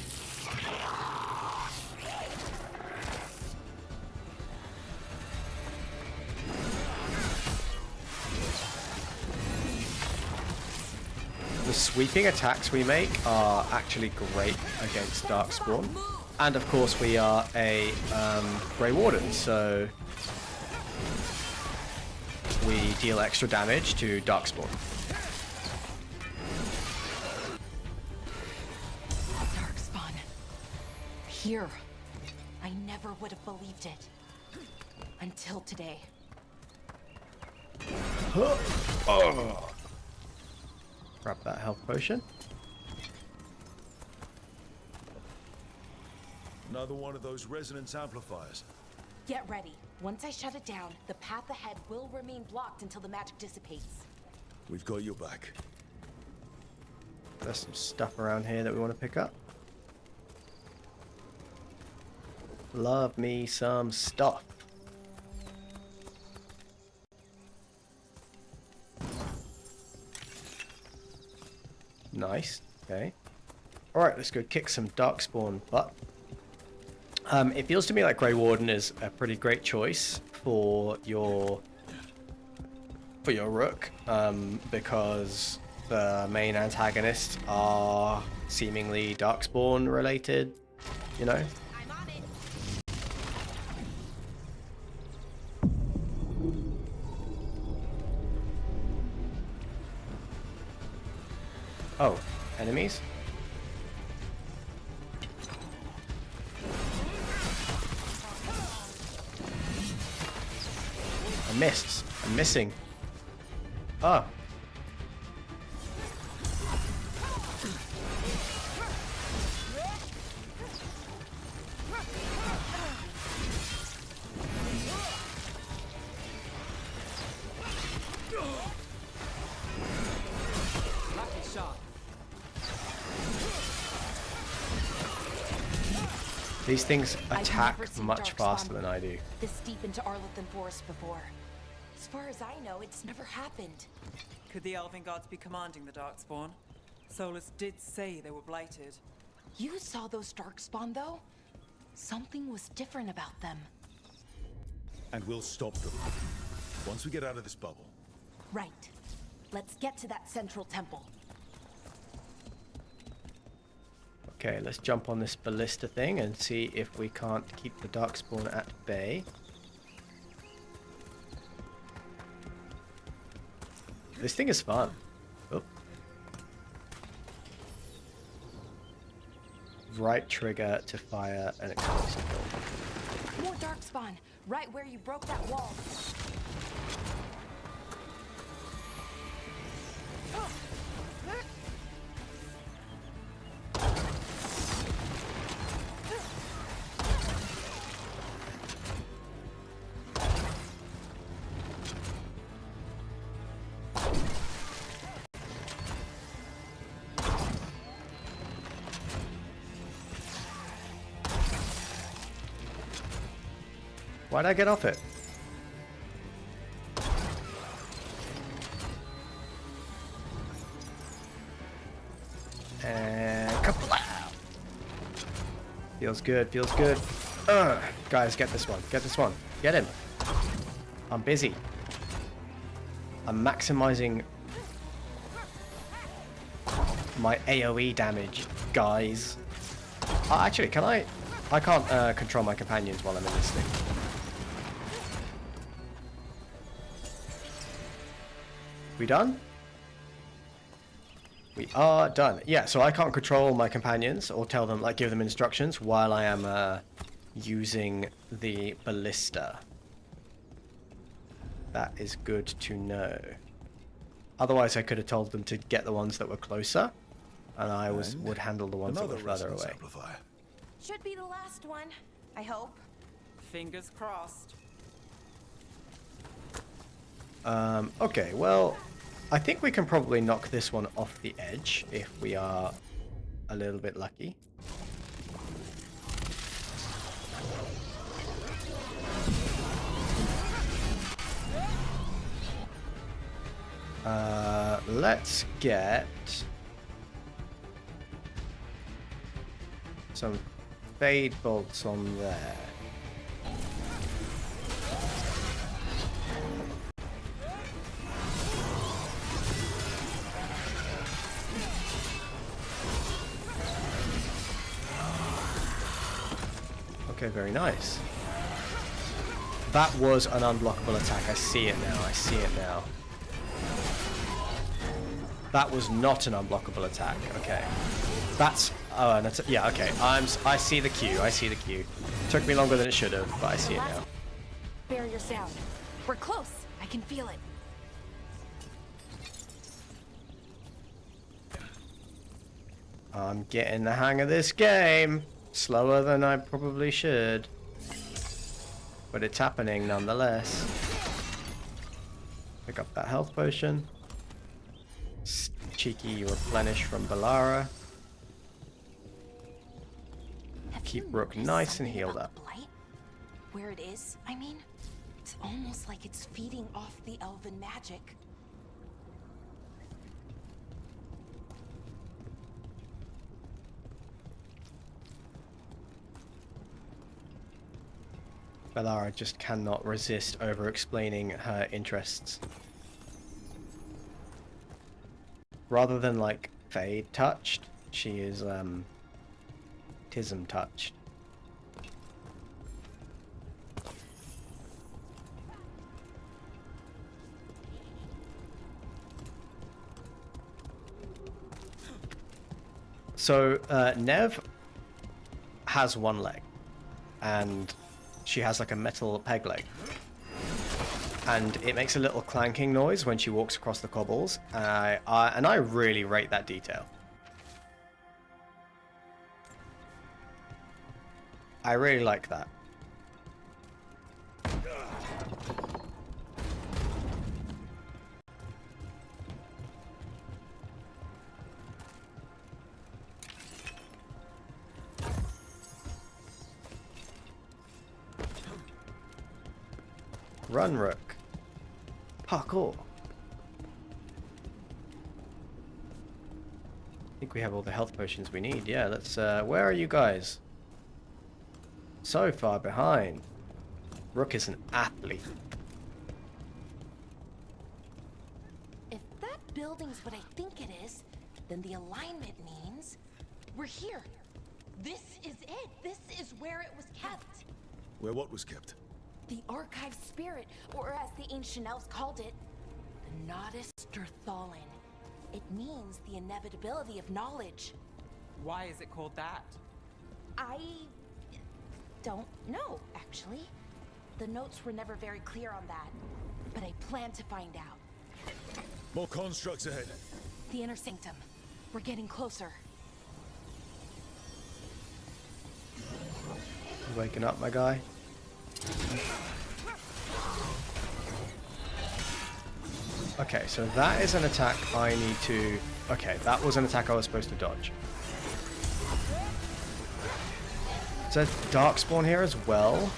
The sweeping attacks we make are actually great against Darkspawn. And of course we are a Grey Warden, so we deal extra damage to Darkspawn. Darkspawn. Here. I never would have believed it. Until today. Oh. Grab that health potion. Another one of those resonance amplifiers. Get ready. Once I shut it down, the path ahead will remain blocked until the magic dissipates. We've got your back. There's some stuff around here that we want to pick up. Love me some stuff. Nice. Okay. Alright, let's go kick some Darkspawn butt. It feels to me like Grey Warden is a pretty great choice for your Rook, because the main antagonists are seemingly Darkspawn related, you know? I'm on it. Oh, enemies? I missed. I'm missing. Oh. These things I've attack never seen much Darkspawn faster than I do. this deep into Arlothan Forest before. As far as I know, it's never happened. Could the Elven Gods be commanding the Darkspawn? Solus did say they were blighted. You saw those Darkspawn, though? Something was different about them. And we'll stop them. Once we get out of this bubble. Right. Let's get to that central temple. Okay, let's jump on this ballista thing and see if we can't keep the Darkspawn at bay. This thing is fun. Oh. Right trigger to fire an explosive. More Darkspawn, right where you broke that wall. Why'd I get off it? And kablow! Feels good, feels good. Guys, get this one. Get this one. Get him. I'm busy. I'm maximizing my AoE damage, guys. Actually, can I can't control my companions while I'm in this thing. We done? We are done. Yeah, so I can't control my companions or tell them, like, give them instructions while I am using the ballista. That is good to know. Otherwise, I could have told them to get the ones that were closer, and I would handle the ones that were further away. Amplifier. Should be the last one, I hope. Fingers crossed. Okay, well, I think we can probably knock this one off the edge if we are a little bit lucky. Let's get some fade bolts on there. Okay, very nice. That was an unblockable attack. I see it now. I see it now. That was not an unblockable attack. Okay. That's... Oh, and yeah, okay. I see the cue. I see the cue. Took me longer than it should have, but I see it now. Barrier's down. We're close. I can feel it. I'm getting the hang of this game. Slower than I probably should. But it's happening nonetheless. Pick up that health potion. Cheeky replenish from Balara. Keep Rook nice and healed up. Blight? Where it is, I mean? It's almost like it's feeding off the elven magic. Balara just cannot resist over-explaining her interests. Rather than, like, Fade touched, she is, Tism touched. So, Nev has one leg, and she has like a metal peg leg. And it makes a little clanking noise when she walks across the cobbles, and I really rate that detail. I really like that. Run, Rook. Parkour. I think we have all the health potions we need. Yeah, let's, where are you guys? So far behind. Rook is an athlete. If that building's what I think it is, then the alignment means we're here. This is it. This is where it was kept. Where what was kept? The archive spirit, or as the ancient elves called it, the Nodus Derthalin. It means the inevitability of knowledge. Why is it called that? I don't know, actually. The notes were never very clear on that, but I plan to find out. More constructs ahead. The inner sanctum. We're getting closer. You waking up, my guy? Okay, so that is an attack I need to... Okay, that was an attack I was supposed to dodge. Is there Darkspawn here as well?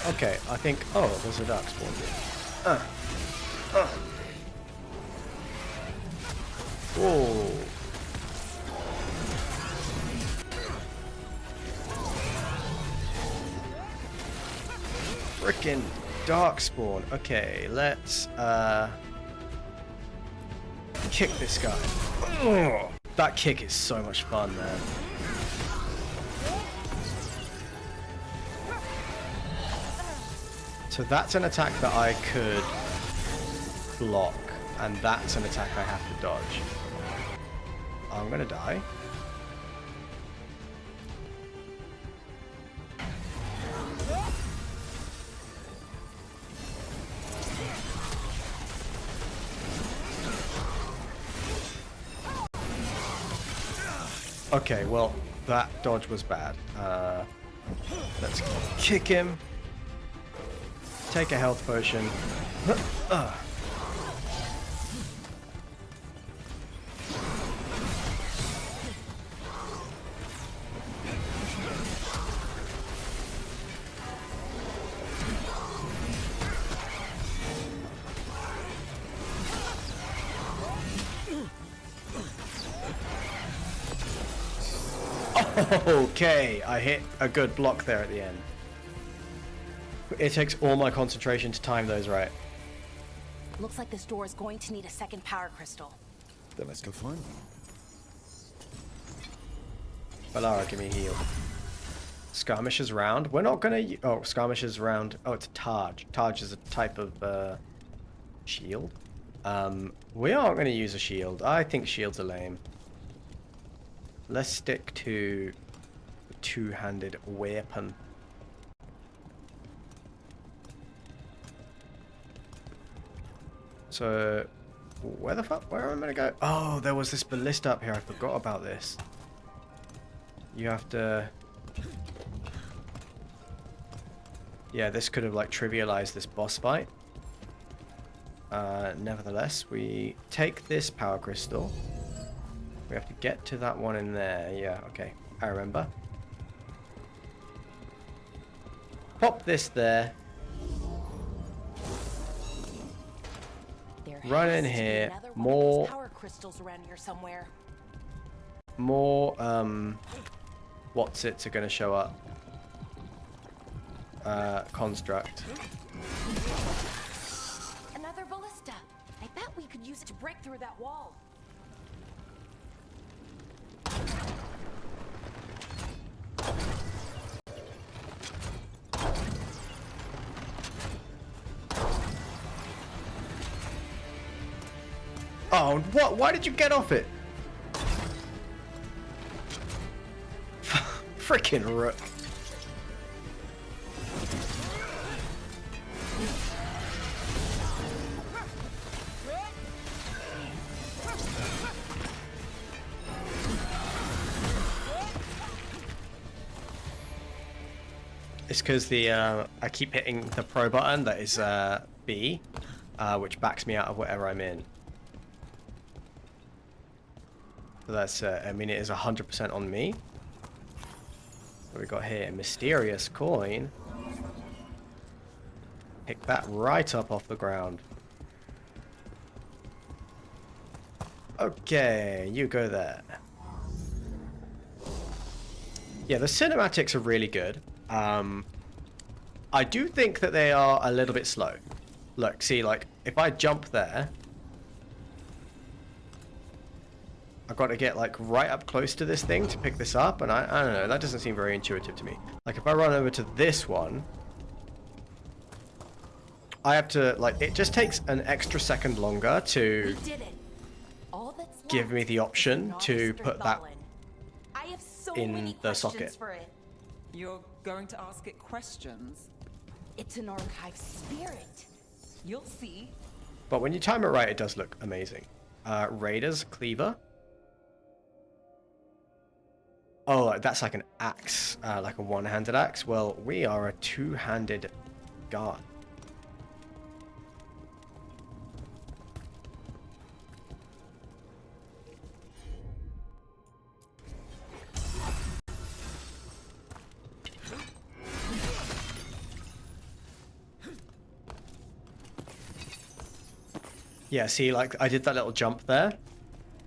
Okay, I think... Oh, there's a Darkspawn here. Whoa. Frickin' Darkspawn. Okay, let's kick this guy. Oh, that kick is so much fun, man. So that's an attack that I could block, and that's an attack I have to dodge. I'm gonna die. Okay, well, that dodge was bad. Let's kick him. Take a health potion. Okay, I hit a good block there at the end. It takes all my concentration to time those right. Looks like this door is going to need a second power crystal. Then let's go find one. Valara, give me a heal. Skirmishers round. We're not gonna... Oh, skirmishers round. Oh, it's a Targe. Targe is a type of shield. We aren't gonna use a shield. I think shields are lame. Let's stick to the two-handed weapon. So, where the fuck? Where am I gonna go? Oh, there was this ballista up here. I forgot about this. You have to... Yeah, this could have, like, trivialized this boss fight. Nevertheless, we take this power crystal. We have to get to that one in there. Yeah, okay. I remember. Pop this there. Run in here. More power crystals around here somewhere. More what's it's are gonna show up. Construct. Another ballista. I bet we could use it to break through that wall. Oh, what? Why did you get off it? Frickin' Rook. It's because the I keep hitting the pro button that is B, which backs me out of whatever I'm in. So that's I mean, it is 100% on me. What we got here? A mysterious coin. Pick that right up off the ground. Okay, you go there. Yeah, the cinematics are really good. I do think that they are a little bit slow. Look, see, like, if I jump there, I've got to get, like, right up close to this thing to pick this up, and I don't know, that doesn't seem very intuitive to me. Like, if I run over to this one, I have to, like, it just takes an extra second longer to give me the option to put that in the socket. You're going to ask it questions? It's an archive spirit. You'll see. But when you time it right, it does look amazing. Raiders, cleaver. Oh, that's like an axe, like a one-handed axe. Well, we are a two-handed guard. Yeah, see, like, I did that little jump there.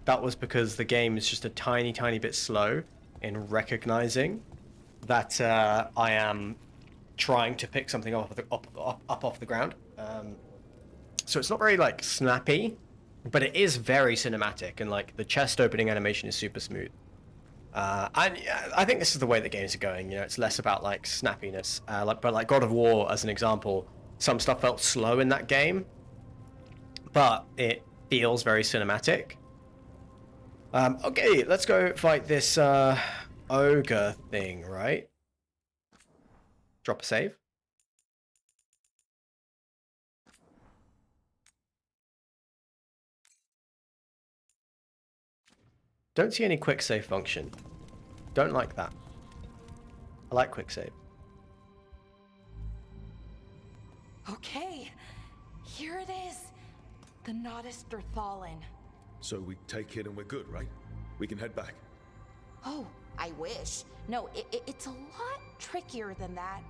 That was because the game is just a tiny, tiny bit slow in recognizing that I am trying to pick something up off the ground. So it's not very, like, snappy, but it is very cinematic, and, like, the chest opening animation is super smooth. And I think this is the way the games are going, you know, it's less about, like, snappiness. But, like, God of War, as an example, some stuff felt slow in that game, but it feels very cinematic. Okay, let's go fight this ogre thing, right? Drop a save. Don't see any quick save function. Don't like that. I like quick save. Okay, here it is. The Nodus Derthalin. So we take it and we're good, right? We can head back. Oh, I wish. No, it's a lot trickier than that.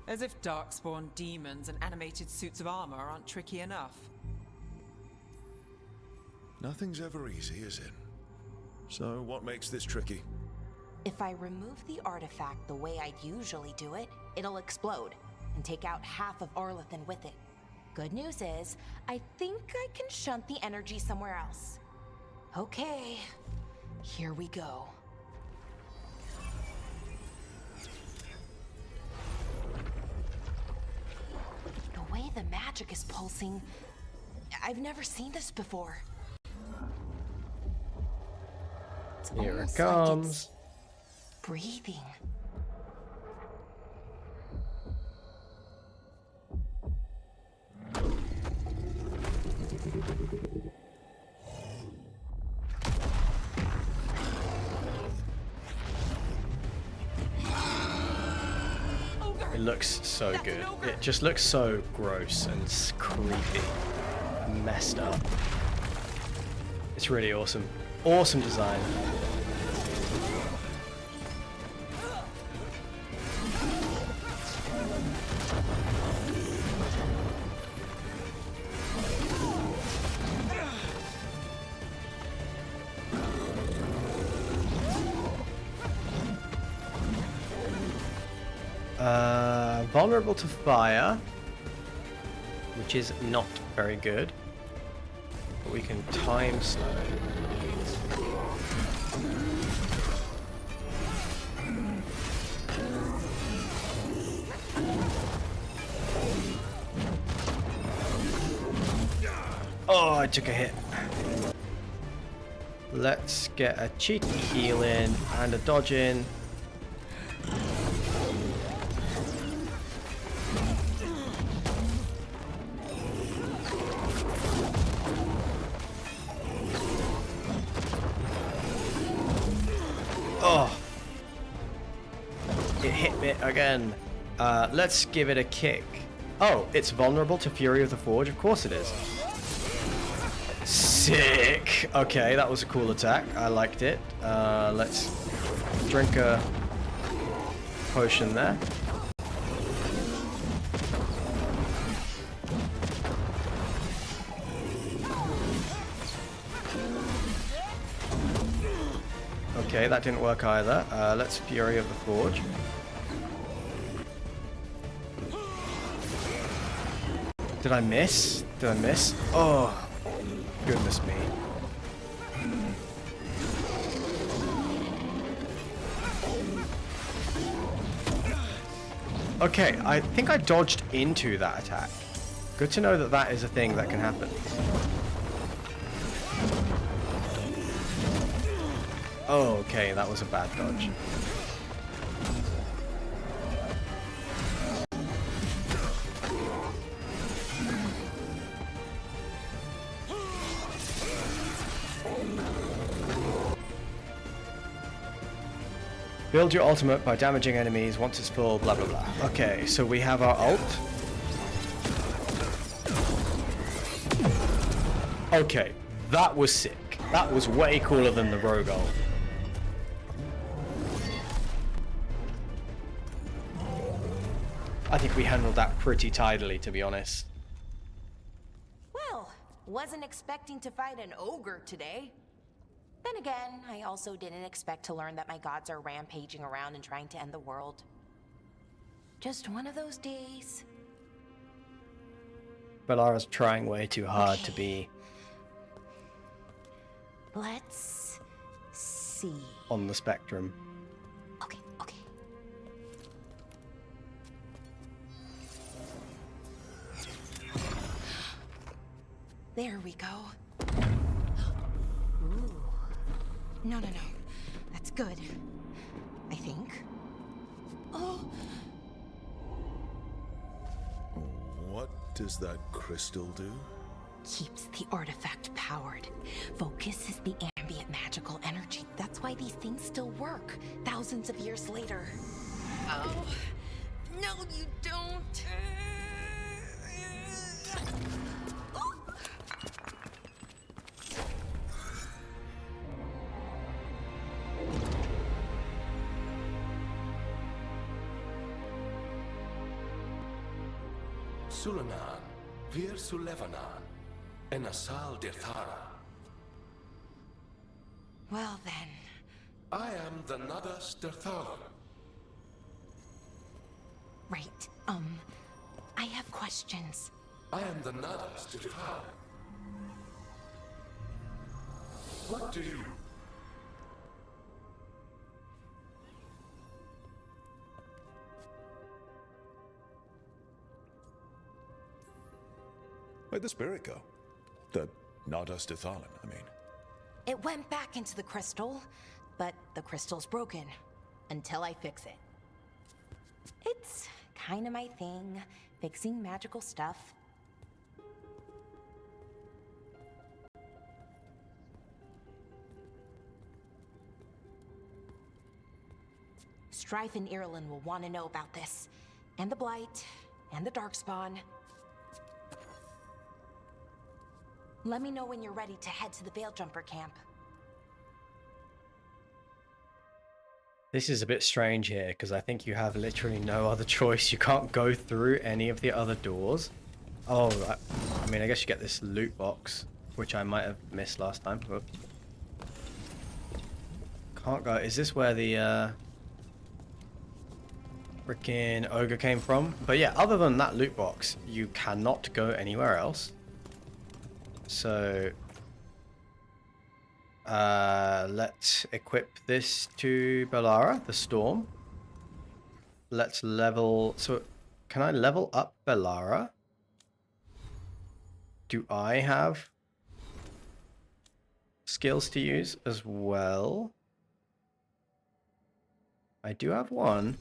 As if darkspawn demons and animated suits of armor aren't tricky enough. Nothing's ever easy, is it? So what makes this tricky? If I remove the artifact the way I'd usually do it, it'll explode and take out half of Arlathan with it. Good news is, I think I can shunt the energy somewhere else. Okay, here we go. The way the magic is pulsing, I've never seen this before. It's Here it almost like comes. it's breathing. It looks so good. It just looks so gross and creepy. Messed up. It's really awesome. Awesome design. Vulnerable to fire, which is not very good, but we can time slow. Oh, I took a hit. Let's get a cheeky heal in and a dodge in. Oh, it hit me again. Let's give it a kick. Oh, it's vulnerable to Fury of the Forge. Of course it is. Sick. Okay, that was a cool attack. I liked it. Let's drink a potion there. Okay, that didn't work either. Let's Fury of the Forge. Did I miss? Did I miss? Oh, goodness me. Okay, I think I dodged into that attack. Good to know that that is a thing that can happen. Oh, okay, that was a bad dodge. Build your ultimate by damaging enemies once it's full, blah blah blah. Okay, so we have our ult. Okay, that was sick. That was way cooler than the rogue ult. I think we handled that pretty tidily, to be honest. Well, wasn't expecting to fight an ogre today. Then again, I also didn't expect to learn that my gods are rampaging around and trying to end the world. Just one of those days. Bellara's trying way too hard to be... Let's see. On the spectrum. Okay. There we go. Ooh. No. That's good. I think. Oh. What does that crystal do? Keeps the artifact powered. Focuses the ambient magical energy. That's why these things still work, thousands of years later. Oh. No, you don't. Sulanan, Vir Sulevanan, and Asal Dirthara. Well then. I am the Nadas Dirthara. Right, I have questions. I am the Nadas Dirthara. What do you... Where'd the spirit go? The Nadas Dithalan, I mean. It went back into the crystal, but the crystal's broken. Until I fix it. It's kinda my thing, fixing magical stuff. Strife and Irulan will want to know about this. And the Blight, and the Darkspawn. Let me know when you're ready to head to the Veilgjumper camp. This is a bit strange here, because I think you have literally no other choice. You can't go through any of the other doors. Oh, I mean, I guess you get this loot box, which I might have missed last time. Whoops. Can't go. Is this where the freaking ogre came from? But yeah, other than that loot box, you cannot go anywhere else. So let's equip this to Bellara, the Storm. Let's level... So, can I level up Bellara? Do I have skills to use as well? I do have one.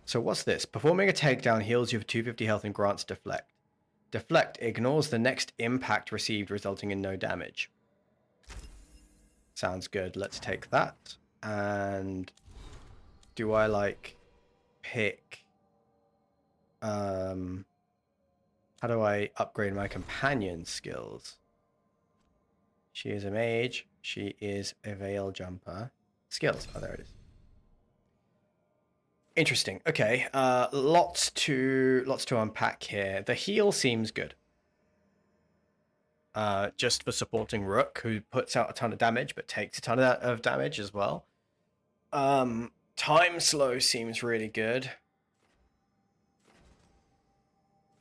So what's this? Performing a takedown heals you for 250 health and grants deflect. Deflect ignores the next impact received, resulting in no damage. Sounds good. Let's take that. And do I like pick... how do I upgrade my companion skills? She is a mage. She is a veil jumper. Skills. Oh, there it is. Interesting. Okay. Lots to unpack here. The heal seems good. Just for supporting Rook, who puts out a ton of damage, but takes a ton of damage as well. Time slow seems really good.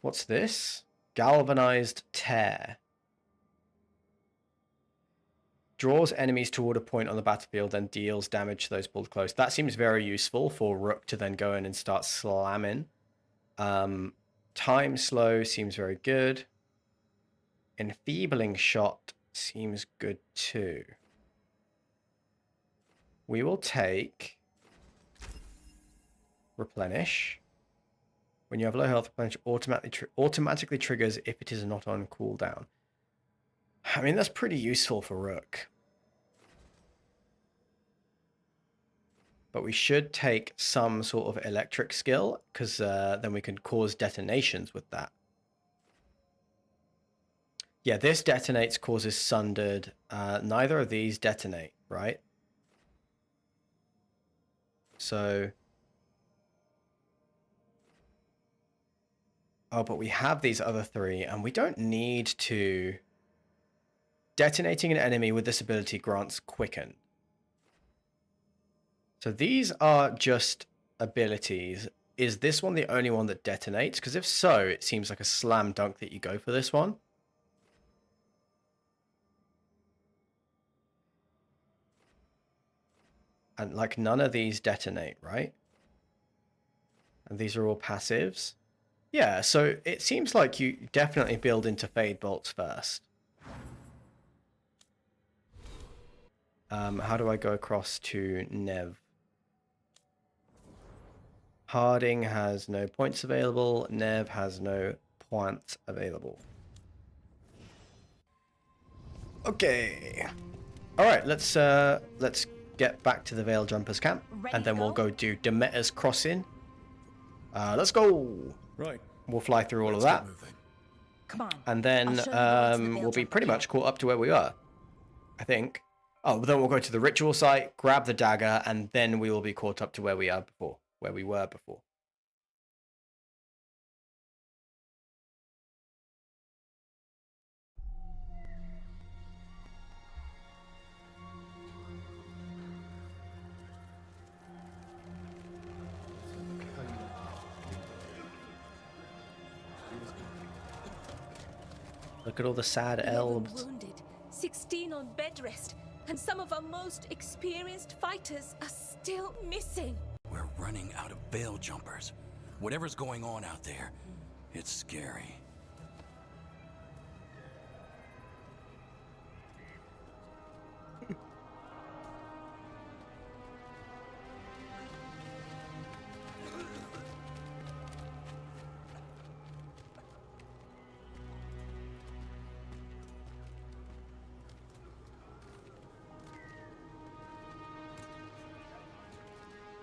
What's this? Galvanized tear. Draws enemies toward a point on the battlefield and deals damage to those pulled close. That seems very useful for Rook to then go in and start slamming. Time slow seems very good. Enfeebling shot seems good too. We will take replenish. When you have low health, replenish automatically triggers if it is not on cooldown. I mean, that's pretty useful for Rook. But we should take some sort of electric skill, because then we can cause detonations with that. Yeah, this detonates, causes sundered. Neither of these detonate, right? So... Oh, but we have these other three, and we don't need to... Detonating an enemy with this ability grants quicken. So these are just abilities. Is this one the only one that detonates? Because if so, it seems like a slam dunk that you go for this one. And like none of these detonate, right? And these are all passives. Yeah, so it seems like you definitely build into Fade Bolts first. How do I go across to Nev? Harding has no points available. Nev has no points available. Okay. All right, let's get back to the Veil Jumpers camp, and then we'll go do Demeter's Crossing. Let's go. Right. We'll fly through all of that. Come on. And then we'll be pretty much caught up to where we were, I think. Oh, but then we'll go to the ritual site, grab the dagger, and then we will be caught up to where we were before. Look at all the sad 11 elves. wounded, 16 on bed rest, and some of our most experienced fighters are still missing. We're running out of veil jumpers. Whatever's going on out there, it's scary.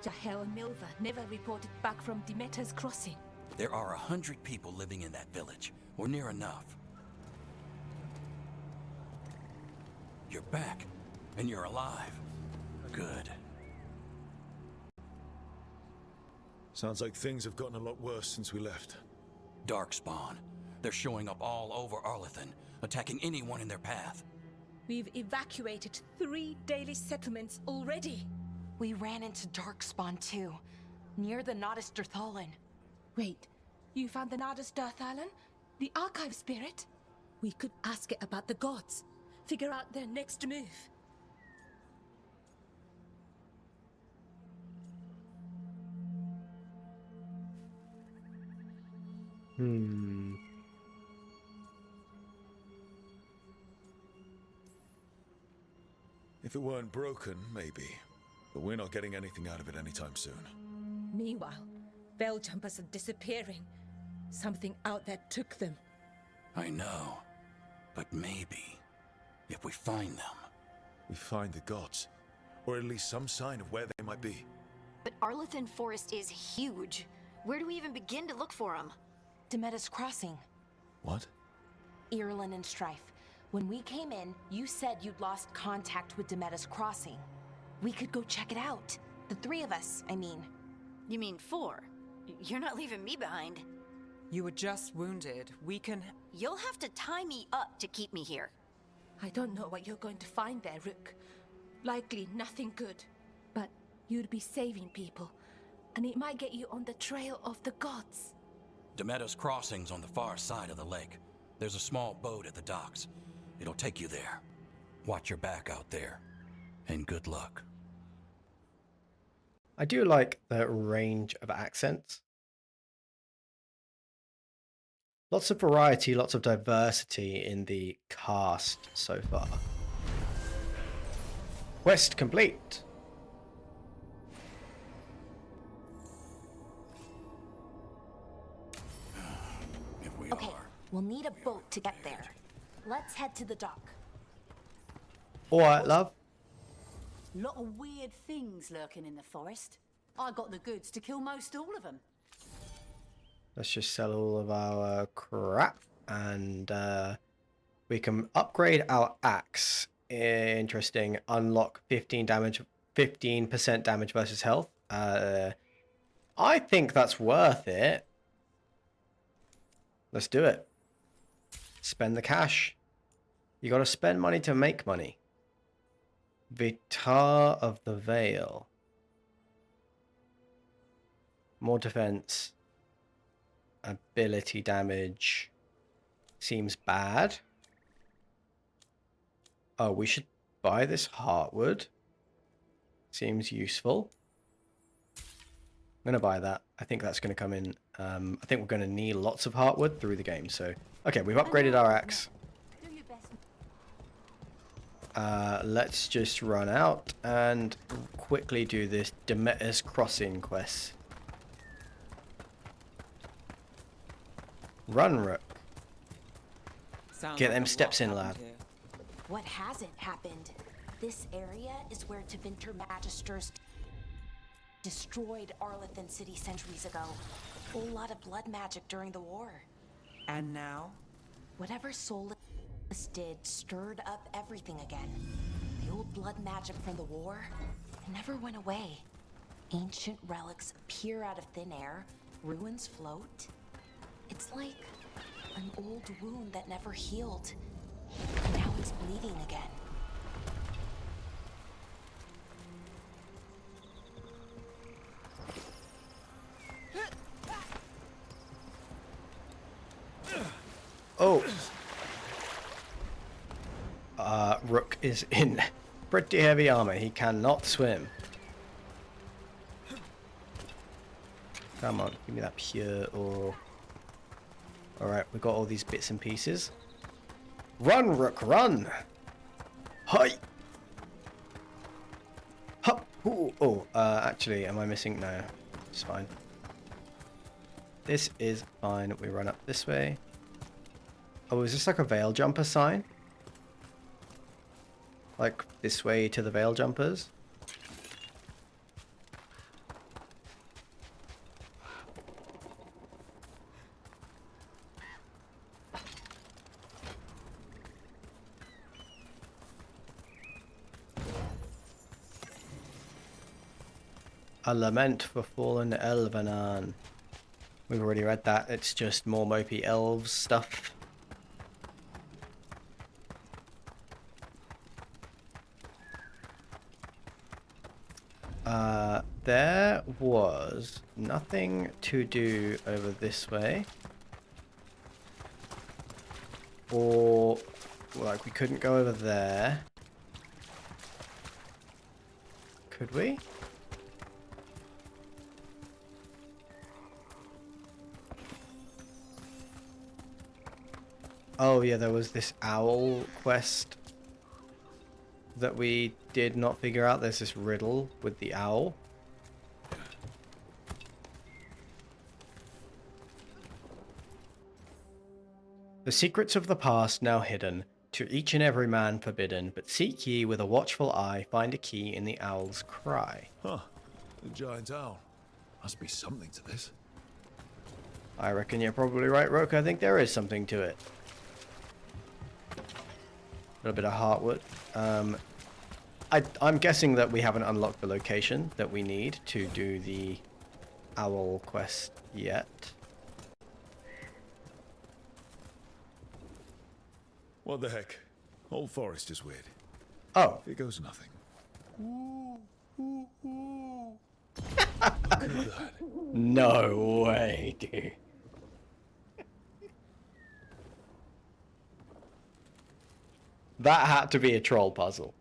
Jahel and Milva never reported back from Demeter's Crossing. There are 100 people living in that village, or near enough. You're back, and you're alive. Good. Sounds like things have gotten a lot worse since we left. Darkspawn. They're showing up all over Arlethan, attacking anyone in their path. We've evacuated 3 daily settlements already. We ran into Darkspawn too, near the Nodus Dirthalan. Wait, you found the Nodus Dirthalan? The Archive Spirit? We could ask it about the gods. Figure out their next move. If it weren't broken, maybe. But we're not getting anything out of it anytime soon. Meanwhile, Veil Jumpers are disappearing. Something out there took them. I know. But maybe, if we find them... We find the gods. Or at least some sign of where they might be. But Arlethan Forest is huge. Where do we even begin to look for him? Demeda's Crossing. What? Irulan and Strife. When we came in, you said you'd lost contact with Demeda's Crossing. We could go check it out. The three of us, I mean. You mean 4? You're not leaving me behind. You were just wounded. We can... You'll have to tie me up to keep me here. I don't know what you're going to find there, Rook. Likely nothing good. But you'd be saving people, and it might get you on the trail of the gods. Demeda's Crossing's on the far side of the lake. There's a small boat at the docks. It'll take you there. Watch your back out there. And good luck. I do like the range of accents. Lots of variety, lots of diversity in the cast so far. Quest complete. Okay, we'll need a boat to get there. Let's head to the dock. All right, love. Lot of weird things lurking in the forest. I got the goods to kill most all of them. Let's just sell all of our crap, and we can upgrade our axe. Interesting. Unlock 15 damage, 15% damage versus health. I think that's worth it. Let's do it. Spend the cash. You gotta spend money to make money. Vitar of the Veil. More defense. Ability damage. Seems bad. Oh, we should buy this heartwood. Seems useful. I'm gonna buy that. I think that's gonna come in. I think we're gonna need lots of heartwood through the game. So, okay, we've upgraded our axe. Let's just run out and quickly do this Demeda's Crossing quest. Run, Rook. Get them steps in, lad. What hasn't happened? This area is where Tevinter Magisters destroyed Arlethan City centuries ago. Whole lot of blood magic during the war. And now? Whatever Solus did stirred up everything again. The old blood magic from the war, it never went away. Ancient relics appear out of thin air, ruins float. It's like an old wound that never healed. And now it's bleeding again. Oh. Rook is in pretty heavy armor. He cannot swim. Come on, give me that pure ore. Alright, we've got all these bits and pieces. Run, Rook, run! Hi! Hup! Ooh, oh, actually, am I missing? No, it's fine. This is fine. We run up this way. Oh, is this like a veil jumper sign? Like this way to the veil jumpers? A lament for fallen Elvenan. We've already read that. It's just more mopey elves stuff. There was nothing to do over this way. Or, like, we couldn't go over there. Could we? Oh yeah, there was this owl quest that we did not figure out. There's this riddle with the owl. The secrets of the past now hidden, to each and every man forbidden, but seek ye with a watchful eye, find a key in the owl's cry. Huh. The giant owl. Must be something to this. I reckon you're probably right, Rook. I think there is something to it. A little bit of heartwood. I'm guessing that we haven't unlocked the location that we need to do the owl quest yet. What the heck? Whole forest is weird. Oh. Here goes nothing. No way, dude. That had to be a troll puzzle.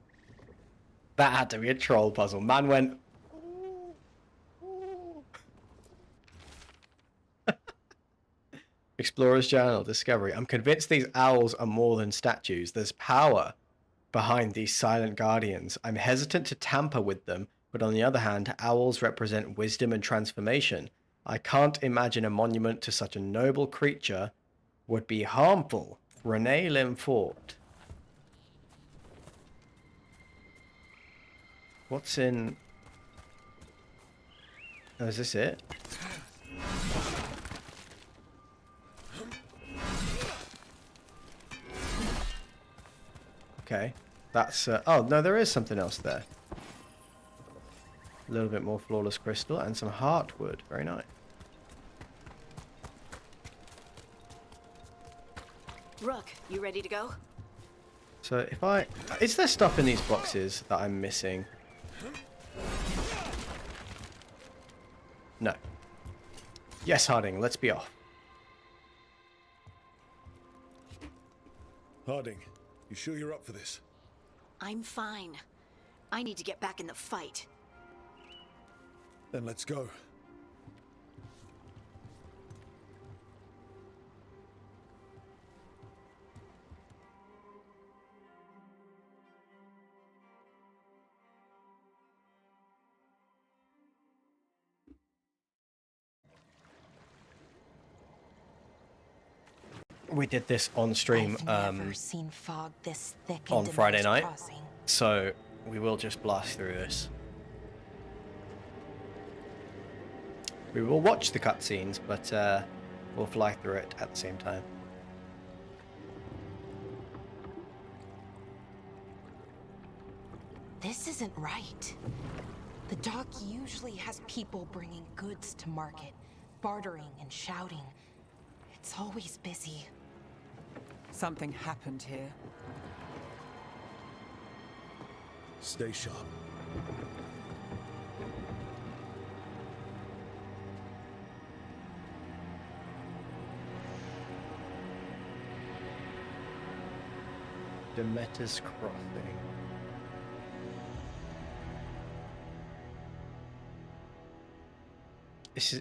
That had to be a troll puzzle. Man went... Explorer's Journal, Discovery. I'm convinced these owls are more than statues. There's power behind these silent guardians. I'm hesitant to tamper with them, but on the other hand, owls represent wisdom and transformation. I can't imagine a monument to such a noble creature would be harmful. Renee Limfort. What's in... Oh, is this it? Okay. That's... oh, no, there is something else there. A little bit more flawless crystal and some heartwood. Very nice. Rook, you ready to go? So if I... Is there stuff in these boxes that I'm missing? No. Yes, Harding, let's be off. Harding, you sure you're up for this? I'm fine. I need to get back in the fight. Then let's go. We did this on stream Never seen fog this thick on into Friday Mist night, Crossing. so we will just blast through this. We will watch the cutscenes, but we'll fly through it at the same time. This isn't right. The dock usually has people bringing goods to market, bartering and shouting. It's always busy. Something happened here. Stay sharp. Demeter's Crossing.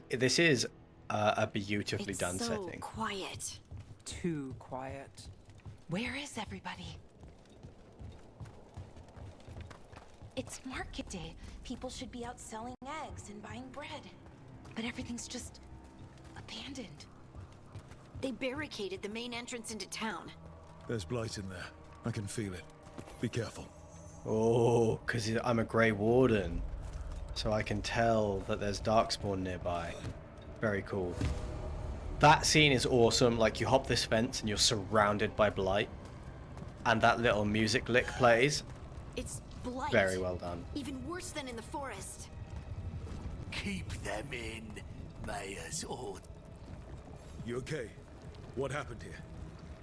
This is a beautifully done setting. Quiet. Too quiet. Where is everybody? It's market day. People should be out selling eggs and buying bread. But everything's just abandoned. They barricaded the main entrance into town. There's blight in there. I can feel it. Be careful. Oh, because I'm a Grey Warden. So I can tell that there's Darkspawn nearby. Very cool. That scene is awesome. Like, you hop this fence and you're surrounded by blight. And that little music lick plays. It's blight. Very well done. Even worse than in the forest. Keep them in, Mayor's order. You okay? What happened here?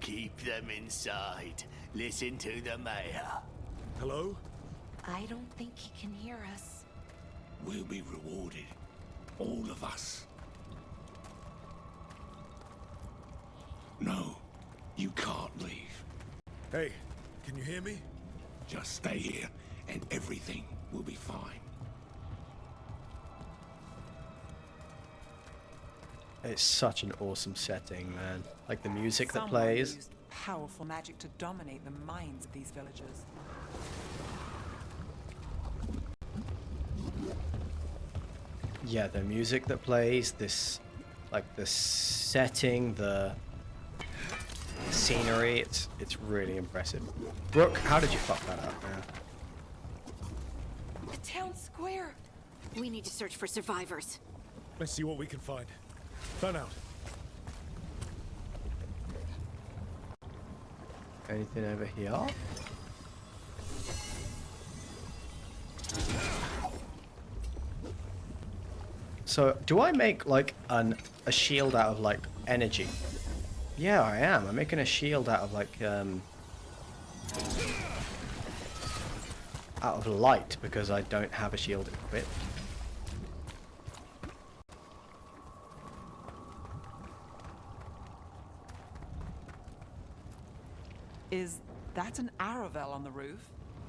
Keep them inside. Listen to the Mayor. Hello? I don't think he can hear us. We'll be rewarded. All of us. No, you can't leave. Hey, can you hear me? Just stay here, and everything will be fine. It's such an awesome setting, man. Like the music that Someone plays. used powerful magic to dominate the minds of these villagers. Yeah, the music that plays, this, like the setting, the scenery, it's really impressive. Brooke, how did you fuck that up, man? The town square. We need to search for survivors. Let's see what we can find. Fan out. Anything over here? So, do I make like a shield out of like energy? Yeah, I am. I'm making a shield out of like out of light because I don't have a shield equipped. Is that an Aravel on the roof?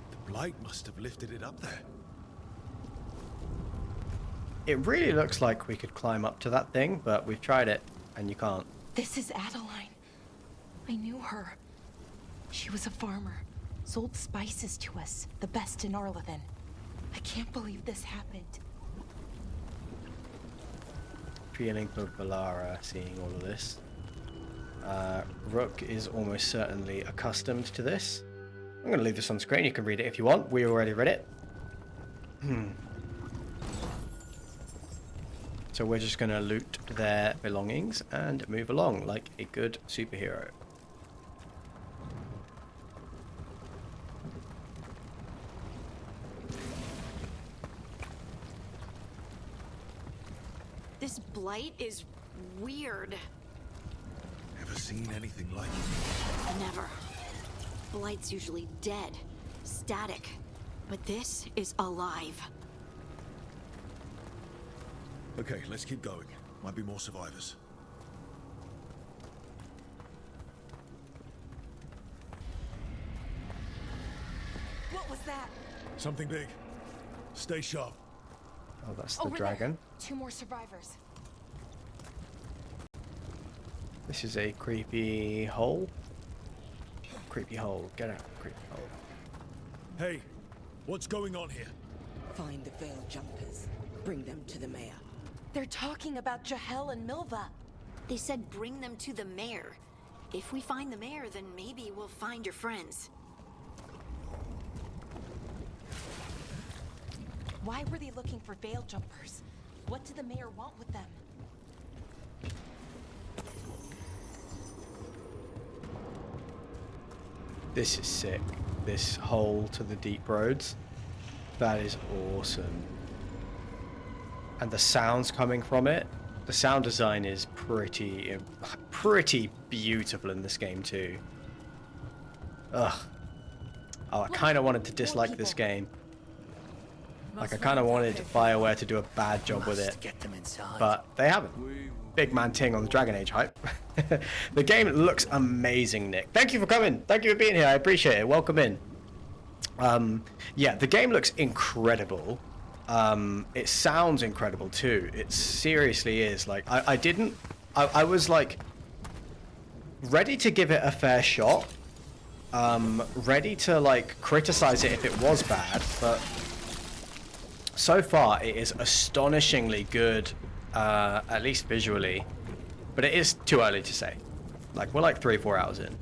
The blight must have lifted it up there. It really looks like we could climb up to that thing, but we've tried it and you can't. This is Adeline. I knew her. She was a farmer. Sold spices to us, the best in Arlathan. I can't believe this happened. Feeling for Valara seeing all of this. Rook is almost certainly accustomed to this. I'm going to leave this on screen. You can read it if you want. We already read it. So we're just going to loot their belongings and move along like a good superhero. This blight is weird. Ever seen anything like it? Never. Blight's usually dead, static, but this is alive. Okay, let's keep going. Might be more survivors. What was that? Something big. Stay sharp. Oh, that's the Over dragon. there. 2 more survivors. This is a creepy hole. Creepy hole. Get out, creepy hole. Hey, what's going on here? Find the veil jumpers. Bring them to the mayor. They're talking about Jahel and Milva. They said bring them to the mayor. If we find the mayor, then maybe we'll find your friends. Why were they looking for veil jumpers? What did the mayor want with them? This is sick. This hole to the deep roads. That is awesome. And the sounds coming from it. The sound design is pretty beautiful in this game too. Ugh. Oh, I kind of wanted to dislike this game. Like, I kind of wanted BioWare to do a bad job with it. But they haven't. Big man ting on the Dragon Age hype. The game looks amazing, Nick. Thank you for coming. Thank you for being here. I appreciate it. Welcome in. Yeah, the game looks incredible. It sounds incredible too. It seriously is. Like, I was like ready to give it a fair shot. Ready to like criticize it if it was bad, but so far it is astonishingly good, at least visually. But it is too early to say. Like, we're like 3 or 4 hours in.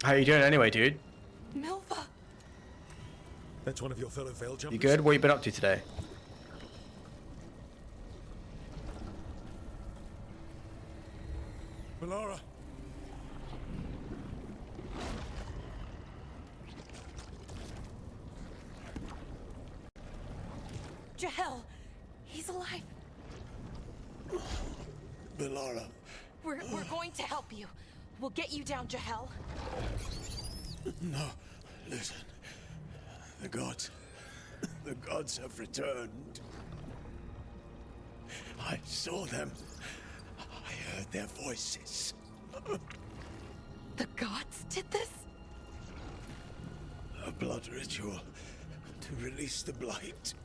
How you doing anyway, dude? Milva! That's one of your fellow veil jumpers? You good? What you been up to today? Valara. Jahel! He's alive! Valara. We're going to help you. We'll get you down, Jahel. No, listen. The gods have returned. I saw them. I heard their voices. The gods did this? A blood ritual to release the blight.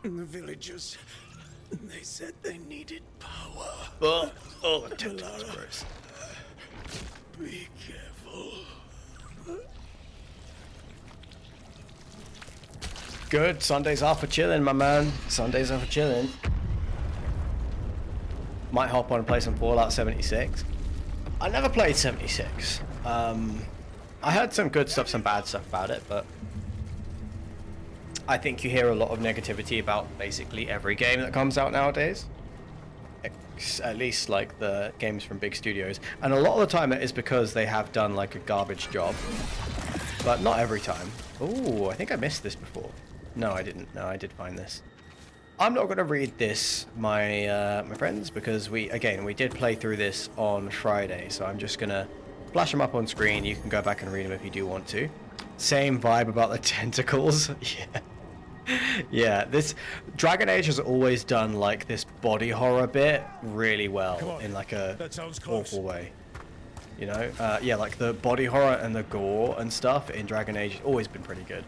The villagers, they said they needed power. Oh, the tentacles, Valara, gross. be careful. Good. Sundays are for chilling, my man. Sundays are for chilling. Might hop on and play some Fallout 76. I never played 76. I heard some good stuff, some bad stuff about it, but I think you hear a lot of negativity about basically every game that comes out nowadays. At least like the games from big studios. And a lot of the time it is because they have done like a garbage job. But not every time. Oh, I think I missed this before. No, I didn't. No, I did find this. I'm not going to read this, my friends, because we did play through this on Friday, so I'm just going to flash them up on screen. You can go back and read them if you do want to. Same vibe about the tentacles. Yeah. Yeah, this Dragon Age has always done like this body horror bit really well in like a awful way. You know, yeah, like the body horror and the gore and stuff in Dragon Age has always been pretty good.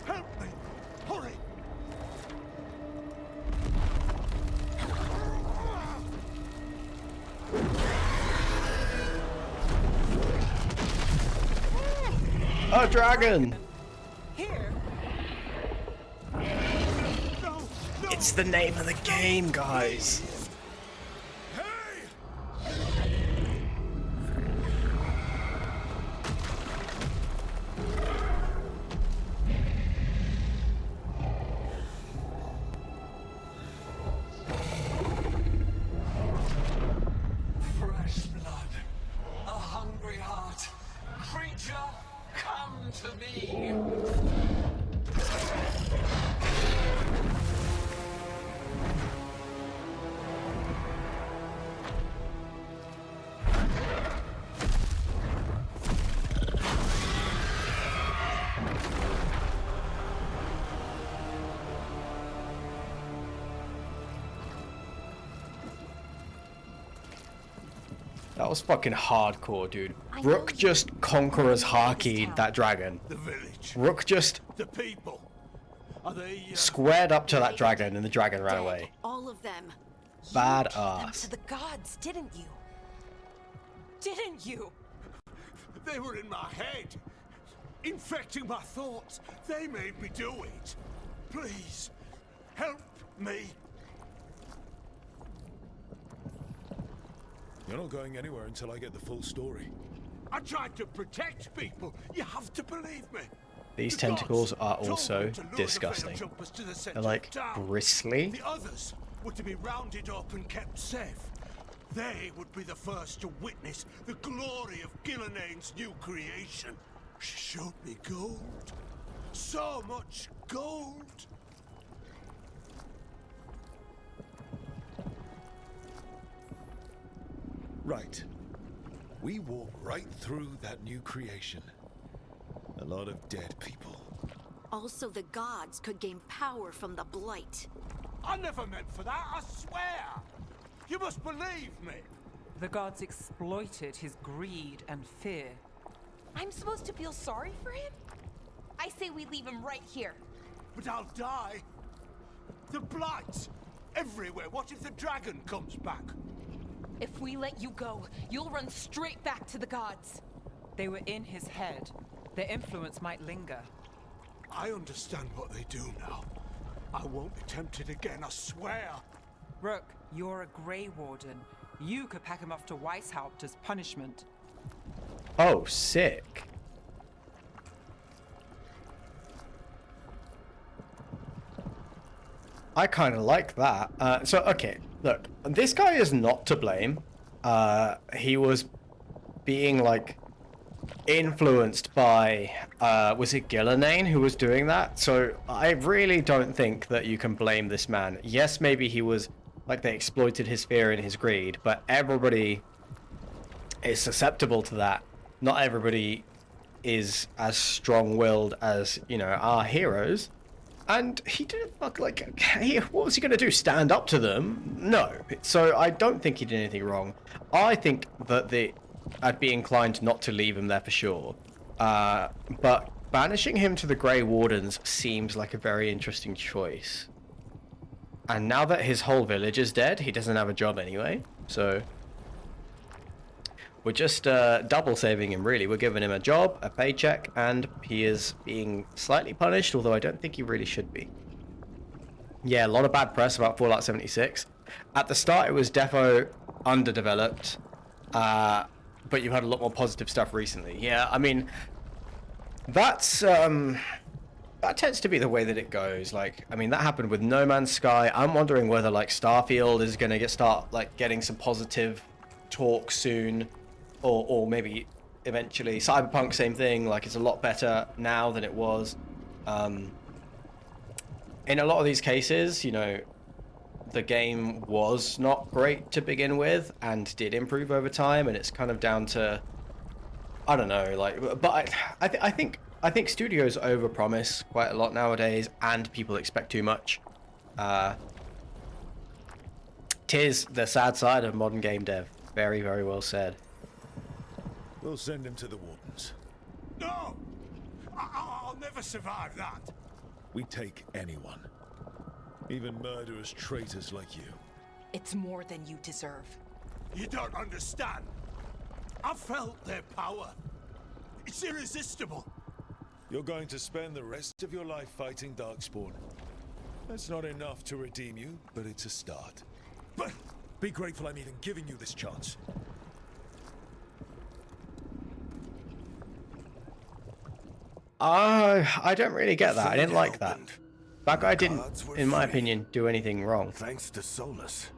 Help me! Hurry! A dragon! Here? It's the name of the game, guys. Fresh blood, a hungry heart. Creature, come to me. That was fucking hardcore, dude. Rook just conquerors hakied that dragon. The village. Rook just The people. Are they squared up to that dragon and the dragon ran away. All of them. Badass. To the gods, didn't you? Didn't you? They were in my head. Infecting my thoughts. They made me do it. Please, help me. You're not going anywhere until I get the full story. I tried to protect people. You have to believe me. These tentacles are also disgusting. They're like bristly. The others were to be rounded up and kept safe. They would be the first to witness the glory of Gillenane's new creation. She showed me gold. So much gold. Right. We walk right through that new creation. A lot of dead people. Also, the gods could gain power from the blight. I never meant for that, I swear. You must believe me. The gods exploited his greed and fear. I'm supposed to feel sorry for him? I say we leave him right here. But I'll die. The blight. Everywhere. What if the dragon comes back? If we let you go, you'll run straight back to the gods. They were in his head. Their influence might linger. I understand what they do now. I won't be tempted again, I swear. Rook, you're a Grey Warden. You could pack him off to Weishaupt as punishment. Oh, sick. I kind of like that. So, okay, look, this guy is not to blame. He was being, like, influenced by, was it Gillenane who was doing that? So I really don't think that you can blame this man. Yes, maybe he was, like, they exploited his fear and his greed, but everybody is susceptible to that. Not everybody is as strong-willed as, you know, our heroes. And he didn't fuck, like, what was he going to do? Stand up to them? No. So I don't think he did anything wrong. I think that I'd be inclined not to leave him there for sure. But banishing him to the Grey Wardens seems like a very interesting choice. And now that his whole village is dead, he doesn't have a job anyway. So We're just double saving him, really. We're giving him a job, a paycheck, and he is being slightly punished, although I don't think he really should be. Yeah, a lot of bad press about Fallout 76. At the start, it was defo underdeveloped, but you've had a lot more positive stuff recently. Yeah, I mean, that's that tends to be the way that it goes. Like, I mean, that happened with No Man's Sky. I'm wondering whether like Starfield is going to start like getting some positive talk soon, or maybe eventually Cyberpunk, same thing. Like, it's a lot better now than it was. In a lot of these cases, you know, the game was not great to begin with and did improve over time, and it's kind of down to, I don't know, like, but I think studios overpromise quite a lot nowadays, and people expect too much. Tis the sad side of modern game dev. Very, very well said. We'll send him to the Wardens. No! I'll never survive that. We take anyone. Even murderous traitors like you. It's more than you deserve. You don't understand. I felt their power. It's irresistible. You're going to spend the rest of your life fighting Darkspawn. That's not enough to redeem you, but it's a start. But be grateful I'm even giving you this chance. I don't really get that. I didn't like that. That guy didn't, in my opinion, do anything wrong. Thanks to Solus,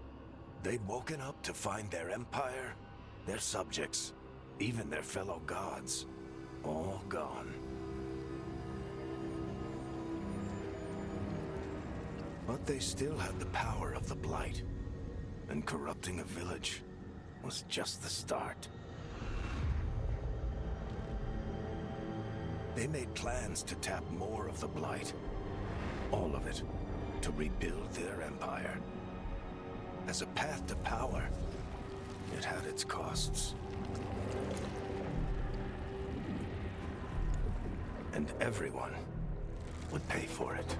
they'd woken up to find their empire, their subjects, even their fellow gods, all gone. But they still had the power of the Blight, and corrupting a village was just the start. They made plans to tap more of the Blight. All of it, to rebuild their empire. As a path to power, it had its costs. And everyone would pay for it.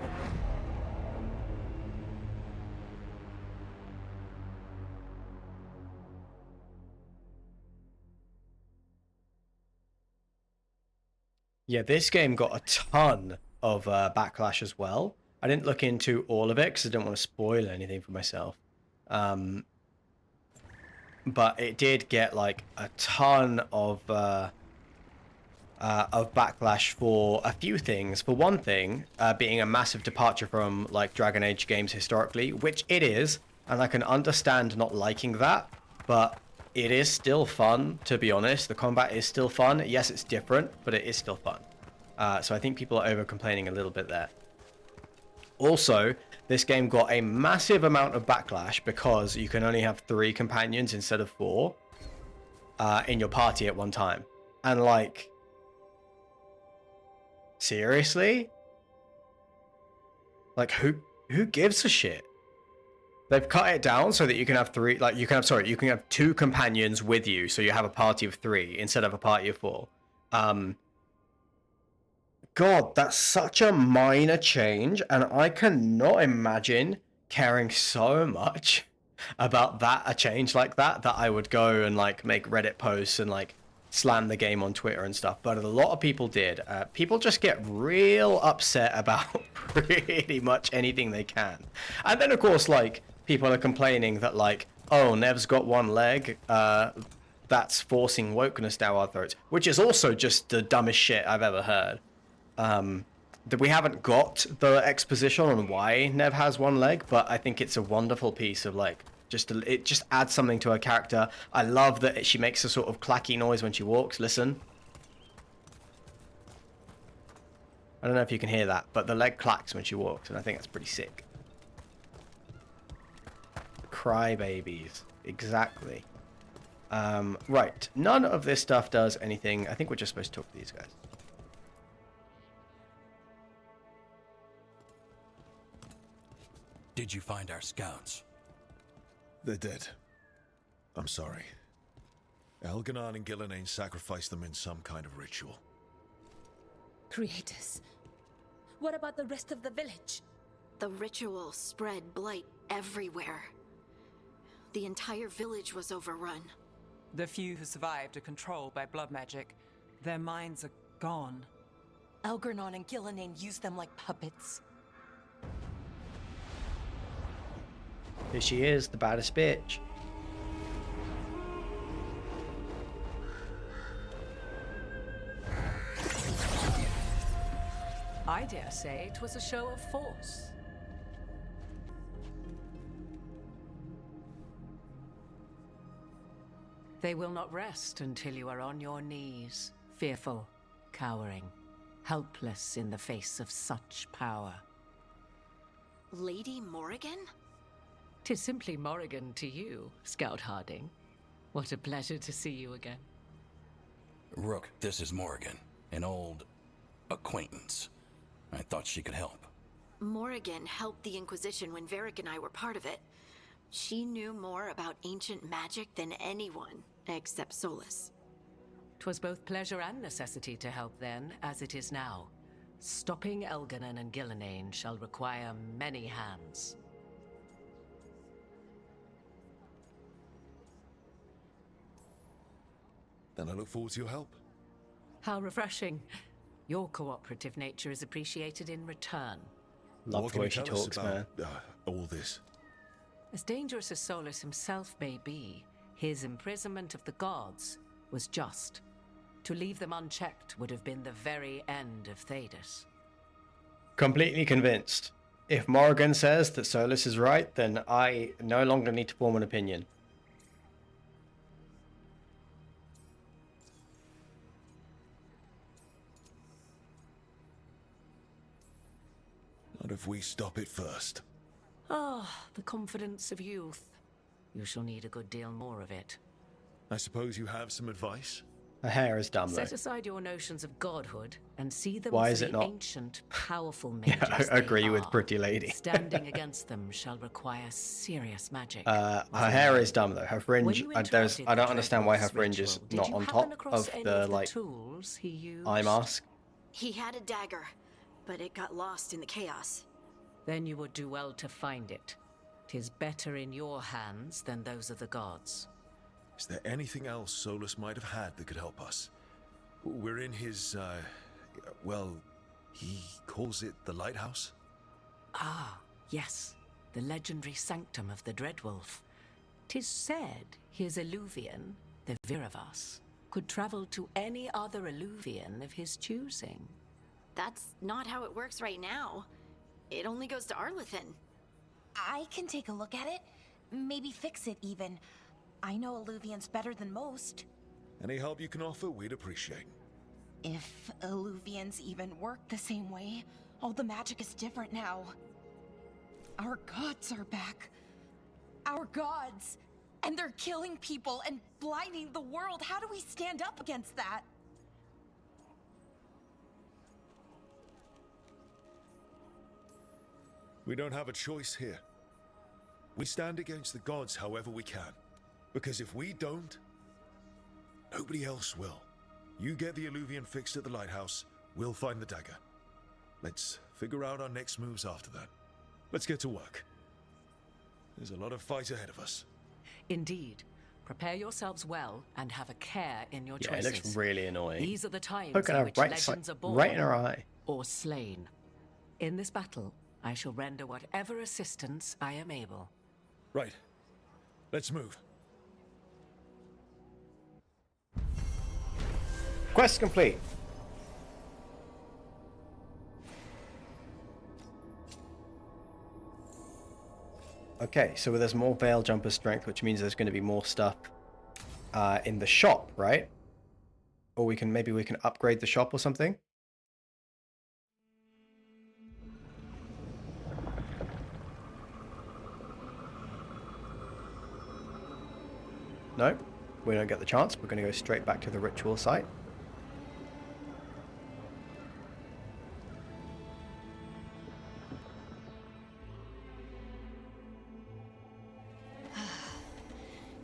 Yeah, this game got a ton of backlash as well. I didn't look into all of it because I didn't want to spoil anything for myself. But it did get like a ton of backlash for a few things. For one thing, being a massive departure from like Dragon Age games historically, which it is, and I can understand not liking that, but it is still fun, to be honest. The combat is still fun. Yes, it's different, but it is still fun. So I think people are over-complaining a little bit there. Also, this game got a massive amount of backlash because you can only have 3 companions instead of 4 in your party at one time. And like, seriously? Like, who gives a shit? They've cut it down so that you can have 3, like you can have 2 companions with you, so you have a party of 3 instead of a party of 4. God, that's such a minor change, and I cannot imagine caring so much about a change like that I would go and like make Reddit posts and like slam the game on Twitter and stuff. But a lot of people did. People just get real upset about pretty much anything they can. And then of course, like, people are complaining that like, oh, Nev's got one leg, that's forcing wokeness down our throats, which is also just the dumbest shit I've ever heard. That we haven't got the exposition on why Nev has one leg, but I think it's a wonderful piece of like, it just adds something to her character. I love that she makes a sort of clacky noise when she walks. Listen. I don't know if you can hear that, but the leg clacks when she walks, and I think that's pretty sick. Crybabies. Exactly. Right. None of this stuff does anything. I think we're just supposed to talk to these guys. Did you find our scouts? They're dead. I'm sorry. Elganon and Gillenane sacrificed them in some kind of ritual. Creators. What about the rest of the village? The ritual spread blight everywhere. The entire village was overrun. The few who survived are controlled by blood magic. Their minds are gone. Algernon and Gillenane used them like puppets. Here she is, the baddest bitch. I dare say it was a show of force. They will not rest until you are on your knees, fearful, cowering, helpless in the face of such power. Lady Morrigan? 'Tis simply Morrigan to you, Scout Harding. What a pleasure to see you again. Rook, this is Morrigan, an old acquaintance. I thought she could help. Morrigan helped the Inquisition when Varric and I were part of it. She knew more about ancient magic than anyone, except Solus. 'Twas both pleasure and necessity to help then, as it is now. Stopping Elganon and Gillenane shall require many hands. Then I look forward to your help. How refreshing. Your cooperative nature is appreciated in return. Love What the can way you she tell us talks, about, man. all this? As dangerous as Solus himself may be, his imprisonment of the gods was just. To leave them unchecked would have been the very end of Thedas. Completely convinced. If Morrigan says that Solus is right, then I no longer need to form an opinion. Not if we stop it first. Ah, the confidence of youth. You shall need a good deal more of it. I suppose you have some advice? Her hair is dumb, though. Set aside your notions of godhood and see them Why as is it the not? ancient, powerful mages Yeah, I agree they with are. Pretty Lady. Standing against them shall require serious magic. Her hair is dumb, though. Her fringe, When you I interrupted don't the understand why her Dreadwolf's fringe is ritual, did not you on happen top across of any the, of like, tools he used? eye mask. He had a dagger, but it got lost in the chaos. Then you would do well to find it. 'Tis better in your hands than those of the gods. Is there anything else Solus might have had that could help us? We're in his, well, he calls it the lighthouse? Ah, yes. The legendary sanctum of the Dreadwolf. 'Tis said his Illuvian, the Viravas, could travel to any other Illuvian of his choosing. That's not how it works right now. It only goes to Arlethan. I can take a look at it. Maybe fix it, even. I know Illuvians better than most. Any help you can offer, we'd appreciate. If Illuvians even work the same way, all the magic is different now. Our gods are back. Our gods! And they're killing people and blinding the world. How do we stand up against that? We don't have a choice here. We stand against the gods however we can. Because if we don't, nobody else will. You get the Illuvian fixed at the lighthouse, we'll find the dagger. Let's figure out our next moves after that. Let's get to work. There's a lot of fight ahead of us. Indeed. Prepare yourselves well and have a care in your Yeah, it choices. looks really annoying. These are the times Poking in her which right, legends are born right in her eye. or slain. In this battle, I shall render whatever assistance I am able. Right. Let's move. Quest complete. Okay, so there's more Veil Jumper strength, which means there's going to be more stuff in the shop, right? Or maybe we can upgrade the shop or something. No, we don't get the chance. We're going to go straight back to the ritual site.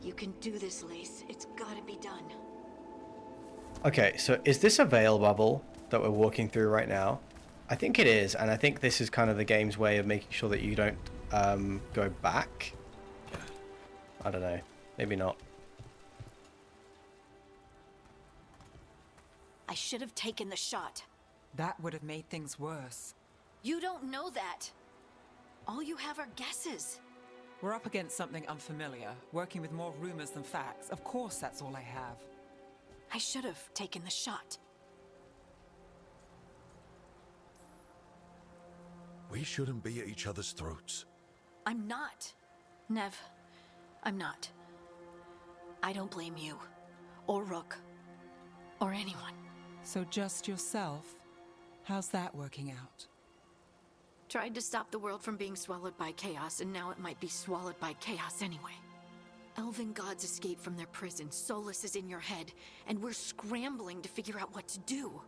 You can do this, Lace. It's gotta be done. Okay, so is this a veil bubble that we're walking through right now? I think it is, and I think this is kind of the game's way of making sure that you don't go back. I don't know. Maybe not. I should have taken the shot. That would have made things worse. You don't know that. All you have are guesses. We're up against something unfamiliar, working with more rumors than facts. Of course, that's all I have. I should have taken the shot. We shouldn't be at each other's throats. I'm not. Nev, I'm not. I don't blame you, or Rook, or anyone. So just yourself? How's that working out? Tried to stop the world from being swallowed by chaos, and now it might be swallowed by chaos anyway. Elven gods escaped from their prison, Solus is in your head, and we're scrambling to figure out what to do.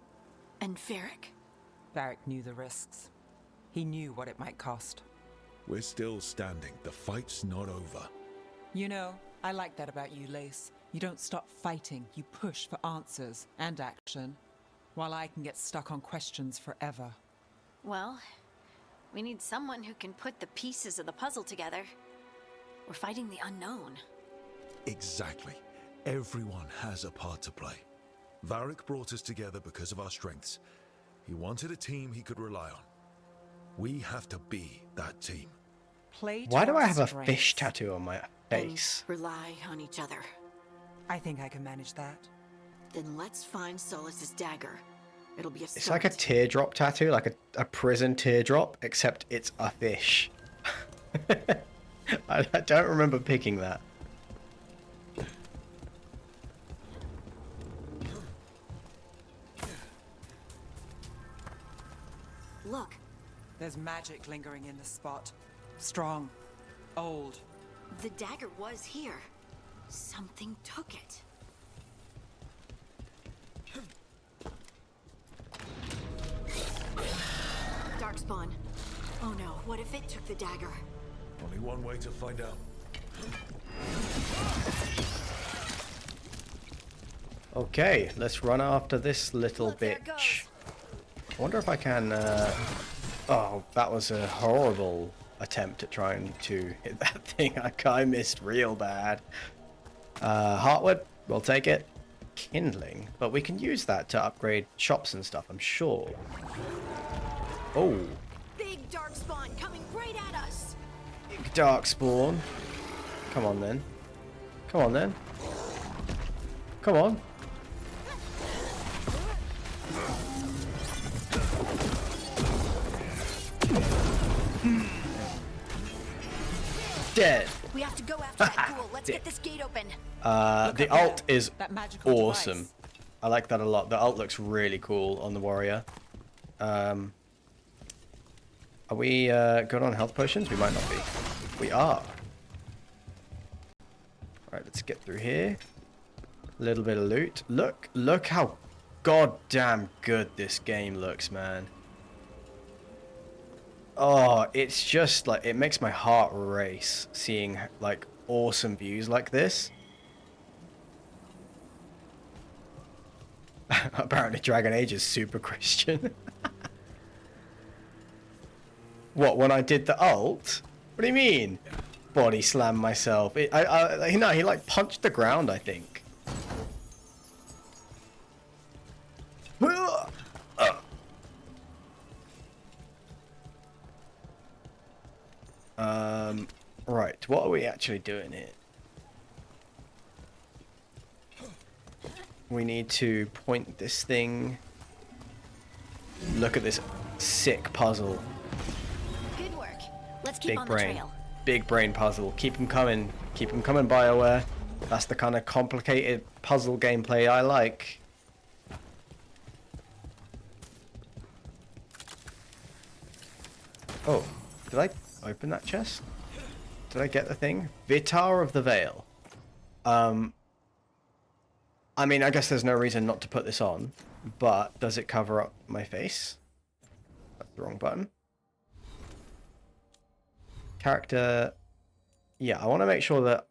And Varric knew the risks. He knew what it might cost. We're still standing. The fight's not over. You know, I like that about you, Lace. You don't stop fighting. You push for answers and action, while I can get stuck on questions forever. Well, we need someone who can put the pieces of the puzzle together. We're fighting the unknown. Exactly. Everyone has a part to play. Varric brought us together because of our strengths. He wanted a team he could rely on. We have to be that team. Why do I have a fish tattoo on my face? And rely on each other. I think I can manage that. Then let's find Solus's dagger. It'll be a It's like a teardrop tattoo, like a prison teardrop, except it's a fish. I don't remember picking that. Look. There's magic lingering in the spot. Strong. Old. The dagger was here. Something took it. Darkspawn. Oh no, what if it took the dagger? Only one way to find out. Okay, let's run after this little bitch. I wonder if I can... Oh, that was a horrible attempt at trying to hit that thing. I missed real bad. Heartwood, we'll take it. Kindling, but we can use that to upgrade shops and stuff, I'm sure. Oh. Big darkspawn coming right at us. Big darkspawn. Come on then. Come on then. Come on. Dead. We have to go after that ghoul. Let's get this gate open. The alt is awesome. Device. I like that a lot. The alt looks really cool on the warrior. Are we good on health potions? We might not be. We are. Alright, let's get through here. A little bit of loot. Look how goddamn good this game looks, man. Oh, it's just like, it makes my heart race seeing like awesome views like this. Apparently Dragon Age is super Christian. What, when I did the ult? What do you mean? Body slam myself. He like punched the ground, I think. Right, what are we actually doing here? We need to point this thing. Look at this sick puzzle. Good work. Let's keep Big on brain. the trail. Big brain puzzle. Keep them coming. Keep them coming, BioWare. That's the kind of complicated puzzle gameplay I like. Oh, did I open that chest? Did I get the thing? Vitar of the Veil. I mean, I guess there's no reason not to put this on, but does it cover up my face? That's the wrong button. Character. Yeah, I want to make sure that...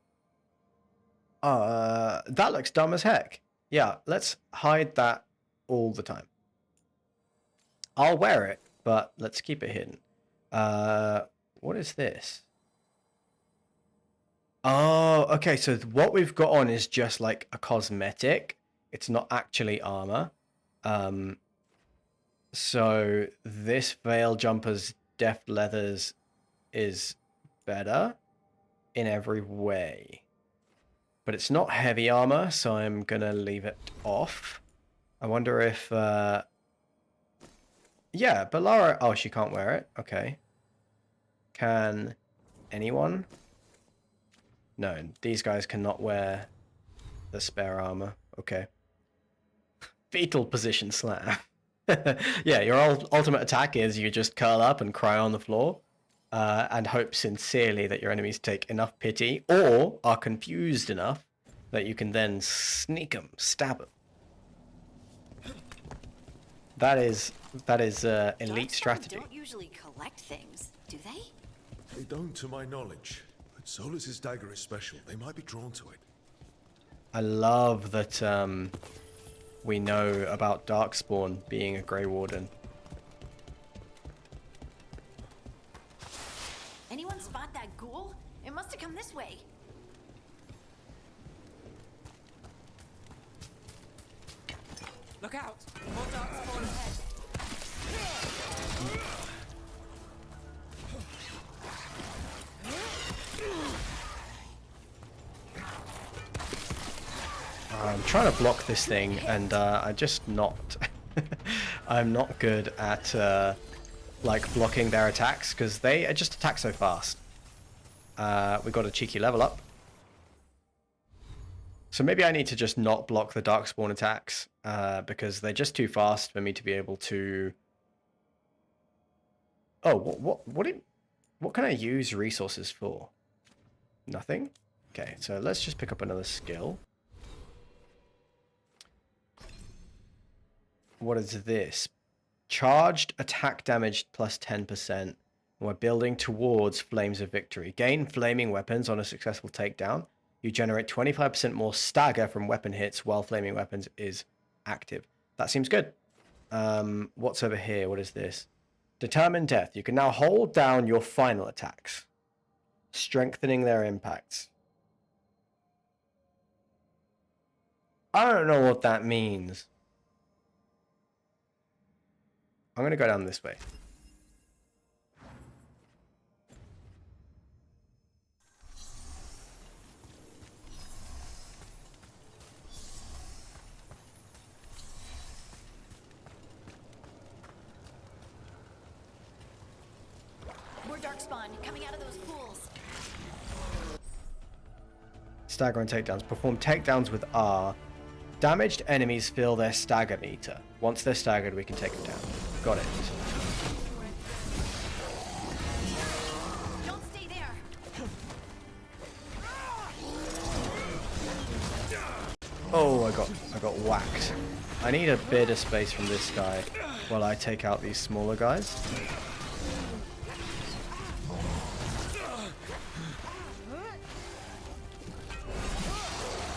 that looks dumb as heck. Yeah, let's hide that all the time. I'll wear it, but let's keep it hidden. What is this? Oh, okay, so what we've got on is just like a cosmetic. It's not actually armor. So this Veil Jumper's Deft Leathers is better in every way. But it's not heavy armor, so I'm gonna leave it off. I wonder if... yeah, but Lara... Oh, she can't wear it. Okay. Can anyone? No, these guys cannot wear the spare armor. Okay. Fetal position slam. Yeah, your ultimate attack is you just curl up and cry on the floor and hope sincerely that your enemies take enough pity or are confused enough that you can then sneak them, stab them. That is elite strategy. Don't usually collect things, do they? They don't, to my knowledge. But Solus's dagger is special. They might be drawn to it. I love that we know about Darkspawn being a Grey Warden. Anyone spot that ghoul? It must have come this way. Look out! More darkspawn ahead. I'm trying to block this thing, and I'm just not. I'm not good at like blocking their attacks because they just attack so fast. We got a cheeky level up, so maybe I need to just not block the Darkspawn attacks because they're just too fast for me to be able to. Oh, what can I use resources for? Nothing. Okay, so let's just pick up another skill. What is this? Charged attack damage plus 10%. We're building towards Flames of Victory. Gain flaming weapons on a successful takedown. You generate 25% more stagger from weapon hits while flaming weapons is active. That seems good. What's over here? What is this? Determine death. You can now hold down your final attacks, strengthening their impacts. I don't know what that means. I'm going to go down this way. More darkspawn coming out of those pools. Stagger and takedowns. Perform takedowns with R. Damaged enemies fill their stagger meter. Once they're staggered, we can take them down. Got it. Don't stay there. Oh, I got whacked. I need a bit of space from this guy while I take out these smaller guys.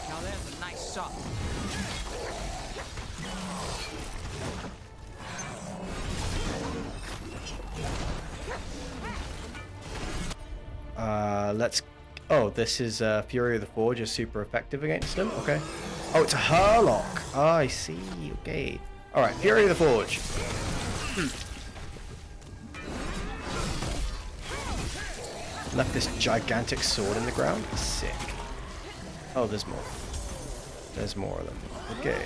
Now there's a nice shot. Let's... Oh, this is Fury of the Forge is super effective against him. Okay. Oh, it's a Hurlock. Oh, I see. Okay. Alright, Fury of the Forge. Left this gigantic sword in the ground. Sick. Oh, there's more. There's more of them. Okay.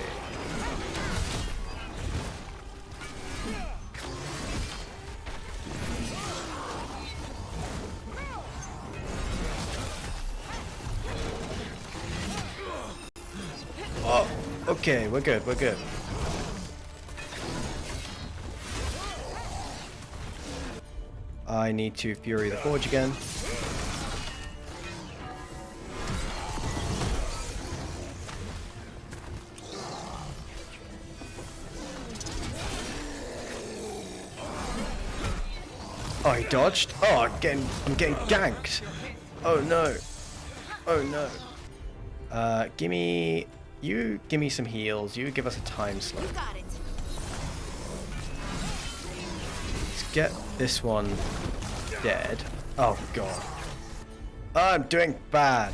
Oh, okay, we're good, we're good. I need to Fury the Forge again. Oh, he dodged? Oh, I'm getting ganked. Oh no. Oh no. Give me some heals. You give us a time slot. Let's get this one dead. Oh god. I'm doing bad.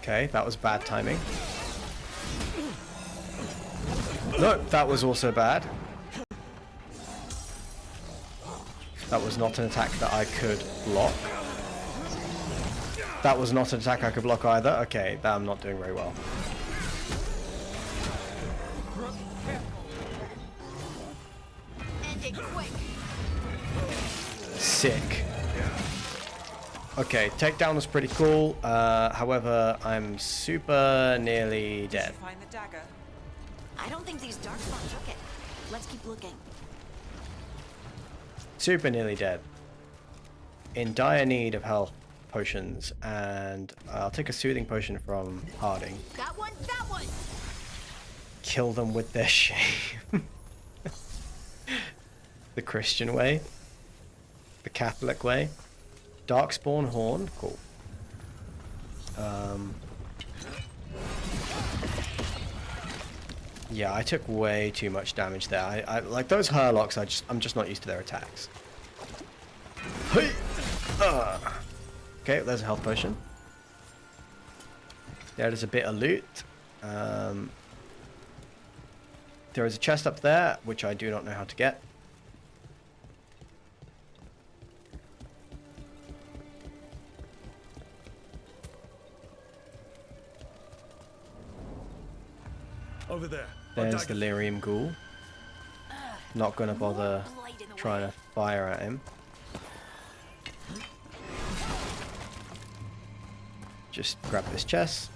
Okay, that was bad timing. No, that was also bad. That was not an attack that I could block. That was not an attack I could block either. Okay, I'm not doing very well. End it quick. Sick. Okay, takedown was pretty cool. However, I'm super nearly dead. Find the dagger. I don't think these darkspawn took it. Let's keep looking. Super nearly dead. In dire need of health potions, and I'll take a soothing potion from Harding. That one, that one! Kill them with their shame. The Christian way. The Catholic way. Darkspawn Horn, cool. Yeah, I took way too much damage there. I like those Hurlocks. I'm just not used to their attacks. Hey! Okay, there's a health potion. There is a bit of loot. There is a chest up there, which I do not know how to get. Over there. There's the Lyrium Ghoul. Not gonna bother trying to fire at him. Just grab this chest.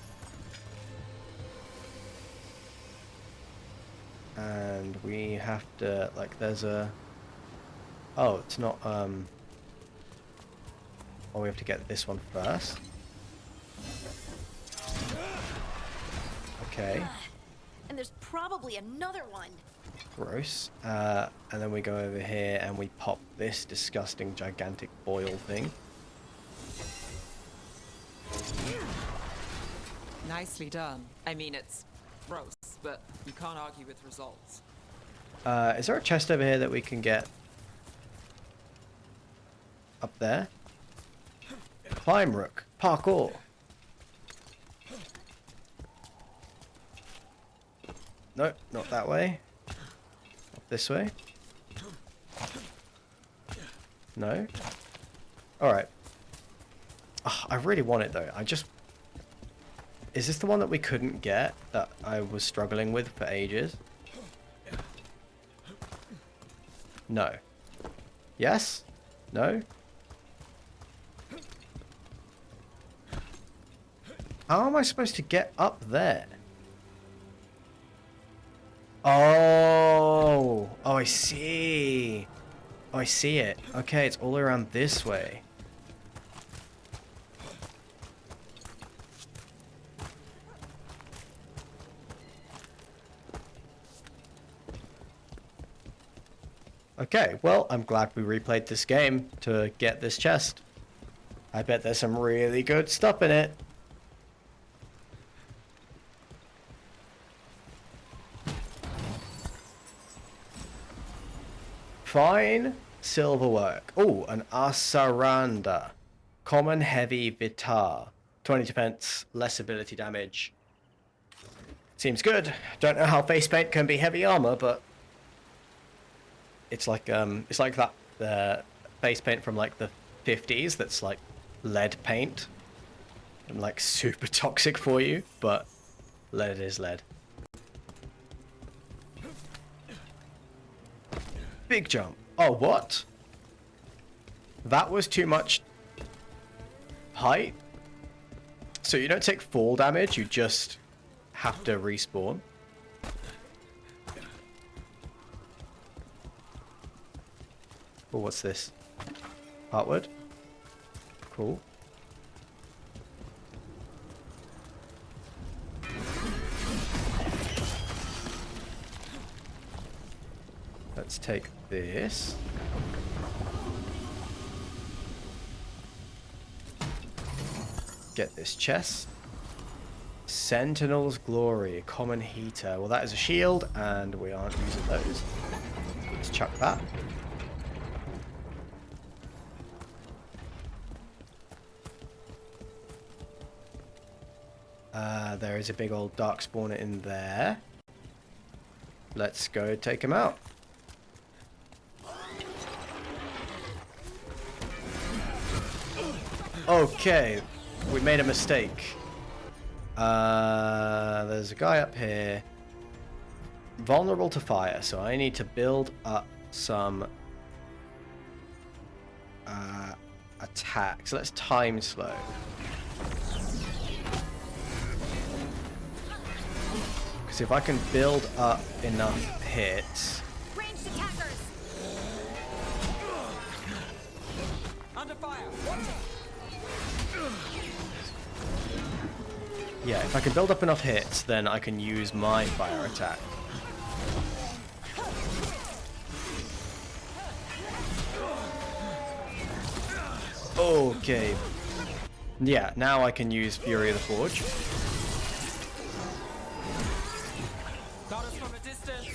And we have to, like, there's a... Oh, it's not, Oh, we have to get this one first. Okay. And there's probably another one. Gross. And then we go over here and we pop this disgusting gigantic boil thing. Nicely done. I mean, it's gross, but you can't argue with results. Is there a chest over here that we can get? Up there? Climb rook. Parkour. No, not that way. Up this way. No. Alright. Oh, I really want it though. Is this the one that we couldn't get that I was struggling with for ages? No. Yes? No? How am I supposed to get up there? Oh! Oh, I see! Oh, I see it. Okay, it's all around this way. Okay, well, I'm glad we replayed this game to get this chest. I bet there's some really good stuff in it. Fine silverwork. Oh, an Asaranda. Common heavy Vitar. 20 defense, less ability damage. Seems good. Don't know how face paint can be heavy armor, but it's like that face paint from like the 50s that's like lead paint and like super toxic for you, but lead is lead. Big jump. Oh, what? That was too much height. So you don't take fall damage, you just have to respawn. Oh, what's this? Heartwood? Cool. Let's take this. Get this chest. Sentinel's Glory, common heater. Well, that is a shield, and we aren't using those. Let's chuck that. There is a big old dark spawner in there. Let's go take him out. Okay, we made a mistake. There's a guy up here. Vulnerable to fire, so I need to build up some attacks. Let's time slow. Because if I can build up enough hits... Ranged attackers! Under fire! Watch it! Yeah, if I can build up enough hits, then I can use my fire attack. Okay. Yeah, now I can use Fury of the Forge. Got us from a distance.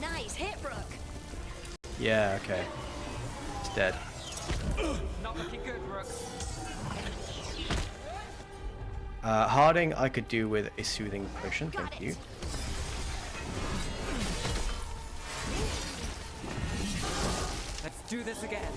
Nice hit, Rook. Yeah, okay. It's dead. Not looking good, Rook. Harding I could do with a soothing potion, thank you. Let's do this again.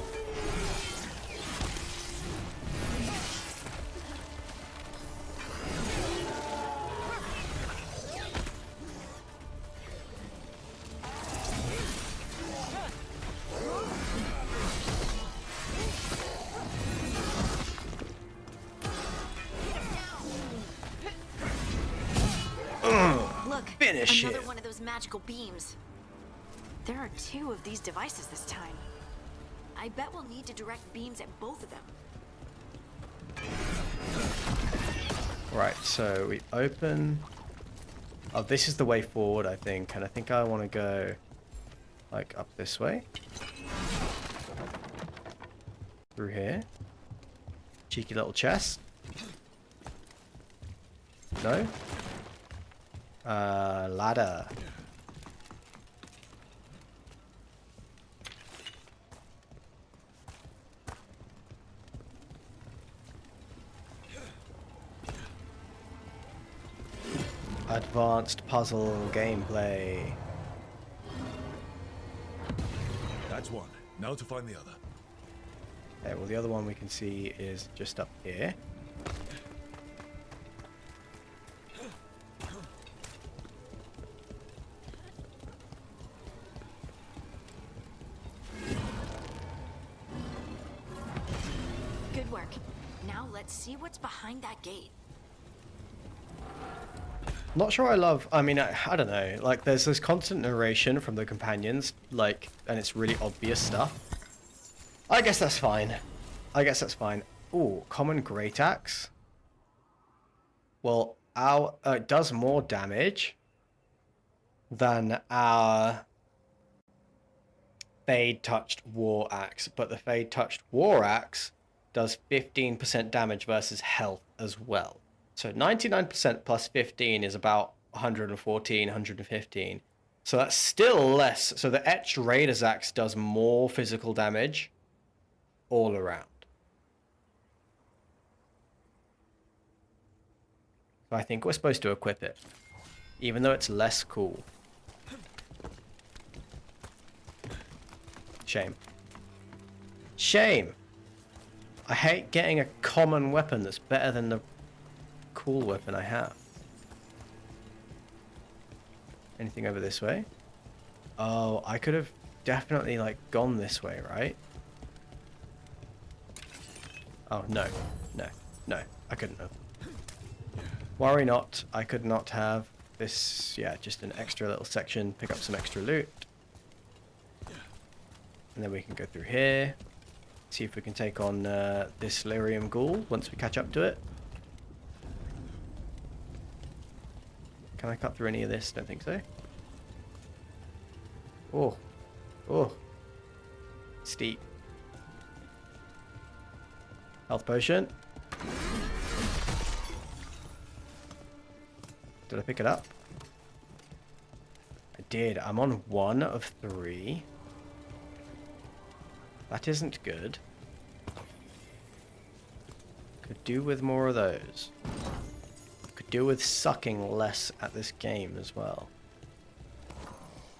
Look, Finish another it. one of those magical beams. There are 2 of these devices this time. I bet we'll need to direct beams at both of them. Right, so we open... Oh, this is the way forward, I think. And I think I want to go, like, up this way. Through here. Cheeky little chest. No? Ladder. Advanced puzzle gameplay. That's one. Now to find the other. Okay, well the other one we can see is just up here. Good work. Now let's see what's behind that gate. Not sure I love, I mean, I don't know, like there's this constant narration from the companions, like, and it's really obvious stuff. I guess that's fine. I guess that's fine. Ooh, common great axe. Well, our, it does more damage than our Fade Touched War Axe, but the Fade Touched War Axe does 15% damage versus health as well. So 99% plus 15 is about 114, 115. So that's still less. So the Etched Raider's Axe does more physical damage all around. So I think we're supposed to equip it, even though it's less cool. Shame. Shame. I hate getting a common weapon that's better than the cool weapon I have. Anything over this way? Oh, I could have definitely like gone this way, right? Oh, no. No. No. I couldn't have. Worry not. I could not have this. Yeah, just an extra little section. Pick up some extra loot. And then we can go through here. See if we can take on this Lyrium Ghoul once we catch up to it. Can I cut through any of this? Don't think so. Oh. Oh. Steep. Health potion. Did I pick it up? I did. I'm on 1 of 3. That isn't good. Could do with more of those. Could do with sucking less at this game as well.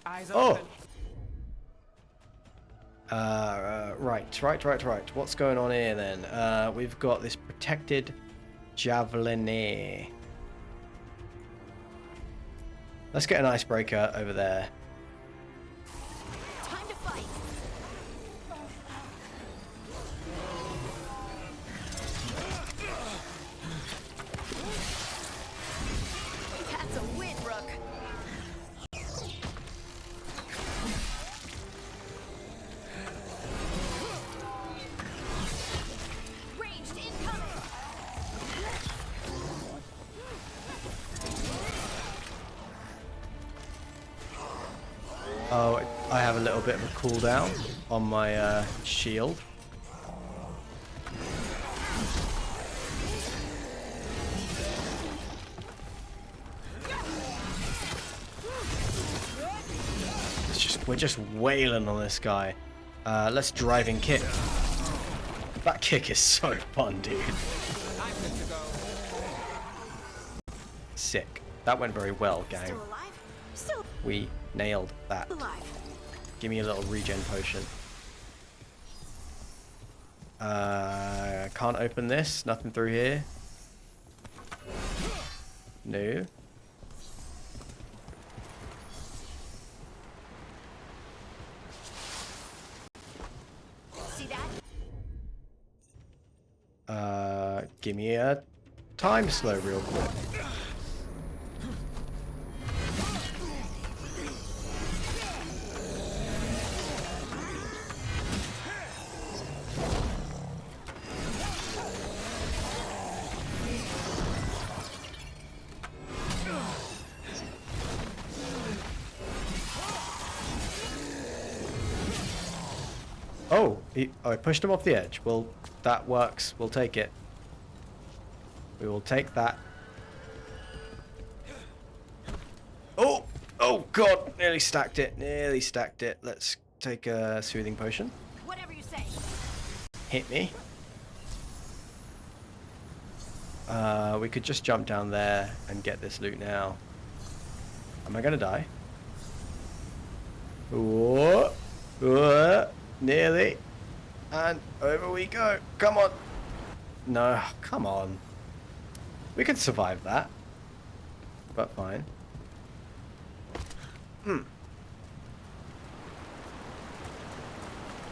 Eyes Oh! open. Right. What's going on here then? We've got this protected javelinier. Let's get an icebreaker over there. Time to fight. That's a win, Rook. Ranged incoming. Oh, I have a little bit of a cooldown on my shield. We're just wailing on this guy. Let's driving kick. That kick is so fun, dude. Sick. That went very well, gang. Still alive? Still We nailed that. alive. Give me a little regen potion. Can't open this. Nothing through here. No. See that? Give me a time slow real quick. Oh, I pushed him off the edge. Well, that works. We'll take it. We will take that. Oh! Oh, God! Nearly stacked it. Nearly stacked it. Let's take a soothing potion. Whatever you say. Hit me. We could just jump down there and get this loot now. Am I gonna die? Whoa! Whoa! Nearly. And over we go. Come on. No, come on. We can survive that. But fine.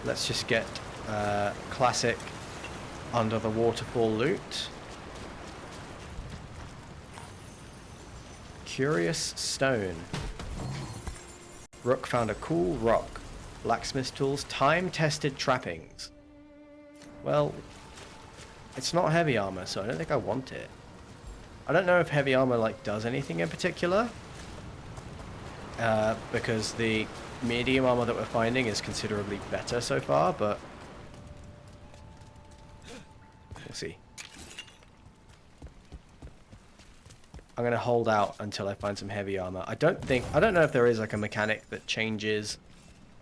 Let's just get classic under the waterfall loot. Curious stone. Rook found a cool rock. Blacksmith tools, time-tested trappings. Well, it's not heavy armor, so I don't think I want it. I don't know if heavy armor like does anything in particular, because the medium armor that we're finding is considerably better so far, but we'll see. I'm gonna hold out until I find some heavy armor. I don't know if there is like a mechanic that changes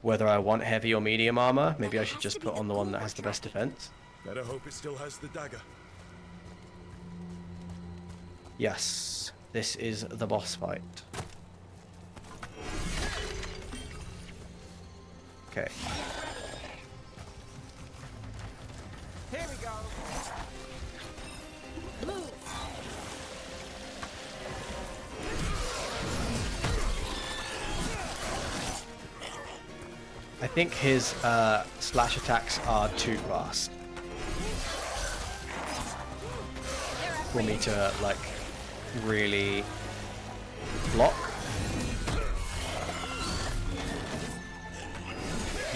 whether I want heavy or medium armor. Maybe I should just put on the one that has the best defense. Better hope it still has the dagger. Yes, this is the boss fight. Okay. Here we go. Move. I think his slash attacks are too fast for me to like really block.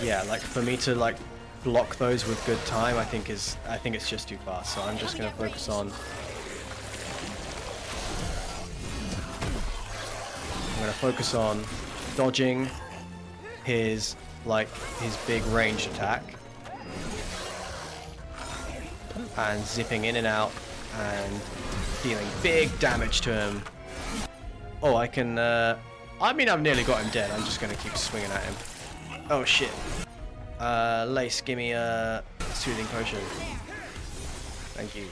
Yeah, like for me to like block those with good time, I think it's just too fast. So I'm just gonna focus on. I'm gonna focus on dodging his big ranged attack and zipping in and out and dealing big damage to him. Oh, I can I mean, I've nearly got him dead. I'm just gonna keep swinging at him. Oh shit. Lace, give me a soothing potion. Thank you.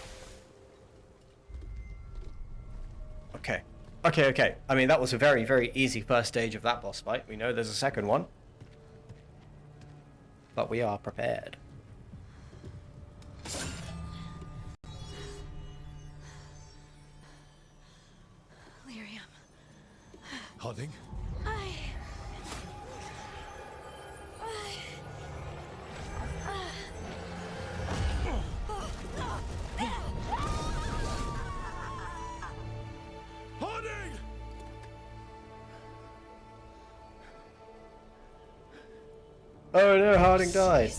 Okay. Okay. I mean, that was a very, very easy first stage of that boss fight. We know there's a second one. But we are prepared. Lyrium. Harding? Harding! Oh no, Harding died.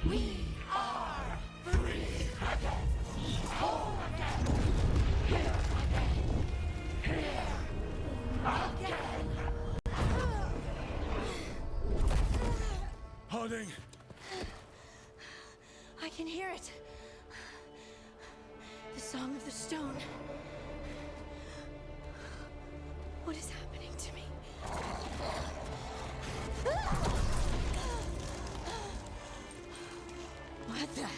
We are free again. Whole again. Here again. Here again. Harding! I can hear it. The Song of the Stone. What is happening to me? What the?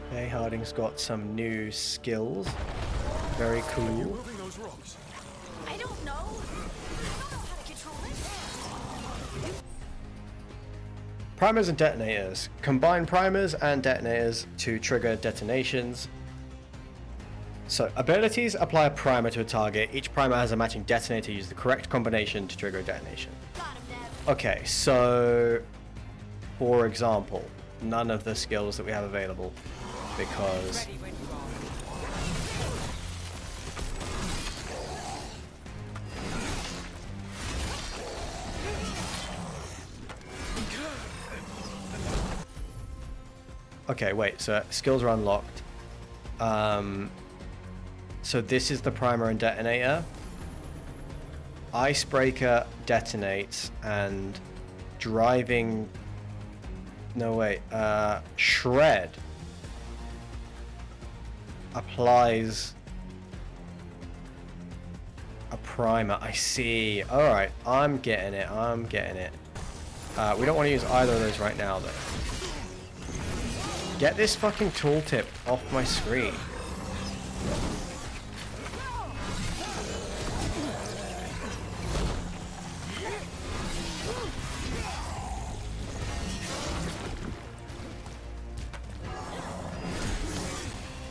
Okay, Harding's got some new skills. Very cool. Moving those rocks. I don't know. I don't know how to control it. Primers and detonators. Combine primers and detonators to trigger detonations. So, abilities apply a primer to a target. Each primer has a matching detonator. Use the correct combination to trigger a detonation. Okay, so for example, none of the skills that we have available because okay, wait, so skills are unlocked. So this is the primer and detonator. Icebreaker detonates and driving... No, wait. Shred applies a primer. I see. Alright, I'm getting it. We don't want to use either of those right now, though. Get this fucking tooltip off my screen.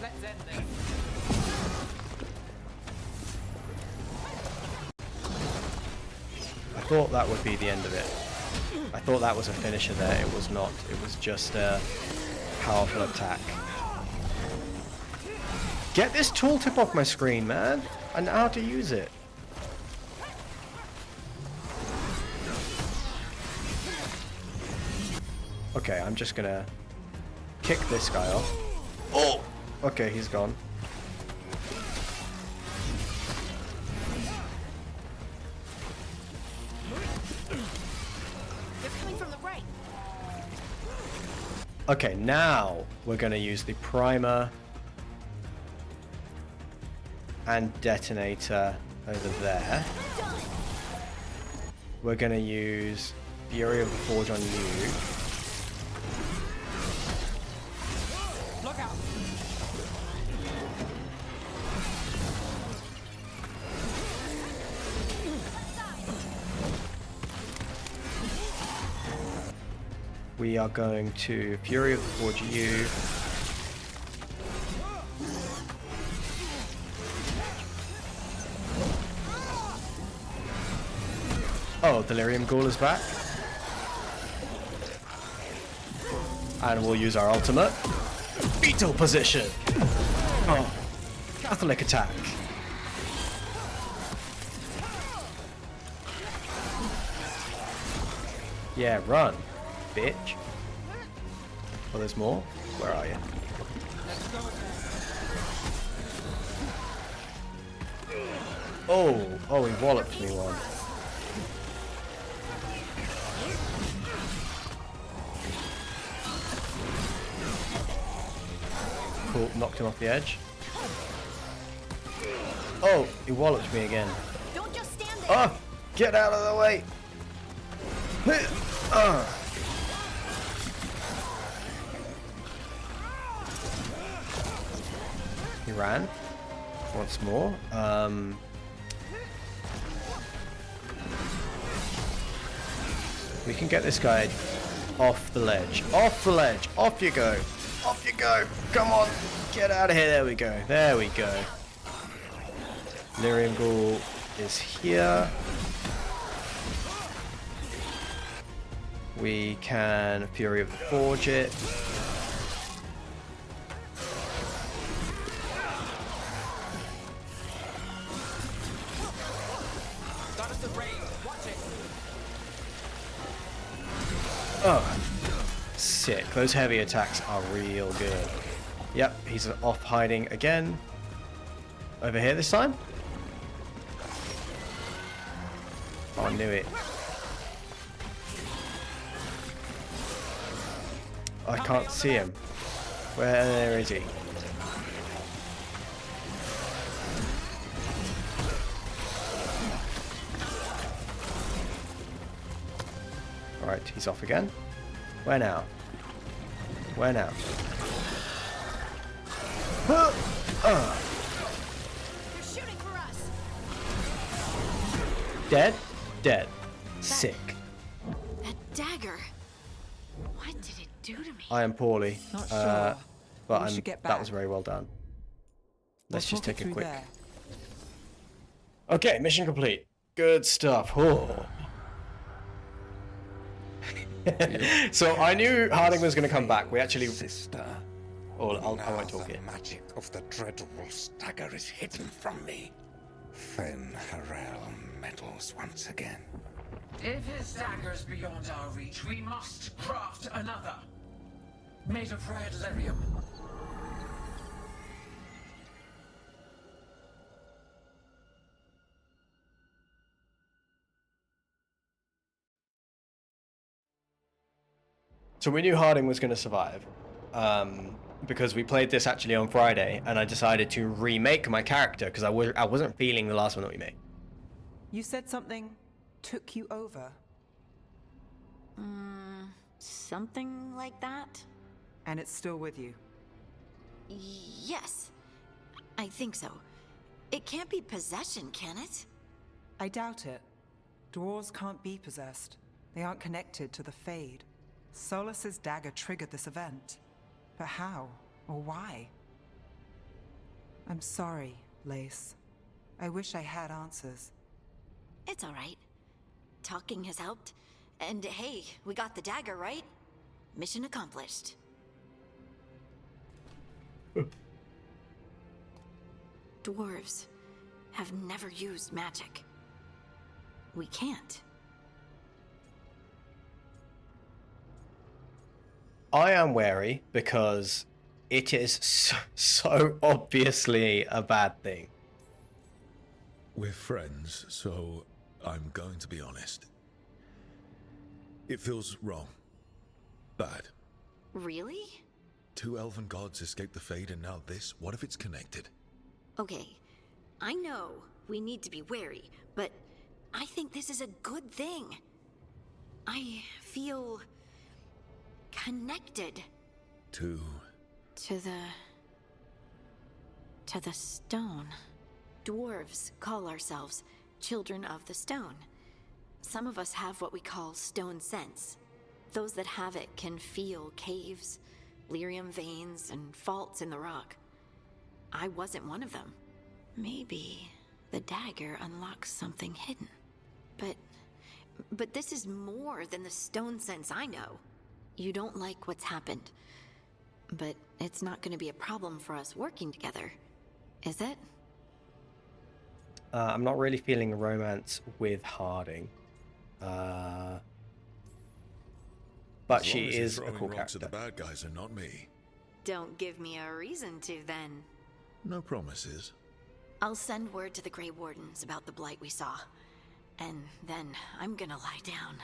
Let's end this. I thought that would be the end of it. I thought that was a finisher there. It was not. It was just a powerful attack. Get this tooltip off my screen, man. I know how to use it. Okay, I'm just gonna kick this guy off. Oh! Okay, he's gone. They're coming from the right. Okay, now we're gonna use the primer and detonator over there. We're gonna use Fury of the Forge on you. Look out! We are going to Fury of the Forge you. Oh, Delirium Ghoul is back. And we'll use our ultimate. Beetle position! Oh, Catholic attack. Yeah, run, bitch. Oh, there's more? Where are you? Oh, he walloped me one. Cool, knocked him off the edge. Oh, he walloped me again. Don't just stand there. Oh, get out of the way. He ran once more. We can get this guy off the ledge. Off the ledge. Off you go. Off you go. Come on. Get out of here. There we go. There we go. Lyrium Ghoul is here. We can Fury of the Forge it. Oh, sick. Those heavy attacks are real good. Yep, he's off hiding again. Over here this time? Oh, I knew it. I can't see him. Where is he? Alright, he's off again. Where now? Where now? Dead? Dead. Sick. That dagger. What did it do to me? I am poorly. Not sure. But We should get that was back. very well done. Let's just take a quick... There. Okay, mission complete. Good stuff. Oh. So I knew Harding was going to come back. We actually... Sister. Oh, I won't talk it. Magic of the Dreadwolf's dagger is hidden from me. Fen Harel meddles once again. If his dagger's beyond our reach, we must craft another. Made of red lyrium. So we knew Harding was going to survive. Because we played this actually on Friday, and I decided to remake my character because I wasn't feeling the last one that we made. You said something took you over. Something like that? And it's still with you. Yes. I think so. It can't be possession, can it? I doubt it. Dwarves can't be possessed. They aren't connected to the Fade. Solus's dagger triggered this event. But how? Or why? I'm sorry, Lace. I wish I had answers. It's all right. Talking has helped. And hey, we got the dagger, right? Mission accomplished. Dwarves have never used magic. We can't. I am wary because it is so obviously a bad thing. We're friends, so I'm going to be honest. It feels wrong. Bad. Really? 2 elven gods escaped the Fade and now this? What if it's connected? Okay, I know we need to be wary, but I think this is a good thing. I feel connected To the stone. Dwarves call ourselves children of the stone. Some of us have what we call stone sense. Those that have it can feel caves, lyrium veins, and faults in the rock. I wasn't one of them. Maybe the dagger unlocks something hidden. But this is more than the stone sense I know. You don't like what's happened, but it's not going to be a problem for us working together, is it? I'm not really feeling a romance with Harding. But As she long as you're is a throwing cool rocks character. at the bad guys and not me. Don't give me a reason to, then. No promises. I'll send word to the Grey Wardens about the blight we saw. And then I'm gonna lie down.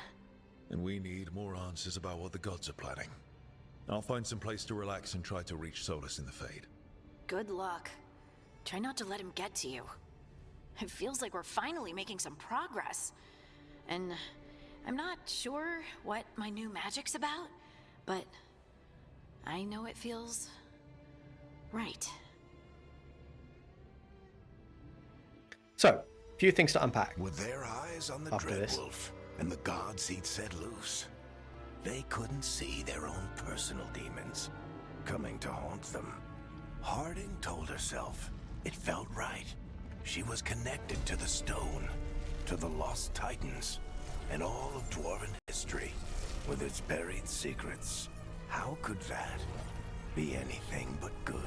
And we need more answers about what the gods are planning. I'll find some place to relax and try to reach Solus in the Fade. Good luck. Try not to let him get to you. It feels like we're finally making some progress. And I'm not sure what my new magic's about, but I know it feels right. So, a few things to unpack. With their eyes on the after this. Dreadwolf and the gods he'd set loose, they couldn't see their own personal demons coming to haunt them. Harding told herself it felt right. She was connected to the stone, to the lost titans, and all of dwarven history with its buried secrets. How could that be anything but good?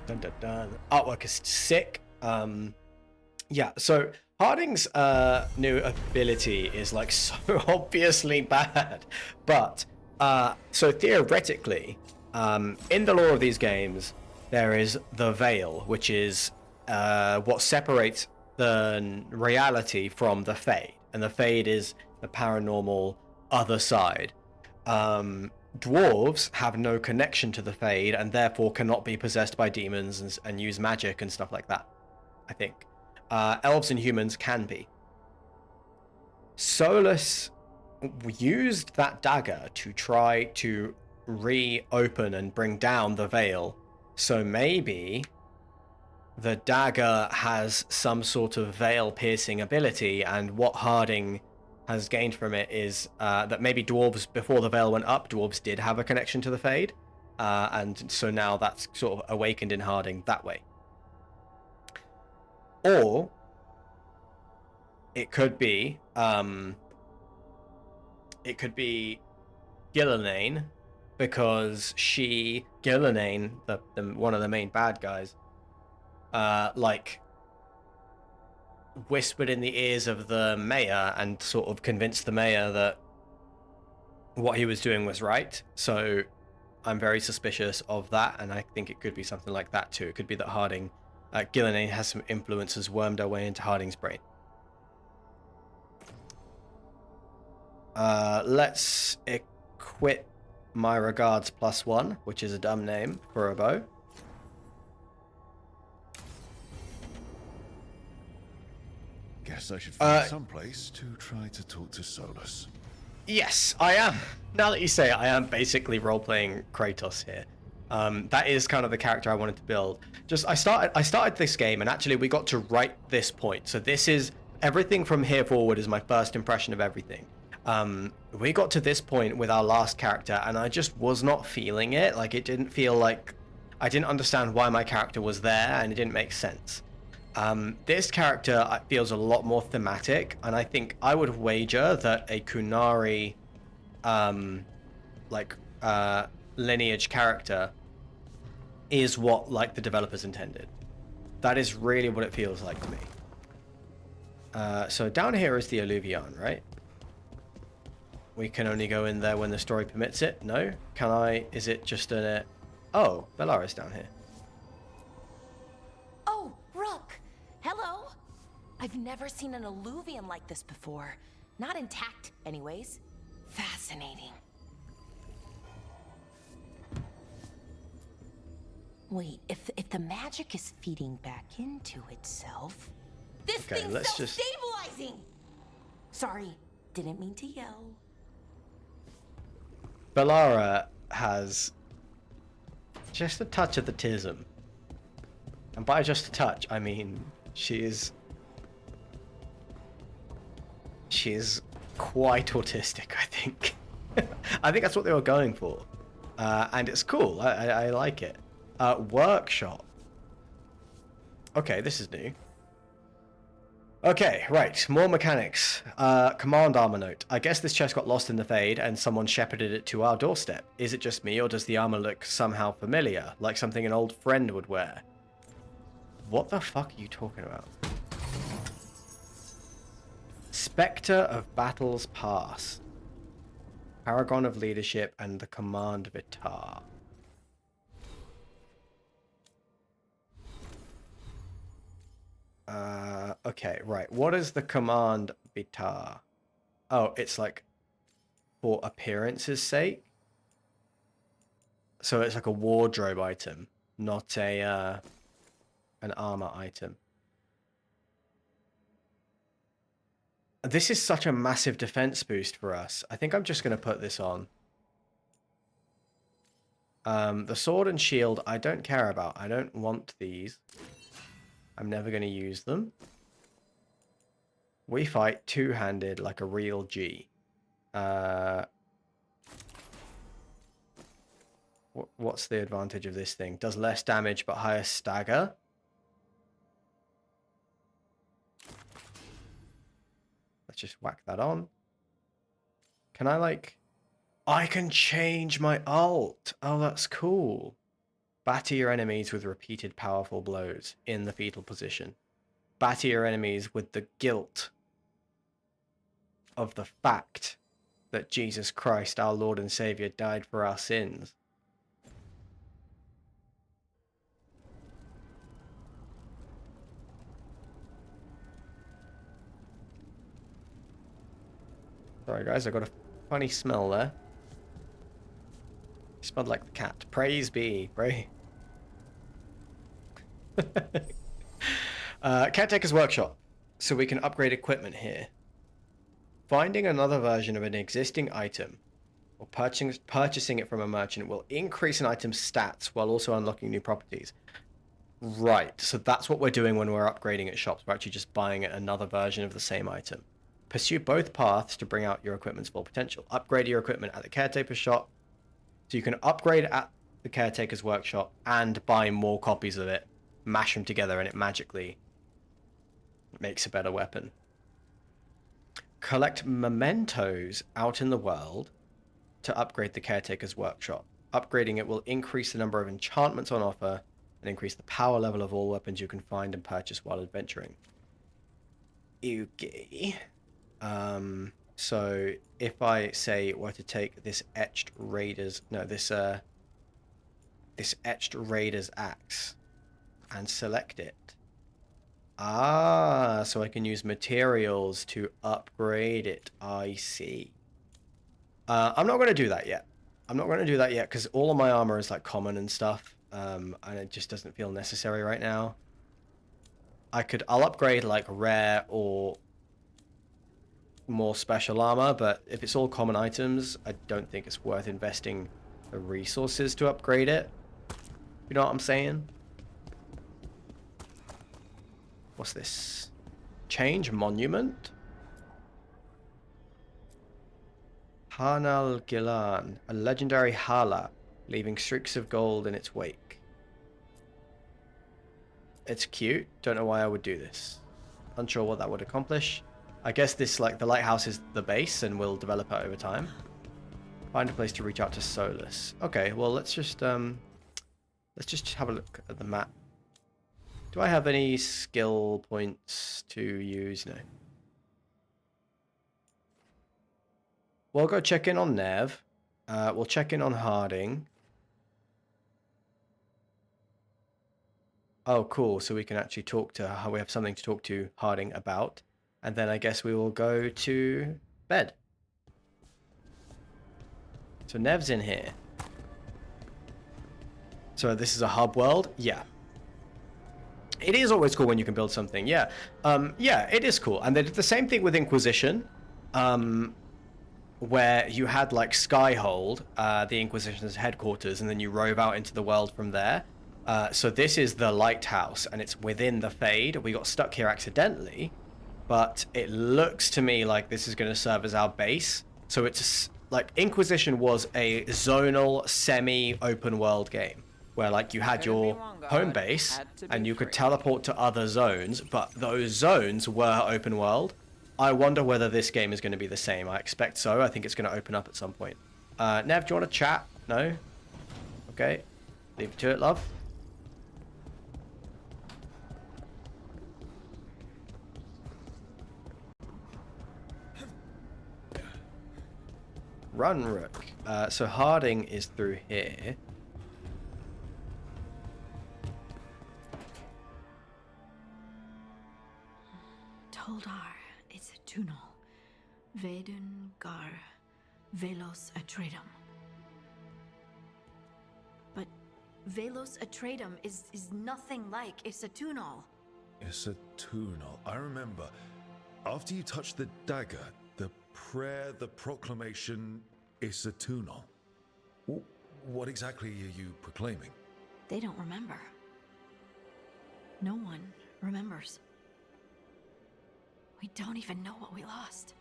Dun, dun, dun. Artwork is sick. Yeah, so Harding's new ability is like so obviously bad, but so theoretically, in the lore of these games, there is the Veil, which is what separates the reality from the Fade, and the Fade is the paranormal other side. Dwarves have no connection to the Fade and therefore cannot be possessed by demons and use magic and stuff like that, I think. Elves and humans can be. Solus used that dagger to try to reopen and bring down the Veil, so maybe the dagger has some sort of veil-piercing ability, and what Harding has gained from it is that maybe dwarves, before the Veil went up, dwarves did have a connection to the Fade, and so now that's sort of awakened in Harding that way. Or it could be Gillenane, because Gillenane, the one of the main bad guys, like whispered in the ears of the mayor and sort of convinced the mayor that what he was doing was right. So I'm very suspicious of that, and I think it could be something like that too. It could be that Harding, Gillenane has some influences wormed our way into Harding's brain. Let's equip My Regards +1, which is a dumb name for a bow. Guess I should find some place to try to talk to Solus. Yes, I am. Now that you say it, I am basically role-playing Kratos here. That is kind of the character I wanted to build. I started this game, and actually we got to right this point. So this is everything from here forward is my first impression of everything. We got to this point with our last character, and I just was not feeling it. Like, it didn't feel like I didn't understand why my character was there, and it didn't make sense. This character feels a lot more thematic, and I think I would wager that a Kunari lineage character is what the developers intended. That is really what it feels like to me. So down here is the Alluvion, right? We can only go in there when the story permits it. No? Can I? Is it just an... Oh, Belara's down here. Oh, Rook! Hello? I've never seen an alluvion like this before. Not intact, anyways. Fascinating. Wait, if the magic is feeding back into itself... This thing's self-stabilizing! Sorry, didn't mean to yell. Belara has just a touch of the tism. And by just a touch, I mean she is quite autistic, I think. I think that's what they were going for. And it's cool. I like it. Workshop. Okay, this is new. Okay, right. More mechanics. Command armor note. I guess this chest got lost in the Fade and someone shepherded it to our doorstep. Is it just me, or does the armor look somehow familiar? Like something an old friend would wear? What the fuck are you talking about? Spectre of Battles Past. Paragon of Leadership and the Command Vitar. Okay, right. What is the Command Vitar? Oh, it's like for appearance's sake. So it's like a wardrobe item, not a an armor item. This is such a massive defense boost for us. I think I'm just going to put this on. The sword and shield I don't care about. I don't want these. I'm never going to use them. We fight two-handed like a real G. What's the advantage of this thing? Does less damage but higher stagger. Let's just whack that on. Can I like... I can change my ult. Oh, that's cool. Batter your enemies with repeated powerful blows in the fetal position. Batter your enemies with the guilt of the fact that Jesus Christ, our Lord and Savior, died for our sins. Sorry guys, I got a funny smell there. It smelled like the cat. Praise be. Pray. Caretaker's Workshop. So we can upgrade equipment here. Finding another version of an existing item or purchasing it from a merchant will increase an item's stats while also unlocking new properties. Right, so that's what we're doing when we're upgrading at shops. We're actually just buying another version of the same item. Pursue both paths to bring out your equipment's full potential. Upgrade your equipment at the Caretaker's shop. So you can upgrade at the Caretaker's Workshop and buy more copies of it. Mash them together and it magically makes a better weapon. Collect mementos out in the world to upgrade the Caretaker's Workshop. Upgrading it will increase the number of enchantments on offer and increase the power level of all weapons you can find and purchase while adventuring. Okay. So if I say were to take this etched raiders, no, this etched raiders axe and select it. Ah, so I can use materials to upgrade it. I see. I'm not going to do that yet. I'm not going to do that yet because all of my armor is like common and stuff. And it just doesn't feel necessary right now. I'll upgrade like rare or more special armor, but if it's all common items, I don't think it's worth investing the resources to upgrade it. You know what I'm saying? What's this? Change monument? Hanal Gilan, a legendary hala, leaving streaks of gold in its wake. It's cute. Don't know why I would do this. Unsure what that would accomplish. I guess this, like, the lighthouse is the base and we'll develop it over time. Find a place to reach out to Solus. Okay, well, let's just have a look at the map. Do I have any skill points to use? No. We'll go check in on Nev. We'll check in on Harding. Oh, cool. So we can actually talk to her. We have something to talk to Harding about. And then I guess we will go to bed. So Nev's in here. So this is a hub world? Yeah. It is always cool when you can build something. Yeah. Yeah, it is cool. And they did the same thing with Inquisition. Where you had like Skyhold, the Inquisition's headquarters, and then you rove out into the world from there. So this is the lighthouse, and it's within the Fade. We got stuck here accidentally, but it looks to me like this is going to serve as our base. So it's like Inquisition was a zonal, semi-open world game, where like you had your home base, and you could teleport to other zones, but those zones were open world. I wonder whether this game is going to be the same. I expect so. I think it's going to open up at some point. Nev, do you want to chat? No? Okay. Leave it to it, love. Run, Rook. So Harding is through here. Toldar, it's a tunnel. Veilguard, Velos Atredum. Velos Atreitum is nothing like Isatunal. Isatunal. I remember. After you touched the dagger, the prayer, the proclamation, Isatunal. What exactly are you proclaiming? They don't remember. No one remembers. We don't even know what we lost.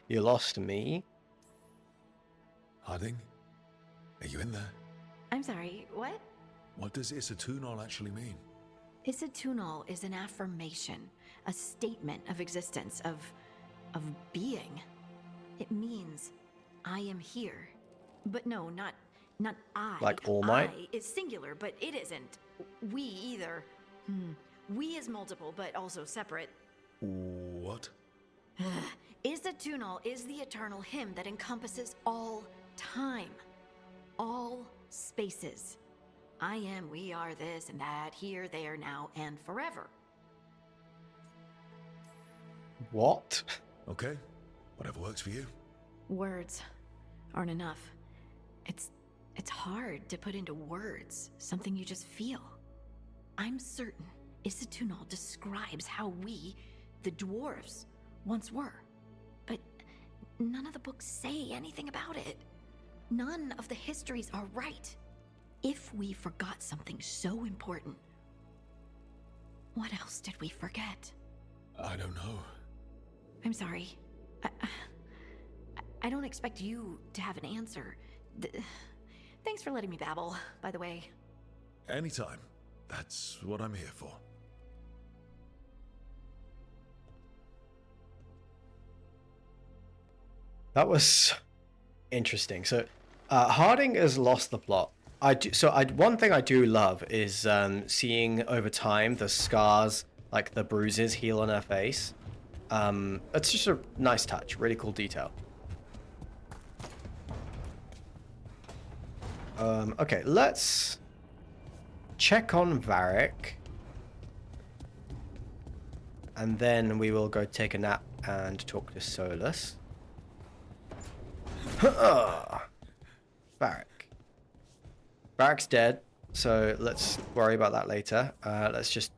You lost me? Harding? Are you in there? I'm sorry, what? What does Isatunal actually mean? Isatunal is an affirmation, a statement of existence, of being. It means, I am here. But no, not I. Like All Might? I is singular, but it isn't. We either. We is multiple, but also separate. What? Isatunal is the eternal hymn that encompasses all time. All spaces. I am, we are, this and that, here, there, now, and forever. What? Okay, whatever works for you. Words aren't enough. It's hard to put into words something you just feel. I'm certain Isatunal describes how we, the dwarves, once were. But none of the books say anything about it. None of the histories are right. If we forgot something so important, what else did we forget? I don't know. I'm sorry. I don't expect you to have an answer. Thanks for letting me babble, by the way. Anytime. That's what I'm here for. That was interesting. So, Harding has lost the plot. One thing I do love is seeing over time the scars, like the bruises, heal on her face. It's just a nice touch, really cool detail. Okay, let's check on Varric, and then we will go take a nap and talk to Solus. Varric's dead, so let's worry about that later. Let's just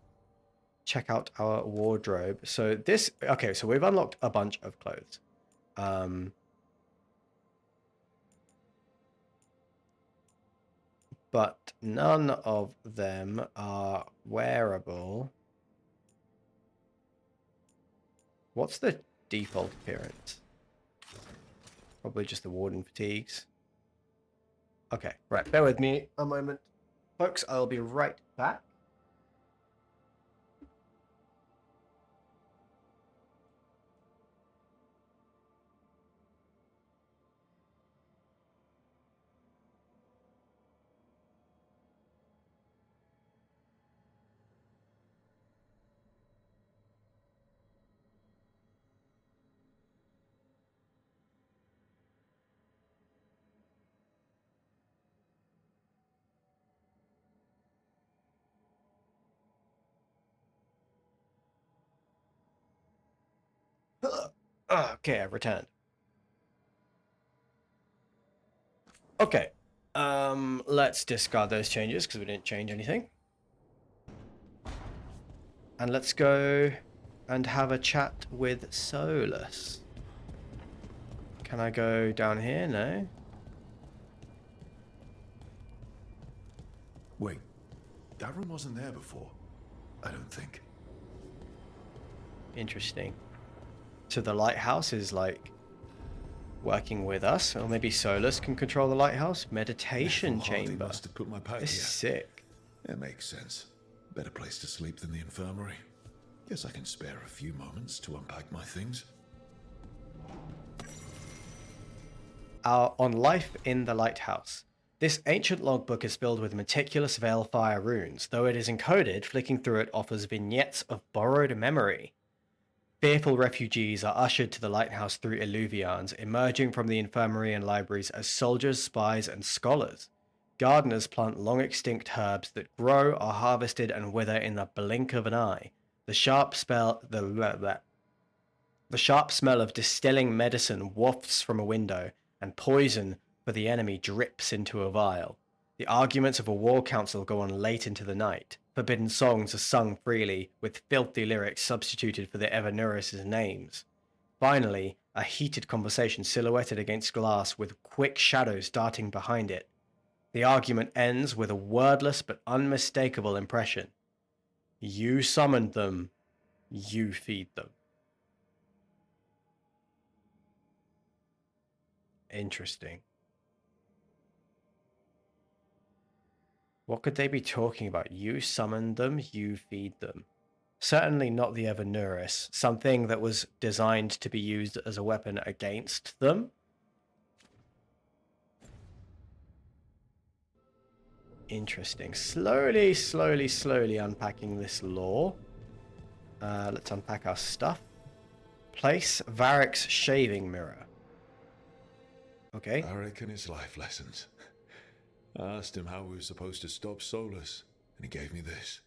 check out our wardrobe. So this, okay, so we've unlocked a bunch of clothes. But none of them are wearable. What's the default appearance? Probably just the warden fatigues. Okay, right, bear with me a moment. Folks, I'll be right back. Okay, I've returned. Okay, let's discard those changes because we didn't change anything. And let's go and have a chat with Solus. Can I go down here? No. Wait, that room wasn't there before, I don't think. Interesting. So the lighthouse is like working with us, or maybe Solus can control the lighthouse. Meditation chamber. Must have put my pack This is sick. It makes sense. Better place to sleep than the infirmary. Guess I can spare a few moments to unpack my things. On life in the lighthouse. This ancient logbook is filled with meticulous Veilfire runes. Though it is encoded, flicking through it offers vignettes of borrowed memory. Fearful refugees are ushered to the lighthouse through illuvians, emerging from the infirmary and libraries as soldiers, spies, and scholars. Gardeners plant long-extinct herbs that grow, are harvested, and wither in the blink of an eye. The The sharp smell of distilling medicine wafts from a window, and poison for the enemy drips into a vial. The arguments of a war council go on late into the night. Forbidden songs are sung freely, with filthy lyrics substituted for the Evanuris' names. Finally, a heated conversation silhouetted against glass with quick shadows darting behind it. The argument ends with a wordless but unmistakable impression. You summoned them. You feed them. Interesting. What could they be talking about? You summoned them, you feed them. Certainly not the Evanuris, something that was designed to be used as a weapon against them. Interesting. Slowly unpacking this lore. Let's unpack our stuff. Place Varric's shaving mirror. Okay. Varric and his life lessons. I asked him how we were supposed to stop Solus, and he gave me this.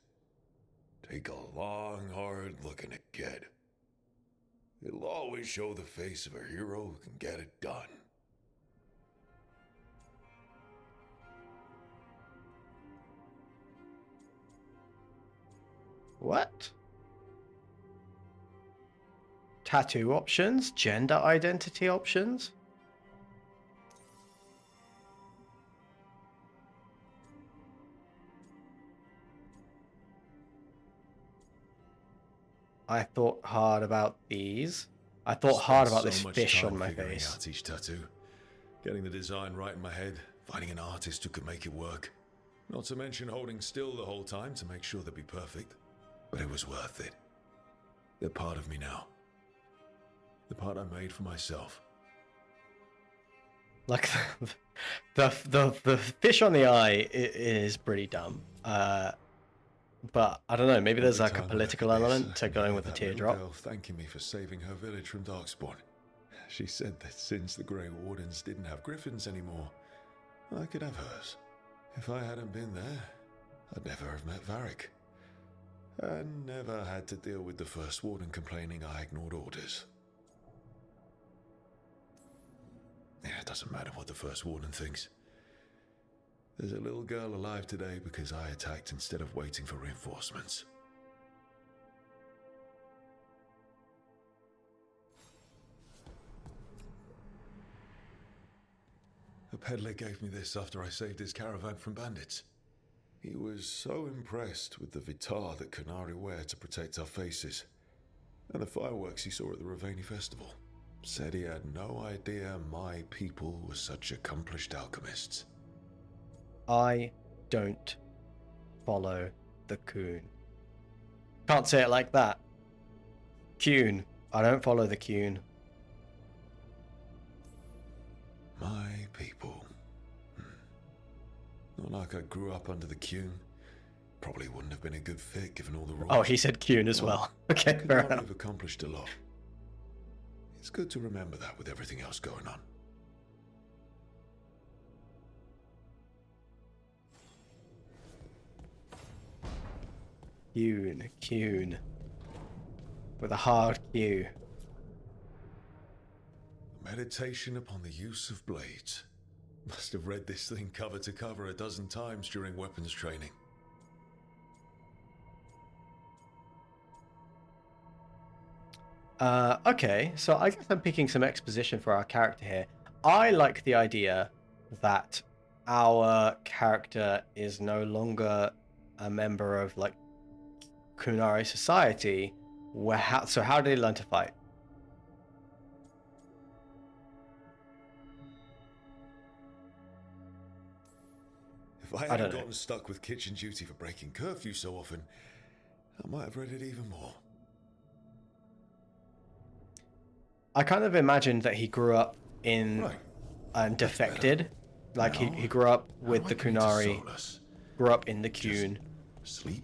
Take a long, hard look in a kid. It'll always show the face of a hero who can get it done. What? Tattoo options? Gender identity options? I thought hard about these. I thought hard about this fish on my face. Out each tattoo, getting the design right in my head, finding an artist who could make it work. Not to mention holding still the whole time to make sure they'd be perfect. But it was worth it. They're part of me now. The part I made for myself. Like the fish on the eye is pretty dumb. But I don't know, maybe there's like a political element to going with the teardrop. Girl thanking me for saving her village from Darkspawn. She said that since the Grey Wardens didn't have griffins anymore, I could have hers. If I hadn't been there, I'd never have met Varric. And never had to deal with the First Warden complaining I ignored orders. Yeah, it doesn't matter what the First Warden thinks. There's a little girl alive today because I attacked instead of waiting for reinforcements. A peddler gave me this after I saved his caravan from bandits. He was so impressed with the vitar that Kunari wear to protect our faces, and the fireworks he saw at the Ravani festival. Said he had no idea my people were such accomplished alchemists. I don't follow the Coon. Can't say it like that. Coon. I don't follow the Coon. My people. Not like I grew up under the Coon. Probably wouldn't have been a good fit given all the rules. Oh, he said Coon as well. Okay, fair enough. I've accomplished a lot. It's good to remember that with everything else going on. Coon. With a hard Q. Meditation upon the use of blades. Must have read this thing cover to cover a dozen times during weapons training. Okay, so I guess I'm picking some exposition for our character here. I like the idea that our character is no longer a member of, like, Kunari society. So how did he learn to fight? If I hadn't gotten stuck with kitchen duty for breaking curfew so often, I might have read it even more. I kind of imagined that he grew up in and defected. Like he grew up with the Kunari, grew up in the Coon,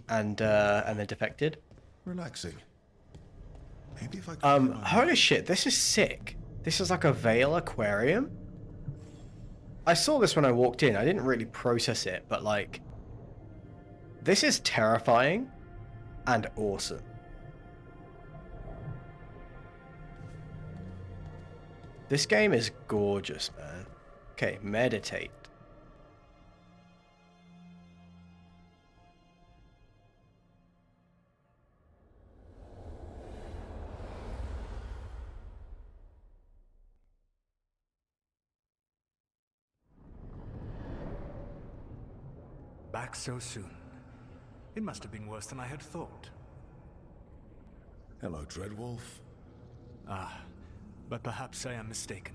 and then defected. Relaxing. Maybe if I could holy shit, this is sick. This is like a Veil aquarium. I saw this when I walked in. I didn't really process it, but like, this is terrifying and awesome. This game is gorgeous, man. Okay, meditate. Back so soon. It must have been worse than I had thought. Hello, Dreadwolf. Ah, but perhaps I am mistaken.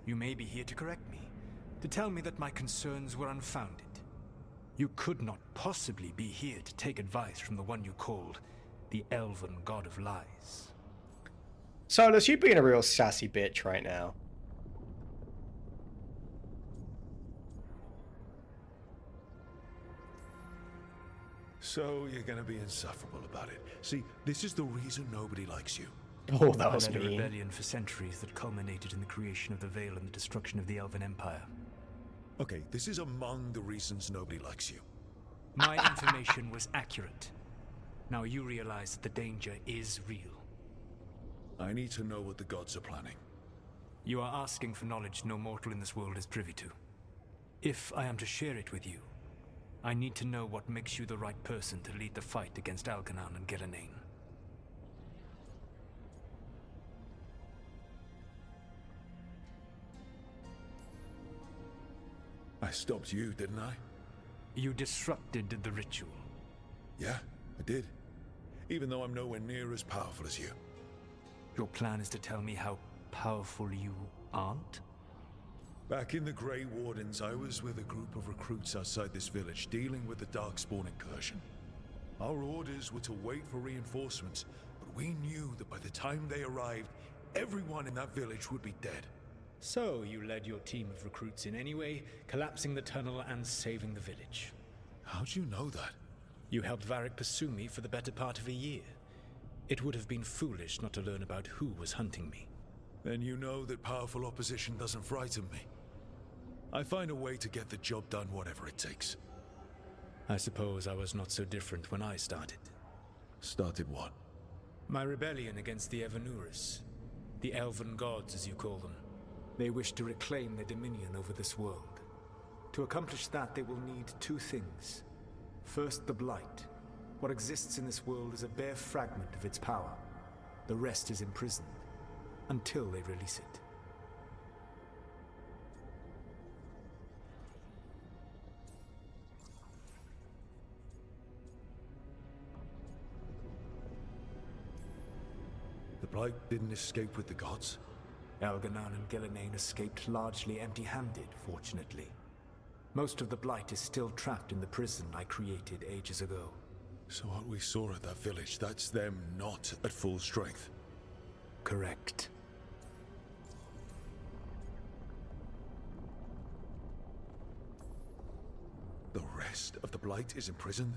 You may be here to correct me, to tell me that my concerns were unfounded. You could not possibly be here to take advice from the one you called the Elven God of Lies. Solus, you being a real sassy bitch right now. So you're gonna be insufferable about it. See, this is the reason nobody likes you. Oh, that was I led a mean. rebellion for centuries that culminated in the creation of the Veil and the destruction of the Elven Empire. Okay, this is among the reasons nobody likes you. My information was accurate. Now you realize that the danger is real. I need to know what the gods are planning. You are asking for knowledge no mortal in this world is privy to. If I am to share it with you, I need to know what makes you the right person to lead the fight against Algernon and Gillenane. I stopped you, didn't I? You disrupted the ritual. Yeah, I did. Even though I'm nowhere near as powerful as you. Your plan is to tell me how powerful you aren't? Back in the Grey Wardens, I was with a group of recruits outside this village dealing with the Darkspawn incursion. Our orders were to wait for reinforcements, but we knew that by the time they arrived, everyone in that village would be dead. So you led your team of recruits in anyway, collapsing the tunnel and saving the village. How'd you know that? You helped Varric pursue me for the better part of a year. It would have been foolish not to learn about who was hunting me. Then you know that powerful opposition doesn't frighten me. I find a way to get the job done whatever it takes. I suppose I was not so different when I started. Started what? My rebellion against the Evanuris. The Elven Gods, as you call them. They wish to reclaim their dominion over this world. To accomplish that, they will need two things. First, the Blight. What exists in this world is a bare fragment of its power. The rest is imprisoned, until they release it. The Blight didn't escape with the gods? Algernon and Gillenane escaped largely empty-handed, fortunately. Most of the Blight is still trapped in the prison I created ages ago. So what we saw at that village, that's them not at full strength? Correct. The rest of the Blight is imprisoned?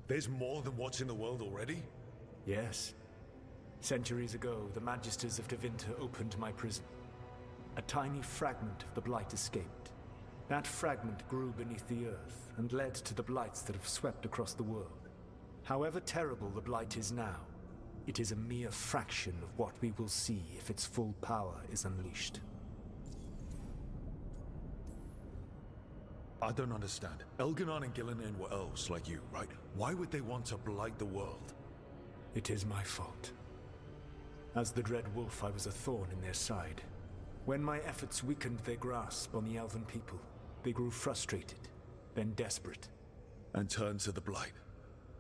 There's more than what's in the world already? Yes. Centuries ago, the Magisters of Tevinter opened my prison. A tiny fragment of the Blight escaped. That fragment grew beneath the earth and led to the Blights that have swept across the world. However terrible the Blight is now, it is a mere fraction of what we will see if its full power is unleashed. I don't understand. Elgernon and Gillenane were elves like you, right? Why would they want to blight the world? It is my fault. As the Dread Wolf, I was a thorn in their side. When my efforts weakened their grasp on the Elven people, they grew frustrated, then desperate. And turned to the Blight.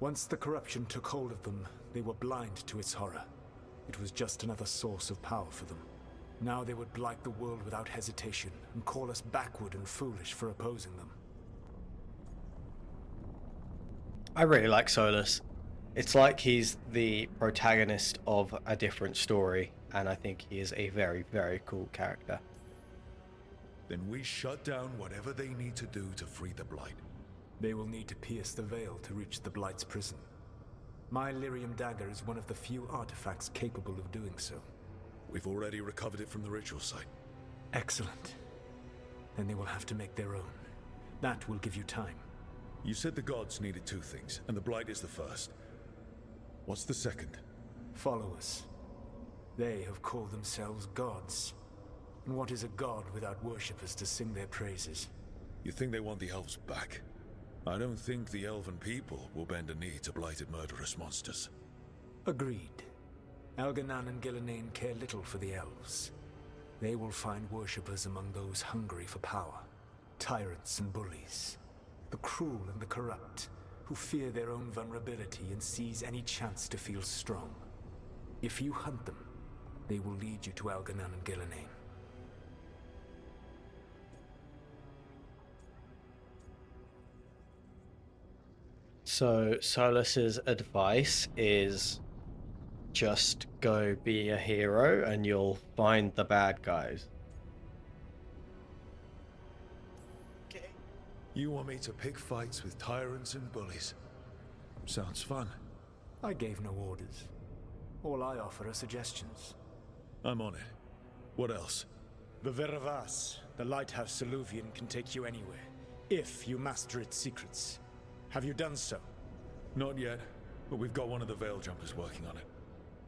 Once the corruption took hold of them, they were blind to its horror. It was just another source of power for them. Now they would blight the world without hesitation, and call us backward and foolish for opposing them. I really like Solus. It's like he's the protagonist of a different story, and I think he is a very, very cool character. Then we shut down whatever they need to do to free the Blight. They will need to pierce the veil to reach the Blight's prison. My Lyrium dagger is one of the few artifacts capable of doing so. We've already recovered it from the ritual site. Excellent. Then they will have to make their own. That will give you time. You said the gods needed two things, and the Blight is the first. What's the second? Followers. They have called themselves gods. And what is a god without worshippers to sing their praises? You think they want the elves back? I don't think the elven people will bend a knee to blighted murderous monsters. Agreed. Elganan and Gillenane care little for the elves. They will find worshippers among those hungry for power. Tyrants and bullies. The cruel and the corrupt, who fear their own vulnerability and seize any chance to feel strong. If you hunt them, they will lead you to Elganan and Gillenane. So Solus's advice is just go be a hero and you'll find the bad guys. You want me to pick fights with tyrants and bullies? Sounds fun. I gave no orders. All I offer are suggestions. I'm on it. What else? The Veravas, the lighthouse Soluvian, can take you anywhere, if you master its secrets. Have you done so? Not yet, but we've got one of the Veil Jumpers working on it.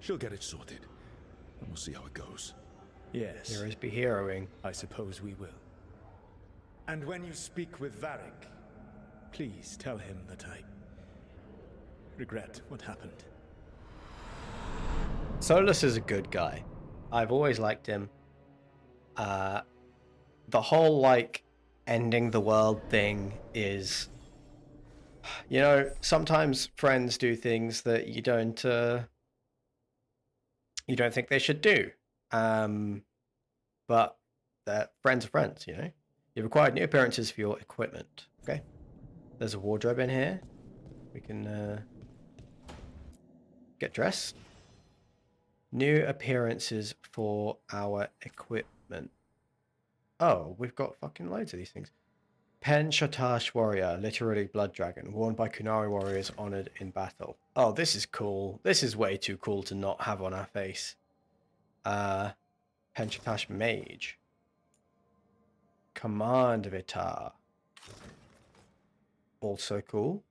She'll get it sorted, and we'll see how it goes. Yes. Heroes be heroing. I suppose we will. And when you speak with Varric, please tell him that I regret what happened. Solus is a good guy. I've always liked him. The whole, like, ending the world thing is... You know, sometimes friends do things that you don't think they should do. But friends are friends, you know? You've acquired new appearances for your equipment. Okay. There's a wardrobe in here. We can get dressed. New appearances for our equipment. Oh, we've got fucking loads of these things. Pen Shatash Warrior, literally Blood Dragon, worn by Kunari warriors honored in battle. Oh, this is cool. This is way too cool to not have on our face. Pen Shatash Mage. Command Vitar. Also cool.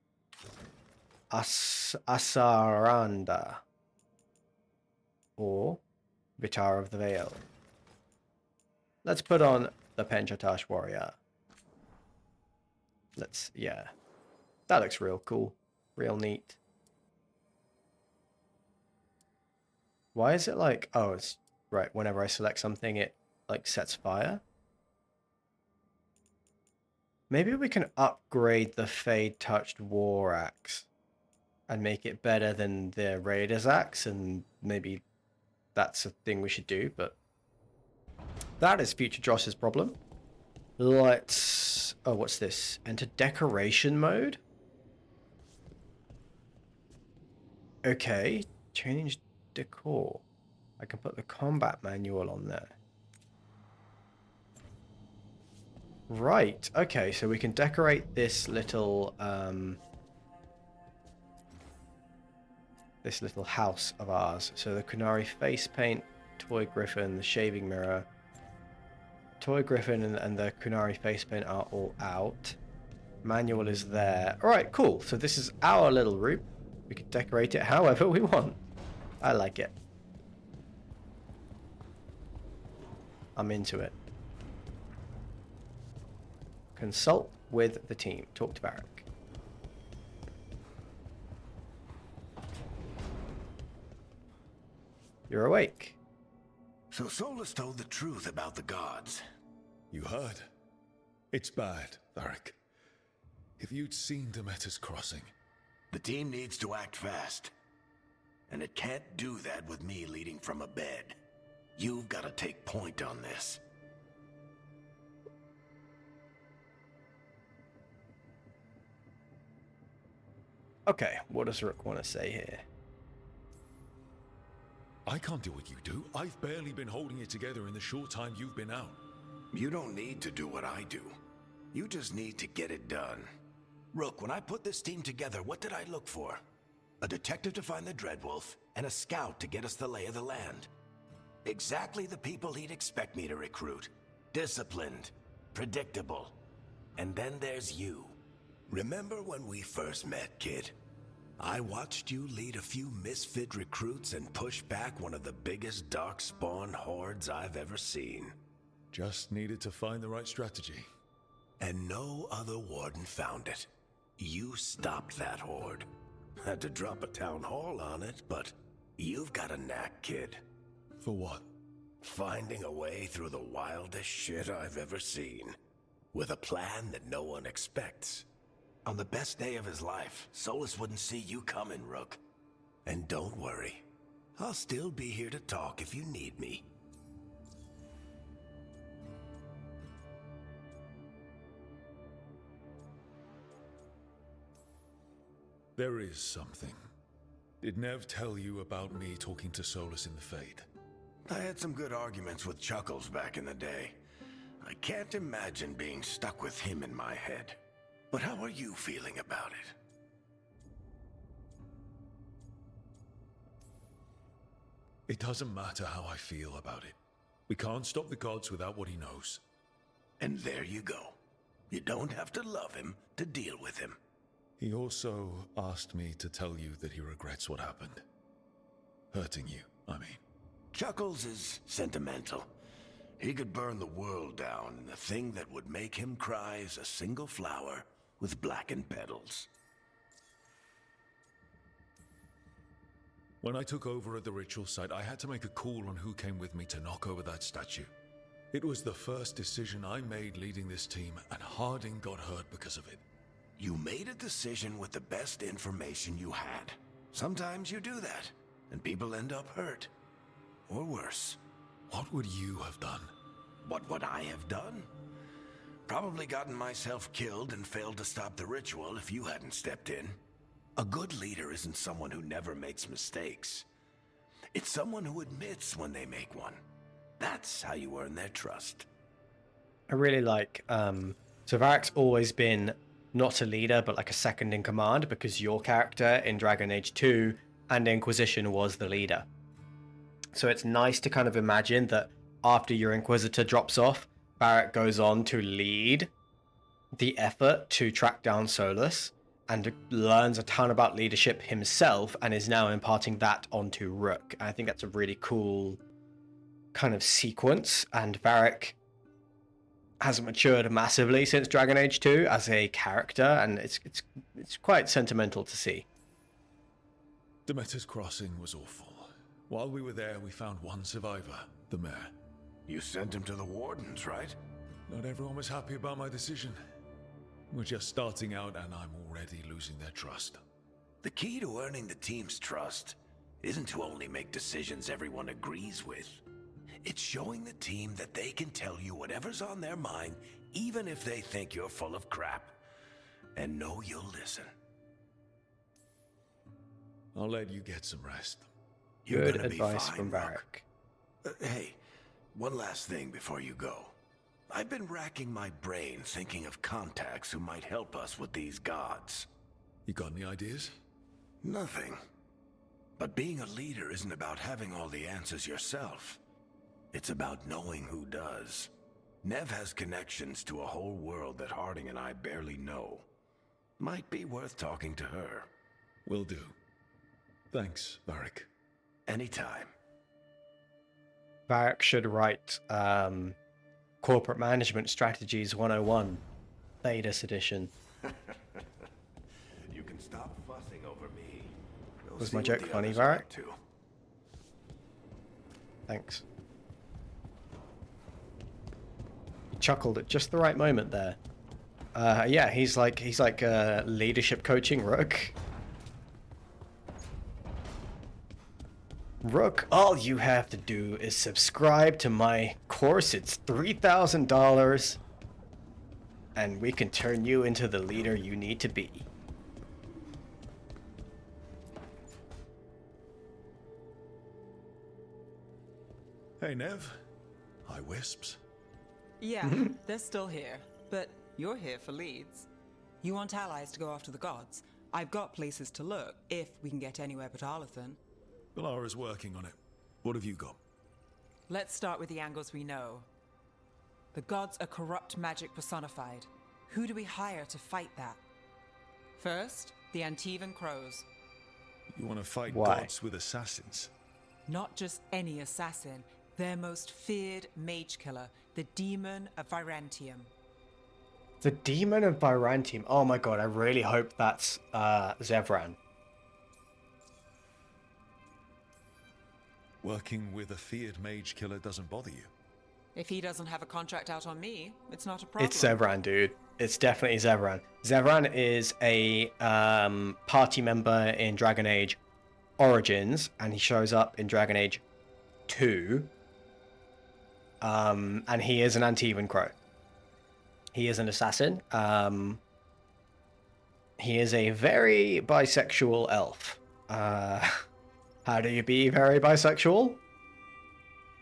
Asaranda. Or Vitar of the Veil. Let's put on the Penchatash Warrior. Yeah. That looks real cool. Real neat. Why is it like... Oh, it's... Right, whenever I select something, it, like, sets fire. Maybe we can upgrade the Fade-Touched War Axe and make it better than the Raider's Axe, and maybe that's a thing we should do, but that is future Josh's problem. Let's... Oh, what's this? Enter decoration mode? Okay, change decor. I can put the combat manual on there. Right, okay, so we can decorate this little house of ours. So the Kunari face paint, toy griffin, the shaving mirror. Toy griffin and the Kunari face paint are all out. Manual is there. Alright, cool. So this is our little room. We can decorate it however we want. I like it. I'm into it. Consult with the team. Talk to Varric. You're awake. So Solus told the truth about the gods. You heard? It's bad, Varric. If you'd seen Demeter's crossing... The team needs to act fast. And it can't do that with me leading from a bed. You've got to take point on this. Okay, what does Rook want to say here? I can't do what you do. I've barely been holding it together in the short time you've been out. You don't need to do what I do. You just need to get it done. Rook, when I put this team together, what did I look for? A detective to find the Dreadwolf, and a scout to get us the lay of the land. Exactly the people he'd expect me to recruit. Disciplined, predictable. And then there's you. Remember when we first met, kid? I watched you lead a few misfit recruits and push back one of the biggest darkspawn hordes I've ever seen. Just needed to find the right strategy. And no other warden found it. You stopped that horde. Had to drop a town hall on it, but you've got a knack, kid. For what? Finding a way through the wildest shit I've ever seen. With a plan that no one expects. On the best day of his life, Solus wouldn't see you coming, Rook. And don't worry. I'll still be here to talk if you need me. There is something. Did Nev tell you about me talking to Solus in the Fade? I had some good arguments with Chuckles back in the day. I can't imagine being stuck with him in my head. But how are you feeling about it? It doesn't matter how I feel about it. We can't stop the gods without what he knows. And there you go. You don't have to love him to deal with him. He also asked me to tell you that he regrets what happened. Hurting you, I mean. Chuckles is sentimental. He could burn the world down, and the thing that would make him cry is a single flower with blackened petals. When I took over at the ritual site, I had to make a call on who came with me to knock over that statue. It was the first decision I made leading this team, and Harding got hurt because of it. You made a decision with the best information you had. Sometimes you do that, and people end up hurt. Or worse. What would you have done? What would I have done? Probably gotten myself killed and failed to stop the ritual if you hadn't stepped in. A good leader isn't someone who never makes mistakes. It's someone who admits when they make one. That's how you earn their trust. I really like, so Varric's always been not a leader, but like a second in command, because your character in Dragon Age 2 and Inquisition was the leader. So it's nice to kind of imagine that after your Inquisitor drops off, Varric goes on to lead the effort to track down Solus and learns a ton about leadership himself and is now imparting that onto Rook. I think that's a really cool kind of sequence, and Varric has matured massively since Dragon Age 2 as a character, and it's quite sentimental to see. Demeter's Crossing was awful. While we were there, we found one survivor, the mayor. You sent him to the wardens, right? Not everyone was happy about my decision. We're just starting out, and I'm already losing their trust. The key to earning the team's trust isn't to only make decisions everyone agrees with. It's showing the team that they can tell you whatever's on their mind, even if they think you're full of crap. And know you'll listen. I'll let you get some rest. You're Good gonna be advice fine, from Rook. Varric. Hey, one last thing before you go. I've been racking my brain thinking of contacts who might help us with these gods. You got any ideas? Nothing. But being a leader isn't about having all the answers yourself. It's about knowing who does. Nev has connections to a whole world that Harding and I barely know. Might be worth talking to her. Will do. Thanks, Varric. Anytime. Varric should write Corporate Management Strategies 101, Thedas edition. You can stop fussing over me. Go Was see my what joke the funny, others are Varric? up to. Thanks. He chuckled at just the right moment there. Yeah, he's like leadership coaching Rook. Rook, all you have to do is subscribe to my course. It's $3,000, and we can turn you into the leader you need to be. Hey, Nev. Hi, Wisps. Yeah, they're still here, but you're here for leads. You want allies to go after the gods? I've got places to look, if we can get anywhere but Arlathan. Valara's working on it. What have you got? Let's start with the angles we know. The gods are corrupt magic personified. Who do we hire to fight that? First, the Antivan Crows. You want to fight Why? gods with assassins? Not just any assassin, their most feared mage killer, The Demon of Virantium. The Demon of Virantium. Oh my god, I really hope that's Zevran. Working with a feared mage killer doesn't bother you? If he doesn't have a contract out on me, it's not a problem. It's Zevran, dude. It's definitely Zevran. Zevran is a party member in Dragon Age Origins, and he shows up in Dragon Age 2. And he is an Antivan Crow. He is an assassin. He is a very bisexual elf. How do you be very bisexual?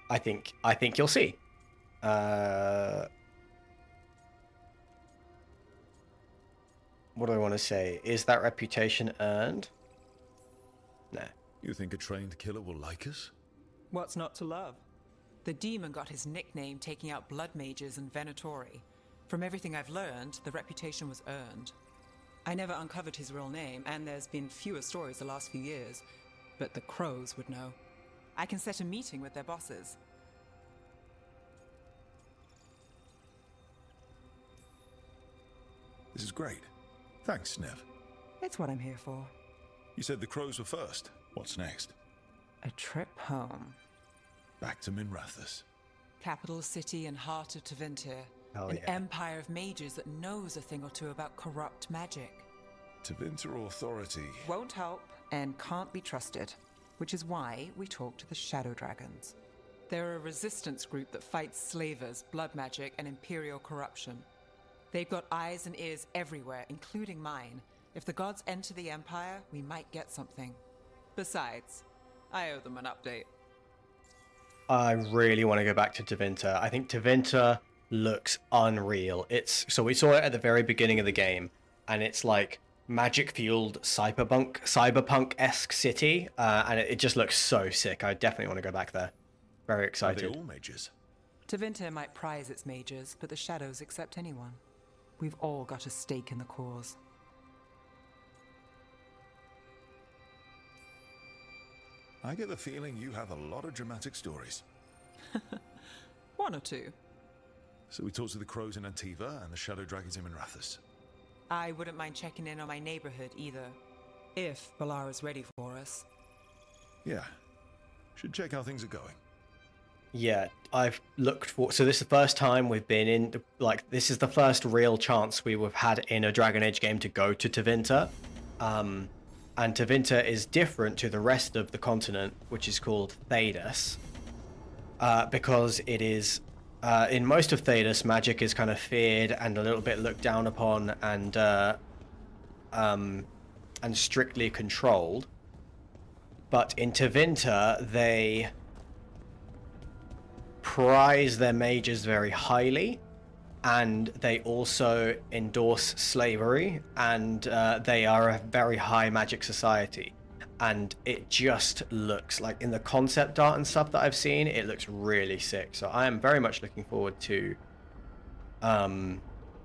I think you'll see. What do I want to say? Is that reputation earned? No. You think a trained killer will like us? What's not to love? The demon got his nickname taking out blood mages and Venatori. From everything I've learned, the reputation was earned. I never uncovered his real name, and there's been fewer stories the last few years, but the crows would know. I can set a meeting with their bosses. This is great. Thanks, Nev. It's what I'm here for. You said the crows were first. What's next? A trip home. Back to Minrathous. Capital city and heart of Tevinter. Hell An yeah. empire of mages that knows a thing or two about corrupt magic. Tevinter authority. Won't help and can't be trusted, which is why we talk to the Shadow Dragons. They're a resistance group that fights slavers, blood magic, and imperial corruption. They've got eyes and ears everywhere, including mine. If the gods enter the Empire, we might get something. Besides, I owe them an update. I really want to go back to Tevinter. I think Tevinter looks unreal. So we saw it at the very beginning of the game, and it's like magic-fueled cyberpunk-esque city, and it just looks so sick. I definitely want to go back there. Very excited. Are they all mages? Tevinter might prize its mages, but the Shadows accept anyone. We've all got a stake in the cause. I get the feeling you have a lot of dramatic stories. One or two. So we talked to the crows in Antiva and the shadow dragons in Minrathous. I wouldn't mind checking in on my neighborhood either, if Balara's ready for us. Yeah. Should check how things are going. Yeah, I've looked for... So this is the first time we've been in... this is the first real chance we've had in a Dragon Age game to go to Tevinter. And Tevinter is different to the rest of the continent, which is called Thedas. Because it is... in most of Thedas, magic is kind of feared and a little bit looked down upon and strictly controlled. But in Tevinter, they prize their mages very highly, and they also endorse slavery, and they are a very high magic society. And it just looks like, in the concept art and stuff that I've seen, it looks really sick. So I am very much looking forward to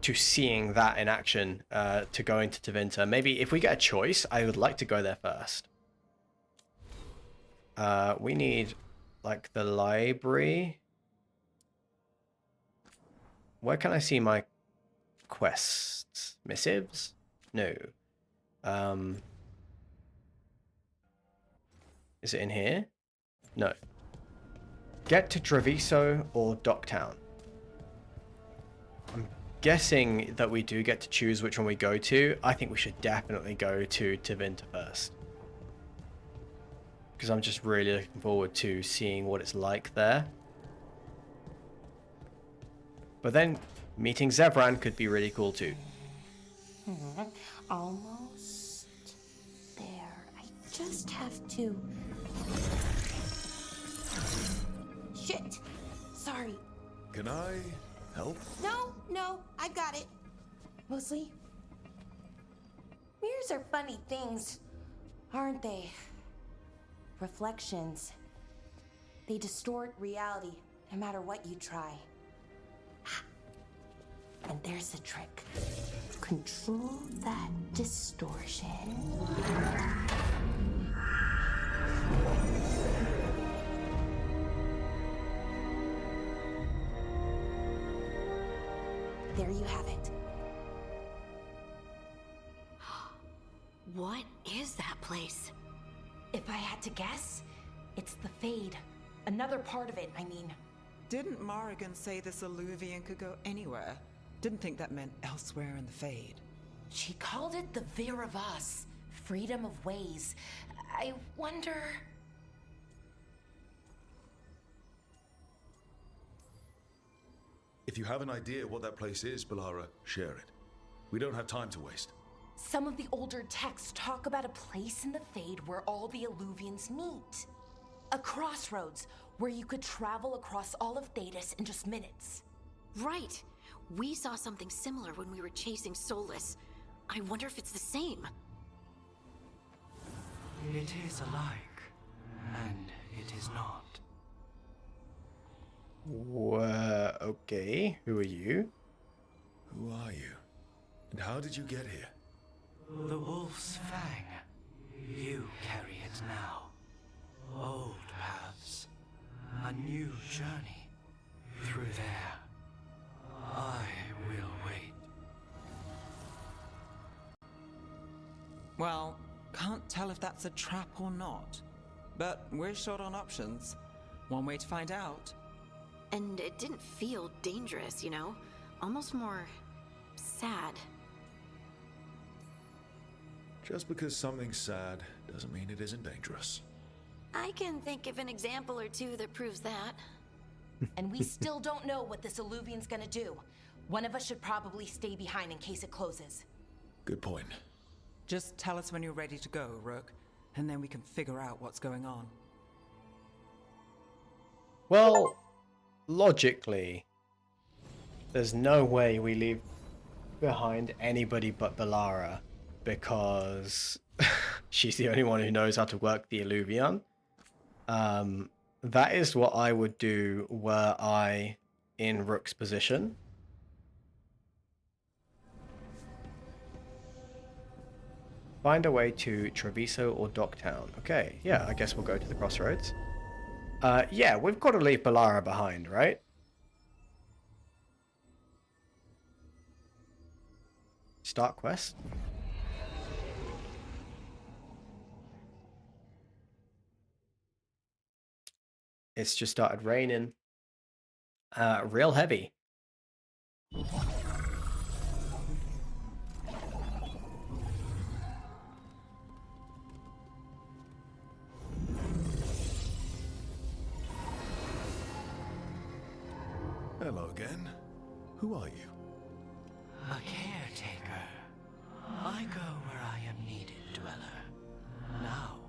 seeing that in action, to go into Tevinter. Maybe if we get a choice, I would like to go there first. We need, like, the library. Where can I see my quests? Missives? No. Is it in here? No. Get to Treviso or Docktown. I'm guessing that we do get to choose which one we go to. I think we should definitely go to Tevinter first, because I'm just really looking forward to seeing what it's like there. But then meeting Zevran could be really cool too. Almost there. I just have to... Shit! Sorry. Can I help? No, I've got it. Mostly. Mirrors are funny things, aren't they? Reflections. They distort reality, no matter what you try. And there's the trick. Control that distortion. there you have it. What is that place? If I had to guess, it's the Fade. Another part of it, I mean. Didn't Morrigan say this Illuvian could go anywhere? Didn't think that meant elsewhere in the Fade. She called it the Vir of Us, freedom of ways. I wonder... If you have an idea what that place is, Balara, share it. We don't have time to waste. Some of the older texts talk about a place in the Fade where all the Illuvians meet. A crossroads where you could travel across all of Thedas in just minutes. Right. We saw something similar when we were chasing Solus. I wonder if it's the same. It is alike, and it is not. Okay. Who are you? Who are you? And how did you get here? The Wolf's Fang. You carry it now. Old paths. A new journey. Through there. I will wait. Well, can't tell if that's a trap or not. But we're short on options. One way to find out. And it didn't feel dangerous, you know? Almost more... sad. Just because something's sad doesn't mean it isn't dangerous. I can think of an example or two that proves that. And we still don't know what this Illuvian's gonna do. One of us should probably stay behind in case it closes. Good point. Just tell us when you're ready to go, Rook, and then we can figure out what's going on. Well, logically, there's no way we leave behind anybody but Balara, because she's the only one who knows how to work the Illuvian. That is what I would do were I in Rook's position. Find a way to Treviso or Docktown. Okay, yeah, I guess we'll go to the crossroads. Yeah, we've got to leave Balara behind, right? Start quest. It's just started raining. Real heavy. Hello again. Who are you? A caretaker. I go where I am needed, Dweller. Now,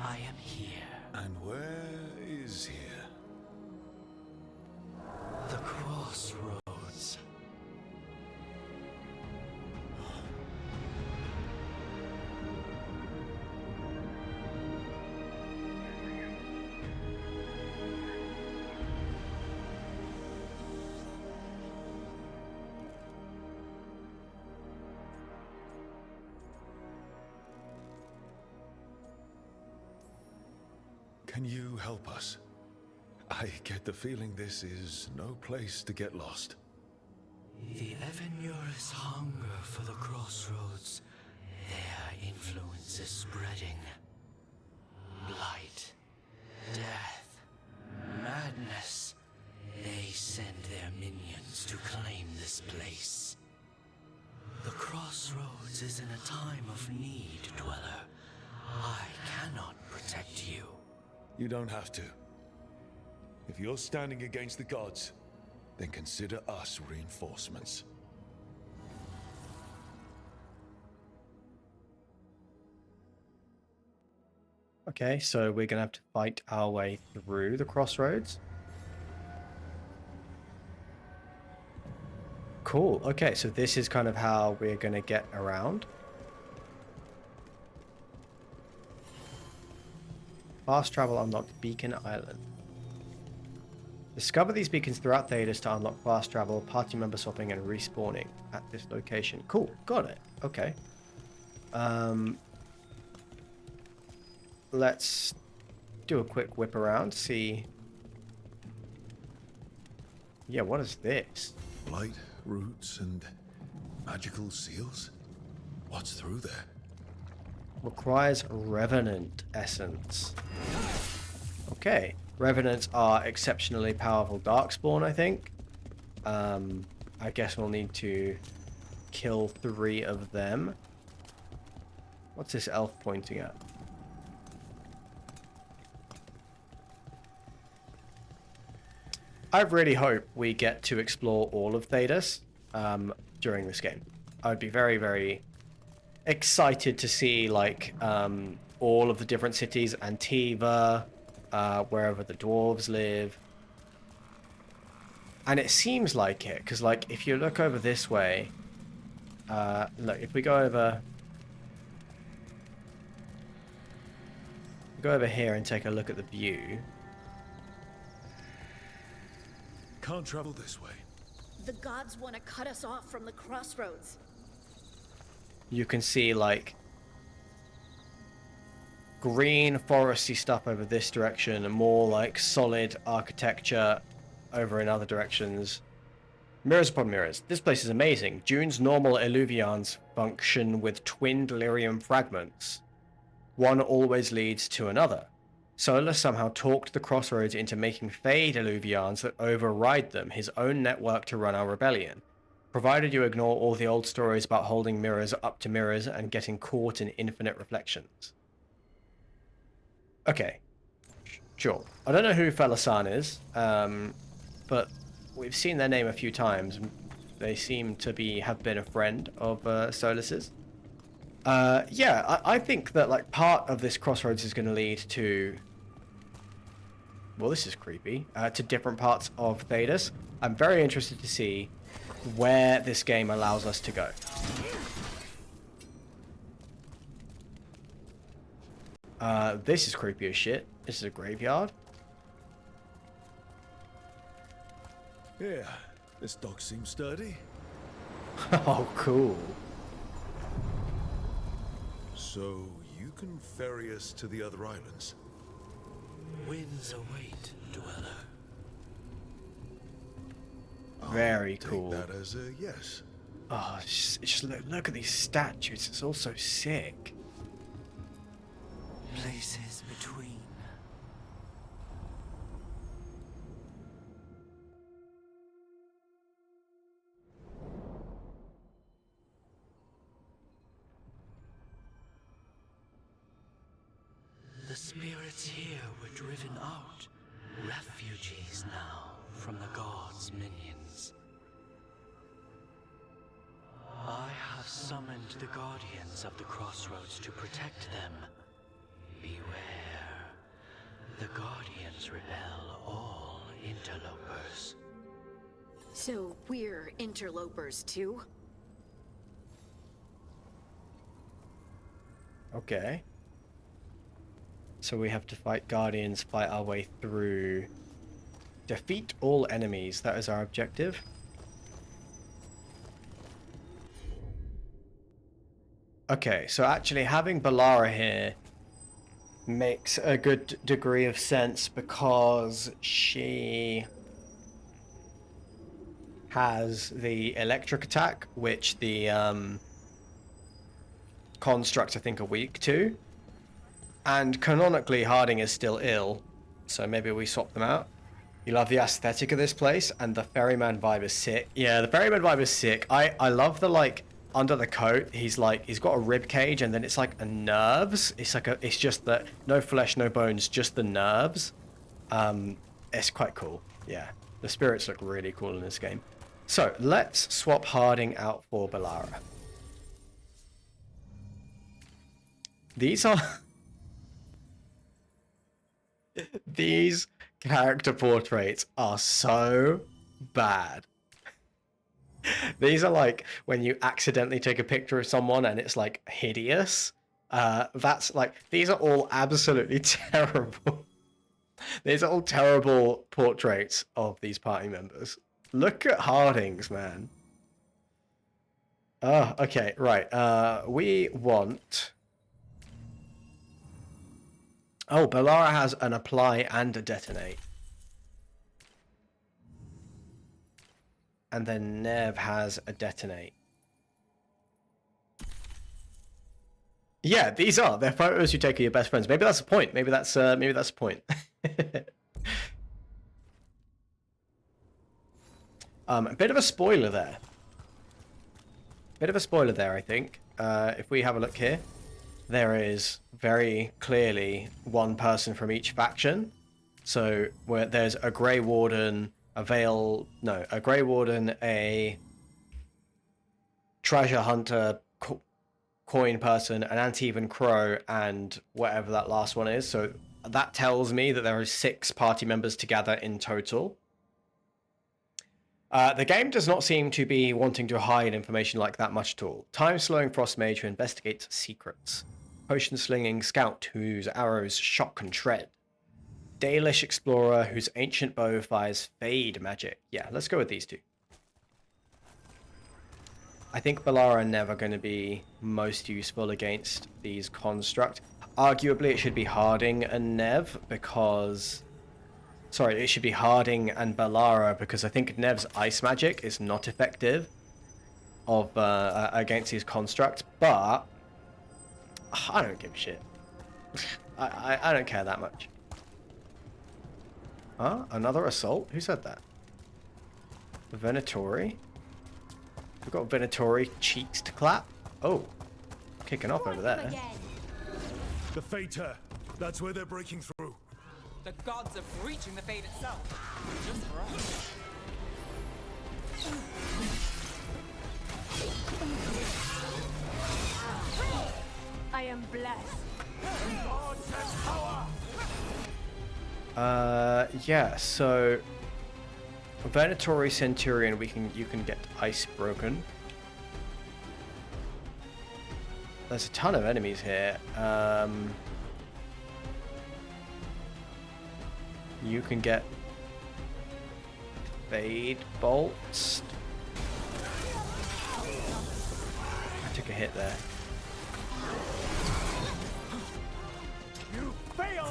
I am here. And where is here? The crossroads. Can you help us? I get the feeling this is no place to get lost. The Evanurus hunger for the crossroads. Their influence is spreading. Blight, death, madness. They send their minions to claim this place. The crossroads is in a time of need, Dweller. I cannot protect you. You don't have to. If you're standing against the gods, then consider us reinforcements. Okay, so we're gonna have to fight our way through the crossroads. Cool. Okay, so this is kind of how we're gonna get around. Fast travel unlocked Beacon Island. Discover these beacons throughout Thedas to unlock fast travel, party member swapping, and respawning at this location. Cool, got it. Okay. Let's do a quick whip around, see. Yeah, what is this? Light roots and magical seals? What's through there? Requires Revenant Essence. Okay. Revenants are exceptionally powerful darkspawn, I think. I guess we'll need to kill 3 of them. What's this elf pointing at? I really hope we get to explore all of Thedas during this game. I would be very, very excited to see like all of the different cities, Antiva, wherever the dwarves live. And it seems like it, because like if you look over this way, look, if we go over here and take a look at the view. Can't travel this way. The gods want to cut us off from the crossroads. You can see like green foresty stuff over this direction and more like solid architecture over in other directions. Mirrors upon mirrors. This place is amazing. June's normal Illuvians function with twin delirium fragments. One always leads to another. Solus somehow talked the crossroads into making Fade Illuvians that override them, his own network to run our rebellion. Provided you ignore all the old stories about holding mirrors up to mirrors and getting caught in infinite reflections. Okay. Sure. I don't know who Felasan is, but we've seen their name a few times. They seem to have been a friend of Solus's. Yeah, I think that like part of this crossroads is going to lead to, well, this is creepy, to different parts of Thedas. I'm very interested to see where this game allows us to go. This is creepy as shit. This is a graveyard. Yeah, this dock seems sturdy. Oh, cool. So, you can ferry us to the other islands? Winds await, dweller. Very cool. Take that as a yes. Oh, just look at these statues. It's all so sick. Places between. The spirits here were driven out, refugees now from the gods' minions. I have summoned the guardians of the crossroads to protect them. Beware. The guardians repel all interlopers. So we're interlopers too? Okay. So we have to fight guardians, fight our way through. Defeat all enemies. That is our objective. Okay, so actually having Balara here makes a good degree of sense because she has the electric attack, which the constructs I think are weak to. And canonically, Harding is still ill, so maybe we swap them out. You love the aesthetic of this place, and the ferryman vibe is sick. Yeah, the ferryman vibe is sick. I love the, like, under the coat, he's got a rib cage, and then it's like a nerves. It's just that, no flesh, no bones, just the nerves. It's quite cool. Yeah, the spirits look really cool in this game. So, let's swap Harding out for Balara. These are... These character portraits are so bad. These are like when you accidentally take a picture of someone and it's like hideous. That's like, these are all absolutely terrible. These are all terrible portraits of these party members. Look at Harding's, man. Oh, okay, right. We want... Oh, Balara has an apply and a detonate. and then Nev has a detonate. Yeah, these are. They're photos you take of your best friends. Maybe that's the point. Maybe that's the point. A bit of a spoiler there. I think. If we have a look here, there is very clearly one person from each faction. So where there's a Grey Warden, a Grey Warden, a treasure hunter, coin person, an Antivan Crow, and whatever that last one is. So that tells me that there are 6 party members together in total. The game does not seem to be wanting to hide information like that much at all. Time-slowing Frost Mage who investigates secrets. Potion-slinging Scout whose arrows shock and tread. Dalish Explorer whose ancient bow fires Fade magic. Yeah, let's go with these two. I think Bellara and Nev are going to be most useful against these construct. Arguably, it should be Harding and Nev because... Sorry, it should be Harding and Bellara because I think Nev's ice magic is not effective against these construct, but I don't give a shit. I don't care that much. Huh? Another assault? Who said that? Venatori? We've got Venatori cheeks to clap. Oh, kicking off over there. The Fater. That's where they're breaking through. The gods are breaching the fate itself. Just for us. I am blessed. Yeah, so Venatori Centurion, you can get ice broken. There's a ton of enemies here. You can get Fade bolts. I took a hit there. You fail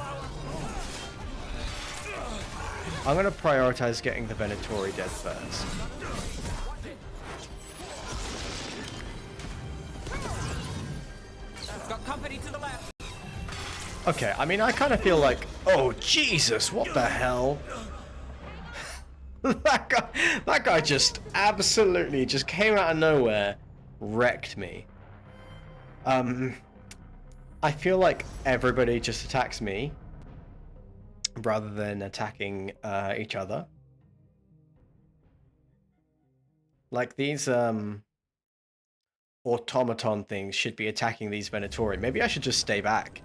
I'm going to prioritize getting the Venatori dead first. Got company to the left. Okay, I mean, I kind of feel like, oh Jesus, what the hell? that guy just absolutely just came out of nowhere, wrecked me. I feel like everybody just attacks me rather than attacking each other. Like these automaton things should be attacking these Venatori. Maybe I should just stay back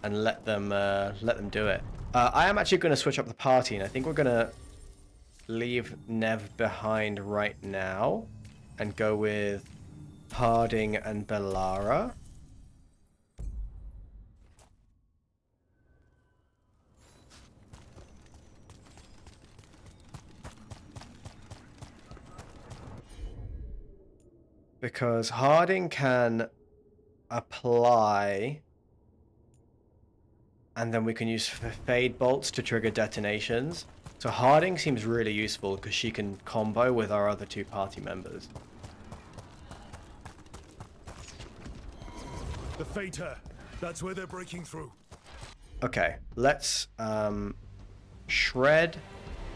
and let them do it. I am actually going to switch up the party, and I think we're going to leave Nev behind right now and go with Harding and Bellara. Because Harding can apply, and then we can use Fade bolts to trigger detonations. So Harding seems really useful because she can combo with our other 2 party members. The Fater. That's where they're breaking through. Okay, let's shred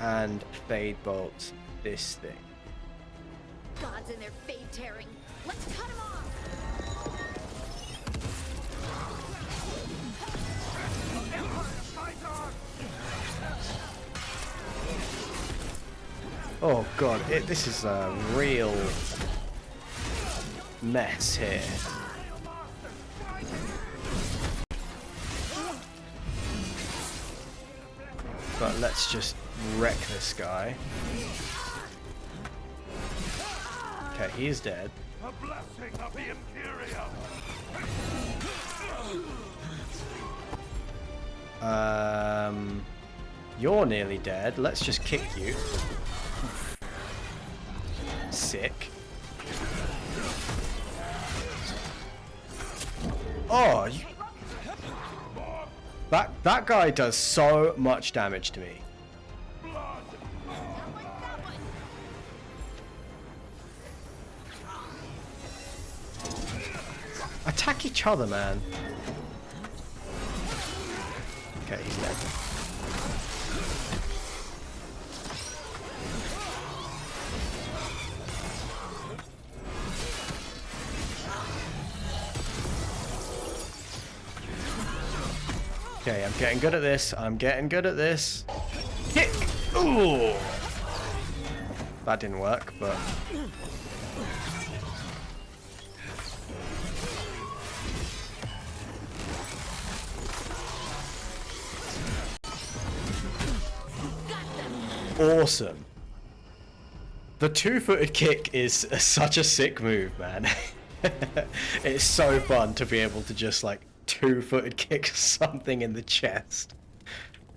and Fade bolt this thing. Gods and their fade tearing. Let's cut him off. Oh god, this is a real mess here. But let's just wreck this guy. Okay, he's dead. A blessing of the Imperium. You're nearly dead. Let's just kick you. Sick. Oh, that guy does so much damage to me. each other, man. Okay, he's dead. Okay, I'm getting good at this. I'm getting good at this. Kick! Ooh! That didn't work, but... Awesome. The two-footed kick is such a sick move, man. It's so fun to be able to just like two-footed kick something in the chest.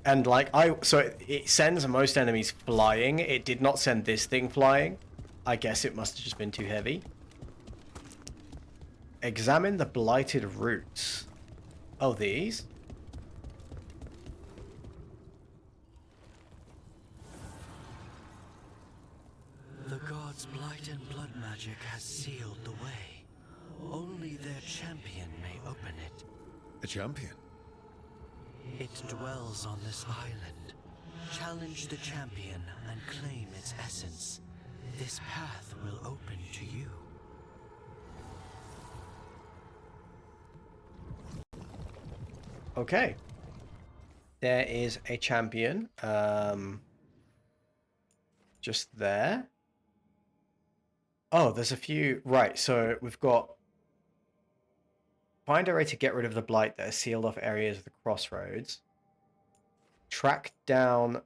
And like so it sends most enemies flying. It did not send this thing flying. I guess it must have just been too heavy. Examine the blighted roots. Oh, these? The gods' blight and blood magic has sealed the way. Only their champion may open it. A champion? It dwells on this island. Challenge the champion and claim its essence. This path will open to you. Okay. There is a champion. Just there. Oh, there's a few. Right, so we've got... Find a way to get rid of the blight that has sealed off areas of the crossroads. Track down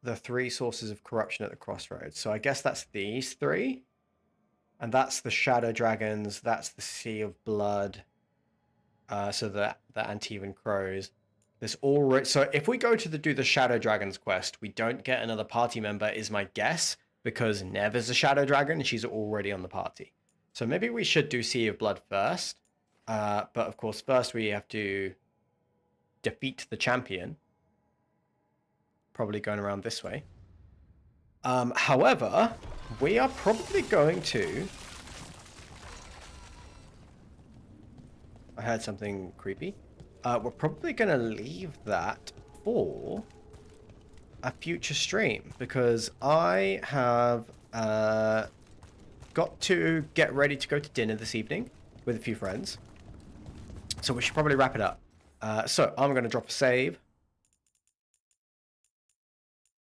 the 3 sources of corruption at the crossroads. So I guess that's these 3. And that's the Shadow Dragons. That's the Sea of Blood. So the Antivan Crows. There's already... So if we go to do the Shadow Dragons quest, we don't get another party member, is my guess. Because Nev is a Shadow Dragon and she's already on the party. So maybe we should do Sea of Blood first. But of course, first we have to defeat the champion. Probably going around this way. However, we are probably going to... I heard something creepy. We're probably going to leave that for a future stream. Because I have got to get ready to go to dinner this evening with a few friends. So we should probably wrap it up. So I'm going to drop a save.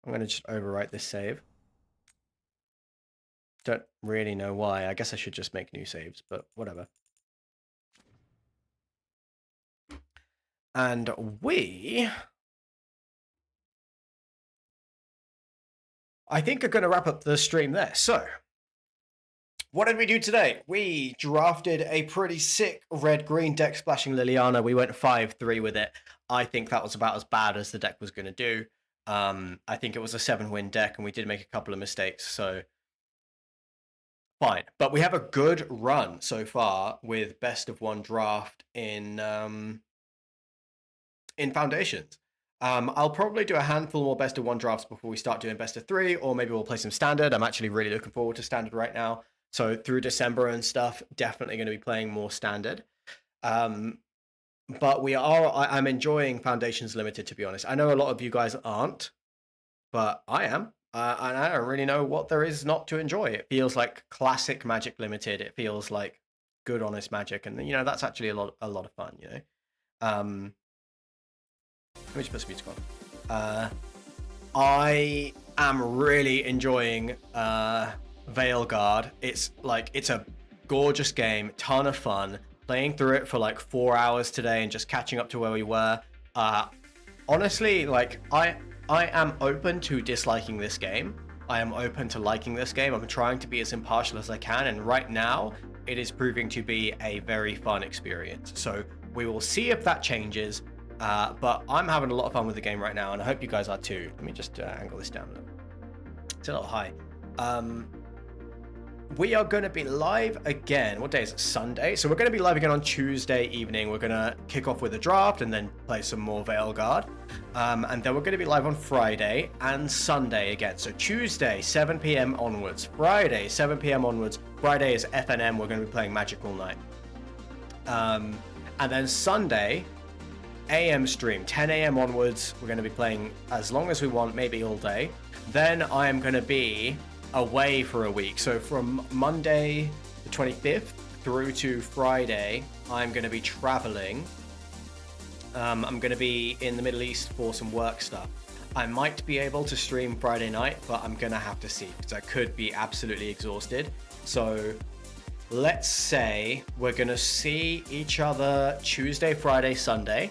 I'm going to just overwrite this save. Don't really know why. I guess I should just make new saves, but whatever. And I think are going to wrap up the stream there. So, what did we do today? We drafted a pretty sick red-green deck splashing Liliana. We went 5-3 with it. I think that was about as bad as the deck was going to do. I think it was a 7-win deck, and we did make a couple of mistakes, so fine. But we have a good run so far with best of 1 draft in Foundations. I'll probably do a handful more best of 1 drafts before we start doing best of 3, or maybe we'll play some standard. I'm actually really looking forward to standard right now. So through December and stuff, definitely going to be playing more standard. But I'm enjoying Foundations Limited, to be honest. I know a lot of you guys aren't, but I am. And I don't really know what there is not to enjoy. It feels like classic Magic Limited. It feels like good, honest Magic. And, you know, that's actually a lot of fun, you know. Let me just put some music on. I am really enjoying Veilguard. It's a gorgeous game, ton of fun. Playing through it for like 4 hours today and just catching up to where we were. Honestly, like I am open to disliking this game. I am open to liking this game. I'm trying to be as impartial as I can, and right now it is proving to be a very fun experience. So we will see if that changes. But I'm having a lot of fun with the game right now, and I hope you guys are too. Let me just angle this down a little. It's a little high. We are going to be live again. What day is it? Sunday. So we're going to be live again on Tuesday evening. We're going to kick off with a draft and then play some more Veilguard. And then we're going to be live on Friday and Sunday again. So Tuesday, 7 p.m. onwards. Friday, 7 p.m. onwards. Friday is FNM. We're going to be playing Magic all night. And then Sunday, AM stream, 10 a.m. onwards. We're going to be playing as long as we want, maybe all day. Then I am going to be away for a week. So from Monday the 25th through to Friday, I'm going to be traveling. I'm going to be in the Middle East for some work stuff. I might be able to stream Friday night, but I'm going to have to see because I could be absolutely exhausted. So let's say we're going to see each other Tuesday, Friday, Sunday.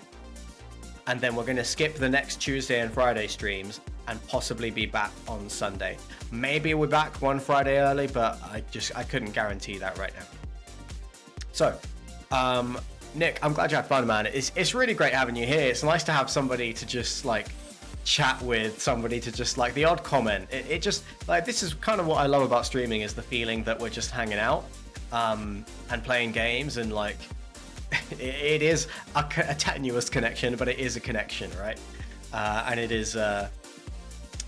And then we're going to skip the next Tuesday and Friday streams and possibly be back on Sunday. Maybe we're back one Friday early, but I couldn't guarantee that right now. So, Nick, I'm glad you had fun, man. It's really great having you here. It's nice to have somebody to just like chat with, somebody to just like the odd comment. It just like, this is kind of what I love about streaming, is the feeling that we're just hanging out and playing games, and like it is a tenuous connection, but it is a connection, right? And it is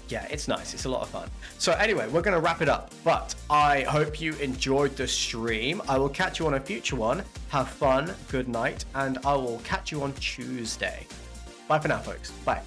yeah, it's nice. It's a lot of fun. So anyway, we're going to wrap it up, but I hope you enjoyed the stream. I will catch you on a future one. Have fun, good night, and I will catch you on Tuesday. Bye for now, folks. Bye.